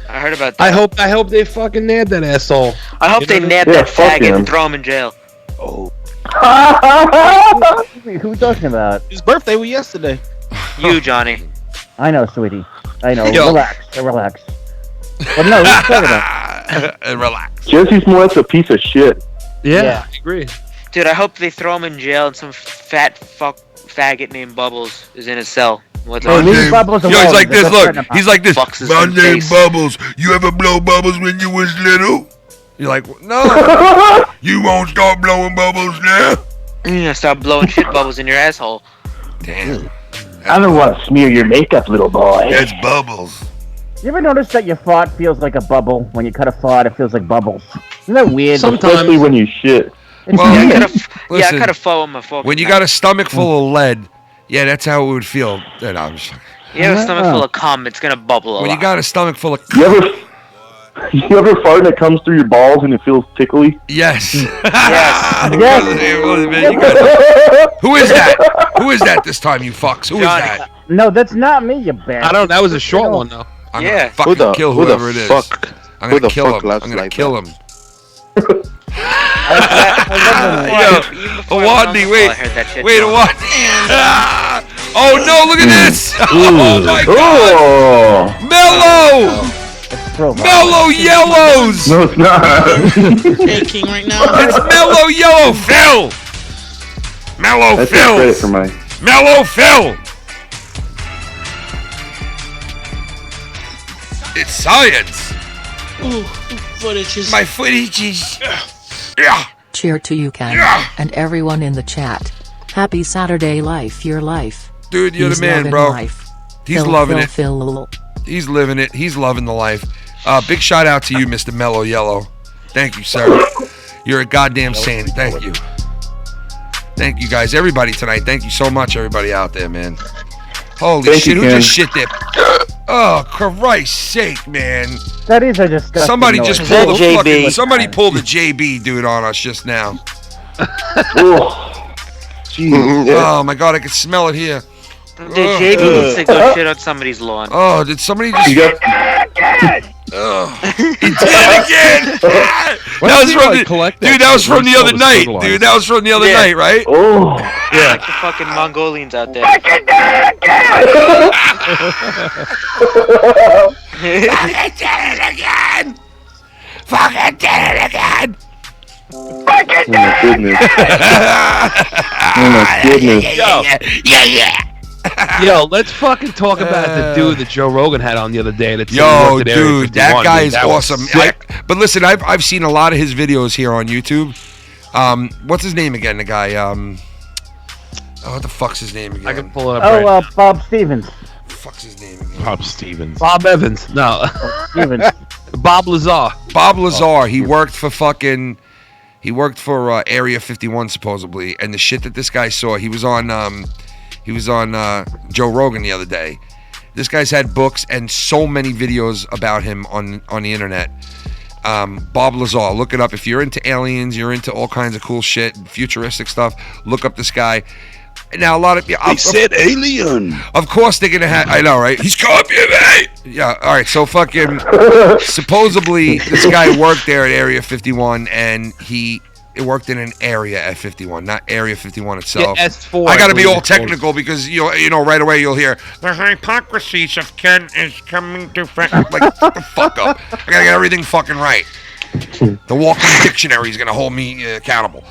[SPEAKER 16] I heard about that.
[SPEAKER 12] I hope they fucking nabbed that asshole.
[SPEAKER 16] I hope they nabbed that faggot and throw him in jail.
[SPEAKER 10] Oh. Who are we talking about?
[SPEAKER 20] His birthday was yesterday.
[SPEAKER 16] You, Johnny.
[SPEAKER 10] I know, sweetie. I know.
[SPEAKER 12] Yo.
[SPEAKER 10] Relax. But no, who's talking about?
[SPEAKER 4] Relax.
[SPEAKER 21] Jesse Smollett's a piece of shit.
[SPEAKER 12] Yeah, I agree.
[SPEAKER 16] Dude, I hope they throw him in jail and some fat faggot named Bubbles is in his cell. What's
[SPEAKER 4] Yo, he's like this. Look, he's like this.
[SPEAKER 2] My name Bubbles. You ever blow bubbles when you was little?
[SPEAKER 4] You're like, no.
[SPEAKER 2] You won't start blowing bubbles now?
[SPEAKER 16] You're gonna start blowing shit bubbles in your asshole.
[SPEAKER 4] Damn.
[SPEAKER 21] I don't want to smear your makeup, little boy.
[SPEAKER 2] That's Bubbles.
[SPEAKER 10] You ever notice that your fart feels like a bubble? When you cut a fart, it feels like bubbles. Isn't that weird?
[SPEAKER 21] Especially when you shit.
[SPEAKER 4] Well,
[SPEAKER 16] I
[SPEAKER 4] listen,
[SPEAKER 16] cut a foe with my fork.
[SPEAKER 4] when you got a stomach full of lead, yeah, that's how it would feel. You
[SPEAKER 16] have a stomach full of cum, it's gonna bubble a
[SPEAKER 4] when
[SPEAKER 16] lot.
[SPEAKER 4] you got a stomach full of
[SPEAKER 21] You ever fart and it comes through your balls and it feels tickly?
[SPEAKER 4] Yes.
[SPEAKER 10] Yes.
[SPEAKER 4] Who is that? Who is that this time, you fucks? Who is that?
[SPEAKER 10] No, that's not me, you bastard.
[SPEAKER 12] I don't. That was a short one though.
[SPEAKER 4] I'm gonna fucking kill whoever it is. I'm gonna kill him. I'm gonna kill him. Awadney, wait, Awadney. Oh no, look at this! Oh my god! Mellow yellows!
[SPEAKER 21] No, it's not.
[SPEAKER 20] Hey, King, right now.
[SPEAKER 4] It's mellow yellow, Phil! Mellow
[SPEAKER 21] That's
[SPEAKER 4] Phil!
[SPEAKER 21] credit for my...
[SPEAKER 4] Mellow Phil! It's science!
[SPEAKER 20] Ooh, footages.
[SPEAKER 4] My footages! Yeah!
[SPEAKER 6] Cheer to you, Ken, and everyone in the chat. Happy Saturday life, your life.
[SPEAKER 4] Dude, you're
[SPEAKER 6] He's
[SPEAKER 4] the man,
[SPEAKER 6] loving
[SPEAKER 4] bro.
[SPEAKER 6] life.
[SPEAKER 4] He's
[SPEAKER 6] Phil,
[SPEAKER 4] loving
[SPEAKER 6] Phil,
[SPEAKER 4] it.
[SPEAKER 6] Phil.
[SPEAKER 4] He's living it. He's loving the life. Big shout out to you, Mr. Mellow Yellow. Thank you, sir. You're a goddamn saint. Thank you. Thank you, guys. Everybody tonight. Thank you so much, everybody out there, man. Holy
[SPEAKER 21] Thank
[SPEAKER 4] shit.
[SPEAKER 21] you,
[SPEAKER 4] Who
[SPEAKER 21] Ken.
[SPEAKER 4] just shit there? Oh, Christ's sake, man.
[SPEAKER 10] That is a disgusting
[SPEAKER 4] Somebody
[SPEAKER 10] noise.
[SPEAKER 4] just pulled the fucking... Somebody pulled the JB dude on us just now. Oh, my God. I can smell it here.
[SPEAKER 16] Dude, JB needs to go shit on somebody's lawn.
[SPEAKER 4] Oh, did somebody just... He did it again! That was from the, dude, that was from the other night. Dude, that was from the other night, right?
[SPEAKER 21] Oh.
[SPEAKER 16] Yeah. Like the fucking Mongolians out there.
[SPEAKER 4] Fucking did it again! Fucking did it again!
[SPEAKER 21] Oh my goodness. Oh my goodness.
[SPEAKER 4] Yeah.
[SPEAKER 12] Yo, let's fucking talk about the dude that Joe Rogan had on the other day. That
[SPEAKER 4] Yo,
[SPEAKER 12] worked at Area
[SPEAKER 4] dude, that
[SPEAKER 12] 51,
[SPEAKER 4] guy
[SPEAKER 12] dude.
[SPEAKER 4] is
[SPEAKER 12] That was
[SPEAKER 4] awesome.
[SPEAKER 12] sick.
[SPEAKER 4] But listen, I've seen a lot of his videos here on YouTube. What's his name again? The guy. What the fuck's his name again?
[SPEAKER 12] I can pull it up.
[SPEAKER 10] Oh, Bob Stevens.
[SPEAKER 4] Fuck's his name again?
[SPEAKER 11] Bob Stevens.
[SPEAKER 12] Bob Evans. No.
[SPEAKER 10] Stevens.
[SPEAKER 12] Bob Lazar.
[SPEAKER 4] Bob Lazar. He worked for fucking. He worked for Area 51 supposedly, and the shit that this guy saw. He was on Joe Rogan the other day. This guy's had books and so many videos about him on the internet. Bob Lazar, look it up. If you're into aliens, you're into all kinds of cool shit, futuristic stuff, look up this guy. Now, a lot of...
[SPEAKER 14] They said alien.
[SPEAKER 4] Of course they're going to have... I know, right? He's copying me! Yeah, all right, so fucking... supposedly, this guy worked there at Area 51, and he worked in an area at 51, not Area 51 itself.
[SPEAKER 12] Yeah, S4.
[SPEAKER 4] I got to be all technical because, you know, right away you'll hear...
[SPEAKER 5] The hypocrisies of Ken is coming to...
[SPEAKER 4] Like, shut the fuck up. I got to get everything fucking right. The Walking Dictionary is going to hold me accountable.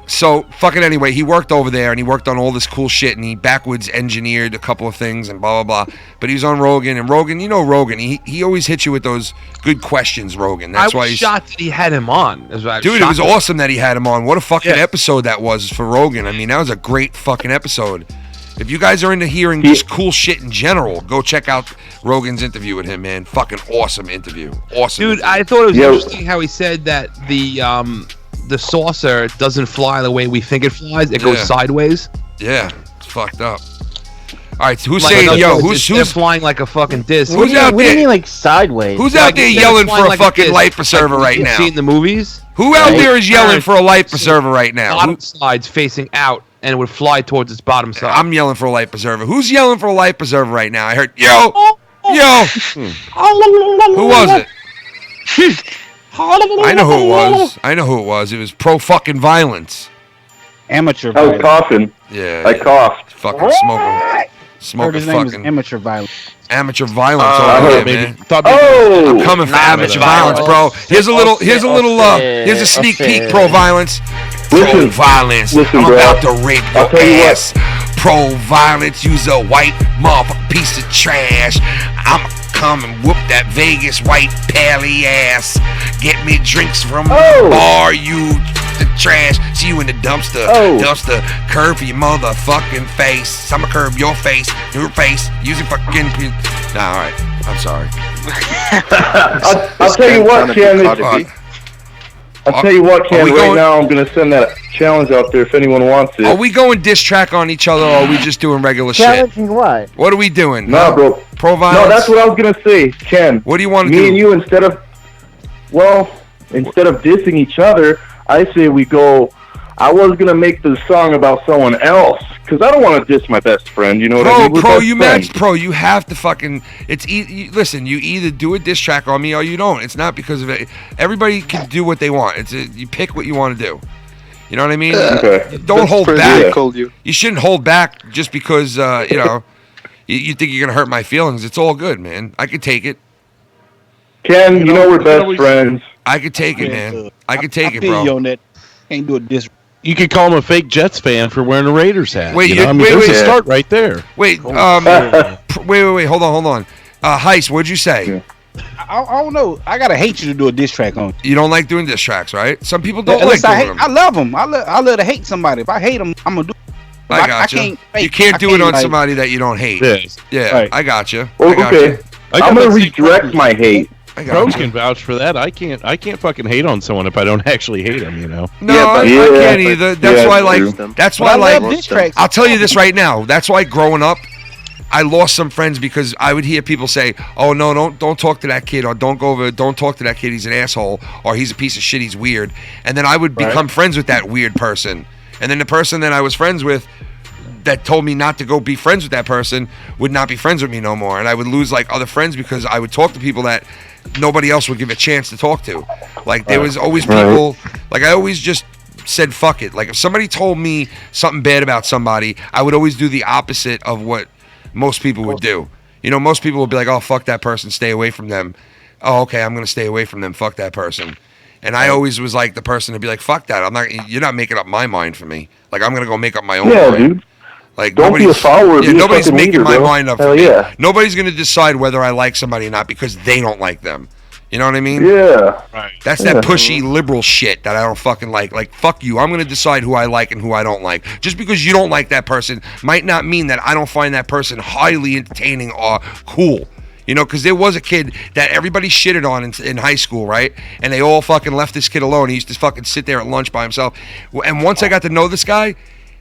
[SPEAKER 4] So, fucking anyway, he worked over there, and he worked on all this cool shit, and he backwards engineered a couple of things, and blah, blah, blah. But he was on Rogan, and Rogan, you know Rogan, he always hits you with those good questions, Rogan. That's why
[SPEAKER 12] I was shocked that he had him on.
[SPEAKER 4] Dude, it was awesome that he had him on. What a fucking episode that was for Rogan. I mean, that was a great fucking episode. If you guys are into hearing just cool shit in general, go check out Rogan's interview with him, man. Fucking awesome interview. Awesome.
[SPEAKER 12] Dude,
[SPEAKER 4] interview.
[SPEAKER 12] I thought it was interesting how he said that the saucer doesn't fly the way we think it flies. It goes sideways.
[SPEAKER 4] Yeah, it's fucked up. All right, so who's
[SPEAKER 12] Like,
[SPEAKER 4] saying, yo,
[SPEAKER 12] they're
[SPEAKER 4] who's
[SPEAKER 12] flying like a fucking disc?
[SPEAKER 4] Who's out
[SPEAKER 10] What do you
[SPEAKER 4] there?
[SPEAKER 10] mean, like sideways?
[SPEAKER 4] Who's
[SPEAKER 12] Like,
[SPEAKER 4] out there
[SPEAKER 12] instead of
[SPEAKER 4] yelling
[SPEAKER 12] flying
[SPEAKER 4] for a
[SPEAKER 12] like
[SPEAKER 4] fucking
[SPEAKER 12] disc,
[SPEAKER 4] life preserver
[SPEAKER 12] like
[SPEAKER 4] right
[SPEAKER 12] you
[SPEAKER 4] now?
[SPEAKER 12] see in the movies?
[SPEAKER 4] Who out there is yelling for a life preserver right now?
[SPEAKER 12] Bottom sides facing out, and it would fly towards its bottom side.
[SPEAKER 4] I'm yelling for a life preserver. Who's yelling for a life preserver right now? I heard, yo. Who was it? I know who it was. I know who it was. It was pro fucking violence.
[SPEAKER 20] Amateur
[SPEAKER 21] I was coughing.
[SPEAKER 4] Yeah.
[SPEAKER 21] I coughed.
[SPEAKER 4] Fucking smoking. Smoking
[SPEAKER 20] his name is
[SPEAKER 4] fucking.
[SPEAKER 20] amateur violence.
[SPEAKER 4] Amateur violence
[SPEAKER 21] I
[SPEAKER 4] over
[SPEAKER 21] heard,
[SPEAKER 4] there, man.
[SPEAKER 21] Oh!
[SPEAKER 4] I'm coming for amateur violence, bro. Here's a sneak peek, pro violence. Pro violence. I'm
[SPEAKER 21] bro.
[SPEAKER 4] about to rape
[SPEAKER 21] I'll
[SPEAKER 4] your
[SPEAKER 21] tell you
[SPEAKER 4] ass. Pro violence. Use a white motherfucking piece of trash. I'ma come and whoop that Vegas white pally ass. Get me drinks from the bar, you the trash. See you in the dumpster. Dumpster. Curve your motherfucking face. I'ma curve your face. Using fucking. Nah, alright. I'm sorry.
[SPEAKER 21] I'll tell you what, Ken. I'll tell you what, Ken. Right now, I'm gonna send that challenge out there if anyone wants it.
[SPEAKER 4] Are we going diss track on each other, or are we just doing regular shit?
[SPEAKER 10] Challenging what?
[SPEAKER 4] What are we doing?
[SPEAKER 21] No, bro.
[SPEAKER 4] Pro violence?
[SPEAKER 21] No, that's what I was gonna say, Ken.
[SPEAKER 4] What do you want to do?
[SPEAKER 21] Me and you, instead of dissing each other, I say we go. I was gonna make the song about someone else because I don't want to diss my best friend. You know what I mean?
[SPEAKER 4] Pro, you matched pro. You have to fucking. Listen. You either do a diss track on me or you don't. It's not because of it. Everybody can do what they want. You pick what you want to do. You know what I mean?
[SPEAKER 21] Okay.
[SPEAKER 4] Don't hold back.
[SPEAKER 21] Yeah.
[SPEAKER 4] You shouldn't hold back just because you think you're gonna hurt my feelings. It's all good, man. I could take it.
[SPEAKER 21] Ken, you know we're best friends.
[SPEAKER 4] I could take it, man. I could take it,
[SPEAKER 20] feel
[SPEAKER 4] bro.
[SPEAKER 20] you on that. Can't do a diss.
[SPEAKER 11] You could call him a fake Jets fan for wearing a Raiders hat.
[SPEAKER 4] Wait,
[SPEAKER 11] there's a start right there.
[SPEAKER 4] Wait, hold on. Heist, what'd you say?
[SPEAKER 20] I don't know. I gotta hate you to do a diss track on.
[SPEAKER 4] You don't like doing diss tracks, right? Some people don't
[SPEAKER 20] Unless
[SPEAKER 4] like doing them.
[SPEAKER 20] I love them. I love to hate somebody. If I hate them, I'm gonna do.
[SPEAKER 4] I got you. You can't do it on somebody that you don't hate. Yeah,
[SPEAKER 11] Right.
[SPEAKER 4] I got you.
[SPEAKER 21] Okay. I'm gonna redirect my hate.
[SPEAKER 11] Pros can vouch for that. I can't fucking hate on someone if I don't actually hate them. You know.
[SPEAKER 4] No, I can't either. That's why
[SPEAKER 20] diss tracks.
[SPEAKER 4] I'll tell you this right now. That's why growing up, I lost some friends because I would hear people say, "Oh no, don't talk to that kid," or "Don't talk to that kid. He's an asshole," or "He's a piece of shit. He's weird." And then I would become friends with that weird person, and then the person that I was friends with, that told me not to go be friends with that person, would not be friends with me no more, and I would lose like other friends because I would talk to people that nobody else would give a chance to talk to. Like there was always people, like I always just said fuck it. Like if somebody told me something bad about somebody, I would always do the opposite of what most people would do. You know, most people would be like, "Oh, fuck that person, stay away from them." Oh, okay, I'm gonna stay away from them. Fuck that person. And I always was like the person to be like, "Fuck that. You're not making up my mind for me. Like I'm gonna go make up my own mind."
[SPEAKER 21] Dude.
[SPEAKER 4] Like
[SPEAKER 21] Don't be a follower.
[SPEAKER 4] Yeah,
[SPEAKER 21] be
[SPEAKER 4] nobody's
[SPEAKER 21] a fucking
[SPEAKER 4] making
[SPEAKER 21] leader,
[SPEAKER 4] my
[SPEAKER 21] bro.
[SPEAKER 4] mind up
[SPEAKER 21] Hell
[SPEAKER 4] for me.
[SPEAKER 21] yeah.
[SPEAKER 4] Nobody's gonna decide whether I like somebody or not because they don't like them. You know what I mean?
[SPEAKER 21] Yeah.
[SPEAKER 11] Right.
[SPEAKER 4] That's that pushy liberal shit that I don't fucking like. Like, fuck you. I'm going to decide who I like and who I don't like. Just because you don't like that person might not mean that I don't find that person highly entertaining or cool. You know, because there was a kid that everybody shitted on in high school, right? And they all fucking left this kid alone. He used to fucking sit there at lunch by himself. And once I got to know this guy,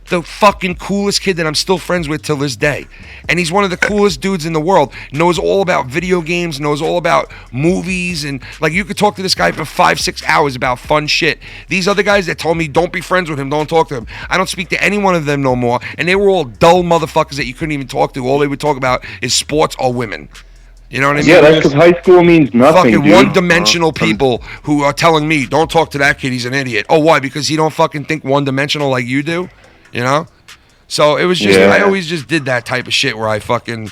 [SPEAKER 4] the fucking coolest kid that I'm still friends with till this day. And he's one of the coolest dudes in the world. Knows all about video games, knows all about movies, and like you could talk to this guy for 5-6 hours about fun shit. These other guys that told me don't be friends with him, don't talk to him. I don't speak to any one of them no more. And they were all dull motherfuckers that you couldn't even talk to. All they would talk about is sports or women. You know what I mean?
[SPEAKER 21] Yeah, that's because high school means nothing,
[SPEAKER 4] fucking
[SPEAKER 21] dude.
[SPEAKER 4] one-dimensional people who are telling me, don't talk to that kid, he's an idiot. Oh, why? Because he don't fucking think one-dimensional like you do? You know? So it was just, I always just did that type of shit where I fucking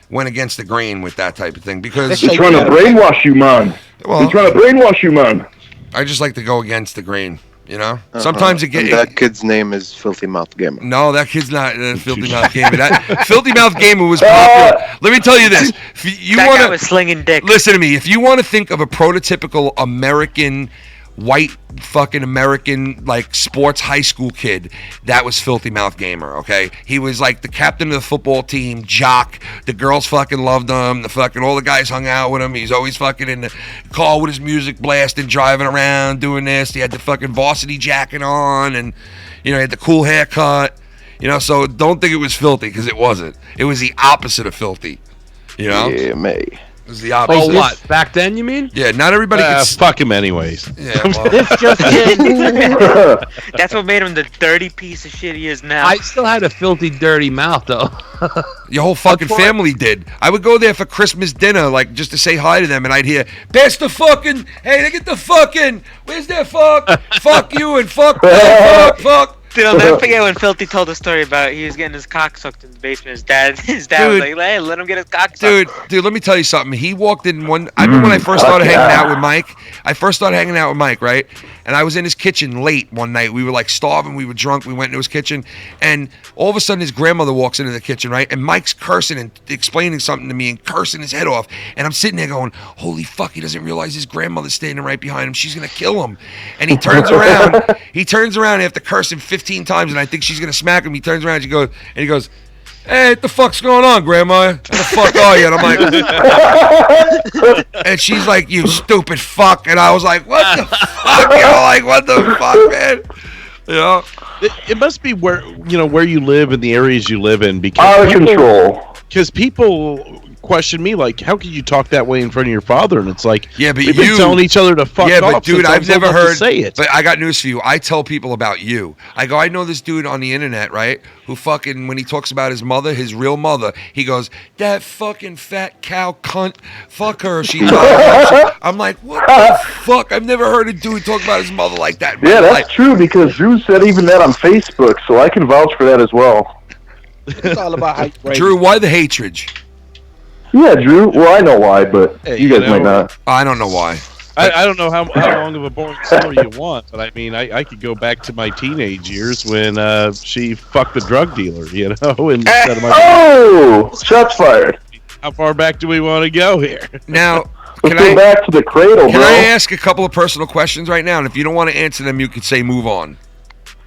[SPEAKER 4] went against the grain with that type of thing because...
[SPEAKER 21] They're trying to brainwash you, man. They're trying to brainwash you, man.
[SPEAKER 4] I just like to go against the grain, you know? Sometimes it gets...
[SPEAKER 7] That kid's name is Filthy Mouth Gamer.
[SPEAKER 4] No, that kid's not Filthy Mouth Gamer. That Filthy Mouth Gamer was popular. Let me tell you this. If you
[SPEAKER 16] That
[SPEAKER 4] wanna,
[SPEAKER 16] guy was slinging dick.
[SPEAKER 4] Listen to me. If you want to think of a prototypical American white fucking American like sports high school kid that was Filthy Mouth Gamer, okay? He was like the captain of the football team, jock. The girls fucking loved him. The fucking all the guys hung out with him. He's always fucking in the car with his music blasting, driving around, doing this. He had the fucking varsity jacket on, and you know, he had the cool haircut. You know, so don't think it was filthy, because it wasn't. It was the opposite of filthy. You know?
[SPEAKER 7] Yeah, mate.
[SPEAKER 4] It was the opposite.
[SPEAKER 12] Oh, what? Back then, you mean?
[SPEAKER 4] Yeah, not everybody could...
[SPEAKER 11] Fuck him anyways.
[SPEAKER 4] Yeah, well.
[SPEAKER 10] This just
[SPEAKER 16] That's what made him the dirty piece of shit he is now.
[SPEAKER 12] I still had a filthy, dirty mouth, though.
[SPEAKER 4] Your whole fucking family did. I would go there for Christmas dinner, like, just to say hi to them, and I'd hear, pass the fucking... Hey, they get the fucking... Where's that fuck? Fuck you and fuck that, fuck.
[SPEAKER 16] Dude, I'll never forget when Filthy told the story about he was getting his cock sucked in the basement. His dad was like, hey, let him get his cock sucked.
[SPEAKER 4] Dude, let me tell you something. He walked in one... I remember when I first started hanging out with Mike. Right? And I was in his kitchen late one night. We were like starving. We were drunk. We went into his kitchen. And all of a sudden, his grandmother walks into the kitchen, right? And Mike's cursing and explaining something to me and cursing his head off. And I'm sitting there going, holy fuck, he doesn't realize his grandmother's standing right behind him. She's going to kill him. And he turns around. He turns around after cursing 15 times, and I think she's going to smack him. He turns around and he goes, hey, what the fuck's going on, Grandma? What the fuck are you? And I'm like, and she's like, you stupid fuck. And I was like, what the fuck? You know, like, what the fuck, man? You know?
[SPEAKER 11] It must be where you live and the areas you live in, because
[SPEAKER 21] out of control.
[SPEAKER 11] Because people question me like, how can you talk that way in front of your father? And it's like,
[SPEAKER 4] yeah, but
[SPEAKER 11] we've been telling each other to fuck off.
[SPEAKER 4] Yeah, but dude, I've never heard.
[SPEAKER 11] Say it.
[SPEAKER 4] But I got news for you. I tell people about you. I go, I know this dude on the internet, right? Who fucking, when he talks about his mother, his real mother, he goes, that fucking fat cow cunt, fuck her. She I'm like, what the fuck? I've never heard a dude talk about his mother like that.
[SPEAKER 21] Yeah, that's true, because Drew said even that on Facebook, so I can vouch for that as well.
[SPEAKER 20] It's all about how you
[SPEAKER 4] Drew, why the hatred?
[SPEAKER 21] Yeah, Drew. Well, I know why, but you guys might not.
[SPEAKER 4] I don't know why.
[SPEAKER 11] I don't know how long of a boring story you want, but I mean, I could go back to my teenage years when she fucked the drug dealer, you know? And
[SPEAKER 21] shots fired.
[SPEAKER 11] How far back do we want to go here?
[SPEAKER 4] Now,
[SPEAKER 21] let's go back to the cradle,
[SPEAKER 4] Can
[SPEAKER 21] bro.
[SPEAKER 4] I ask a couple of personal questions right now? And if you don't want to answer them, you could say move on.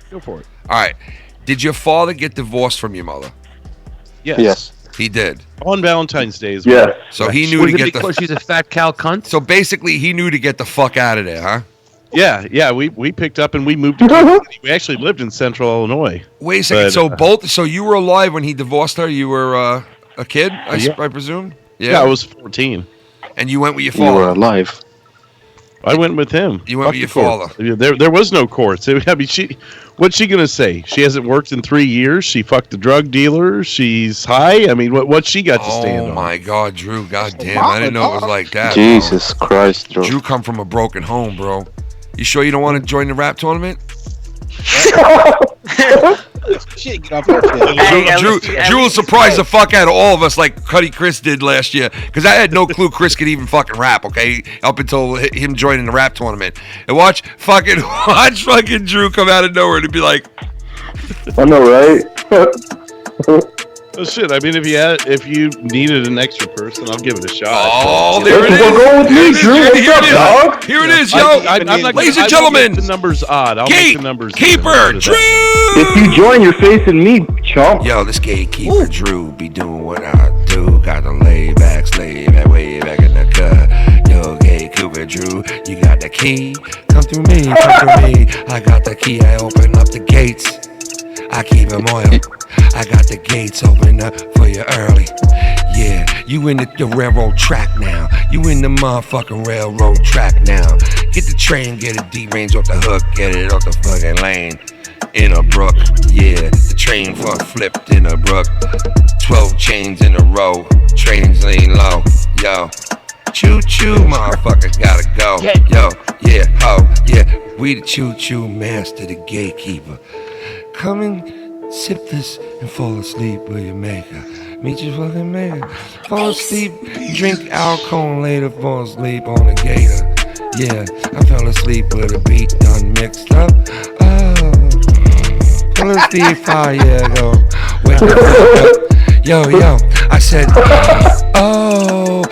[SPEAKER 11] Go for it.
[SPEAKER 4] All right. Did your father get divorced from your mother?
[SPEAKER 11] Yes.
[SPEAKER 4] He did.
[SPEAKER 11] On Valentine's Day as well.
[SPEAKER 21] Yes.
[SPEAKER 4] So he knew to get
[SPEAKER 12] because she's a fat cow cunt?
[SPEAKER 4] So basically, he knew to get the fuck out of there, huh?
[SPEAKER 11] Yeah. We picked up and we moved to Kansas City. We actually lived in Central Illinois.
[SPEAKER 4] Wait a second.
[SPEAKER 11] But,
[SPEAKER 4] so you were alive when he divorced her? You were a kid, I presume?
[SPEAKER 11] Yeah, I was 14.
[SPEAKER 4] And you went with your father?
[SPEAKER 7] You were alive.
[SPEAKER 11] I went with him.
[SPEAKER 4] You went with your father.
[SPEAKER 11] There was no courts. I mean, what's she gonna say? She hasn't worked in 3 years. She fucked the drug dealer. She's high. I mean, what's she got to stand on?
[SPEAKER 4] Oh my God, Drew! God damn, I didn't know it was like that.
[SPEAKER 7] Jesus Christ, Drew.
[SPEAKER 4] Drew come from a broken home, bro. You sure you don't want to join the rap tournament?
[SPEAKER 20] Shit, get off that
[SPEAKER 4] Drew will surprise the fuck out of all of us like Cuddy Chris did last year. Because I had no clue Chris could even fucking rap, okay? Up until him joining the rap tournament. And watch fucking Drew come out of nowhere and be like...
[SPEAKER 21] I know, right?
[SPEAKER 11] Well, shit. I mean, if you needed an extra person, I'll give it a shot.
[SPEAKER 4] Oh, there it is.
[SPEAKER 21] Go with me, Drew. What's up, dog?
[SPEAKER 4] Here it is, yo. Ladies and gentlemen.
[SPEAKER 11] The number's odd. I'll make the numbers.
[SPEAKER 4] Gatekeeper Drew.
[SPEAKER 21] If you join, you're facing me, chump.
[SPEAKER 4] Yo, this gatekeeper Drew be doing what I do. Got the slave back way back in the cut. Yo, gatekeeper Drew, you got the key. Come through me. I got the key. I open up the gates. I keep them oiled. I got the gates open up for you early. Yeah, you in the railroad track now. You in the motherfucking railroad track now. Get the train, get a D-range off the hook, get it off the fucking lane. In a brook, yeah, the train flipped in a brook. 12 chains in a row, trains lean low, yo. Choo-choo, motherfucker, gotta go. Yo, yeah, oh, yeah. We the choo-choo master, the gatekeeper. Come and sip this and fall asleep with your maker. Meet your fucking maker. Fall asleep, drink alcohol later, fall asleep on a gator. Yeah, I fell asleep with a beat done mixed up. Oh, fell asleep 5 years ago. Wake the fuck up. Yo, I said, oh,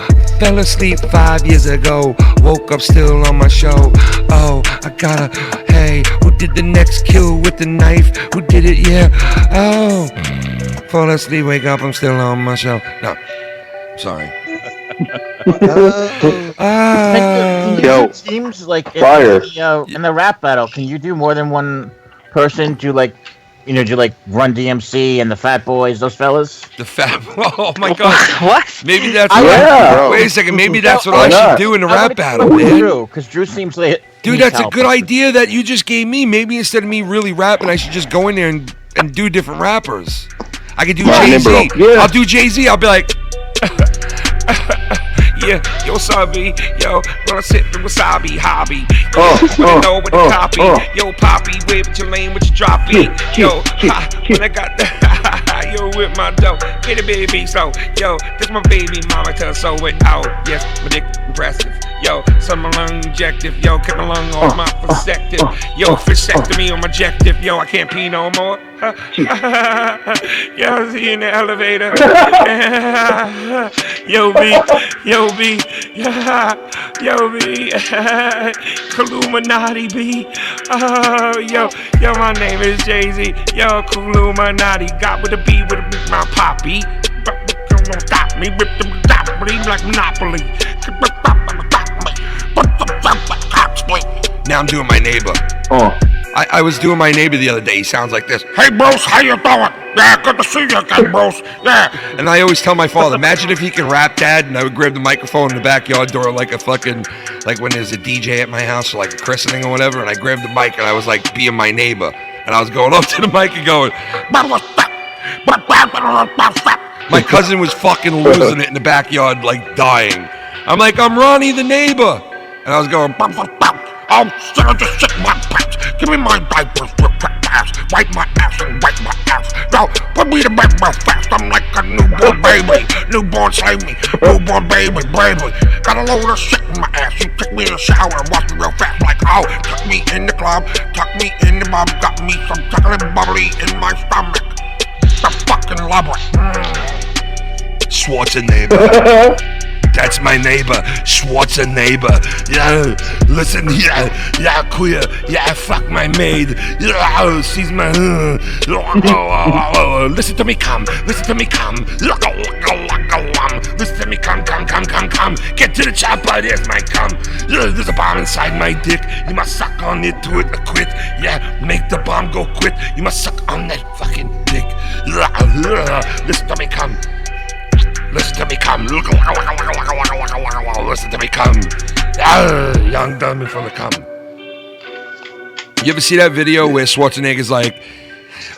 [SPEAKER 4] Fell asleep 5 years ago. Woke up still on my show. Oh, I gotta. Hey, who did the next kill with the knife? Who did it? Yeah. Oh. Fall asleep, wake up, I'm still on my show. No. Sorry.
[SPEAKER 10] It seems like in the rap battle, can you do more than one person? Do like Run DMC and the Fat Boys, those fellas?
[SPEAKER 4] The Fat. Oh my God!
[SPEAKER 10] What?
[SPEAKER 4] Maybe that's.
[SPEAKER 10] Yeah.
[SPEAKER 4] Wait a second. Maybe that's what I should do in a rap battle, man.
[SPEAKER 10] Because Drew seems like.
[SPEAKER 4] Dude, that's a good idea that you just gave me. Maybe instead of me really rapping, I should just go in there and do different rappers. I could do Jay-Z. Yeah. I'll do Jay-Z. I'll be like. Yeah, yo, wasabi, yo, wanna sit the wasabi hobby. Wanna know what to copy. Yo, Poppy, wave at your lane with your drop beat. Yo, when I got yo, with my dough, get it, baby. So, yo, this my baby mama, tell so it out. Yes, my dick impressive. Yo, son my lung injective. Yo, kept my lung on my vasective. Yo, vasectomy on my objective. Yo, I can't pee no more. Yo, see you in the elevator. Yo, B, yo, B, yo, B, Illuminati B. Oh, yo, my name is Jay-Z. Yo, Illuminati, got with a B with my poppy. Don't stop me, rip them top, like Monopoly. Now I'm doing my neighbor. I was doing my neighbor the other day. He sounds like this. Hey, bros, how you doing? Yeah, good to see you again, bros. Yeah. And I always tell my father, imagine if he could rap, Dad, and I would grab the microphone in the backyard door like a fucking, like when there's a DJ at my house, or like a christening or whatever, and I grabbed the mic and I was like being my neighbor. And I was going up to the mic and going, my cousin was fucking losing it in the backyard, like dying. I'm like, I'm Ronnie the neighbor. And I was going, oh, just shit my pants. Give me my diapers with quick pass. Wipe my ass and wipe my ass. Now, put me to bed real fast. I'm like a newborn baby. Newborn save me. Newborn baby, bravely. Got a load of shit in my ass. You took me in the shower and wash me real fast. Like, oh, tuck me in the club. Tuck me in the bum. Got me some chocolate bubbly in my stomach. I fucking love it.
[SPEAKER 9] Schwarzenegger. That's my neighbor, Schwarzenegger. Yeah, listen, yeah, queer. Yeah, fuck my maid. Yeah, she's my. Listen to me, come. Listen to me, come. Listen to me, come. Get to the chopper, there's my cum. There's a bomb inside my dick. You must suck on it to it or quit. Yeah, make the bomb go quit. You must suck on that fucking dick. Listen to me, come. Listen to me come. Listen to me come. Young dummy from the come.
[SPEAKER 4] You ever see that video where Schwarzenegger's like,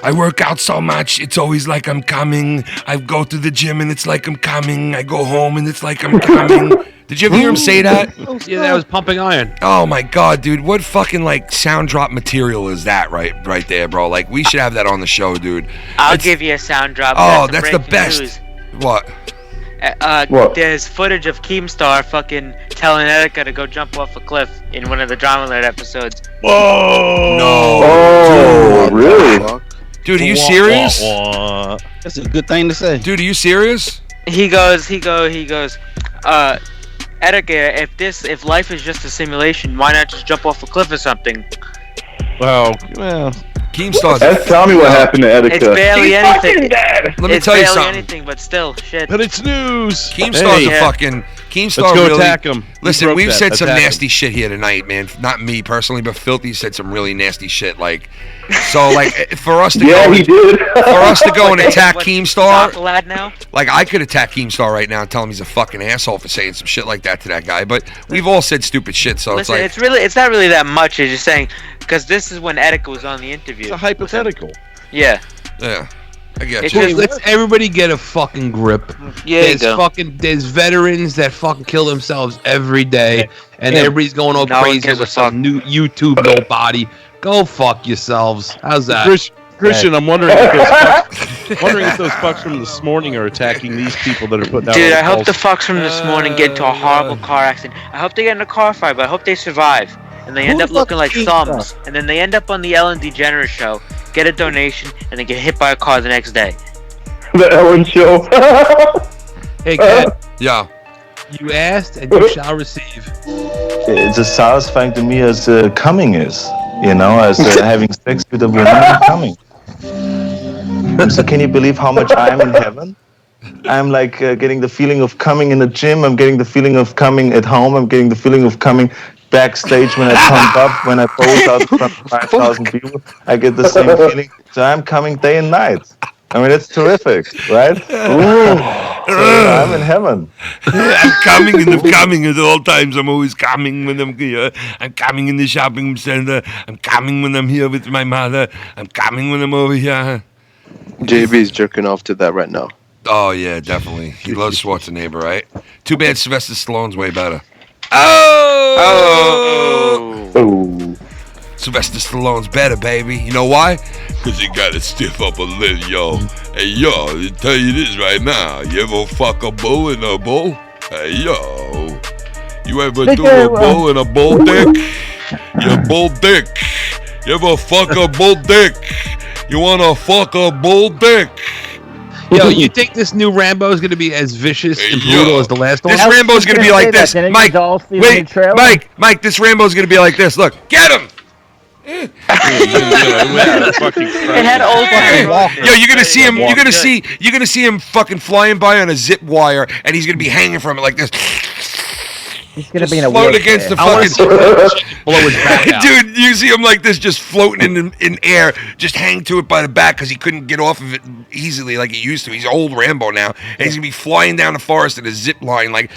[SPEAKER 4] I work out so much, it's always like I'm coming. I go to the gym and it's like I'm coming. I go home and it's like I'm coming. Did you ever hear him say that?
[SPEAKER 12] Yeah, that was Pumping Iron.
[SPEAKER 4] Oh my God, dude. What fucking like sound drop material is that right there, bro? Like we should have that on the show, dude.
[SPEAKER 16] I'll give you a sound drop.
[SPEAKER 4] Oh, that's the best.
[SPEAKER 16] News.
[SPEAKER 4] What?
[SPEAKER 16] What? There's footage of Keemstar fucking telling Etika to go jump off a cliff in one of the Drama Alert episodes.
[SPEAKER 4] Whoa! No.
[SPEAKER 21] Oh, really?
[SPEAKER 4] Dude, are you serious?
[SPEAKER 20] That's a good thing to say.
[SPEAKER 4] Dude, are you serious?
[SPEAKER 16] He goes, Etika, if life is just a simulation, why not just jump off a cliff or something?
[SPEAKER 11] Well,
[SPEAKER 4] Keemstar's.
[SPEAKER 21] Tell me what happened to Etika.
[SPEAKER 16] It's barely anything.
[SPEAKER 4] Let me tell you something.
[SPEAKER 16] Anything, but still, shit.
[SPEAKER 11] But it's news.
[SPEAKER 4] Keemstar's a fucking. Keemstar
[SPEAKER 11] Let's go
[SPEAKER 4] really.
[SPEAKER 11] Attack him.
[SPEAKER 4] Listen, we've said some nasty shit here tonight, man. Not me personally, but Filthy said some really nasty shit. Like, so like for us to go.
[SPEAKER 21] He did.
[SPEAKER 4] For us to go and attack Keemstar.
[SPEAKER 16] Lad now?
[SPEAKER 4] Like I could attack Keemstar right now and tell him he's a fucking asshole for saying some shit like that to that guy. But we've all said stupid shit, so
[SPEAKER 16] Listen,
[SPEAKER 4] it's like
[SPEAKER 16] it's not really that much. It's just saying because this is when Etika was on the interview.
[SPEAKER 11] It's a hypothetical.
[SPEAKER 16] Yeah.
[SPEAKER 4] Yeah. I get
[SPEAKER 12] It
[SPEAKER 4] you.
[SPEAKER 12] just lets everybody get a fucking grip.
[SPEAKER 16] Yeah,
[SPEAKER 12] There's veterans that fucking kill themselves every day, and everybody's going all crazy with some new YouTube nobody. Go fuck yourselves. How's that?
[SPEAKER 11] Christian, I'm wondering if those fucks from this morning are attacking these people that are putting out.
[SPEAKER 16] Dude, I hope the fucks from this morning get into a horrible car accident. I hope they get in a car fight, but I hope they survive. And they end up looking like thumbs. And then they end up on the Ellen DeGeneres show, get a donation, and then get hit by a car the next day.
[SPEAKER 21] The Ellen show.
[SPEAKER 12] Hey, Ken.
[SPEAKER 4] Yeah.
[SPEAKER 12] You asked and you shall receive.
[SPEAKER 14] It's as satisfying to me as coming is, as having sex with a woman and coming. So can you believe how much I am in heaven? I'm like getting the feeling of coming in the gym. I'm getting the feeling of coming at home. I'm getting the feeling of coming backstage when I pump up, when I pose out in front of 5,000 people. I get the same feeling. So I'm coming day and night. I mean, it's terrific, right? Ooh. So I'm in heaven.
[SPEAKER 4] I'm coming and I'm coming at all times. I'm always coming when I'm here. I'm coming in the shopping center. I'm coming when I'm here with my mother. I'm coming when I'm over here.
[SPEAKER 7] JB's jerking off to that right now.
[SPEAKER 4] Oh, yeah, definitely. He loves Schwarzenegger, right? Too bad Sylvester Stallone's way better. Oh! Sylvester Stallone's better, baby. You know why? Because he got to stiff up a little, yo. Hey, yo, I'll tell you this right now. You ever fuck a bull in a bull? Hey, yo. You ever do a bull in a bull dick? You bull dick. You ever fuck a bull dick? You want to fuck a bull dick?
[SPEAKER 12] Yo, you think this new Rambo is going to be as vicious and brutal as the last one?
[SPEAKER 4] This Rambo's going to be like this. Mike, wait, Mike, this Rambo's going to be like this. Look, get him!
[SPEAKER 16] It had old
[SPEAKER 4] Yo, you're gonna see him. You're gonna see him fucking flying by on a zip wire, and he's gonna be hanging from it like this.
[SPEAKER 10] He's gonna be in a
[SPEAKER 4] float
[SPEAKER 10] wheelchair.
[SPEAKER 4] against the fucking.
[SPEAKER 12] Blow his back out.
[SPEAKER 4] Dude, you see him like this, just floating in air, just hang to it by the back because he couldn't get off of it easily like he used to. He's old Rambo now, and he's gonna be flying down the forest in a zip line like.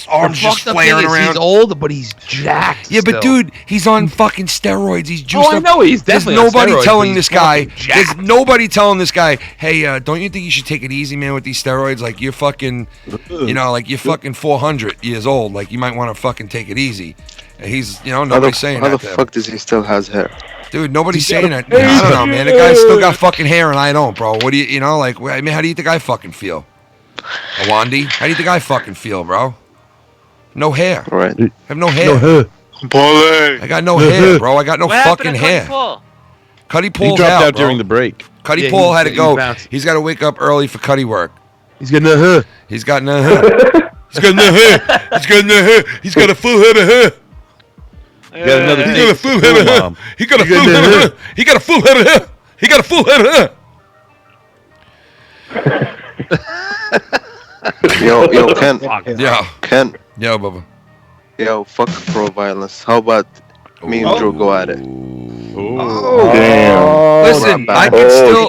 [SPEAKER 4] Arms just flaring around.
[SPEAKER 12] He's old, but he's jacked.
[SPEAKER 4] Yeah, but dude, he's on fucking steroids. He's juiced up.
[SPEAKER 12] I know he's definitely
[SPEAKER 4] There's nobody
[SPEAKER 12] on steroids,
[SPEAKER 4] telling
[SPEAKER 12] but
[SPEAKER 4] this
[SPEAKER 12] he's
[SPEAKER 4] guy.
[SPEAKER 12] fucking jacked.
[SPEAKER 4] There's nobody telling this guy, hey, don't you think you should take it easy, man, with these steroids? Like you're fucking, like you're fucking 400 years old. Like you might want to fucking take it easy. And he's, nobody's saying that.
[SPEAKER 7] How the fuck does he still has hair?
[SPEAKER 4] Dude, nobody's saying that. I don't know, man. The guy's still got fucking hair and I don't, bro. What do you, like, I mean, how do you think I fucking feel? Awandi? How do you think I fucking feel, bro? No hair.
[SPEAKER 7] Right.
[SPEAKER 4] I have no hair. I got no hair, bro. I got no fucking hair. Cuddy Paul's
[SPEAKER 11] He dropped out
[SPEAKER 4] bro.
[SPEAKER 11] during the break.
[SPEAKER 4] Cuddy Paul had to go. He's got to wake up early for Cuddy work.
[SPEAKER 11] He's got no hair.
[SPEAKER 4] He's got no hair. He's got no hair. He's got no hair. He's got a full head of hair.
[SPEAKER 11] You got another
[SPEAKER 4] He's got a full head of hair. He got a full head of hair. He got a full head of hair. He got a full head of hair.
[SPEAKER 7] Yo, Ken.
[SPEAKER 4] Yeah.
[SPEAKER 7] Ken.
[SPEAKER 4] Yo, Bubba.
[SPEAKER 7] Yo, fuck pro violence. How about me and Drew go at it?
[SPEAKER 21] Damn.
[SPEAKER 4] Listen, I could still.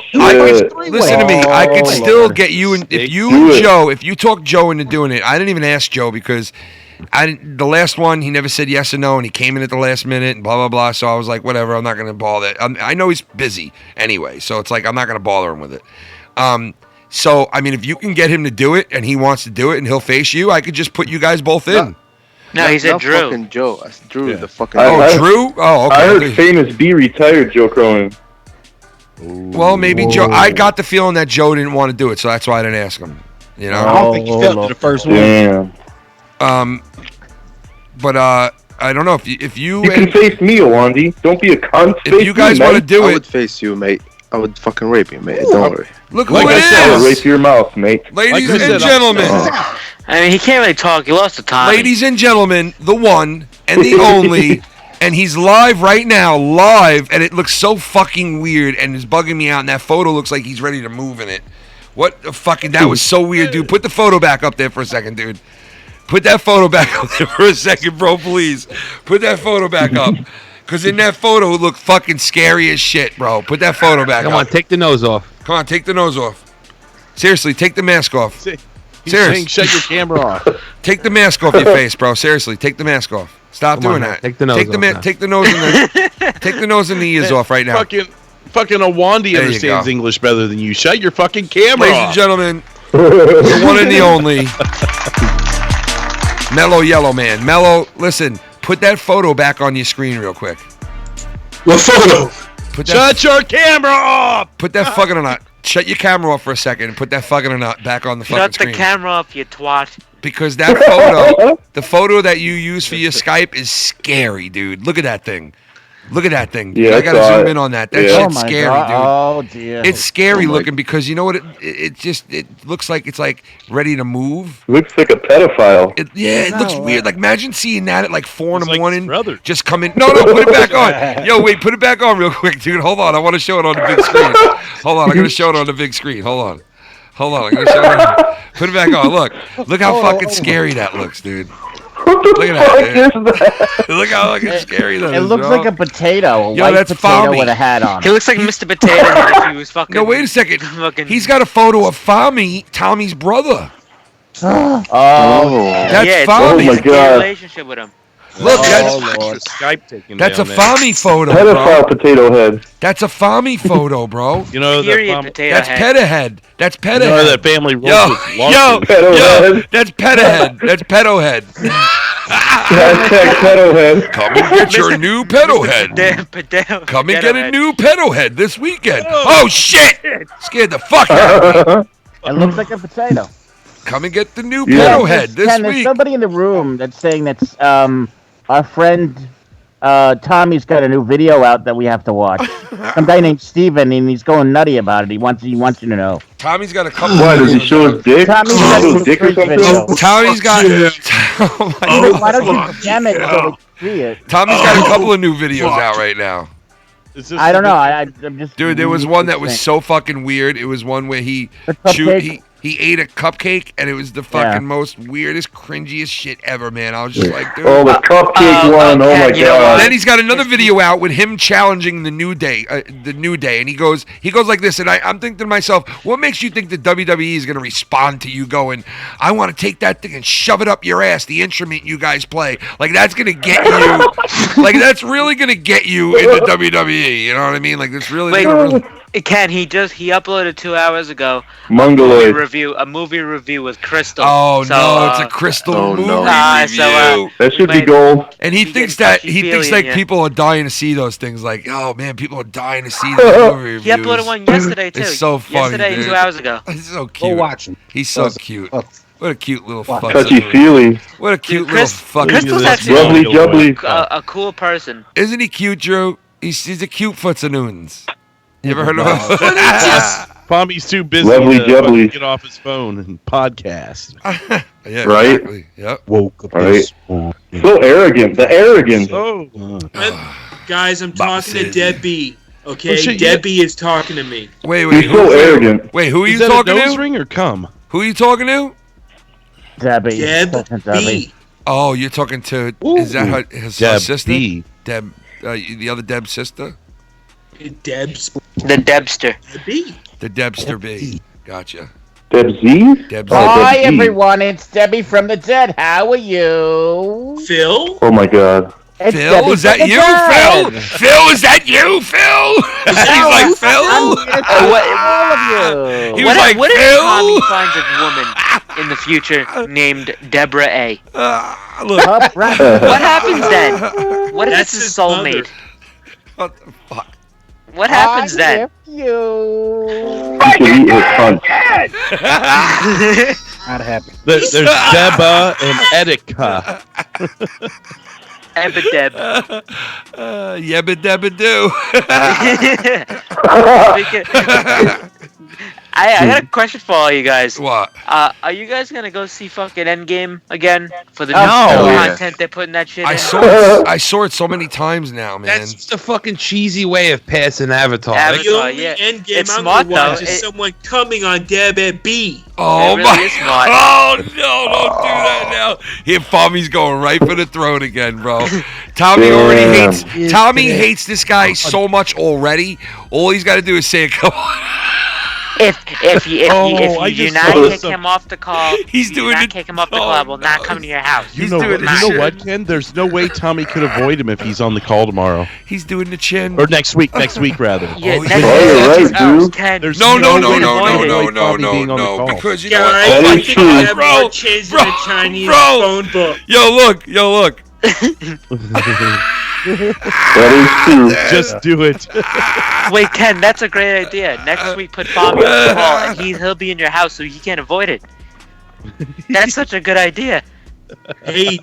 [SPEAKER 4] Listen to me. I could still get you. If you and Joe, if you talk Joe into doing it, I didn't even ask Joe because the last one he never said yes or no, and he came in at the last minute and blah blah blah. So I was like, whatever. I'm not gonna bother. I know he's busy anyway, so it's like I'm not gonna bother him with it. So I mean, if you can get him to do it and he wants to do it and he'll face you, I could just put you guys both in.
[SPEAKER 16] No, he said Drew.
[SPEAKER 7] Fucking Joe. Drew, the fucking.
[SPEAKER 4] Drew? Oh, okay.
[SPEAKER 21] I heard famous B retired Joe Cronin.
[SPEAKER 4] Well, maybe Joe. I got the feeling that Joe didn't want to do it, so that's why I didn't ask him. You know.
[SPEAKER 20] I don't think he felt it the first one.
[SPEAKER 21] Damn.
[SPEAKER 4] But I don't know if you.
[SPEAKER 21] You can face me, Awandi. Don't be a cunt.
[SPEAKER 4] If you guys want to do
[SPEAKER 7] I
[SPEAKER 4] it,
[SPEAKER 7] would face you, mate. I would fucking rape you, mate. Don't worry.
[SPEAKER 4] Look
[SPEAKER 21] like
[SPEAKER 4] who
[SPEAKER 21] I
[SPEAKER 4] it
[SPEAKER 21] said,
[SPEAKER 4] is.
[SPEAKER 21] rape your mouth, mate.
[SPEAKER 4] Ladies and gentlemen.
[SPEAKER 16] I mean, he can't really talk. He lost the time.
[SPEAKER 4] Ladies and gentlemen, the one and the only, and he's live right now, and it looks so fucking weird and it's bugging me out, and that photo looks like he's ready to move in it. What the fucking, that was so weird, dude. Put the photo back up there for a second, dude. Put that photo back up there for a second, bro, please. Put that photo back up. Because in that photo, it looked fucking scary as shit, bro. Put that photo back up.
[SPEAKER 12] Come on, take the nose off.
[SPEAKER 4] Come on, take the nose off. Seriously, take the mask off.
[SPEAKER 11] He's saying shut your camera off.
[SPEAKER 4] Take the mask off your face, bro. Seriously, take the mask off. Stop doing that.
[SPEAKER 12] Take the nose off now.
[SPEAKER 4] Take the nose and take the nose and the ears off right now.
[SPEAKER 11] Fucking Awandi
[SPEAKER 4] There you
[SPEAKER 11] understands
[SPEAKER 4] go.
[SPEAKER 11] English better than you. Shut your fucking camera
[SPEAKER 4] Ladies
[SPEAKER 11] off.
[SPEAKER 4] and gentlemen, the one and the only Mellow Yellow Man. Mellow, listen, put that photo back on your screen real quick.
[SPEAKER 17] What photo?
[SPEAKER 11] Shut your camera off.
[SPEAKER 4] Put that fucking on. Shut your camera off for a second and put that fucking back on the fucking
[SPEAKER 16] Shut
[SPEAKER 4] screen.
[SPEAKER 16] the camera up, you twat.
[SPEAKER 4] Because that photo, the photo that you use for your Skype is scary, dude. Look at that thing. Look at that thing.
[SPEAKER 21] Yeah,
[SPEAKER 4] I gotta zoom in on that. That
[SPEAKER 21] Yeah.
[SPEAKER 4] shit's scary, dude.
[SPEAKER 10] Oh dear.
[SPEAKER 4] It's scary looking because you know what? It looks like it's like ready to move.
[SPEAKER 21] Looks like a pedophile.
[SPEAKER 4] It looks weird. Like imagine seeing that at like 4 in the morning. Just come in. No, put it back on. Yo, wait, put it back on real quick, dude. Hold on. I want to show it on the big screen. Hold on. I'm gonna show it on the big screen. Hold on. I'm gonna show it. Put it back on. Look how fucking scary that looks, dude. Look at that, dude. Look how fucking scary that is.
[SPEAKER 10] It looks
[SPEAKER 4] bro.
[SPEAKER 10] like a potato.
[SPEAKER 4] Yo,
[SPEAKER 10] white
[SPEAKER 4] that's
[SPEAKER 10] potato
[SPEAKER 4] Fami.
[SPEAKER 10] with a hat on.
[SPEAKER 16] He looks like Mr. Potato Head if he was fucking.
[SPEAKER 4] No, wait a second. He's got a photo of Fami, Tommy's brother.
[SPEAKER 10] Oh,
[SPEAKER 4] That's
[SPEAKER 16] yeah,
[SPEAKER 4] Fami.
[SPEAKER 21] Oh my God.
[SPEAKER 16] Relationship with him.
[SPEAKER 4] Look,
[SPEAKER 11] Lord. Skype taking
[SPEAKER 4] that's a
[SPEAKER 11] down there.
[SPEAKER 4] Fami photo,
[SPEAKER 21] Pedophile
[SPEAKER 4] bro.
[SPEAKER 21] potato head.
[SPEAKER 4] That's a Fami photo, bro.
[SPEAKER 11] You know that
[SPEAKER 16] Period potato
[SPEAKER 4] That's
[SPEAKER 16] head.
[SPEAKER 4] Peta Head. That's Peta
[SPEAKER 11] You know
[SPEAKER 4] Head.
[SPEAKER 11] that family roast
[SPEAKER 4] Yo,
[SPEAKER 11] with
[SPEAKER 4] yo,
[SPEAKER 11] lawsuits.
[SPEAKER 21] Pedo head.
[SPEAKER 4] that's Peta Head. That's Pedo Head.
[SPEAKER 21] Hashtag pedo head.
[SPEAKER 4] Come and get your new pedo head.
[SPEAKER 16] Potato.
[SPEAKER 4] Come and
[SPEAKER 16] potato
[SPEAKER 4] get a
[SPEAKER 16] head.
[SPEAKER 4] new pedo head this weekend. Oh shit! Scared the fuck out of me.
[SPEAKER 10] it looks like a potato.
[SPEAKER 4] Come and get the new
[SPEAKER 21] Yeah.
[SPEAKER 4] pedo head this
[SPEAKER 10] Ken, there's
[SPEAKER 4] week.
[SPEAKER 10] somebody in the room that's saying that's our friend Tommy's got a new video out that we have to watch. Some guy named Steven, and he's going nutty about it. He wants you to know.
[SPEAKER 4] Tommy's got a couple.
[SPEAKER 21] Why does he show his dick?
[SPEAKER 10] Tommy's got
[SPEAKER 21] Show
[SPEAKER 10] a
[SPEAKER 21] his dick or
[SPEAKER 10] freak
[SPEAKER 21] something?
[SPEAKER 10] video.
[SPEAKER 4] Tommy's got. Oh my God.
[SPEAKER 10] Why don't you jam it so we can see it?
[SPEAKER 4] Tommy's got a couple of new videos out right now.
[SPEAKER 10] I don't know. I'm just.
[SPEAKER 4] Dude, there was one that was so fucking weird. It was one where he ate a cupcake, and it was the fucking most weirdest, cringiest shit ever, man. I was just like, dude.
[SPEAKER 21] Oh, the cupcake one. Oh my God.
[SPEAKER 4] Then he's got another video out with him challenging the New Day, and he goes like this, and I'm thinking to myself, what makes you think the WWE is gonna respond to you going, I want to take that thing and shove it up your ass, the instrument you guys play, like that's gonna get you, like that's really gonna get you in the WWE, you know what I mean? Like it's really.
[SPEAKER 16] Wait, Ken, he uploaded 2 hours ago.
[SPEAKER 21] Mongoloid.
[SPEAKER 16] A movie review with Crystal.
[SPEAKER 4] Oh
[SPEAKER 16] So,
[SPEAKER 4] no, it's a Crystal movie review.
[SPEAKER 21] That should be gold.
[SPEAKER 4] And he thinks like people are dying to see those things. Like, oh man, people are dying to see those movie reviews.
[SPEAKER 16] He uploaded one yesterday too.
[SPEAKER 4] It's so funny.
[SPEAKER 16] Yesterday,
[SPEAKER 4] dude.
[SPEAKER 16] 2 hours ago.
[SPEAKER 4] He's so cute.
[SPEAKER 20] Go watch him.
[SPEAKER 4] He's so cute. What a cute little fuck.
[SPEAKER 21] Touchy-feely.
[SPEAKER 4] What a cute little fucking.
[SPEAKER 16] Crystal's actually
[SPEAKER 21] Lovely jubbly.
[SPEAKER 16] a cool person.
[SPEAKER 4] Isn't he cute, Drew? He's a cute footsanoons. You ever heard of him?
[SPEAKER 11] Pommy's too busy
[SPEAKER 21] Lovely
[SPEAKER 11] to
[SPEAKER 21] jubbly.
[SPEAKER 11] get off his phone and podcast.
[SPEAKER 4] Yeah,
[SPEAKER 21] Right?
[SPEAKER 4] Exactly. Yep.
[SPEAKER 20] Woke up
[SPEAKER 21] Right.
[SPEAKER 20] this morning.
[SPEAKER 21] So arrogant. The arrogance.
[SPEAKER 15] Guys, I'm talking to Debbie. Okay,
[SPEAKER 11] Oh, shit,
[SPEAKER 15] Debbie is talking to me.
[SPEAKER 4] Wait.
[SPEAKER 21] He's so arrogant.
[SPEAKER 4] Wait, who are you
[SPEAKER 11] Is that
[SPEAKER 4] talking
[SPEAKER 11] a nose
[SPEAKER 4] to?
[SPEAKER 11] ring or cum?
[SPEAKER 4] Who are you talking to?
[SPEAKER 10] Debbie.
[SPEAKER 15] Debbie.
[SPEAKER 4] Oh, you're talking to. Is that her
[SPEAKER 11] Deb
[SPEAKER 4] sister?
[SPEAKER 11] B.
[SPEAKER 4] Deb, the other Deb's sister.
[SPEAKER 15] Deb's.
[SPEAKER 16] The Debster.
[SPEAKER 15] Debbie.
[SPEAKER 4] The Debster B. Gotcha.
[SPEAKER 21] Deb Z?
[SPEAKER 4] Deb
[SPEAKER 10] Hi
[SPEAKER 21] Deb Z.
[SPEAKER 10] everyone, it's Debbie from the dead. How are you?
[SPEAKER 15] Phil.
[SPEAKER 21] Oh my God.
[SPEAKER 10] It's
[SPEAKER 4] Phil,
[SPEAKER 10] Debbie
[SPEAKER 4] is
[SPEAKER 10] from
[SPEAKER 4] that
[SPEAKER 10] the
[SPEAKER 4] you,
[SPEAKER 10] dead.
[SPEAKER 4] Phil? Phil, is that you, Phil? He's like, Phil?
[SPEAKER 10] I'm here to all of you.
[SPEAKER 4] He was like,
[SPEAKER 16] what if
[SPEAKER 4] Phil?
[SPEAKER 16] Tommy finds a woman in the future named Deborah A?
[SPEAKER 4] Look.
[SPEAKER 16] What happens then? What if
[SPEAKER 15] That's
[SPEAKER 16] it's his
[SPEAKER 15] his
[SPEAKER 16] soulmate?
[SPEAKER 4] What the fuck?
[SPEAKER 16] What happens
[SPEAKER 10] I'm
[SPEAKER 16] then?
[SPEAKER 10] with you.
[SPEAKER 21] You should eat his cunt.
[SPEAKER 20] Not happy.
[SPEAKER 11] There's Deba and Etika.
[SPEAKER 16] Ebba-Deb.
[SPEAKER 4] Yabba dabba do.
[SPEAKER 16] I got a question for all you guys.
[SPEAKER 4] What?
[SPEAKER 16] Are you guys gonna go see fucking Endgame again for the new
[SPEAKER 4] No.
[SPEAKER 16] content they're putting that shit in?
[SPEAKER 4] I saw it so many times now, man.
[SPEAKER 12] That's just a fucking cheesy way of passing Avatar.
[SPEAKER 16] Avatar.
[SPEAKER 15] The only
[SPEAKER 16] yeah.
[SPEAKER 15] end game
[SPEAKER 16] It's
[SPEAKER 15] I'm
[SPEAKER 16] smart,
[SPEAKER 15] gonna watch
[SPEAKER 16] though.
[SPEAKER 15] is someone coming on Deb at B.
[SPEAKER 4] Oh
[SPEAKER 16] It really
[SPEAKER 4] my!
[SPEAKER 16] is smart.
[SPEAKER 4] Oh no! Don't do that now. Here, Tommy's going right for the throat again, bro. Tommy already hates. Tommy hates this guy so much already. All he's got to do is say, "Come on."
[SPEAKER 16] If you do not kick him off the call,
[SPEAKER 4] He's doing it.
[SPEAKER 16] kick him off the call, I will not come to your house.
[SPEAKER 11] You know what, Ken? There's no way Tommy could avoid him if he's on the call tomorrow.
[SPEAKER 4] He's doing the chin.
[SPEAKER 11] Or next week rather.
[SPEAKER 16] Yeah,
[SPEAKER 4] Oh,
[SPEAKER 16] next
[SPEAKER 21] you're
[SPEAKER 16] week,
[SPEAKER 21] right, dude.
[SPEAKER 16] Ken.
[SPEAKER 11] There's
[SPEAKER 4] No,
[SPEAKER 11] way Tommy being on the
[SPEAKER 4] no.
[SPEAKER 11] call.
[SPEAKER 4] Because you know
[SPEAKER 15] Guys,
[SPEAKER 4] what?
[SPEAKER 15] I
[SPEAKER 4] Oh my
[SPEAKER 15] think I
[SPEAKER 4] God,
[SPEAKER 15] have
[SPEAKER 4] bro,
[SPEAKER 15] more chins in the Chinese
[SPEAKER 4] bro.
[SPEAKER 15] phone book.
[SPEAKER 4] Yo, look.
[SPEAKER 21] That is true.
[SPEAKER 11] Just do it.
[SPEAKER 16] Wait, Ken, that's a great idea. Next week, put Bobby on the call, and he'll be in your house, so you can't avoid it. That's such a good idea.
[SPEAKER 15] Hey,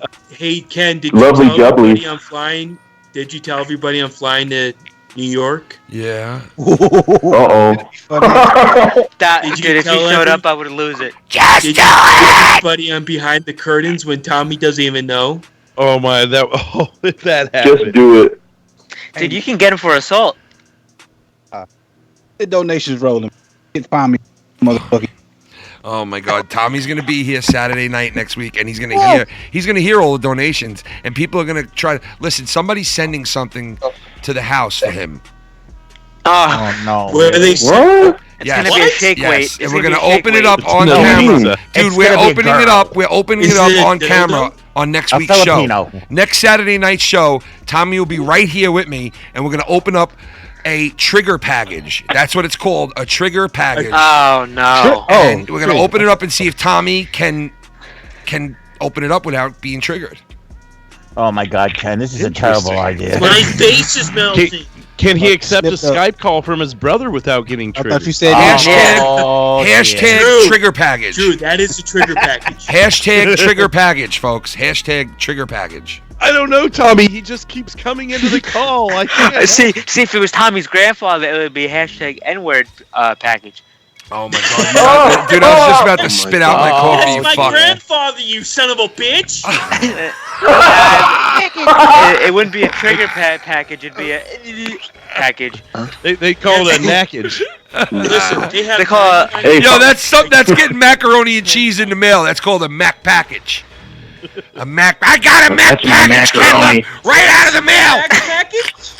[SPEAKER 15] Ken, did
[SPEAKER 21] Lovely
[SPEAKER 15] you tell
[SPEAKER 21] jubbly.
[SPEAKER 15] everybody I'm flying Did you tell everybody I'm flying to New York?
[SPEAKER 12] Yeah.
[SPEAKER 21] Uh-oh.
[SPEAKER 16] Dude, if he showed up, I would lose it.
[SPEAKER 15] Did you tell everybody I'm behind the curtains when Tommy doesn't even know?
[SPEAKER 11] Oh my, if that happened.
[SPEAKER 21] Just do it.
[SPEAKER 16] Dude, you can get him for assault.
[SPEAKER 20] The donations rolling. Find me, motherfucker.
[SPEAKER 12] Oh my God, Tommy's gonna be here Saturday night next week, and he's gonna hear all the donations, and people are gonna try to listen. Somebody's sending something to the house for him.
[SPEAKER 16] Oh
[SPEAKER 10] no!
[SPEAKER 15] Where are they?
[SPEAKER 21] What?
[SPEAKER 16] It's gonna be a shake weight.
[SPEAKER 12] And we're gonna open it up on camera, dude. We're opening it up. We're opening it up on camera on next week's show. Next Saturday night show, Tommy will be right here with me, and we're gonna open up a trigger package. That's what it's called, a trigger package.
[SPEAKER 16] Oh no!
[SPEAKER 12] And we're gonna open it up and see if Tommy can open it up without being triggered.
[SPEAKER 10] Oh my God, Ken, this is a terrible idea.
[SPEAKER 15] My face is melting.
[SPEAKER 11] Can he accept a Skype call from his brother without getting triggered?
[SPEAKER 20] I thought you said
[SPEAKER 12] hashtag trigger package.
[SPEAKER 15] True, that is the trigger package.
[SPEAKER 12] Hashtag trigger package, folks. Hashtag trigger package.
[SPEAKER 11] I don't know, Tommy. He just keeps coming into the call.
[SPEAKER 16] See, if it was Tommy's grandfather, it would be hashtag N-word package.
[SPEAKER 12] Oh my God, dude! I was just about to spit out my coffee.
[SPEAKER 15] It's
[SPEAKER 12] You
[SPEAKER 15] my
[SPEAKER 12] fuck.
[SPEAKER 15] grandfather, you son of a bitch!
[SPEAKER 16] It wouldn't be a trigger package. It'd be a package.
[SPEAKER 11] They call it a nackage.
[SPEAKER 15] Listen,
[SPEAKER 16] they call it.
[SPEAKER 12] Yo, that's something that's getting macaroni and cheese in the mail. That's called a Mac package. A Mac. I got a Mac package, Ken, look, right out of the mail.
[SPEAKER 15] Mac package?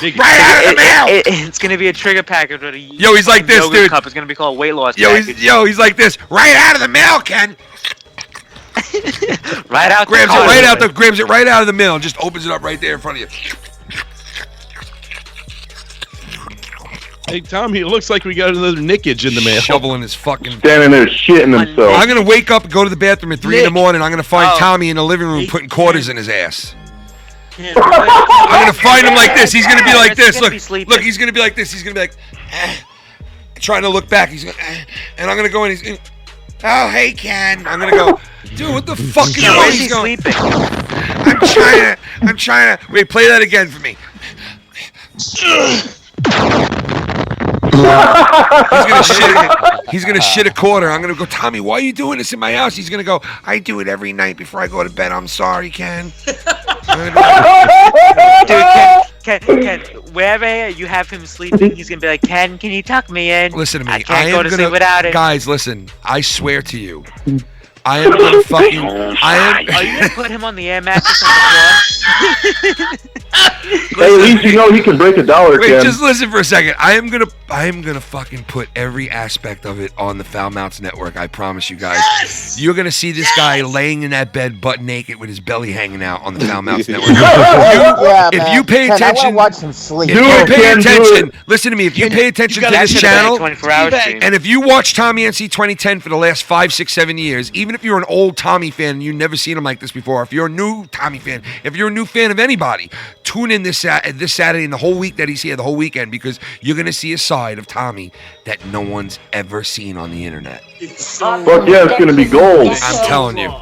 [SPEAKER 12] Right out of the mail.
[SPEAKER 16] It's gonna be a trigger package with a
[SPEAKER 12] Yo, he's like this,
[SPEAKER 16] yogurt
[SPEAKER 12] dude.
[SPEAKER 16] Cup. It's gonna be called weight loss package.
[SPEAKER 12] He's like this. Right out of the mail, Ken.
[SPEAKER 16] Right out.
[SPEAKER 12] Grabs it right out of the mail and just opens it up right there in front of you.
[SPEAKER 11] Hey, Tommy, it looks like we got another nickage in the mail.
[SPEAKER 12] Shoveling his fucking...
[SPEAKER 21] Standing there shitting himself.
[SPEAKER 12] I'm going to wake up and go to the bathroom at 3 in the morning. I'm going to find Tommy in the living room putting quarters in his ass. I'm going to find him like this. He's going to be like this. Look, he's going to be like this. He's going to be like... trying to look back. He's going and I'm going to go in. He's oh, hey, Ken. I'm going to go... Dude, what the fuck is
[SPEAKER 16] why is he sleeping?
[SPEAKER 12] I'm trying to... Wait, play that again for me. He's gonna shit a quarter. I'm gonna go, Tommy, why are you doing this in my house? He's gonna go, I do it every night before I go to bed. I'm sorry, Ken.
[SPEAKER 16] Dude, Ken, wherever you have him sleeping, he's gonna be like, Ken, can you tuck me in?
[SPEAKER 12] Listen to me.
[SPEAKER 16] I can't go to sleep without it.
[SPEAKER 12] Guys, listen. I swear to you, I am gonna fucking.
[SPEAKER 16] Are you gonna put him on the air mattress on the floor?
[SPEAKER 21] Hey, at least you know he can break $1.
[SPEAKER 12] Wait,
[SPEAKER 21] Ken.
[SPEAKER 12] just listen for a second. I am gonna fucking put every aspect of it on the Foul Mounts Network. I promise you guys. Yes! You're gonna see this guy laying in that bed, butt naked, with his belly hanging out on the Foul Mounts Network. If you pay attention,
[SPEAKER 10] I watch him sleep.
[SPEAKER 12] If you pay attention, listen to me. If you pay attention to this channel, and if you watch Tommy NC 2010 for the last 5, 6, 7 years, even if you're an old Tommy fan and you've never seen him like this before, if you're a new Tommy fan, if you're a new fan of anybody, tune in this Saturday and the whole week that he's here, the whole weekend, because you're going to see a side of Tommy that no one's ever seen on the internet.
[SPEAKER 21] Fuck yeah, it's going to be gold.
[SPEAKER 12] I'm telling you.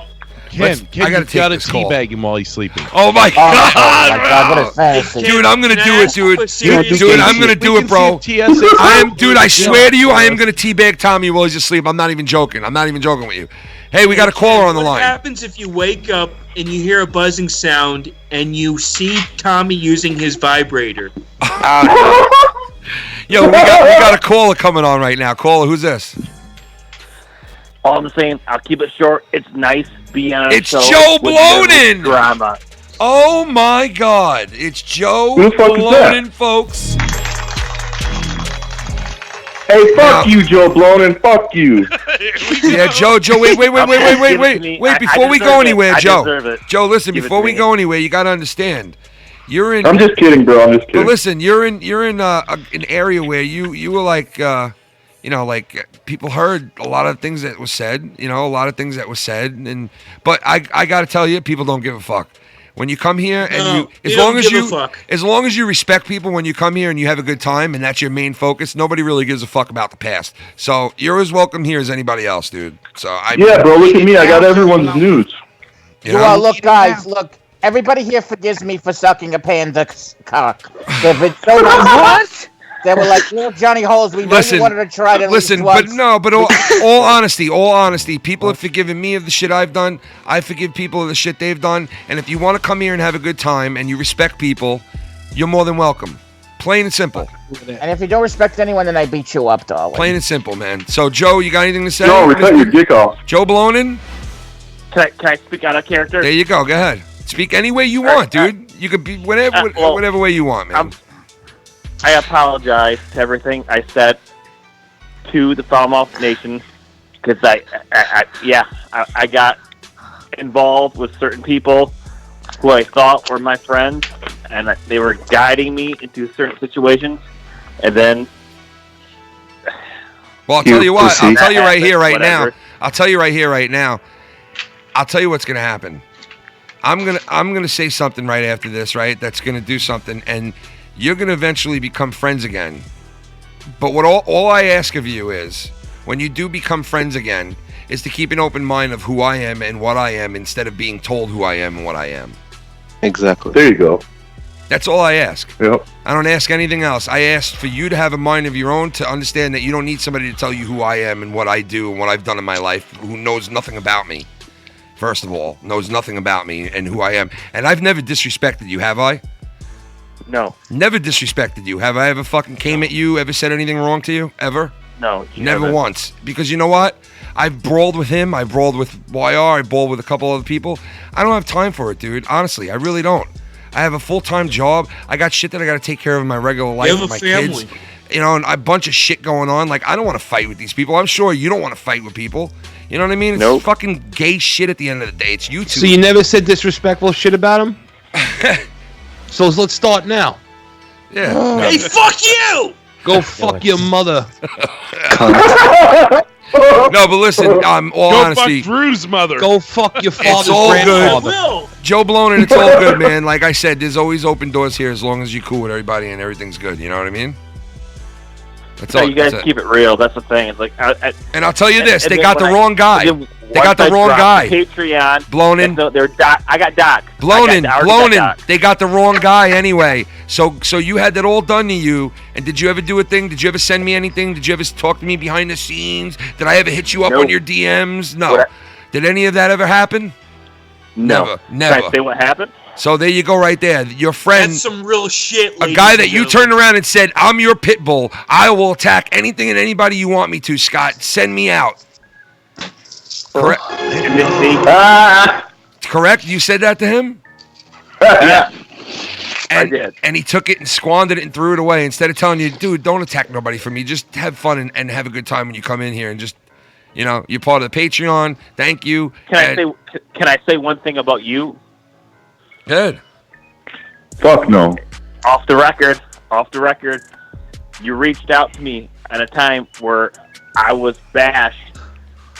[SPEAKER 11] Ken, I gotta teabag him while he's sleeping.
[SPEAKER 12] Oh my God!
[SPEAKER 10] Oh my God, what a fantasy.
[SPEAKER 12] Dude, I'm gonna do it, dude. Dude, I'm gonna do it, bro. Dude, I swear to you, I am gonna teabag Tommy while he's asleep. I'm not even joking. I'm not even joking with you. Hey, we got a caller on the line.
[SPEAKER 15] What happens if you wake up and you hear a buzzing sound and you see Tommy using his vibrator?
[SPEAKER 12] Yo, we got a caller coming on right now. Caller, who's this?
[SPEAKER 8] All I'm saying, I'll keep it short. It's nice being on
[SPEAKER 12] It's
[SPEAKER 8] a show
[SPEAKER 12] Joe
[SPEAKER 8] with
[SPEAKER 12] Blonin!
[SPEAKER 8] drama.
[SPEAKER 12] Oh my God! It's Joe
[SPEAKER 21] Who the fuck is that?
[SPEAKER 12] Blonin, folks.
[SPEAKER 21] Hey, fuck you, Joe Blonin. Fuck you.
[SPEAKER 12] Yeah, Joe. Wait! Before we go anywhere, Joe. Joe, listen.
[SPEAKER 21] Give it
[SPEAKER 12] Before
[SPEAKER 21] to
[SPEAKER 12] we
[SPEAKER 21] me.
[SPEAKER 12] go anywhere, you gotta understand. You're in.
[SPEAKER 21] I'm just kidding, bro. I'm just kidding.
[SPEAKER 12] But listen, you're in an area where you were like, people heard a lot of things that was said. But I gotta tell you, people don't give a fuck. When you come here and as long as you respect people when you come here and you have a good time and that's your main focus, nobody really gives a fuck about the past. So you're as welcome here as anybody else, dude. So
[SPEAKER 21] Yeah, bro, look at me. I got everyone's news.
[SPEAKER 12] You know?
[SPEAKER 10] Look, guys, look. Everybody here forgives me for sucking a panda's cock. If it's so nice, what? They were like, little Johnny Holes, we know you wanted to try it at least once.
[SPEAKER 12] But all honesty, people have forgiven me of the shit I've done. I forgive people of the shit they've done. And if you want to come here and have a good time and you respect people, you're more than welcome. Plain and simple.
[SPEAKER 10] And if you don't respect anyone, then I beat you up, darling.
[SPEAKER 12] Plain and simple, man. So, Joe, you got anything to say?
[SPEAKER 21] No, we cut your dick off.
[SPEAKER 12] Joe Blonin?
[SPEAKER 8] Can I speak out of character?
[SPEAKER 12] There you go. Go ahead. Speak any way you want, dude. You could be whatever way you want, man.
[SPEAKER 8] I apologize to everything I said to the Foulmouth Nation because I got involved with certain people who I thought were my friends, and they were guiding me into certain situations, and then.
[SPEAKER 12] Well, I'll tell you what. I'll tell you right here, right now. I'll tell you right here, right now. I'll tell you what's going to happen. I'm gonna say something right after this, right? That's gonna do something, and you're gonna eventually become friends again. But what all I ask of you is, when you do become friends again, is to keep an open mind of who I am and what I am, instead of being told who I am and what I am.
[SPEAKER 7] Exactly.
[SPEAKER 21] There you go.
[SPEAKER 12] That's all I ask.
[SPEAKER 21] Yep.
[SPEAKER 12] I don't ask anything else. I ask for you to have a mind of your own, to understand that you don't need somebody to tell you who I am and what I do and what I've done in my life, who knows nothing about me. First of all, knows nothing about me and who I am. And I've never disrespected you, have I?
[SPEAKER 8] No.
[SPEAKER 12] Never disrespected you. Have I ever fucking came at you, ever said anything wrong to you? Ever?
[SPEAKER 8] No.
[SPEAKER 12] Never once. Because you know what? I've brawled with him. I brawled with YR. I brawled with a couple other people. I don't have time for it, dude. Honestly, I really don't. I have a full-time job. I got shit that I got to take care of in my regular life with my kids. You know, and a bunch of shit going on. Like, I don't want to fight with these people. I'm sure you don't want to fight with people. You know what I mean? It's fucking gay shit at the end of the day. It's YouTube.
[SPEAKER 18] So you never said disrespectful shit about him? So let's start now.
[SPEAKER 12] Yeah.
[SPEAKER 15] Hey, fuck you!
[SPEAKER 18] Go fuck your mother.
[SPEAKER 12] No, but listen, all honesty.
[SPEAKER 11] Go fuck Drew's mother.
[SPEAKER 18] Go fuck your father's
[SPEAKER 12] It's all
[SPEAKER 18] grandfather.
[SPEAKER 12] good. Joe Blonin, it's all good, man. Like I said, there's always open doors here as long as you're cool with everybody and everything's good. You know what I mean? That's all.
[SPEAKER 8] You guys keep it real. That's the thing. It's like,
[SPEAKER 12] and I'll tell you this: they got the wrong guy. They got the wrong guy.
[SPEAKER 8] Patreon.
[SPEAKER 12] Blonin.
[SPEAKER 8] I got Doc.
[SPEAKER 12] Blonin. They got the wrong guy anyway. So you had that all done to you. And did you ever do a thing? Did you ever send me anything? Did you ever talk to me behind the scenes? Did I ever hit you up on your DMs? No. Did any of that ever happen?
[SPEAKER 8] No.
[SPEAKER 12] Never.
[SPEAKER 8] Can I say what happened?
[SPEAKER 12] So there you go right there. Your friend,
[SPEAKER 15] That's some real shit,
[SPEAKER 12] a guy that you turned around and said, I'm your pit bull. I will attack anything and anybody you want me to, Scott. Send me out. Correct? Correct? You said that to him?
[SPEAKER 8] Yeah.
[SPEAKER 12] I did. And he took it and squandered it and threw it away instead of telling you, dude, don't attack nobody for me. Just have fun and have a good time when you come in here and just, you know, you're part of the Patreon. Thank you.
[SPEAKER 8] Can I say one thing about you?
[SPEAKER 12] Good.
[SPEAKER 21] Fuck no.
[SPEAKER 8] Off the record, you reached out to me at a time where I was bashed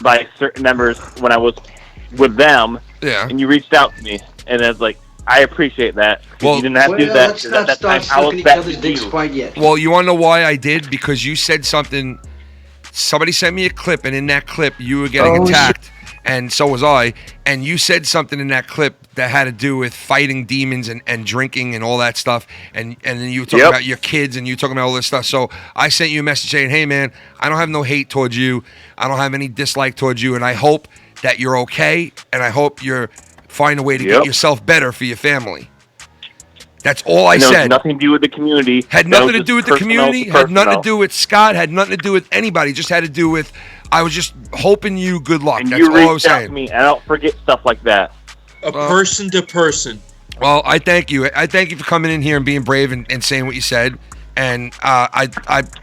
[SPEAKER 8] by certain members when I was with them.
[SPEAKER 12] Yeah.
[SPEAKER 8] And you reached out to me, and I was like, I appreciate that. Well, you didn't have to do that.
[SPEAKER 19] Let's not
[SPEAKER 8] At that
[SPEAKER 19] start
[SPEAKER 8] time, I was
[SPEAKER 19] sucking each
[SPEAKER 8] bashed
[SPEAKER 19] other's
[SPEAKER 8] with
[SPEAKER 19] dicks
[SPEAKER 8] you.
[SPEAKER 19] quite yet.
[SPEAKER 12] Well, you want to know why I did? Because you said something. Somebody sent me a clip, and in that clip, you were getting attacked. And so was I. And you said something in that clip that had to do with fighting demons and drinking and all that stuff. And then you were talking about your kids and you were talking about all this stuff. So I sent you a message saying, hey, man, I don't have no hate towards you. I don't have any dislike towards you. And I hope that you're okay. And I hope you're find a way to get yourself better for your family. That's all I said.
[SPEAKER 8] Nothing to do with the community.
[SPEAKER 12] Had nothing to do with the community. Had nothing to do with Scott. Had nothing to do with anybody. Just had to do with, I was just hoping you good luck.
[SPEAKER 8] And
[SPEAKER 12] That's
[SPEAKER 8] you
[SPEAKER 12] all I was
[SPEAKER 8] reached out
[SPEAKER 12] saying.
[SPEAKER 8] to me, and I don't forget stuff like that.
[SPEAKER 15] Person to person.
[SPEAKER 12] Well, I thank you. I thank you for coming in here and being brave and saying what you said. And I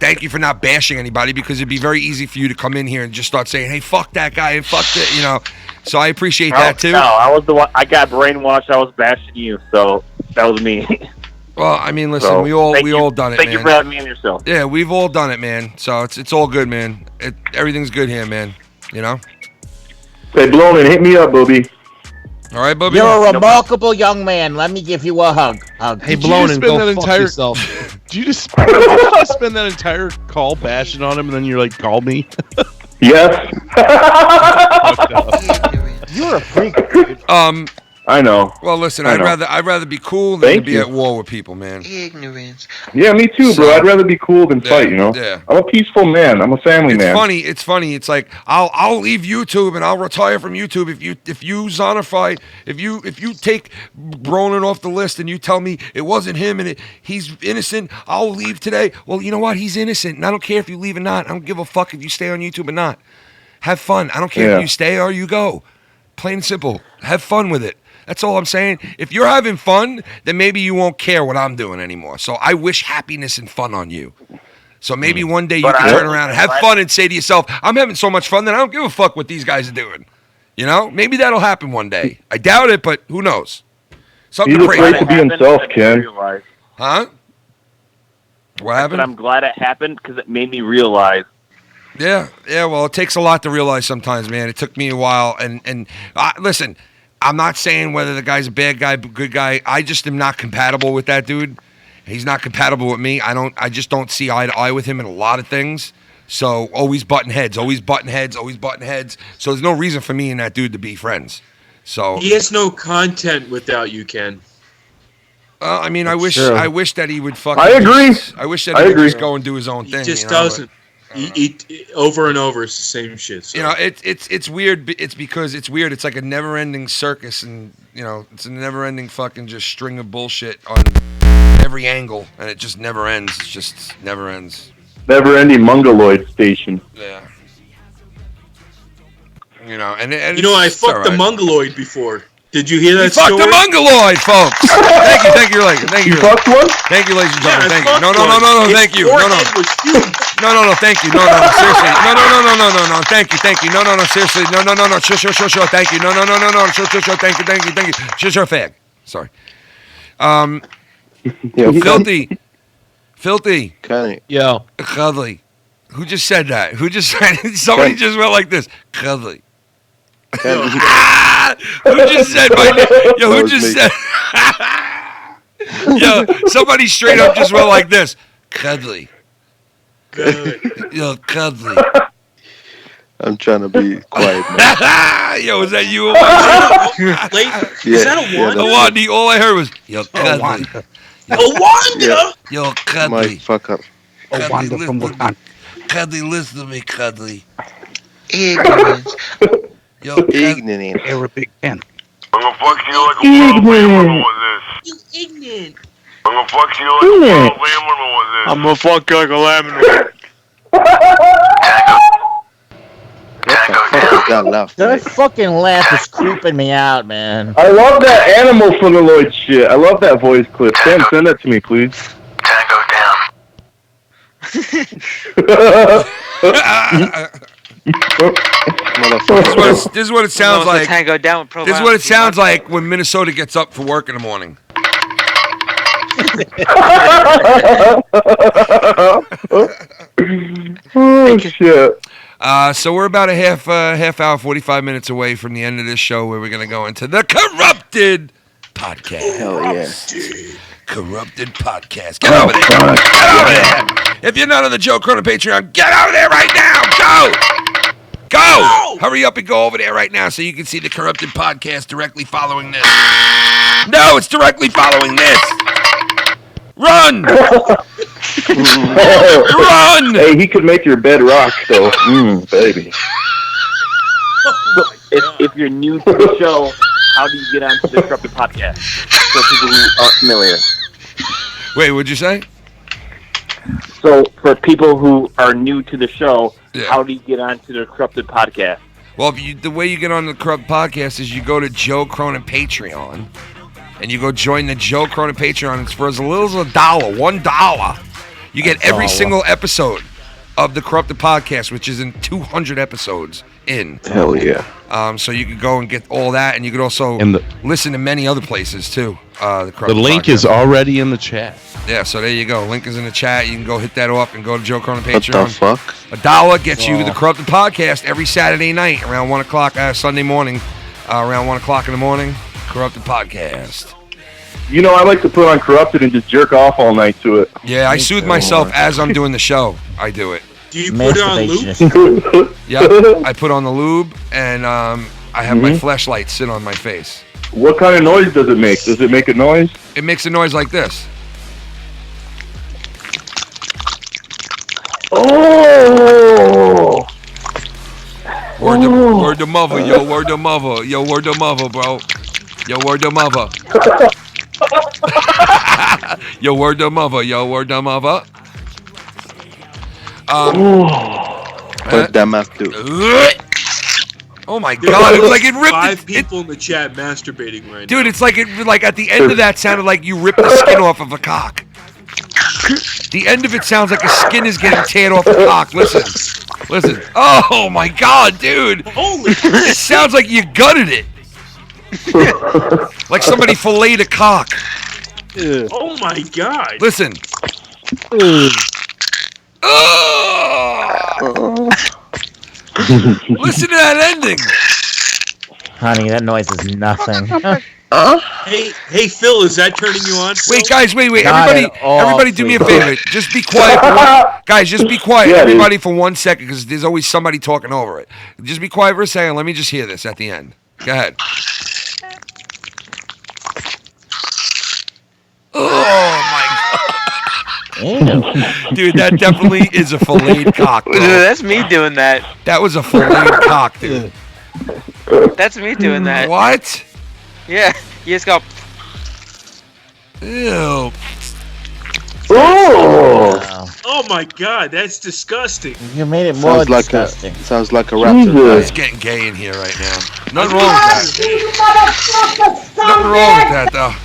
[SPEAKER 12] thank you for not bashing anybody, because it'd be very easy for you to come in here and just start saying, hey, fuck that guy and fuck that, you know. So I appreciate that too.
[SPEAKER 8] No, I was the one. I got brainwashed. I was bashing you, so that was me.
[SPEAKER 12] Well, I mean, listen,
[SPEAKER 8] So,
[SPEAKER 12] we all done it, man.
[SPEAKER 8] Thank you for having me and yourself.
[SPEAKER 12] Yeah, we've all done it, man. So it's all good, man. Everything's good here, man. You know.
[SPEAKER 21] Hey, Blonin, hit me up, Booby.
[SPEAKER 12] All right, Bubby.
[SPEAKER 10] You're a remarkable young man. Let me give you a hug.
[SPEAKER 11] Hey, Blonin, go fuck yourself. Did you just spend that entire call bashing on him, and then you're like, call me?
[SPEAKER 21] Yes.
[SPEAKER 10] You're a freak.
[SPEAKER 21] I I know.
[SPEAKER 12] Well, listen,
[SPEAKER 21] I
[SPEAKER 12] I'd
[SPEAKER 21] know.
[SPEAKER 12] rather be cool than
[SPEAKER 21] Thank
[SPEAKER 12] to be
[SPEAKER 21] you.
[SPEAKER 12] at war with people, man.
[SPEAKER 16] Ignorance.
[SPEAKER 21] Yeah, me too, bro. I'd rather be cool than fight. You know.
[SPEAKER 12] Yeah.
[SPEAKER 21] I'm a peaceful man. I'm a family
[SPEAKER 12] It's
[SPEAKER 21] man.
[SPEAKER 12] funny. It's funny. It's like I'll leave YouTube and I'll retire from YouTube if you zonify, if you take Bronin off the list and you tell me it wasn't him and he's innocent. I'll leave today. Well, you know what? He's innocent, and I don't care if you leave or not. I don't give a fuck if you stay on YouTube or not. Have fun. I don't care if you stay or you go. Plain and simple. Have fun with it. That's all I'm saying. If you're having fun, then maybe you won't care what I'm doing anymore. So I wish happiness and fun on you. So maybe one day you can turn around and have fun and say to yourself, I'm having so much fun that I don't give a fuck what these guys are doing. You know? Maybe that'll happen one day. I doubt it, but who knows? Something
[SPEAKER 21] He's
[SPEAKER 12] to pray
[SPEAKER 21] afraid
[SPEAKER 12] for.
[SPEAKER 21] to be himself, Ken.
[SPEAKER 12] Huh? What happened?
[SPEAKER 8] But I'm glad it happened because it made me realize.
[SPEAKER 12] Yeah, well, it takes a lot to realize sometimes, man. It took me a while. And listen, I'm not saying whether the guy's a bad guy, good guy. I just am not compatible with that dude. He's not compatible with me. I just don't see eye to eye with him in a lot of things. So always button heads. So there's no reason for me and that dude to be friends. So
[SPEAKER 15] He has no content without you, Ken.
[SPEAKER 12] I mean, I wish that he would fucking.
[SPEAKER 21] I agree.
[SPEAKER 12] I wish that he would just go and do his own thing.
[SPEAKER 15] He just
[SPEAKER 12] you know,
[SPEAKER 15] doesn't. He over and over, it's the same shit. So.
[SPEAKER 12] You know, it's weird. It's because it's weird. It's like a never-ending circus, and you know, it's a never-ending fucking just string of bullshit on every angle, and it just never ends. It just never ends.
[SPEAKER 21] Never-ending mongoloid station.
[SPEAKER 12] Yeah. You know, and
[SPEAKER 15] you know, I fucked the mongoloid before. Did you hear that
[SPEAKER 12] story?
[SPEAKER 15] Fucked
[SPEAKER 12] the mongoloid, folks. Thank you, ladies. Thank you.
[SPEAKER 21] Fucked one?
[SPEAKER 12] Thank you, ladies and gentlemen.
[SPEAKER 15] Yeah,
[SPEAKER 12] Thank you. No, thank you. No, thank you. No, seriously. No, thank you. No, seriously. No, sure, thank you. No, sure, thank you. Sure, fag. Sorry. Filthy.
[SPEAKER 7] Cunny.
[SPEAKER 18] Yo.
[SPEAKER 12] Cuddly. Who just said that? Somebody just went like this. Cuddly. Who just said my name? Yo, who just said? Yo, somebody straight up just went like this. Cuddly. Yo, cuddly.
[SPEAKER 7] I'm trying to be quiet, man.
[SPEAKER 12] Yo, is that you?
[SPEAKER 15] Is that a Wanda?
[SPEAKER 12] Wanda. All I heard was, yo, cuddly.
[SPEAKER 15] Wanda?
[SPEAKER 12] Yo, cuddly.
[SPEAKER 7] My fuck up.
[SPEAKER 20] Wanda from Wakanda.
[SPEAKER 12] Cuddly, listen to me, cuddly.
[SPEAKER 16] Ignorance.
[SPEAKER 12] Yo,
[SPEAKER 7] ignorant.
[SPEAKER 20] Arabic Ken.
[SPEAKER 2] I'm gonna fuck you like a wild lamb with this.
[SPEAKER 15] You ignorant.
[SPEAKER 2] I'm gonna fuck you like a wild lamb with this.
[SPEAKER 16] I'm gonna fuck you like a lamb.
[SPEAKER 10] That fucking laugh is creeping me out, man.
[SPEAKER 21] I love that animal Flynstone shit. I love that voice clip. Sam, send that to me, please.
[SPEAKER 12] This is what it sounds like.
[SPEAKER 16] Tango down with
[SPEAKER 12] This is what it sounds like when Minnesota gets up for work in the morning.
[SPEAKER 21] Oh shit.
[SPEAKER 12] So we're about a half hour, 45 minutes away from the end of this show, where we're gonna go into the Corrupted Podcast.
[SPEAKER 7] Hell yeah.
[SPEAKER 12] Corrupted Podcast. Get over there. Get over there. If you're not on the Joe Cronin Patreon, get over there right now. Go. Hurry up and go over there right now so you can see the Corrupted Podcast directly following this. No, it's directly following this. Run. Run.
[SPEAKER 21] Hey, he could make your bed rock, though. Baby.
[SPEAKER 8] If you're new to the show, how do you get onto the Cryptic Podcast? For people who aren't familiar.
[SPEAKER 12] Wait, what'd you say?
[SPEAKER 8] So, for people who are new to the show, how do you get onto the Corrupted Podcast?
[SPEAKER 12] Well, the way you get on the Corrupt Podcast is you go to Joe Cronin Patreon, and you go join the Joe Cronin Patreon. It's for as little as $1. You get every single episode of the Corrupted Podcast, which is in 200 episodes in.
[SPEAKER 7] Hell yeah.
[SPEAKER 12] So you could go and get all that, and you could also listen to many other places too. The
[SPEAKER 11] link
[SPEAKER 12] Podcast
[SPEAKER 11] is already in the chat.
[SPEAKER 12] Yeah, so there you go. Link is in the chat. You can go hit that off and go to Joe Cronin Patreon.
[SPEAKER 7] What the fuck?
[SPEAKER 12] $1 gets you the Corrupted Podcast every Saturday night around 1 o'clock, Sunday morning, around 1 o'clock in the morning. Corrupted Podcast.
[SPEAKER 21] You know, I like to put on Corrupted and just jerk off all night to it.
[SPEAKER 12] Yeah, I soothe myself as I'm doing the show. I do it.
[SPEAKER 15] Do you put it on lube?
[SPEAKER 12] Yeah, I put on the lube, and I have my fleshlight sit on my face.
[SPEAKER 21] What kind of noise does it make? Does it make a noise?
[SPEAKER 12] It makes a noise like this.
[SPEAKER 21] Oh!
[SPEAKER 12] Word the mother, yo, word the mother, yo, word the mother, bro. Yo, word the mother. Yo, word the mother, yo, word the mother.
[SPEAKER 7] What that mouth do?
[SPEAKER 12] Oh my god, it was like it ripped
[SPEAKER 15] 5 people in the chat masturbating right now.
[SPEAKER 12] Dude, it's like at the end of that sounded like you ripped the skin off of a cock. The end of it sounds like a skin is getting teared off the cock. Listen. Oh my god, dude.
[SPEAKER 15] Holy
[SPEAKER 12] it sounds like you gutted it. Like somebody filleted a cock.
[SPEAKER 15] Oh my god.
[SPEAKER 12] Listen. Listen to that ending.
[SPEAKER 10] Honey, that noise is nothing.
[SPEAKER 15] Hey, Phil, is that turning you on? Phil?
[SPEAKER 12] Wait, guys, wait.
[SPEAKER 10] Not
[SPEAKER 12] Everybody do me a favor. Just be quiet. Guys, just be quiet, everybody, for 1 second, because there's always somebody talking over it. Just be quiet for a second. Let me just hear this at the end. Go ahead. Oh, my God. Dude, that definitely is a filleted cock, bro.
[SPEAKER 16] That's me doing that.
[SPEAKER 12] That was a filleted cock, dude.
[SPEAKER 16] That's me doing that.
[SPEAKER 12] What?
[SPEAKER 16] Yeah, you just go.
[SPEAKER 12] Ew.
[SPEAKER 15] Oh my god, that's disgusting.
[SPEAKER 10] You made it more disgusting.
[SPEAKER 7] Sounds like a raptor.
[SPEAKER 12] It's getting gay in here right now. Nothing wrong with that. Nothing wrong with that, though.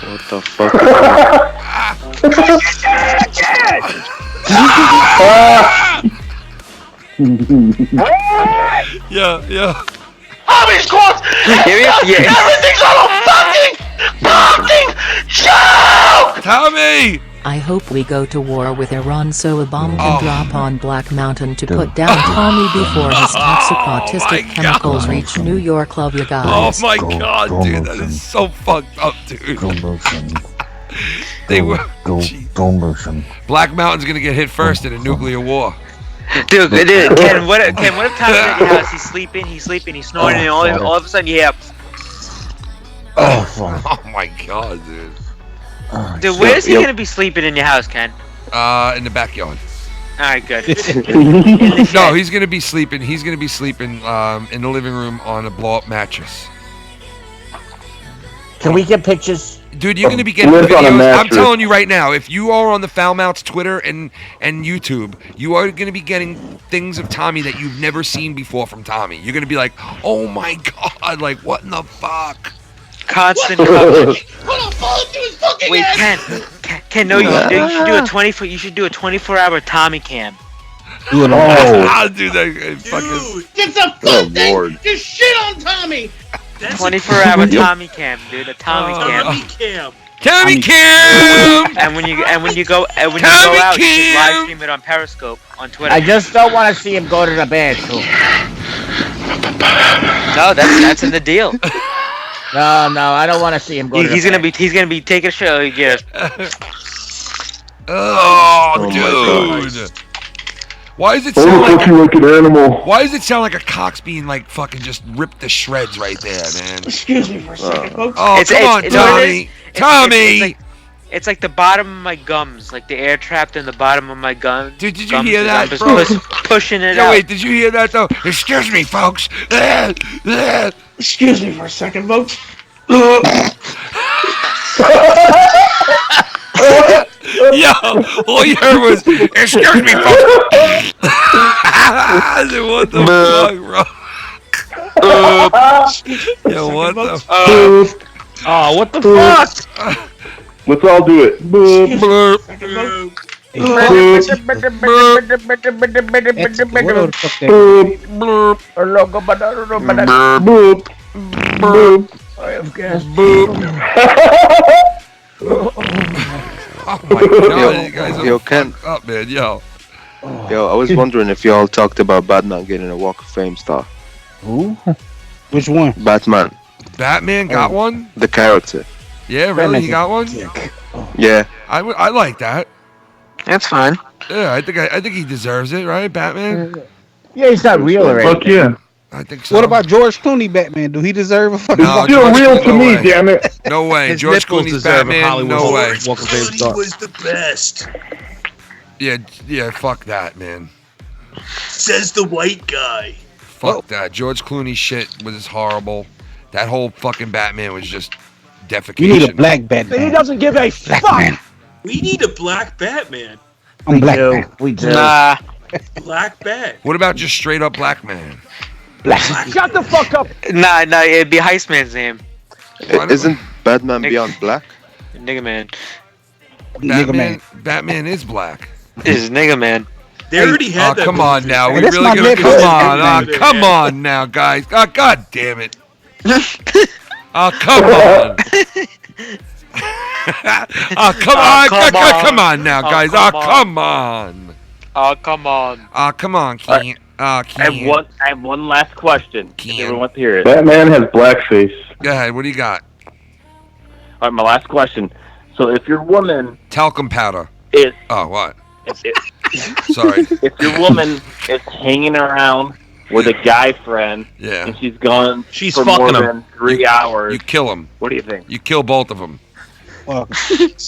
[SPEAKER 7] What the fuck?
[SPEAKER 12] Yeah.
[SPEAKER 5] Tommy's corpse! Everything's on a fucking show!
[SPEAKER 12] Tommy!
[SPEAKER 6] I hope we go to war with Iran so a bomb can drop on Black Mountain to put down Tommy before his toxic autistic chemicals reach New York. Love you guys.
[SPEAKER 12] Oh my god, dude, that is so fucked up, dude. They were. Black Mountain's gonna get hit first in a nuclear war.
[SPEAKER 16] Dude, Ken, what if Tommy's at your house, he's sleeping, he's snoring, and all of a sudden you hear...
[SPEAKER 12] Oh my god, dude.
[SPEAKER 16] Dude, where is he gonna be sleeping in your house, Ken?
[SPEAKER 12] In the backyard.
[SPEAKER 16] Alright, good.
[SPEAKER 12] No, he's gonna be sleeping in the living room on a blow-up mattress.
[SPEAKER 10] Can we get pictures?
[SPEAKER 12] Dude, you're going to be getting videos. I'm telling you right now, if you are on the Foul Mouth's Twitter and YouTube, you are going to be getting things of Tommy that you've never seen before from Tommy. You're going to be like, oh my god, like what in the fuck?
[SPEAKER 16] Constant coverage. Wait, Ken, no, you should do a 24. You should do a 24-hour Tommy cam.
[SPEAKER 12] Dude, that fucking.
[SPEAKER 5] It's a fun thing. Just shit on Tommy.
[SPEAKER 16] 24-hour Tommy cam, dude. A Tommy cam.
[SPEAKER 12] Tommy cam.
[SPEAKER 16] And when you go out, you can live stream it on Periscope on Twitter.
[SPEAKER 10] I just don't want to see him go to the bathroom.
[SPEAKER 16] No, that's in the deal.
[SPEAKER 10] No, I don't want to see him go.
[SPEAKER 16] He's gonna be taking a show. Yeah.
[SPEAKER 12] Oh, dude. Why does it sound like
[SPEAKER 21] an animal?
[SPEAKER 12] Why does it sound like a cock's being like fucking just ripped to shreds right there, man?
[SPEAKER 5] Excuse me for a second, folks.
[SPEAKER 12] Oh, come on, Tommy. Tommy.
[SPEAKER 16] It's like the bottom of my gums, like the air trapped in the bottom of my gums.
[SPEAKER 12] Dude, did you hear that, bro?
[SPEAKER 16] Pushing it out.
[SPEAKER 12] Wait, did you hear that though? Excuse me, folks.
[SPEAKER 5] Excuse me for a second, folks.
[SPEAKER 12] Yo, all you heard was, excuse me, folks. What the fuck, bro? Yo, what the fuck?
[SPEAKER 10] Oh, what the fuck?
[SPEAKER 21] Let's all do it. Boop,
[SPEAKER 12] boop,
[SPEAKER 10] I have gas.
[SPEAKER 12] Oh my god, you guys are
[SPEAKER 7] Ken.
[SPEAKER 12] Up, man, yo.
[SPEAKER 7] Yo, I was wondering if y'all talked about Batman getting a Walk of Fame star.
[SPEAKER 20] Who? Which one?
[SPEAKER 7] Batman.
[SPEAKER 12] Batman got one?
[SPEAKER 7] The character.
[SPEAKER 12] Yeah, really? He got one?
[SPEAKER 7] Yeah.
[SPEAKER 12] I like that.
[SPEAKER 16] That's fine.
[SPEAKER 12] Yeah, I think he deserves it, right, Batman?
[SPEAKER 10] Yeah, he's not real or anything.
[SPEAKER 21] Fuck yeah.
[SPEAKER 12] I think so.
[SPEAKER 20] What about George Clooney Batman? Do he deserve a fucking?
[SPEAKER 12] No,
[SPEAKER 21] Still
[SPEAKER 12] George
[SPEAKER 21] real
[SPEAKER 12] Clooney,
[SPEAKER 21] to
[SPEAKER 12] no
[SPEAKER 21] me,
[SPEAKER 12] way.
[SPEAKER 21] damn it.
[SPEAKER 12] No way.
[SPEAKER 18] His
[SPEAKER 12] George
[SPEAKER 18] nipples
[SPEAKER 12] Clooney's
[SPEAKER 18] deserve
[SPEAKER 12] Batman.
[SPEAKER 18] Hollywood
[SPEAKER 12] No way.
[SPEAKER 18] Walk of Fame star.
[SPEAKER 5] was the best.
[SPEAKER 12] Yeah, fuck that, man.
[SPEAKER 5] Says the white guy.
[SPEAKER 12] Fuck that. George Clooney shit was horrible. That whole fucking Batman was just defecation.
[SPEAKER 20] You need a black Batman.
[SPEAKER 15] He doesn't give a
[SPEAKER 20] Black
[SPEAKER 15] fuck.
[SPEAKER 20] man.
[SPEAKER 5] We need a black Batman.
[SPEAKER 20] I'm black man.
[SPEAKER 10] We do.
[SPEAKER 16] Nah.
[SPEAKER 5] Black Bat.
[SPEAKER 12] What about just straight up black man?
[SPEAKER 15] Shut the fuck up.
[SPEAKER 16] Nah, it'd be Heistman's name.
[SPEAKER 7] Isn't Batman Beyond Black?
[SPEAKER 16] Nigga man.
[SPEAKER 12] Batman is black.
[SPEAKER 16] This is Nigga man.
[SPEAKER 5] They already had that.
[SPEAKER 12] Come on now. We
[SPEAKER 10] That's
[SPEAKER 12] really
[SPEAKER 10] my
[SPEAKER 12] gonna
[SPEAKER 10] neighborhood.
[SPEAKER 12] come on now, guys. Oh, God damn it. Oh, come on. Come on now, guys. Come on.
[SPEAKER 16] Oh, come on.
[SPEAKER 12] Come on, Ken.
[SPEAKER 8] I have one last question. If everyone wants to hear it.
[SPEAKER 21] Batman has blackface.
[SPEAKER 12] Go ahead. What do you got?
[SPEAKER 8] All right, my last question. So if your woman
[SPEAKER 12] Talcum powder.
[SPEAKER 8] is
[SPEAKER 12] Oh, what?
[SPEAKER 8] Sorry. If your woman is hanging around with a guy friend,
[SPEAKER 12] Yeah.
[SPEAKER 8] and she's gone
[SPEAKER 18] She's
[SPEAKER 8] for more
[SPEAKER 18] fucking him.
[SPEAKER 8] than 3 hours,
[SPEAKER 12] You kill him.
[SPEAKER 8] what do you think?
[SPEAKER 12] You kill both of them.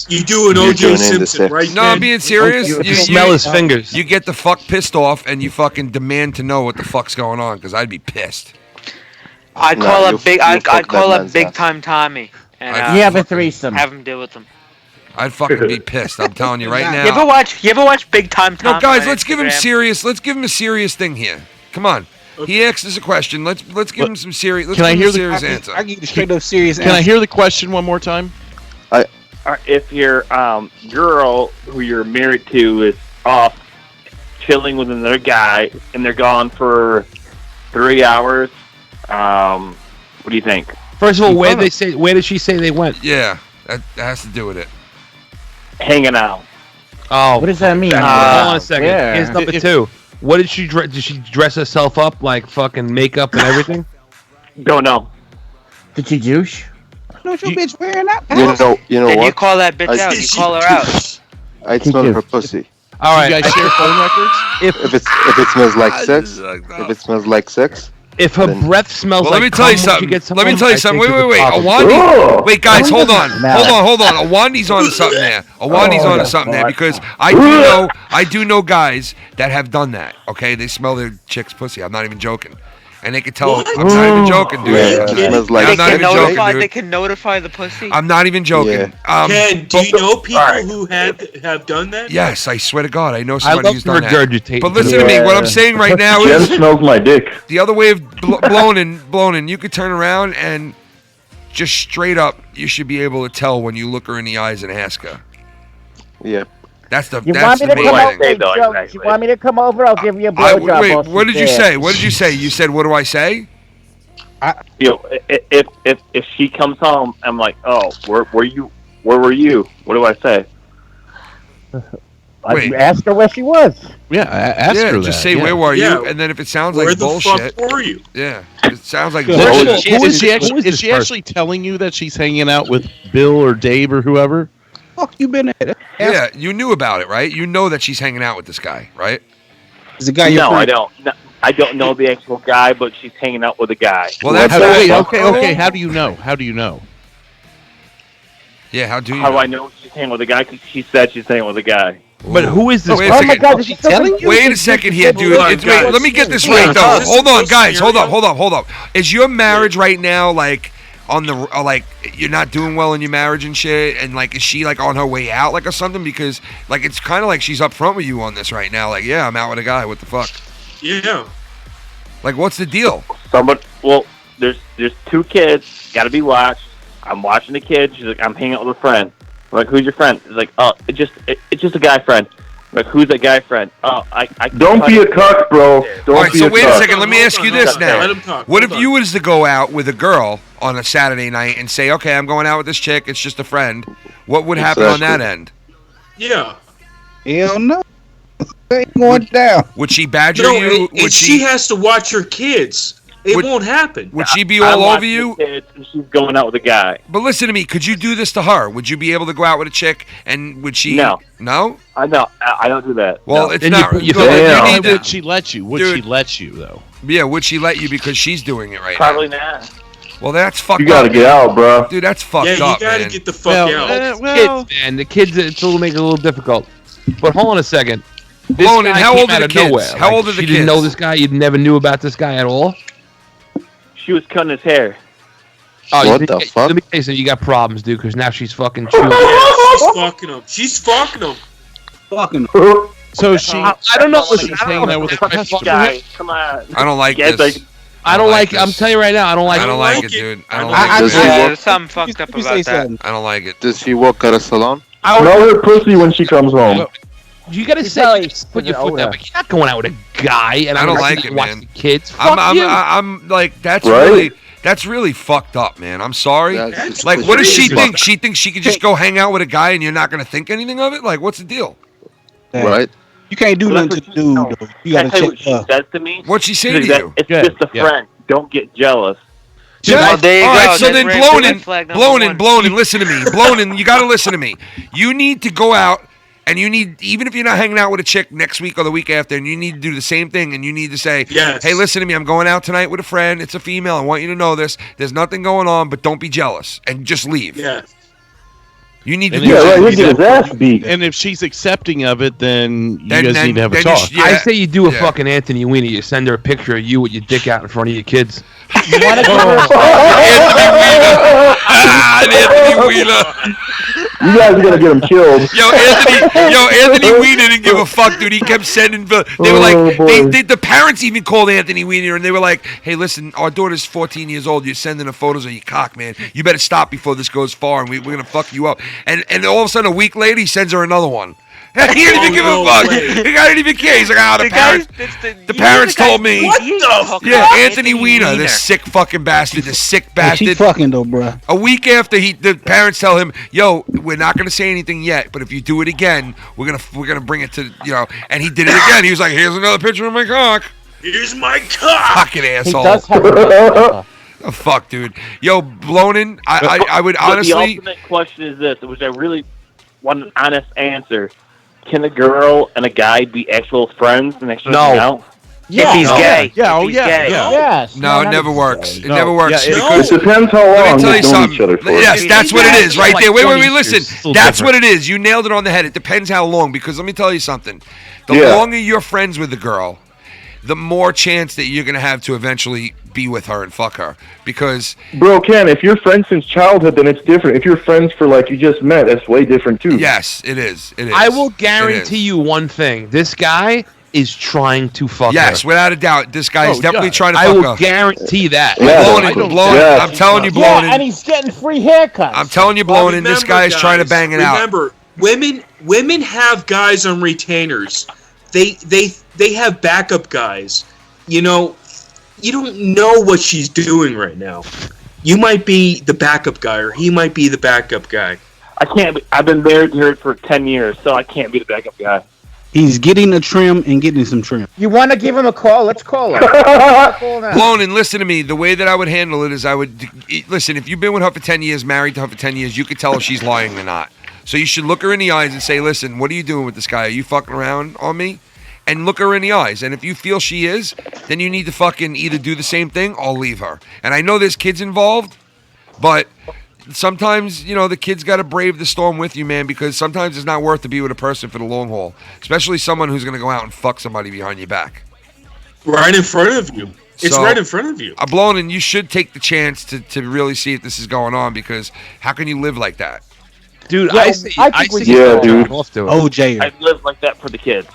[SPEAKER 5] You do an O.J. Simpson, right?
[SPEAKER 12] No, I'm being serious.
[SPEAKER 18] You smell his fingers.
[SPEAKER 12] You get the fuck pissed off and you fucking demand to know what the fuck's going on because I'd be pissed.
[SPEAKER 16] I'd call up Big Time Tommy. And,
[SPEAKER 10] You have a threesome.
[SPEAKER 16] Have him deal with them.
[SPEAKER 12] I'd fucking be pissed. I'm telling you right now.
[SPEAKER 16] You ever watch Big Time Tommy?
[SPEAKER 12] No, guys,
[SPEAKER 16] on
[SPEAKER 12] let's give him
[SPEAKER 16] Instagram?
[SPEAKER 12] serious. Let's give him a serious thing here. Come on. He asked us a question. Let's give him some serious. Let's
[SPEAKER 11] Can I
[SPEAKER 12] give
[SPEAKER 11] hear
[SPEAKER 12] him a
[SPEAKER 11] the-
[SPEAKER 12] serious answer.
[SPEAKER 20] I give you straight up serious.
[SPEAKER 11] Can I hear the question one more time?
[SPEAKER 8] If your girl who you're married to is off chilling with another guy and they're gone for 3 hours, what do you think?
[SPEAKER 18] First of all, where did she say they went?
[SPEAKER 12] Yeah, that has to do with it.
[SPEAKER 8] Hanging out.
[SPEAKER 18] Oh,
[SPEAKER 10] What does that mean?
[SPEAKER 18] hold on a second.
[SPEAKER 10] Yeah.
[SPEAKER 18] Here's number two. What did she dress? Did she dress herself up like fucking makeup and everything?
[SPEAKER 8] Don't know.
[SPEAKER 10] Did you douche?
[SPEAKER 20] What your bitch wearing that?
[SPEAKER 7] You know
[SPEAKER 16] And
[SPEAKER 7] what?
[SPEAKER 16] you call that bitch out. You call her out.
[SPEAKER 7] I'd smell her pussy.
[SPEAKER 18] All right.
[SPEAKER 11] You guys share phone records?
[SPEAKER 7] If it smells like sex, if it smells like sex,
[SPEAKER 18] If her breath smells
[SPEAKER 12] Well,
[SPEAKER 18] like
[SPEAKER 12] let me tell you
[SPEAKER 18] cum when she
[SPEAKER 12] something.
[SPEAKER 18] gets
[SPEAKER 12] Let me
[SPEAKER 18] home,
[SPEAKER 12] tell you
[SPEAKER 18] I
[SPEAKER 12] something.
[SPEAKER 18] think
[SPEAKER 12] Wait,
[SPEAKER 18] it's
[SPEAKER 12] wait,
[SPEAKER 18] a
[SPEAKER 12] wait.
[SPEAKER 18] problem.
[SPEAKER 12] Awandi. Wait, guys, hold on.
[SPEAKER 10] smell
[SPEAKER 12] Hold on. Awandi's onto something there. Awandi's onto something there because I do know guys that have done that. Okay, they smell their chick's pussy. I'm not even joking. And they can tell.
[SPEAKER 5] What?
[SPEAKER 12] I'm not even joking, dude.
[SPEAKER 7] yeah, it smells like
[SPEAKER 12] I'm not even joking,
[SPEAKER 16] They
[SPEAKER 12] dude.
[SPEAKER 16] can notify the pussy.
[SPEAKER 12] I'm not even joking.
[SPEAKER 5] Ken, do you know people who have done that?
[SPEAKER 12] Yes, I swear to God, I know
[SPEAKER 18] I
[SPEAKER 12] somebody
[SPEAKER 18] love
[SPEAKER 12] who's done that.
[SPEAKER 18] regurgitate.
[SPEAKER 12] But listen to me. What I'm saying right now
[SPEAKER 21] Jen
[SPEAKER 12] is
[SPEAKER 21] smells my dick.
[SPEAKER 12] the other way of blown in. You could turn around and just straight up, you should be able to tell when you look her in the eyes and ask her.
[SPEAKER 7] yeah.
[SPEAKER 12] That's the
[SPEAKER 10] You
[SPEAKER 12] that's
[SPEAKER 10] want me
[SPEAKER 12] the
[SPEAKER 10] to
[SPEAKER 12] main
[SPEAKER 10] come
[SPEAKER 12] thing.
[SPEAKER 10] over? You want me to come over? I'll give you a blowjob.
[SPEAKER 12] Wait,
[SPEAKER 10] while
[SPEAKER 12] what did
[SPEAKER 10] she's
[SPEAKER 12] you
[SPEAKER 10] there.
[SPEAKER 12] say? What did you say? You said, "What do I say?"
[SPEAKER 8] You know, if she comes home, I'm like, oh, where were you? What do I say?
[SPEAKER 12] Wait.
[SPEAKER 10] Ask her where she was.
[SPEAKER 11] Yeah, ask her that.
[SPEAKER 12] Just say,
[SPEAKER 11] yeah.
[SPEAKER 12] "Where were you?"
[SPEAKER 5] Yeah.
[SPEAKER 12] And then if it sounds
[SPEAKER 5] Where
[SPEAKER 12] like
[SPEAKER 5] the
[SPEAKER 12] bullshit,
[SPEAKER 5] fuck were you?
[SPEAKER 12] yeah, it sounds like
[SPEAKER 11] Who
[SPEAKER 12] bullshit.
[SPEAKER 11] is she actually telling you that she's hanging out with Bill or Dave or whoever?
[SPEAKER 20] Fuck you been at?
[SPEAKER 12] Yeah, you knew about it, right? You know that she's hanging out with this guy, right?
[SPEAKER 20] Is the guy your
[SPEAKER 8] No,
[SPEAKER 20] friend?
[SPEAKER 8] I don't. No, I don't know the actual guy, but she's hanging out with a guy.
[SPEAKER 12] Well, that's
[SPEAKER 11] Wait, okay. How do you know? How do you know?
[SPEAKER 12] Yeah, how do you?
[SPEAKER 8] How
[SPEAKER 12] know?
[SPEAKER 8] do I know she's hanging with a guy? Because she said she's hanging with a guy.
[SPEAKER 18] But who is this?
[SPEAKER 12] Wait a
[SPEAKER 10] Oh
[SPEAKER 12] second.
[SPEAKER 10] my God!
[SPEAKER 20] Is she telling you?
[SPEAKER 12] Wait a second here, dude.
[SPEAKER 5] on,
[SPEAKER 12] Wait,
[SPEAKER 5] guys.
[SPEAKER 12] let me get this
[SPEAKER 5] Wait,
[SPEAKER 12] right, though.
[SPEAKER 5] is this
[SPEAKER 12] Hold on,
[SPEAKER 5] supposed
[SPEAKER 12] guys.
[SPEAKER 5] to
[SPEAKER 12] Hold up. Is your marriage right now like on the like you're not doing well in your marriage and shit? And like, is she like on her way out, like or something? Because like it's kind of like she's up front with you on this right now. Like, yeah, I'm out with a guy. What the fuck?
[SPEAKER 5] Yeah.
[SPEAKER 12] Like, what's the deal?
[SPEAKER 8] Well, there's 2 kids. Got to be watched. I'm watching the kids. She's like, I'm hanging out with a friend. I'm like, who's your friend? She's like, oh, it's just a guy friend. I'm like, who's that guy friend? Oh, I
[SPEAKER 21] Don't be a cuck, bro. Don't
[SPEAKER 12] All right,
[SPEAKER 21] be
[SPEAKER 12] so
[SPEAKER 21] a
[SPEAKER 12] wait a
[SPEAKER 21] cuck.
[SPEAKER 12] second. Let me ask you this now.
[SPEAKER 5] Let him talk.
[SPEAKER 12] What
[SPEAKER 5] Hold
[SPEAKER 12] if
[SPEAKER 5] on.
[SPEAKER 12] you was to go out with a girl on a Saturday night and say, okay, I'm going out with this chick. It's just a friend. What would happen on that end?
[SPEAKER 5] Yeah.
[SPEAKER 20] Hell no. Ain't going down.
[SPEAKER 12] Would she badger
[SPEAKER 5] No,
[SPEAKER 12] you?
[SPEAKER 5] and
[SPEAKER 12] Would
[SPEAKER 5] she has to watch her kids.
[SPEAKER 15] It won't happen.
[SPEAKER 12] Would she be
[SPEAKER 8] I'm
[SPEAKER 12] all over
[SPEAKER 8] watching
[SPEAKER 12] you?
[SPEAKER 8] the kids and she's going out with a guy.
[SPEAKER 12] But listen to me. Could you do this to her? Would you be able to go out with a chick and would she?
[SPEAKER 8] No.
[SPEAKER 12] No?
[SPEAKER 8] I don't do that.
[SPEAKER 12] Well,
[SPEAKER 8] No.
[SPEAKER 12] it's
[SPEAKER 11] And
[SPEAKER 12] not.
[SPEAKER 11] you
[SPEAKER 12] need to-
[SPEAKER 11] would she let you? Would she let you though?
[SPEAKER 12] Yeah, would she let you because she's doing it right
[SPEAKER 8] Probably
[SPEAKER 12] now?
[SPEAKER 8] not.
[SPEAKER 12] Well, that's fucked up.
[SPEAKER 21] You gotta get out, bro.
[SPEAKER 12] Dude, that's fucked
[SPEAKER 15] Yeah, you
[SPEAKER 12] up,
[SPEAKER 15] gotta
[SPEAKER 12] man.
[SPEAKER 15] get the fuck out.
[SPEAKER 18] Kids, man. The kids, it's a little make it a little difficult. But hold on a second. This
[SPEAKER 12] Blonin,
[SPEAKER 18] guy
[SPEAKER 12] how
[SPEAKER 18] came
[SPEAKER 12] old are
[SPEAKER 18] out
[SPEAKER 12] the
[SPEAKER 18] of
[SPEAKER 12] kids?
[SPEAKER 18] nowhere.
[SPEAKER 12] How old are the
[SPEAKER 18] She didn't
[SPEAKER 12] kids?
[SPEAKER 18] know this guy. You never knew about this guy at all.
[SPEAKER 8] She was cutting his hair.
[SPEAKER 18] Oh,
[SPEAKER 7] What the fuck?
[SPEAKER 18] Let me tell you something. You got problems, dude. Because now she's fucking chewing.
[SPEAKER 15] She's fucking him. She's fucking him.
[SPEAKER 20] Fucking.
[SPEAKER 11] So she.
[SPEAKER 18] I don't know. Listen,
[SPEAKER 11] She's hanging out with a customer.
[SPEAKER 8] Guys, come on.
[SPEAKER 12] I don't like
[SPEAKER 8] Guys,
[SPEAKER 12] this.
[SPEAKER 18] I don't like.
[SPEAKER 12] this.
[SPEAKER 18] I'm telling you right now. I don't like.
[SPEAKER 12] I don't like it,
[SPEAKER 15] it.
[SPEAKER 12] dude. I don't
[SPEAKER 20] I-
[SPEAKER 12] like it.
[SPEAKER 16] Yeah, there's something fucked up
[SPEAKER 20] Let me
[SPEAKER 16] about
[SPEAKER 20] say
[SPEAKER 16] that.
[SPEAKER 20] something.
[SPEAKER 12] I don't like it.
[SPEAKER 7] Does she work at a salon?
[SPEAKER 21] Know her pussy when she comes home.
[SPEAKER 18] You gotta say, put your foot down. But you're not going out with a guy, and
[SPEAKER 12] I
[SPEAKER 18] I'm
[SPEAKER 12] don't
[SPEAKER 18] gonna
[SPEAKER 12] like
[SPEAKER 18] sit
[SPEAKER 12] it,
[SPEAKER 18] and watch
[SPEAKER 12] man.
[SPEAKER 18] the kids. Fuck
[SPEAKER 12] I'm
[SPEAKER 18] you.
[SPEAKER 12] like, that's
[SPEAKER 21] Right?
[SPEAKER 12] really fucked up, man. I'm sorry.
[SPEAKER 7] That's
[SPEAKER 12] Like, what does she
[SPEAKER 7] fucked
[SPEAKER 12] think? She thinks she could just go hang out with a guy and you're not gonna think anything of it? Like, what's the deal?
[SPEAKER 7] Right?
[SPEAKER 20] You can't do nothing to the dude, though. You
[SPEAKER 8] Can I
[SPEAKER 20] gotta
[SPEAKER 8] tell you what
[SPEAKER 20] check
[SPEAKER 8] she
[SPEAKER 20] her.
[SPEAKER 8] said to me?
[SPEAKER 12] What'd she say to
[SPEAKER 8] That
[SPEAKER 12] you?
[SPEAKER 8] It's
[SPEAKER 18] Yeah,
[SPEAKER 8] just a
[SPEAKER 18] yeah.
[SPEAKER 8] friend. Don't get jealous.
[SPEAKER 16] Well, there you
[SPEAKER 12] All
[SPEAKER 16] go.
[SPEAKER 12] right, so
[SPEAKER 16] That's
[SPEAKER 12] then
[SPEAKER 16] red flag number one.
[SPEAKER 12] Blonin, listen to me. Blonin, you got to listen to me. You need to go out and you need, even if you're not hanging out with a chick next week or the week after, and you need to do the same thing and you need to say,
[SPEAKER 15] Yes.
[SPEAKER 12] hey, listen to me. I'm going out tonight with a friend. It's a female. I want you to know this. There's nothing going on, but don't be jealous and just leave.
[SPEAKER 15] Yeah.
[SPEAKER 12] You need to
[SPEAKER 11] And
[SPEAKER 12] do
[SPEAKER 21] Yeah,
[SPEAKER 11] if
[SPEAKER 21] right.
[SPEAKER 12] that.
[SPEAKER 21] He'll
[SPEAKER 11] she's-
[SPEAKER 21] get his ass beat.
[SPEAKER 11] And if she's accepting of it, then you
[SPEAKER 12] Then-
[SPEAKER 11] guys
[SPEAKER 12] then-
[SPEAKER 11] need to have a
[SPEAKER 12] then you
[SPEAKER 11] talk.
[SPEAKER 12] sh- yeah.
[SPEAKER 18] I say you do a
[SPEAKER 12] Yeah.
[SPEAKER 18] fucking Anthony Weenie. You send her a picture of you with your dick out in front of your kids.
[SPEAKER 10] You want to give her
[SPEAKER 12] Anthony Wheeler.
[SPEAKER 21] You guys are gonna get him killed.
[SPEAKER 12] Anthony Weiner didn't give a fuck, dude. He kept sending. They were like,
[SPEAKER 21] boy.
[SPEAKER 12] the parents even called Anthony Weiner, and they were like, "Hey, listen, our daughter's 14 years old. You're sending her photos of your cock, man. You better stop before this goes far, and we're gonna fuck you up." And all of a sudden, a week later, he sends her another one. He didn't even give a fuck. The guy didn't even care. He's like, the parents. The parents told me.
[SPEAKER 16] What the
[SPEAKER 12] Yeah, Anthony Weiner, the sick fucking bastard, the sick
[SPEAKER 20] Hey, she
[SPEAKER 12] bastard.
[SPEAKER 20] fucking though, bruh.
[SPEAKER 12] A week after the parents tell him, "Yo, we're not gonna say anything yet, but if you do it again, we're gonna bring it to And he did it again. He was like, "Here's another picture of my cock."
[SPEAKER 15] Here's my cock.
[SPEAKER 12] Fucking
[SPEAKER 10] He
[SPEAKER 12] asshole.
[SPEAKER 10] does have a
[SPEAKER 12] Oh, fuck, dude. Yo, Blonin, I would
[SPEAKER 8] But
[SPEAKER 12] honestly.
[SPEAKER 8] the ultimate question is this, which I really want an honest answer. Can a girl and a guy be actual friends and actually hang out?
[SPEAKER 16] If he's gay.
[SPEAKER 11] Yeah,
[SPEAKER 16] If
[SPEAKER 11] oh
[SPEAKER 16] he's
[SPEAKER 11] yeah,
[SPEAKER 16] gay.
[SPEAKER 11] yeah.
[SPEAKER 10] Yes.
[SPEAKER 12] No, it
[SPEAKER 10] not
[SPEAKER 12] never
[SPEAKER 10] a-
[SPEAKER 12] works. It
[SPEAKER 11] No.
[SPEAKER 12] never works.
[SPEAKER 11] Yeah,
[SPEAKER 12] because
[SPEAKER 21] It depends how
[SPEAKER 12] let
[SPEAKER 21] long
[SPEAKER 12] me tell
[SPEAKER 21] they've
[SPEAKER 12] you
[SPEAKER 21] known
[SPEAKER 12] something.
[SPEAKER 21] each other for.
[SPEAKER 12] Yes, that's what it is, right
[SPEAKER 18] Like
[SPEAKER 12] there. Wait,
[SPEAKER 18] 20
[SPEAKER 12] listen.
[SPEAKER 18] years, still
[SPEAKER 12] That's
[SPEAKER 18] different.
[SPEAKER 12] what it is. You nailed it on the head. It depends how long. Because let me tell you something. The
[SPEAKER 21] Yeah.
[SPEAKER 12] longer you're friends with the girl, the more chance that you're gonna have to eventually be with her and fuck her. Because
[SPEAKER 21] Bro, Ken, if you're friends since childhood, then it's different. If you're friends for like you just met, that's way different too.
[SPEAKER 12] yes, it is. It is.
[SPEAKER 18] I will
[SPEAKER 12] It is.
[SPEAKER 18] guarantee you one thing. This guy is trying to fuck
[SPEAKER 12] Yes,
[SPEAKER 18] her.
[SPEAKER 12] without a doubt, this guy is
[SPEAKER 11] Oh,
[SPEAKER 12] definitely
[SPEAKER 11] yeah.
[SPEAKER 12] trying to
[SPEAKER 18] I
[SPEAKER 12] fuck
[SPEAKER 18] will
[SPEAKER 12] her.
[SPEAKER 18] guarantee that.
[SPEAKER 21] Yeah.
[SPEAKER 12] Blonin,
[SPEAKER 21] Yes.
[SPEAKER 12] I'm telling you,
[SPEAKER 10] Yeah,
[SPEAKER 12] Blonin.
[SPEAKER 10] and he's getting free haircuts.
[SPEAKER 12] I'm telling you,
[SPEAKER 15] Well,
[SPEAKER 12] Blonin, this
[SPEAKER 15] remember,
[SPEAKER 12] guy is trying to
[SPEAKER 15] guys,
[SPEAKER 12] bang it out.
[SPEAKER 15] Remember, women have guys on retainers. They have backup guys. You know, you don't know what she's doing right now. You might be the backup guy, or he might be the backup guy.
[SPEAKER 8] I can't be, I've been married to her for 10 years, so I can't be the backup guy.
[SPEAKER 20] He's getting the trim and getting some trim.
[SPEAKER 10] You want to give him a call? Let's call him. Call now.
[SPEAKER 12] Blonin, listen to me. The way that I would handle it is I would listen. If you've been with her for 10 years, married to her for 10 years, you could tell if she's lying or not. So you should look her in the eyes and say, "Listen, what are you doing with this guy? Are you fucking around on me?" And look her in the eyes. And if you feel she is, then you need to fucking either do the same thing or leave her. And I know there's kids involved, but sometimes, the kids got to brave the storm with you, man, because sometimes it's not worth to be with a person for the long haul, especially someone who's going to go out and fuck somebody behind your back.
[SPEAKER 15] Right in front of you. It's
[SPEAKER 12] So,
[SPEAKER 15] right in front of you.
[SPEAKER 12] Blonin, you should take the chance to really see if this is going on, because how can you live like that?
[SPEAKER 18] Dude,
[SPEAKER 10] Yeah,
[SPEAKER 18] I say,
[SPEAKER 10] I think we
[SPEAKER 18] say
[SPEAKER 21] Yeah,
[SPEAKER 18] you
[SPEAKER 21] dude.
[SPEAKER 18] go off to it.
[SPEAKER 20] OJ.
[SPEAKER 8] I live like that for the kids.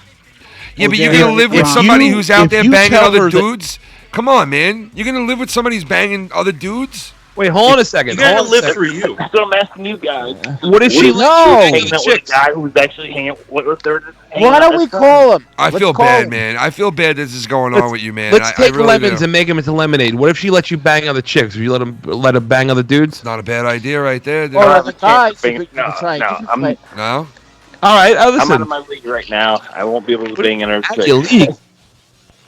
[SPEAKER 12] Yeah, but you're
[SPEAKER 20] yeah,
[SPEAKER 12] going to live with
[SPEAKER 20] if
[SPEAKER 12] somebody
[SPEAKER 11] you-
[SPEAKER 12] who's out
[SPEAKER 11] if
[SPEAKER 12] there
[SPEAKER 11] you
[SPEAKER 12] banging
[SPEAKER 11] tell
[SPEAKER 12] other
[SPEAKER 11] her that-
[SPEAKER 12] dudes? Come on, man. You're going to live with somebody who's banging other dudes?
[SPEAKER 18] Wait, hold on a second.
[SPEAKER 15] You gotta
[SPEAKER 18] hold on a
[SPEAKER 15] live
[SPEAKER 18] second.
[SPEAKER 15] for you.
[SPEAKER 8] That's what I'm asking you guys.
[SPEAKER 18] What if she
[SPEAKER 8] What
[SPEAKER 18] let you hang
[SPEAKER 8] hanging
[SPEAKER 18] with
[SPEAKER 8] out with a
[SPEAKER 18] chicks?
[SPEAKER 8] guy who's actually hanging with third?
[SPEAKER 10] Why don't we call him?
[SPEAKER 12] I
[SPEAKER 10] Let's
[SPEAKER 12] feel
[SPEAKER 10] call
[SPEAKER 12] bad,
[SPEAKER 10] him.
[SPEAKER 12] man. I feel bad this is going on with you, man.
[SPEAKER 18] Let's
[SPEAKER 12] I
[SPEAKER 18] take
[SPEAKER 12] really
[SPEAKER 18] lemons
[SPEAKER 12] do.
[SPEAKER 18] and make them into lemonade. What if she lets you bang other chicks? Will you let her bang other dudes?
[SPEAKER 12] Not a bad idea right there. dude.
[SPEAKER 10] Or as a guy,
[SPEAKER 8] No,
[SPEAKER 10] you could try and
[SPEAKER 8] no,
[SPEAKER 10] give him
[SPEAKER 8] I'm-
[SPEAKER 10] some-
[SPEAKER 12] No?
[SPEAKER 18] All right,
[SPEAKER 8] I'm out
[SPEAKER 18] listen.
[SPEAKER 8] of my league right now. I won't be able to bang in her
[SPEAKER 18] Out of your league.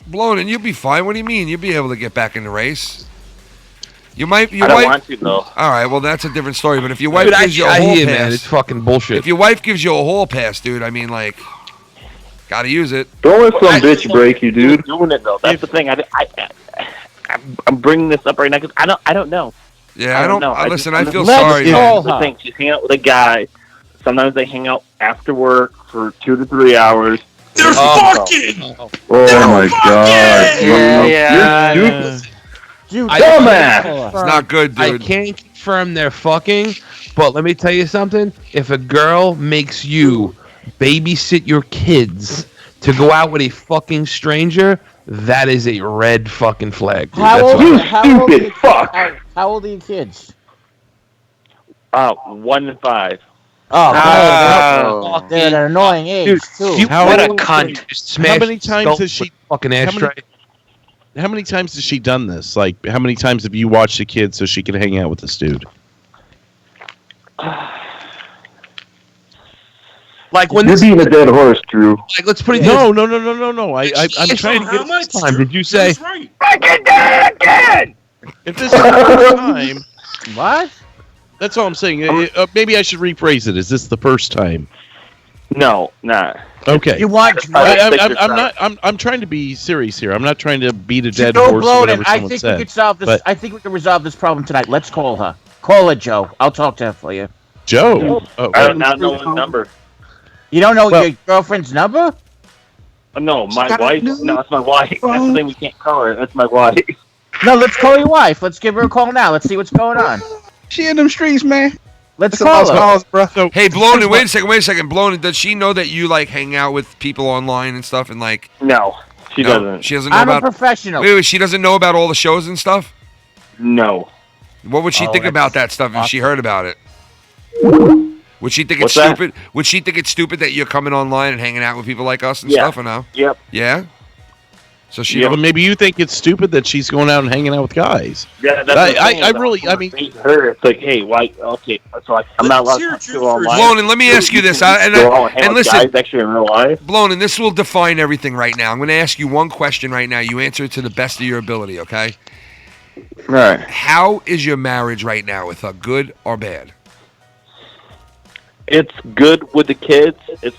[SPEAKER 12] Blown, you'll be fine. What do you mean? You'll be able to get back in the race. You might. Your
[SPEAKER 8] I don't
[SPEAKER 12] wife,
[SPEAKER 8] want to though.
[SPEAKER 12] All right, well that's a different story. But if your wife
[SPEAKER 19] Dude,
[SPEAKER 12] gives you a
[SPEAKER 19] I
[SPEAKER 12] hall
[SPEAKER 19] hear,
[SPEAKER 12] pass,
[SPEAKER 19] man, it's fucking bullshit.
[SPEAKER 12] If your wife gives you a hall pass, dude, I mean, like, gotta use it.
[SPEAKER 21] Don't let some bitch break you, dude.
[SPEAKER 8] Doing it though. That's the thing. I'm bringing this up right now because I don't know.
[SPEAKER 12] Yeah, I don't know. Listen, I feel
[SPEAKER 8] Let's
[SPEAKER 12] sorry.
[SPEAKER 8] call her. Thing. She's hanging out with a guy. Sometimes they hang out after work for 2 to 3 hours.
[SPEAKER 15] They're fucking.
[SPEAKER 21] Oh my god.
[SPEAKER 10] Yeah.
[SPEAKER 21] You
[SPEAKER 10] dumbass.
[SPEAKER 12] It's not good, dude.
[SPEAKER 19] I can't confirm they're fucking, but let me tell you something. If a girl makes you babysit your kids to go out with a fucking stranger, that is a red fucking flag, dude.
[SPEAKER 10] How old are your kids?
[SPEAKER 8] 1 and 5.
[SPEAKER 10] Oh, they're an annoying age too.
[SPEAKER 16] What a cunt!
[SPEAKER 11] How many times has she
[SPEAKER 19] fucking ashtray?
[SPEAKER 11] How many times has she done this? Like, how many times have you watched the kid so she can hang out with this dude?
[SPEAKER 19] Like when
[SPEAKER 21] you're being a dead horse, Drew.
[SPEAKER 19] Like, let's put it.
[SPEAKER 11] No. I'm trying to get
[SPEAKER 19] this time. Did you say?
[SPEAKER 15] I can do it again.
[SPEAKER 11] If this is the first time,
[SPEAKER 10] what?
[SPEAKER 11] That's all I'm saying. Maybe I should rephrase it. Is this the first time?
[SPEAKER 8] No, not.
[SPEAKER 11] Okay.
[SPEAKER 10] You want?
[SPEAKER 11] I'm trying to be serious here. I'm not trying to beat a dead horse or whatever
[SPEAKER 10] I
[SPEAKER 11] someone
[SPEAKER 10] think
[SPEAKER 11] said.
[SPEAKER 10] we could solve this. I think we can resolve this problem tonight. Let's call her. Call her, Joe. I'll talk to her for you.
[SPEAKER 11] Joe?
[SPEAKER 8] I do not know his number.
[SPEAKER 10] You don't know your girlfriend's number?
[SPEAKER 8] No, my wife. No, it's my wife. That's the thing. We can't call her. That's my wife.
[SPEAKER 10] No, let's call your wife. Let's give her a call now. Let's see what's going on.
[SPEAKER 20] She in them streets, man.
[SPEAKER 10] Let's call her.
[SPEAKER 11] So,
[SPEAKER 12] hey, Blown, wait a second. Blown, does she know that you like hang out with people online and stuff and like?
[SPEAKER 8] No, she doesn't.
[SPEAKER 12] She doesn't know
[SPEAKER 10] I'm
[SPEAKER 12] about.
[SPEAKER 10] a professional.
[SPEAKER 12] Wait, she doesn't know about all the shows and stuff.
[SPEAKER 8] No.
[SPEAKER 12] What would she think about that stuff if she heard about it? Would she think
[SPEAKER 8] What's
[SPEAKER 12] it's
[SPEAKER 8] that?
[SPEAKER 12] stupid? Would she think it's stupid that you're coming online and hanging out with people like us and
[SPEAKER 8] Yeah.
[SPEAKER 12] stuff, or no?
[SPEAKER 8] Yep.
[SPEAKER 12] Yeah. So she.
[SPEAKER 11] But maybe you think it's stupid that she's going out and hanging out with guys.
[SPEAKER 8] Yeah, that's
[SPEAKER 11] I mean,
[SPEAKER 8] her. It's like, hey, why? Okay, so I'm not allowed to go online.
[SPEAKER 12] Blown, and let me ask you this. And listen,
[SPEAKER 8] guys actually in real life.
[SPEAKER 12] Blown, and this will define everything right now. I'm going to ask you one question right now. You answer it to the best of your ability, okay?
[SPEAKER 8] Right.
[SPEAKER 12] How is your marriage right now with her? Good or bad?
[SPEAKER 8] It's good with the kids. It's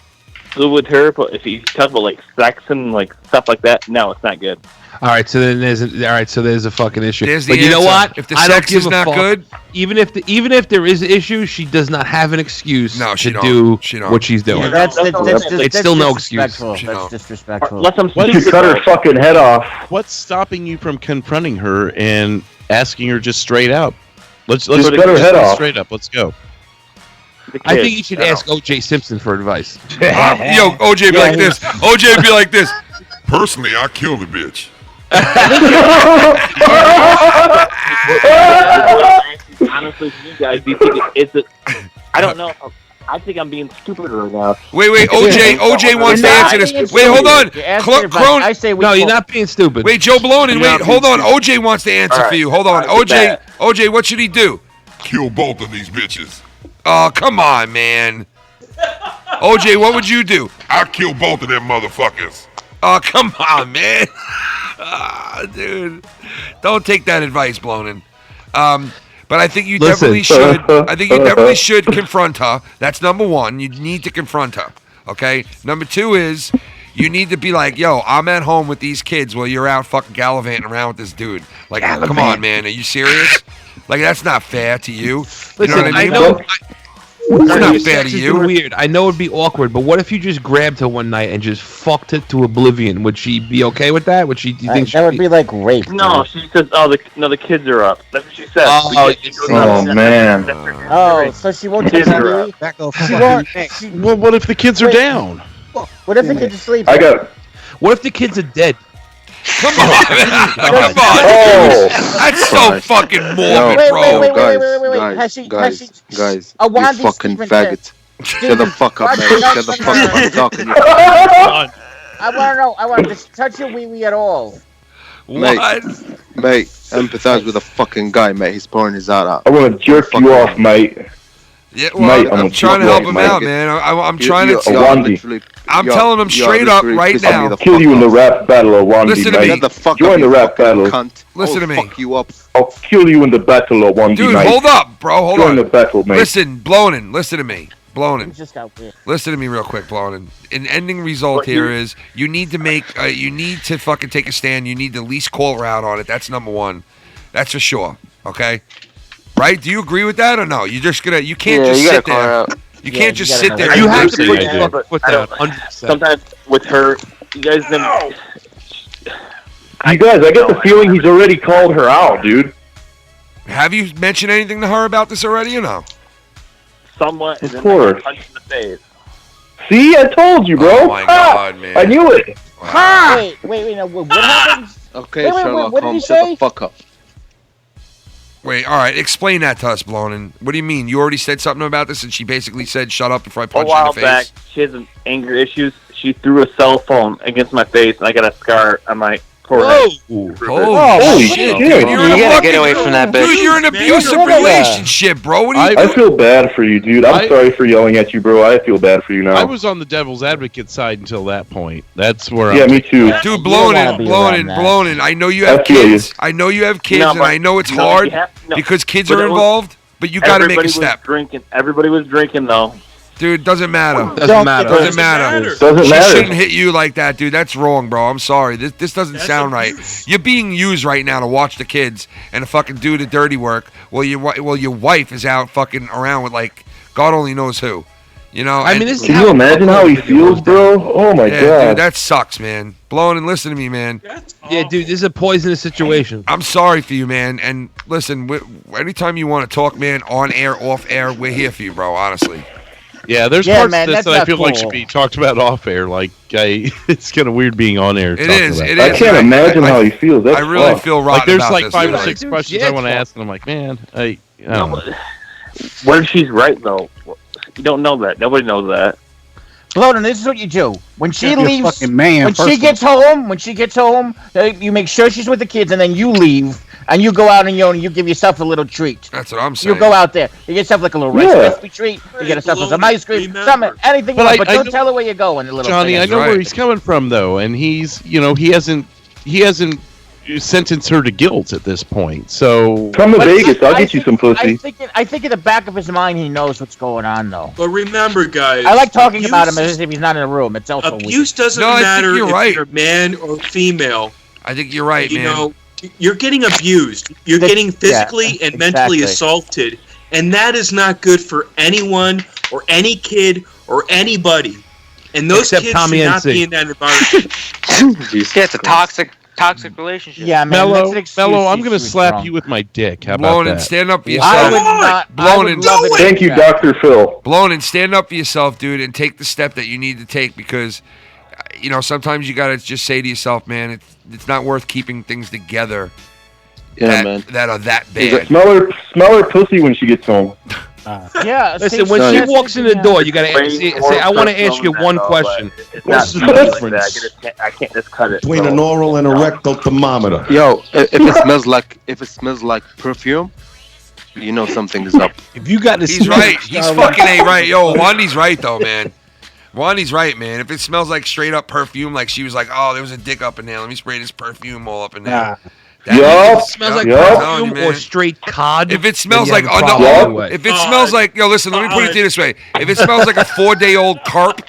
[SPEAKER 8] good with her. But if you talk about like sex and like stuff like that, no, it's not good.
[SPEAKER 19] All right, so then there's a fucking issue.
[SPEAKER 12] There's the
[SPEAKER 19] but you know
[SPEAKER 12] answer.
[SPEAKER 19] what?
[SPEAKER 12] If the
[SPEAKER 19] I don't
[SPEAKER 12] sex
[SPEAKER 19] give
[SPEAKER 12] is
[SPEAKER 19] a
[SPEAKER 12] not
[SPEAKER 19] fuck.
[SPEAKER 12] good,
[SPEAKER 19] even if there is an issue, she does not have an excuse
[SPEAKER 12] she
[SPEAKER 19] to
[SPEAKER 12] don't.
[SPEAKER 19] do
[SPEAKER 12] She don't.
[SPEAKER 19] what she's doing.
[SPEAKER 10] Yeah, that's
[SPEAKER 19] it's still no excuse.
[SPEAKER 10] That's disrespectful.
[SPEAKER 8] Let them
[SPEAKER 21] You should cut her fucking head off.
[SPEAKER 11] What's stopping you from confronting her and asking her just straight out? Let's
[SPEAKER 21] Just cut her head
[SPEAKER 11] go
[SPEAKER 21] off.
[SPEAKER 11] straight up. Let's go.
[SPEAKER 19] I think you should ask O.J. Simpson for advice.
[SPEAKER 12] Yo, OJ be like this. OJ be like this.
[SPEAKER 2] Personally, I killed the bitch.
[SPEAKER 8] Honestly, you guys, do you think it's a? I don't know. I think I'm being stupid right now.
[SPEAKER 12] Wait, OJ wants to answer this. Wait, hold on.
[SPEAKER 10] I say we
[SPEAKER 19] no, you're not being stupid.
[SPEAKER 12] Wait, Joe Blonin,
[SPEAKER 2] You're
[SPEAKER 12] wait,
[SPEAKER 2] not
[SPEAKER 12] hold on.
[SPEAKER 2] being
[SPEAKER 12] OJ wants to answer
[SPEAKER 8] All
[SPEAKER 12] for you.
[SPEAKER 8] right.
[SPEAKER 12] Hold on.
[SPEAKER 8] All right,
[SPEAKER 12] OJ, what should he do?
[SPEAKER 2] Kill both of these bitches.
[SPEAKER 12] Oh, come on, man. OJ, what would you do?
[SPEAKER 2] I kill both of them motherfuckers.
[SPEAKER 12] Oh, come on, man. Dude. Don't take that advice, Blonin. But I think you definitely should. I think you definitely should confront her. That's number one. You need to confront her. Okay? Number two is you need to be like, yo, I'm at home with these kids while you're out fucking gallivanting around with this dude. Like, come on, man. Are you serious? Like, that's not fair to you. You know what I mean? It's not fair to you.
[SPEAKER 19] Weird. I know it'd be awkward, but what if you just grabbed her one night and just fucked her to oblivion? Would she be okay with that? Would she? Do you think
[SPEAKER 10] that would be like rape?
[SPEAKER 8] No, she says, the kids are up. That's what she said.
[SPEAKER 21] Oh man.
[SPEAKER 10] Oh, so she won't take
[SPEAKER 8] Kids
[SPEAKER 10] that. She won't.
[SPEAKER 11] Well, what if the kids are down?
[SPEAKER 10] What if the kids are asleep?
[SPEAKER 21] I got.
[SPEAKER 19] What if the kids are dead?
[SPEAKER 12] Come on, man. Come on.
[SPEAKER 21] Oh.
[SPEAKER 12] That's so fucking morbid, bro.
[SPEAKER 10] Wait. Has she?
[SPEAKER 7] Guys,
[SPEAKER 10] A
[SPEAKER 7] you
[SPEAKER 10] Wandy
[SPEAKER 7] fucking
[SPEAKER 10] Stephen
[SPEAKER 7] faggot. Shut the fuck up, man. Shut the fuck up. I'm talking to you.
[SPEAKER 10] I want to know. I want to just touch your wee wee at all.
[SPEAKER 7] Mate, empathize with a fucking guy, mate. He's pouring his heart out.
[SPEAKER 21] I want to jerk you off, mate.
[SPEAKER 12] Yeah, well,
[SPEAKER 21] Mate,
[SPEAKER 12] I'm trying to help him out, man. I'm trying to. I'm telling him straight up right now.
[SPEAKER 21] I'll kill you in the rap battle of 1v.
[SPEAKER 12] Listen to me.
[SPEAKER 21] Join the rap battle.
[SPEAKER 12] Listen to me.
[SPEAKER 21] Fuck you up. I'll kill you in the battle of 1v.
[SPEAKER 12] Dude, hold up, bro. Hold on.
[SPEAKER 21] Join the battle, mate.
[SPEAKER 12] Listen, Blonin, listen to me. Blonin.
[SPEAKER 10] Just got weird.
[SPEAKER 12] Listen to me real quick, Blonin. An ending result here is you need to make, you need to fucking take a stand. You need to at least call her out on it. That's number one. That's for sure. Okay? Right? Do you agree with that or no? You're just gonna, you can't just sit there. You can't just sit there.
[SPEAKER 8] You have to put down 100%. Sometimes with her, you guys.
[SPEAKER 21] I get the feeling he's already called her out, dude.
[SPEAKER 12] Have you mentioned anything to her about this already or no?
[SPEAKER 8] Somewhat.
[SPEAKER 21] Of course.
[SPEAKER 8] Punch in the face.
[SPEAKER 21] See, I told you, bro.
[SPEAKER 12] Oh my God, man.
[SPEAKER 21] I knew it.
[SPEAKER 10] Wait, no, what happens?
[SPEAKER 7] Okay,
[SPEAKER 10] wait,
[SPEAKER 7] Sherlock
[SPEAKER 10] what did he
[SPEAKER 7] Holmes,
[SPEAKER 10] say?
[SPEAKER 7] shut the fuck up.
[SPEAKER 12] Wait, all right. Explain that to us, Blonin. What do you mean? You already said something about this, and she basically said, "Shut up before I punch you in the face."
[SPEAKER 8] A while back, she has some anger issues. She threw a cell phone against my face, and I got a scar on my forehead.
[SPEAKER 21] Holy shit,
[SPEAKER 12] dude!
[SPEAKER 21] dude.
[SPEAKER 12] You're
[SPEAKER 21] You gotta
[SPEAKER 12] fucking,
[SPEAKER 21] get away from that bitch.
[SPEAKER 12] Dude, you're in an abusive relationship, bro. What are you
[SPEAKER 21] I
[SPEAKER 12] doing?
[SPEAKER 21] feel bad for you, dude. I'm sorry for yelling at you, bro. I feel bad for you now.
[SPEAKER 11] I was on the devil's advocate side until that point. That's where.
[SPEAKER 21] Yeah,
[SPEAKER 11] I'm
[SPEAKER 21] me too.
[SPEAKER 12] Dude, Blonin. I know you have
[SPEAKER 21] I feel
[SPEAKER 12] kids. I know you have kids, and I know it's hard because kids are involved. But you got to make a step.
[SPEAKER 8] Everybody was drinking though.
[SPEAKER 12] Dude, doesn't matter.
[SPEAKER 21] Doesn't matter.
[SPEAKER 12] She shouldn't hit you like that, dude. That's wrong, bro. I'm sorry. This doesn't sound right. You're being used right now to watch the kids and to fucking do the dirty work while your wife is out fucking around with like God only knows who. You know.
[SPEAKER 21] I mean, can you imagine how he feels, bro? Oh my god.
[SPEAKER 12] Dude, that sucks, man. Blowing and listen to me, man.
[SPEAKER 19] Yeah, dude, this is a poisonous situation.
[SPEAKER 12] I'm sorry for you, man. And listen, anytime you want to talk, man, on air, off air, we're here for you, bro. Honestly.
[SPEAKER 11] Yeah, there's parts of this that I feel like should be talked about off air. Like, it's kind of weird being on air.
[SPEAKER 12] It is.
[SPEAKER 21] I can't imagine how he feels. That's
[SPEAKER 12] I really feel rotten
[SPEAKER 11] like, there's
[SPEAKER 12] about
[SPEAKER 11] like
[SPEAKER 12] this,
[SPEAKER 11] 5 or
[SPEAKER 12] dude.
[SPEAKER 11] 6 questions I want to ask, and I'm like, man, I don't know.
[SPEAKER 8] What if she's right though? You don't know that. Nobody knows that.
[SPEAKER 10] Bloden, this is what you do. When she
[SPEAKER 20] You're a
[SPEAKER 10] leaves,
[SPEAKER 20] fucking man,
[SPEAKER 10] when she gets home, you make sure she's with the kids, and then you leave, and you go out and you give yourself a little treat.
[SPEAKER 12] That's what I'm saying.
[SPEAKER 10] You go out there, you get yourself like a little Rice Krispie treat, you get yourself some ice cream, something, anything you want, but don't tell her where you're going.
[SPEAKER 11] Johnny, I know where he's coming from though, and he's, he hasn't sentenced her to guilt at this point. So
[SPEAKER 21] come to Vegas, I'll get you some pussy.
[SPEAKER 10] I think in the back of his mind he knows what's going on though.
[SPEAKER 15] But remember, guys,
[SPEAKER 10] I like talking about him as if he's not in a room. It's also
[SPEAKER 15] abuse doesn't matter if you're man or female.
[SPEAKER 12] I think you're right, man.
[SPEAKER 15] You know, you're getting abused. You're getting physically and mentally assaulted, and that is not good for anyone or any kid or anybody. And those
[SPEAKER 19] Except
[SPEAKER 15] kids
[SPEAKER 19] Tommy
[SPEAKER 15] should not
[SPEAKER 19] NC.
[SPEAKER 15] be in that environment.
[SPEAKER 16] Yeah, it's a toxic relationship.
[SPEAKER 10] Yeah, man.
[SPEAKER 11] Mello, I'm gonna slap you with my dick. How about
[SPEAKER 12] Blowing
[SPEAKER 11] that?
[SPEAKER 12] and stand up for
[SPEAKER 10] I
[SPEAKER 12] yourself.
[SPEAKER 10] would not.
[SPEAKER 12] Blowing
[SPEAKER 21] Thank you, Dr. Phil.
[SPEAKER 12] Blowing and stand up for yourself, dude, and take the step that you need to take because, sometimes you gotta just say to yourself, man, it's not worth keeping things together.
[SPEAKER 7] Yeah,
[SPEAKER 12] that are that bad.
[SPEAKER 21] Smell her pussy when she gets home.
[SPEAKER 10] Yeah.
[SPEAKER 19] Listen, when she walks in the door, you gotta say, "I want to ask you one question."
[SPEAKER 3] What's the difference
[SPEAKER 8] I can't just cut it.
[SPEAKER 3] between an oral and a rectal thermometer?
[SPEAKER 7] Yo, if it smells like perfume, you know something is up.
[SPEAKER 3] If you got to
[SPEAKER 12] He's right. He's fucking A right. Yo, Wandy's right though, man. Wandy's right, man. If it smells like straight up perfume, like she was like, "Oh, there was a dick up in there. Let me spray this perfume all up in there."
[SPEAKER 21] Yup.
[SPEAKER 19] If it smells like perfume or straight cod.
[SPEAKER 12] If it smells
[SPEAKER 19] then
[SPEAKER 12] like
[SPEAKER 19] you have a problem anyway.
[SPEAKER 12] if it smells like listen, let me put it to you this way. If it smells like a 4-day-old carp,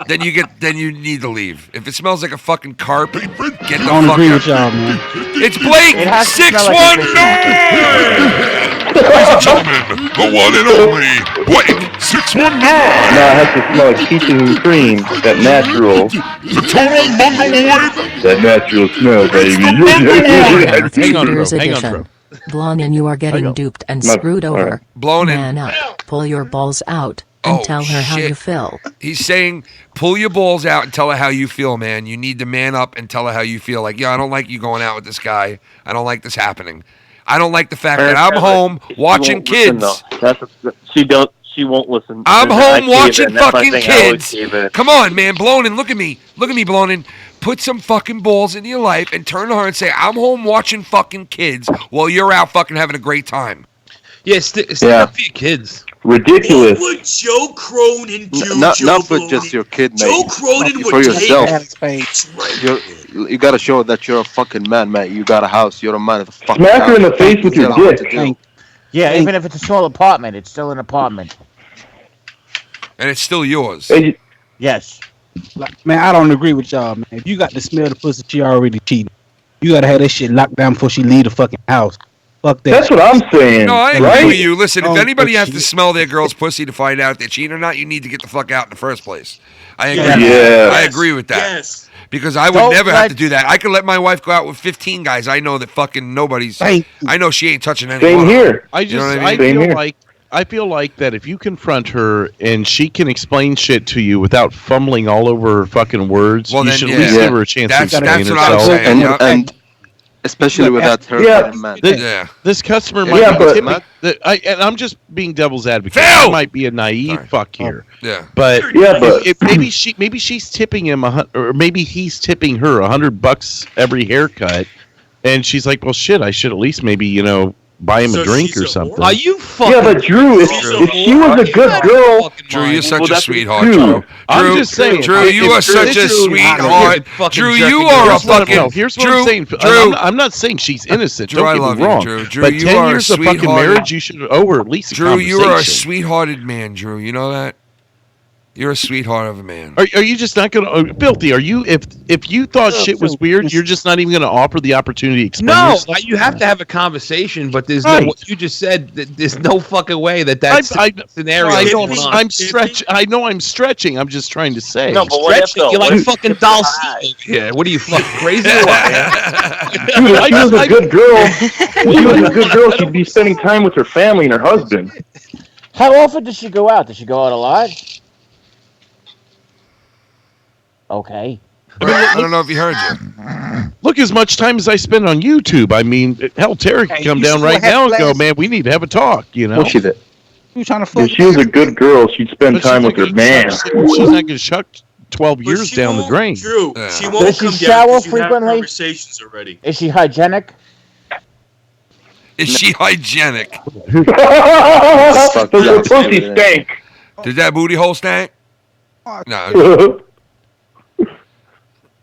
[SPEAKER 12] then you need to leave. If it smells like a fucking carp, get the
[SPEAKER 20] I
[SPEAKER 12] fuck
[SPEAKER 20] don't agree
[SPEAKER 12] out.
[SPEAKER 20] with y'all, man.
[SPEAKER 12] It's Blake
[SPEAKER 10] It has to smell like
[SPEAKER 12] 619.
[SPEAKER 2] Ladies and gentlemen, the one and only Blake 619.
[SPEAKER 21] Nah, it has to smell like peaches and cream. That natural.
[SPEAKER 2] The total mongoloid.
[SPEAKER 21] That natural smell, baby.
[SPEAKER 11] Hang on, bro.
[SPEAKER 6] Here's
[SPEAKER 11] Hang on,
[SPEAKER 6] edition.
[SPEAKER 11] bro.
[SPEAKER 6] Blonde, you are getting duped and
[SPEAKER 21] No,
[SPEAKER 6] screwed
[SPEAKER 21] all right.
[SPEAKER 6] over.
[SPEAKER 12] Blown in.
[SPEAKER 6] Man up, pull your balls out, and
[SPEAKER 12] Oh,
[SPEAKER 6] tell her how
[SPEAKER 12] shit.
[SPEAKER 6] you feel.
[SPEAKER 12] He's saying, pull your balls out and tell her how you feel, man. You need to man up and tell her how you feel. Like, I don't like you going out with this guy. I don't like this happening. I don't like the fact that I'm home watching kids.
[SPEAKER 8] She won't listen.
[SPEAKER 12] I'm home watching
[SPEAKER 8] That's my
[SPEAKER 12] fucking
[SPEAKER 8] thing, I always
[SPEAKER 12] kids.
[SPEAKER 8] gave it.
[SPEAKER 12] Come on, man. Blonin, look at me. Look at me, Blonin. Put some fucking balls into your life and turn to her and say, I'm home watching fucking kids while you're out fucking having a great time.
[SPEAKER 19] Yeah, stick
[SPEAKER 21] Yeah.
[SPEAKER 19] up for your kids.
[SPEAKER 21] Ridiculous.
[SPEAKER 15] What would Joe Cronin do?
[SPEAKER 7] Not
[SPEAKER 15] Joe
[SPEAKER 7] for
[SPEAKER 15] Cronin?
[SPEAKER 7] just your kid, mate.
[SPEAKER 15] Joe Cronin
[SPEAKER 7] For
[SPEAKER 15] would
[SPEAKER 7] yourself.
[SPEAKER 15] take. That's right.
[SPEAKER 7] You gotta show that you're a fucking man, mate. You got a house. You're a man of the fucking
[SPEAKER 21] Smack her in
[SPEAKER 7] house.
[SPEAKER 21] the face with your
[SPEAKER 7] Tell her what
[SPEAKER 21] dick.
[SPEAKER 7] to do.
[SPEAKER 10] Yeah, even if it's a small apartment, it's still an apartment.
[SPEAKER 12] And it's still yours.
[SPEAKER 21] Hey,
[SPEAKER 10] Yes.
[SPEAKER 1] Like, man, I don't agree with y'all, man. If you got to smell the pussy, she already cheating. You gotta have that shit locked down before she leave the fucking house. Fuck that.
[SPEAKER 21] That's what I'm saying.
[SPEAKER 12] No, I agree
[SPEAKER 21] right?
[SPEAKER 12] with you. Listen, if
[SPEAKER 1] Oh,
[SPEAKER 12] anybody
[SPEAKER 1] but
[SPEAKER 12] has to smell their girl's pussy to find out if they're cheating or not, you need to get the fuck out in the first place. I agree.
[SPEAKER 21] Yeah.
[SPEAKER 12] I agree with that.
[SPEAKER 15] Yes.
[SPEAKER 12] Because I would
[SPEAKER 10] Don't
[SPEAKER 12] never have
[SPEAKER 10] let-
[SPEAKER 12] to do that. I could let my wife go out with 15 guys. I know that fucking nobody's.
[SPEAKER 1] Thank
[SPEAKER 12] I know she ain't touching any.
[SPEAKER 21] Same
[SPEAKER 12] one of them.
[SPEAKER 21] here.
[SPEAKER 11] I just
[SPEAKER 12] You know what I
[SPEAKER 11] I,
[SPEAKER 12] mean?
[SPEAKER 21] Same
[SPEAKER 11] feel
[SPEAKER 21] here.
[SPEAKER 11] like I feel like that if you confront her and she can explain shit to you without fumbling all over her fucking words,
[SPEAKER 12] Well,
[SPEAKER 11] you
[SPEAKER 12] then,
[SPEAKER 11] should
[SPEAKER 12] yeah.
[SPEAKER 11] at least
[SPEAKER 12] Yeah.
[SPEAKER 11] give her a chance
[SPEAKER 12] That's
[SPEAKER 11] to explain
[SPEAKER 12] what I was
[SPEAKER 11] herself.
[SPEAKER 12] saying.
[SPEAKER 7] And especially without her
[SPEAKER 21] Yeah.
[SPEAKER 7] being a man.
[SPEAKER 12] Yeah.
[SPEAKER 11] This customer
[SPEAKER 21] Yeah,
[SPEAKER 11] might be
[SPEAKER 21] but-
[SPEAKER 11] tipping. And I'm just being devil's advocate.
[SPEAKER 12] Phil!
[SPEAKER 11] I might be a naive fuck here,
[SPEAKER 12] Yeah.
[SPEAKER 11] but
[SPEAKER 21] Yeah, but-
[SPEAKER 11] if maybe she's tipping him or maybe he's tipping her $100 every haircut, and she's like, well, shit, I should at least maybe buy him
[SPEAKER 15] So
[SPEAKER 11] a drink
[SPEAKER 15] she's
[SPEAKER 11] or
[SPEAKER 15] a
[SPEAKER 11] something.
[SPEAKER 15] whore?
[SPEAKER 19] Are you fucking?
[SPEAKER 21] Yeah, but Drew, if she was a good girl,
[SPEAKER 12] Drew, you're such
[SPEAKER 21] Well,
[SPEAKER 12] a
[SPEAKER 21] that's
[SPEAKER 12] sweetheart,
[SPEAKER 21] Drew.
[SPEAKER 12] Drew.
[SPEAKER 11] I'm just saying.
[SPEAKER 12] Drew, you are such a sweetheart. Drew, you are a fucking.
[SPEAKER 11] Here's what
[SPEAKER 12] Drew,
[SPEAKER 11] I'm saying.
[SPEAKER 12] Drew,
[SPEAKER 11] I'm not saying she's innocent.
[SPEAKER 12] Drew,
[SPEAKER 11] Don't
[SPEAKER 12] I
[SPEAKER 11] get
[SPEAKER 12] love
[SPEAKER 11] me
[SPEAKER 12] you,
[SPEAKER 11] wrong.
[SPEAKER 12] Drew. Drew,
[SPEAKER 11] But
[SPEAKER 12] you
[SPEAKER 11] 10
[SPEAKER 12] are a
[SPEAKER 11] years of fucking
[SPEAKER 12] sweethearted-
[SPEAKER 11] marriage, you should owe her at least a
[SPEAKER 12] Drew, you are a
[SPEAKER 11] conversation.
[SPEAKER 12] sweethearted man, Drew. You know that? You're a sweetheart of a man.
[SPEAKER 11] Are you just not gonna, Filthy? Are you if you thought shit was weird, you're just not even gonna offer the opportunity to explain
[SPEAKER 19] No,
[SPEAKER 11] yourself?
[SPEAKER 19] you have to have a conversation, but there's
[SPEAKER 11] Right.
[SPEAKER 19] no. What you just said, there's no fucking way that's scenario.
[SPEAKER 11] I
[SPEAKER 19] is
[SPEAKER 11] know
[SPEAKER 19] going on.
[SPEAKER 11] I'm stretching. I know I'm stretching. I'm just trying to say.
[SPEAKER 10] No, but what if
[SPEAKER 19] Stretching,
[SPEAKER 10] though?
[SPEAKER 19] you're
[SPEAKER 10] What
[SPEAKER 19] like
[SPEAKER 10] if
[SPEAKER 19] fucking
[SPEAKER 10] she's
[SPEAKER 19] doll
[SPEAKER 10] high?
[SPEAKER 19] C over here. What are you fucking crazy or what, man?
[SPEAKER 21] Dude, if she was a good girl, if she was a good girl, she'd be spending time with her family and her husband.
[SPEAKER 10] How often does she go out? Does she go out a lot? Okay.
[SPEAKER 12] I don't know if he heard you.
[SPEAKER 11] Look, as much time as I spend on YouTube. I mean, hell, Terry could
[SPEAKER 1] Hey,
[SPEAKER 11] come
[SPEAKER 1] you
[SPEAKER 11] down
[SPEAKER 1] still
[SPEAKER 11] right
[SPEAKER 1] have
[SPEAKER 11] now and go,
[SPEAKER 1] class?
[SPEAKER 11] man, we need to have a talk.
[SPEAKER 21] Well, she's a,
[SPEAKER 1] You trying to fuck?
[SPEAKER 21] if she was a good girl, she'd spend
[SPEAKER 11] But
[SPEAKER 21] time
[SPEAKER 11] she's
[SPEAKER 21] with her
[SPEAKER 11] not
[SPEAKER 21] man.
[SPEAKER 11] gonna- She's not going to chuck 12
[SPEAKER 15] But
[SPEAKER 11] years
[SPEAKER 15] she
[SPEAKER 11] down the
[SPEAKER 15] won't-
[SPEAKER 11] drain.
[SPEAKER 15] Drew,
[SPEAKER 12] Yeah.
[SPEAKER 15] she won't
[SPEAKER 10] Does she
[SPEAKER 15] come
[SPEAKER 10] shower
[SPEAKER 15] down 'cause you have
[SPEAKER 10] frequently?
[SPEAKER 15] conversations already.
[SPEAKER 10] Is she hygienic?
[SPEAKER 12] Is she hygienic?
[SPEAKER 21] Does her pussy stank?
[SPEAKER 12] Did that booty hole stank? No.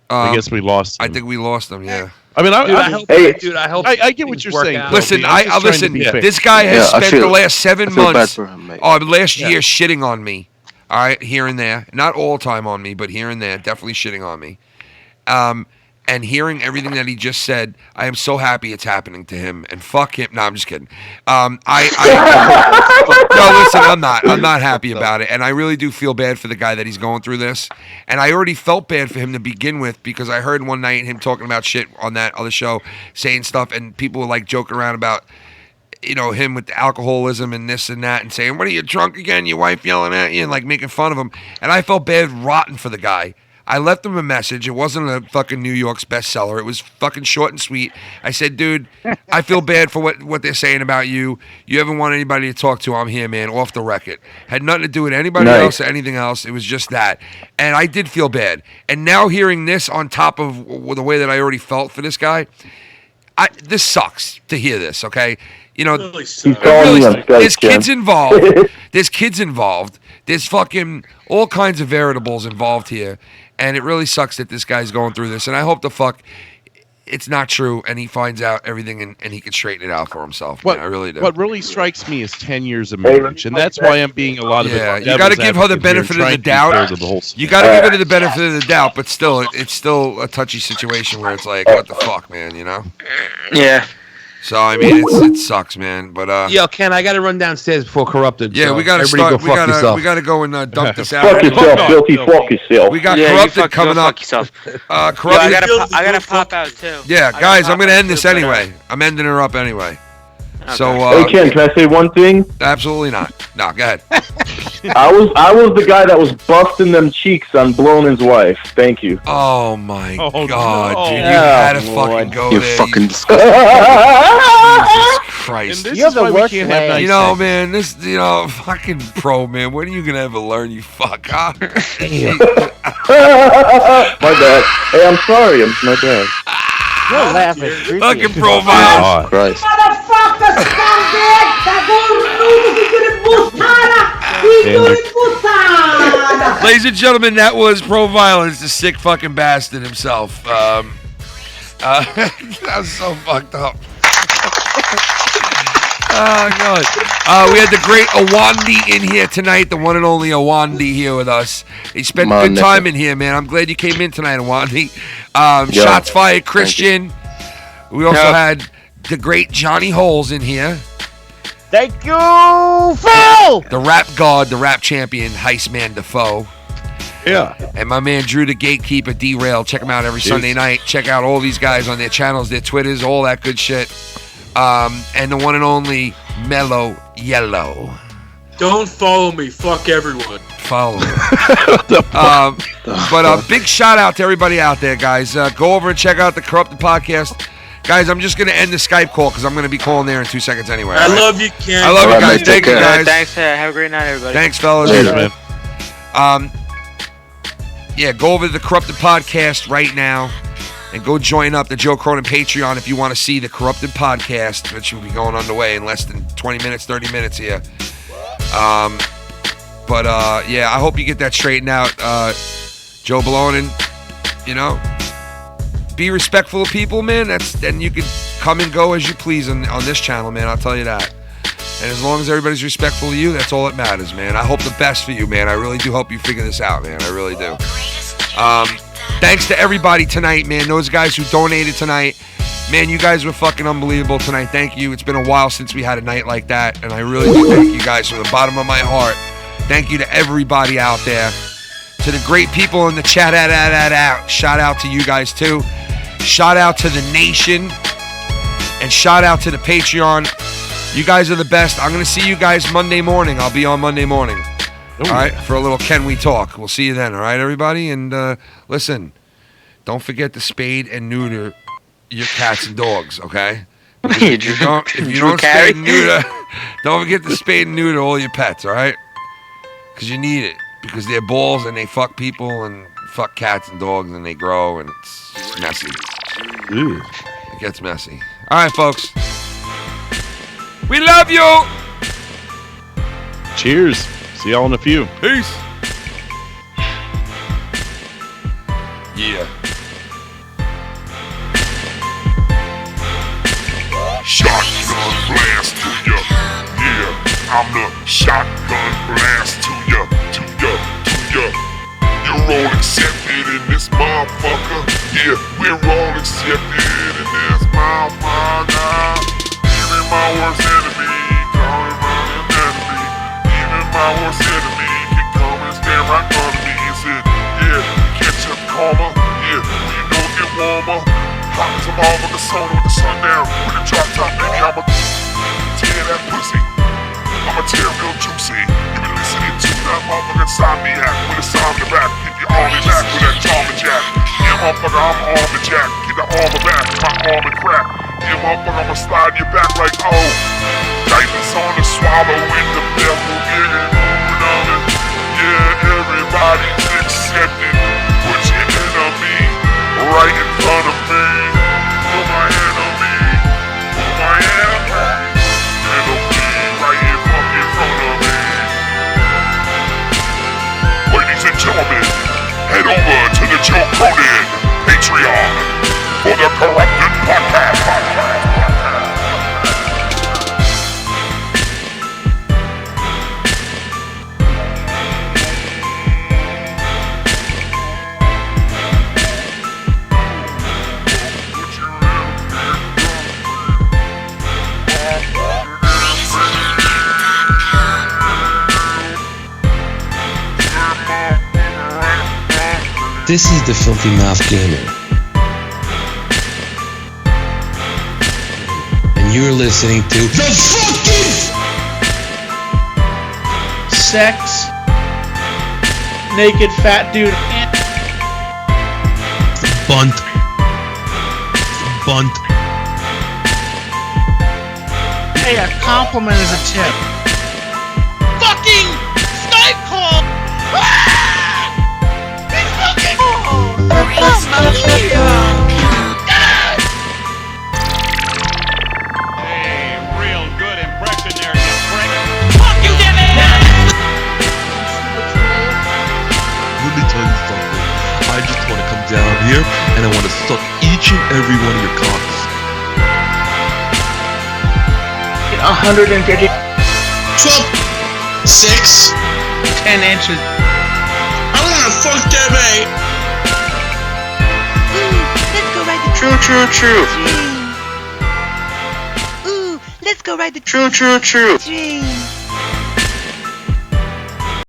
[SPEAKER 11] I guess we lost.
[SPEAKER 12] I think we lost him. Yeah.
[SPEAKER 11] I mean,
[SPEAKER 19] Dude, I hope.
[SPEAKER 21] Hey.
[SPEAKER 19] Dude, I hope.
[SPEAKER 11] I get what
[SPEAKER 19] things
[SPEAKER 11] you're
[SPEAKER 19] work
[SPEAKER 11] saying.
[SPEAKER 19] out.
[SPEAKER 12] Listen,
[SPEAKER 11] I'm just trying to
[SPEAKER 12] listen.
[SPEAKER 11] be fair.
[SPEAKER 12] This guy has
[SPEAKER 7] Yeah, I
[SPEAKER 12] spent
[SPEAKER 7] feel-
[SPEAKER 12] the last 7
[SPEAKER 7] I feel bad
[SPEAKER 12] months,
[SPEAKER 7] for him, mate.
[SPEAKER 12] last year, shitting on me. All right, here and there, not all time on me, but here and there, definitely shitting on me. And hearing everything that he just said, I am so happy it's happening to him. And fuck him. No, I'm just kidding. No, listen, I'm not happy about it. And I really do feel bad for the guy that he's going through this. And I already felt bad for him to begin with because I heard one night him talking about shit on that other show, saying stuff, and people were like joking around about, him with the alcoholism and this and that, and saying, what are you, drunk again? Your wife yelling at you, and like making fun of him. And I felt bad rotten for the guy. I left him a message. It wasn't a fucking New York's bestseller. It was fucking short and sweet. I said, dude, I feel bad for what they're saying about you. You ever want anybody to talk to, I'm here, man, off the record. Had nothing to do with anybody else or anything else. It was just that. And I did feel bad. And now hearing this on top of the way that I already felt for this guy, this sucks to hear this, okay?
[SPEAKER 21] He's calling me on Skype,
[SPEAKER 12] there's
[SPEAKER 21] Ken.
[SPEAKER 12] kids involved. There's kids involved. There's fucking all kinds of variables involved here. And it really sucks that this guy's going through this. And I hope the fuck it's not true and he finds out everything and he can straighten it out for himself. Man, I really do.
[SPEAKER 11] What really strikes me is 10 years of marriage, and that's why I'm being a lot of
[SPEAKER 12] Yeah,
[SPEAKER 11] it.
[SPEAKER 12] you got to give her the benefit of the doubt. You got to give her the benefit of the doubt, but still, it's still a touchy situation where it's like, what the fuck, man,
[SPEAKER 16] Yeah.
[SPEAKER 12] So I mean, it sucks, man. But
[SPEAKER 19] Yo, Ken, I got to run downstairs before Corrupted.
[SPEAKER 12] yeah,
[SPEAKER 19] so
[SPEAKER 12] we got to
[SPEAKER 19] everybody
[SPEAKER 12] start.
[SPEAKER 19] Go fuck yourself.
[SPEAKER 12] We got to go and dump this out.
[SPEAKER 21] Fuck yourself, filthy. Fuck yourself.
[SPEAKER 12] We got
[SPEAKER 16] Yeah, you
[SPEAKER 12] Corrupted
[SPEAKER 16] fuck-
[SPEAKER 12] coming
[SPEAKER 16] go
[SPEAKER 12] up.
[SPEAKER 16] fuck yourself.
[SPEAKER 12] Corrupted.
[SPEAKER 16] I gotta pop out too.
[SPEAKER 12] Yeah,
[SPEAKER 16] I
[SPEAKER 12] guys,
[SPEAKER 16] gotta
[SPEAKER 12] I'm gonna
[SPEAKER 16] pop
[SPEAKER 12] end
[SPEAKER 16] out
[SPEAKER 12] this
[SPEAKER 16] too, but,
[SPEAKER 12] anyway. I'm ending her up anyway. So,
[SPEAKER 21] Hey Ken, can I say one thing?
[SPEAKER 12] absolutely not. No, go ahead.
[SPEAKER 21] I was the guy that was busting them cheeks on Blonen's wife. Thank you.
[SPEAKER 12] Oh my God,
[SPEAKER 21] no.
[SPEAKER 12] dude, you
[SPEAKER 21] Oh,
[SPEAKER 12] had to
[SPEAKER 21] Lord.
[SPEAKER 12] fucking go
[SPEAKER 21] You
[SPEAKER 12] there.
[SPEAKER 21] fucking
[SPEAKER 12] disgusting. Jesus Christ.
[SPEAKER 11] And this is why we can't have nice
[SPEAKER 12] You know,
[SPEAKER 11] sex.
[SPEAKER 12] man, this, fucking pro, man. When are you gonna ever learn, you fuck, huh?
[SPEAKER 21] My bad. Hey, I'm sorry. My bad.
[SPEAKER 10] You're laughing. Creepy.
[SPEAKER 12] Fucking profile.
[SPEAKER 7] Christ.
[SPEAKER 13] Motherfucker, scumbag!
[SPEAKER 12] Ladies and gentlemen, that was Pro Violence, the sick fucking bastard himself. That was so fucked up. Oh, God. We had the great Awandi in here tonight, the one and only Awandi here with us. He spent a good time in here, man. I'm glad you came in tonight, Awandi. Shots fired, Christian. We also had the great Johnny Holes in here.
[SPEAKER 10] Thank you, Phil!
[SPEAKER 12] The rap god, the rap champion, Heist Man Defoe.
[SPEAKER 11] Yeah.
[SPEAKER 12] And my man Drew, the gatekeeper, Derail. Check him out every Sunday night. Check out all these guys on their channels, their Twitters, all that good shit. And the one and only Mellow Yellow.
[SPEAKER 15] Don't follow me. Fuck everyone.
[SPEAKER 12] Follow me. But a big shout out to everybody out there, guys. Go over and check out the Corrupted Podcast. Guys, I'm just going to end the Skype call because I'm going to be calling there in 2 seconds anyway.
[SPEAKER 15] I love you, Ken.
[SPEAKER 12] I love you guys. Thank you, guys.
[SPEAKER 16] Thanks. Have a great night, everybody.
[SPEAKER 12] Thanks, fellas.
[SPEAKER 11] Cheers, man.
[SPEAKER 12] Yeah, go over to the Corrupted Podcast right now and go join up the Joe Cronin Patreon if you want to see the Corrupted Podcast, which will be going underway in less than 20 minutes, 30 minutes here. Yeah, I hope you get that straightened out. Joe Ballonin, you know, be respectful of people, man. Then you can come and go as you please on this channel, man. I'll tell you that. And as long as everybody's respectful of you, that's all that matters, man. I hope the best for you, man. I really do hope you figure this out, man. I really do. Thanks to everybody tonight, man. Those guys who donated tonight. Man, you guys were fucking unbelievable tonight. Thank you. It's been a while since we had a night like that. And I really do thank you guys from the bottom of my heart. Thank you to everybody out there. To the great people in the chat. Shout out to you guys, too. Shout out to the nation. And shout out to the Patreon. You guys are the best. I'm going to see you guys Monday morning. I'll be on Monday morning. All right? For a little Can We Talk. We'll see you then. All right, everybody? And listen, don't forget to spade and neuter your cats and dogs, okay? If you don't spade and neuter, don't forget to spade and neuter all your pets, all right? Because you need it. Because they're balls and they fuck people and fuck cats and dogs and they grow and it's messy.
[SPEAKER 11] Ooh.
[SPEAKER 12] It gets messy. All right, folks. We love you.
[SPEAKER 11] Cheers. See y'all in a few.
[SPEAKER 12] Peace. Yeah.
[SPEAKER 2] Shotgun blast to ya. Yeah, I'm the shotgun blast to ya. You're all accepted in this motherfucker. Yeah, we're all accepted in this motherfucker. Even my worst enemy, call him an enemy. Even my worst enemy can come and stand right under me and say, yeah, catch up karma. Yeah, we know get warmer. Hot as a motherfucker soda with the sun down. With the drop top, baby, I'ma tear that pussy. I'ma tear real juicy. You been listening to that motherfucker Insomniac with a song in the back. Keep your army back with that Charmer Jack. Yeah, motherfucker, I'm Armor Jack. Get the armor back, my armor crack. Yeah, motherfucker, I'ma slide your back like, oh. Diapers on the swallow in the devil getting moving on it. Yeah, everybody's accepted. Put your enemy right in front of me. Put my enemy. Put my enemy. Enemy right in fucking front of me. Ladies and gentlemen, head over to the Joe Cronin Patreon for the Corrupted Podcast.
[SPEAKER 22] This is the Filthy Mouth Gamer. And you're listening to the fucking
[SPEAKER 23] sex, naked fat dude, and
[SPEAKER 22] bunt.
[SPEAKER 23] hey, a compliment is a tip. Fucking Skype call!
[SPEAKER 22] here, and I want to suck each and every one of your cocks.
[SPEAKER 23] 150. 12. 6. 10 inches. I wanna fuck that babe.
[SPEAKER 9] Let's go ride the
[SPEAKER 7] True.
[SPEAKER 9] Ooh, let's go ride the
[SPEAKER 7] True.
[SPEAKER 9] train.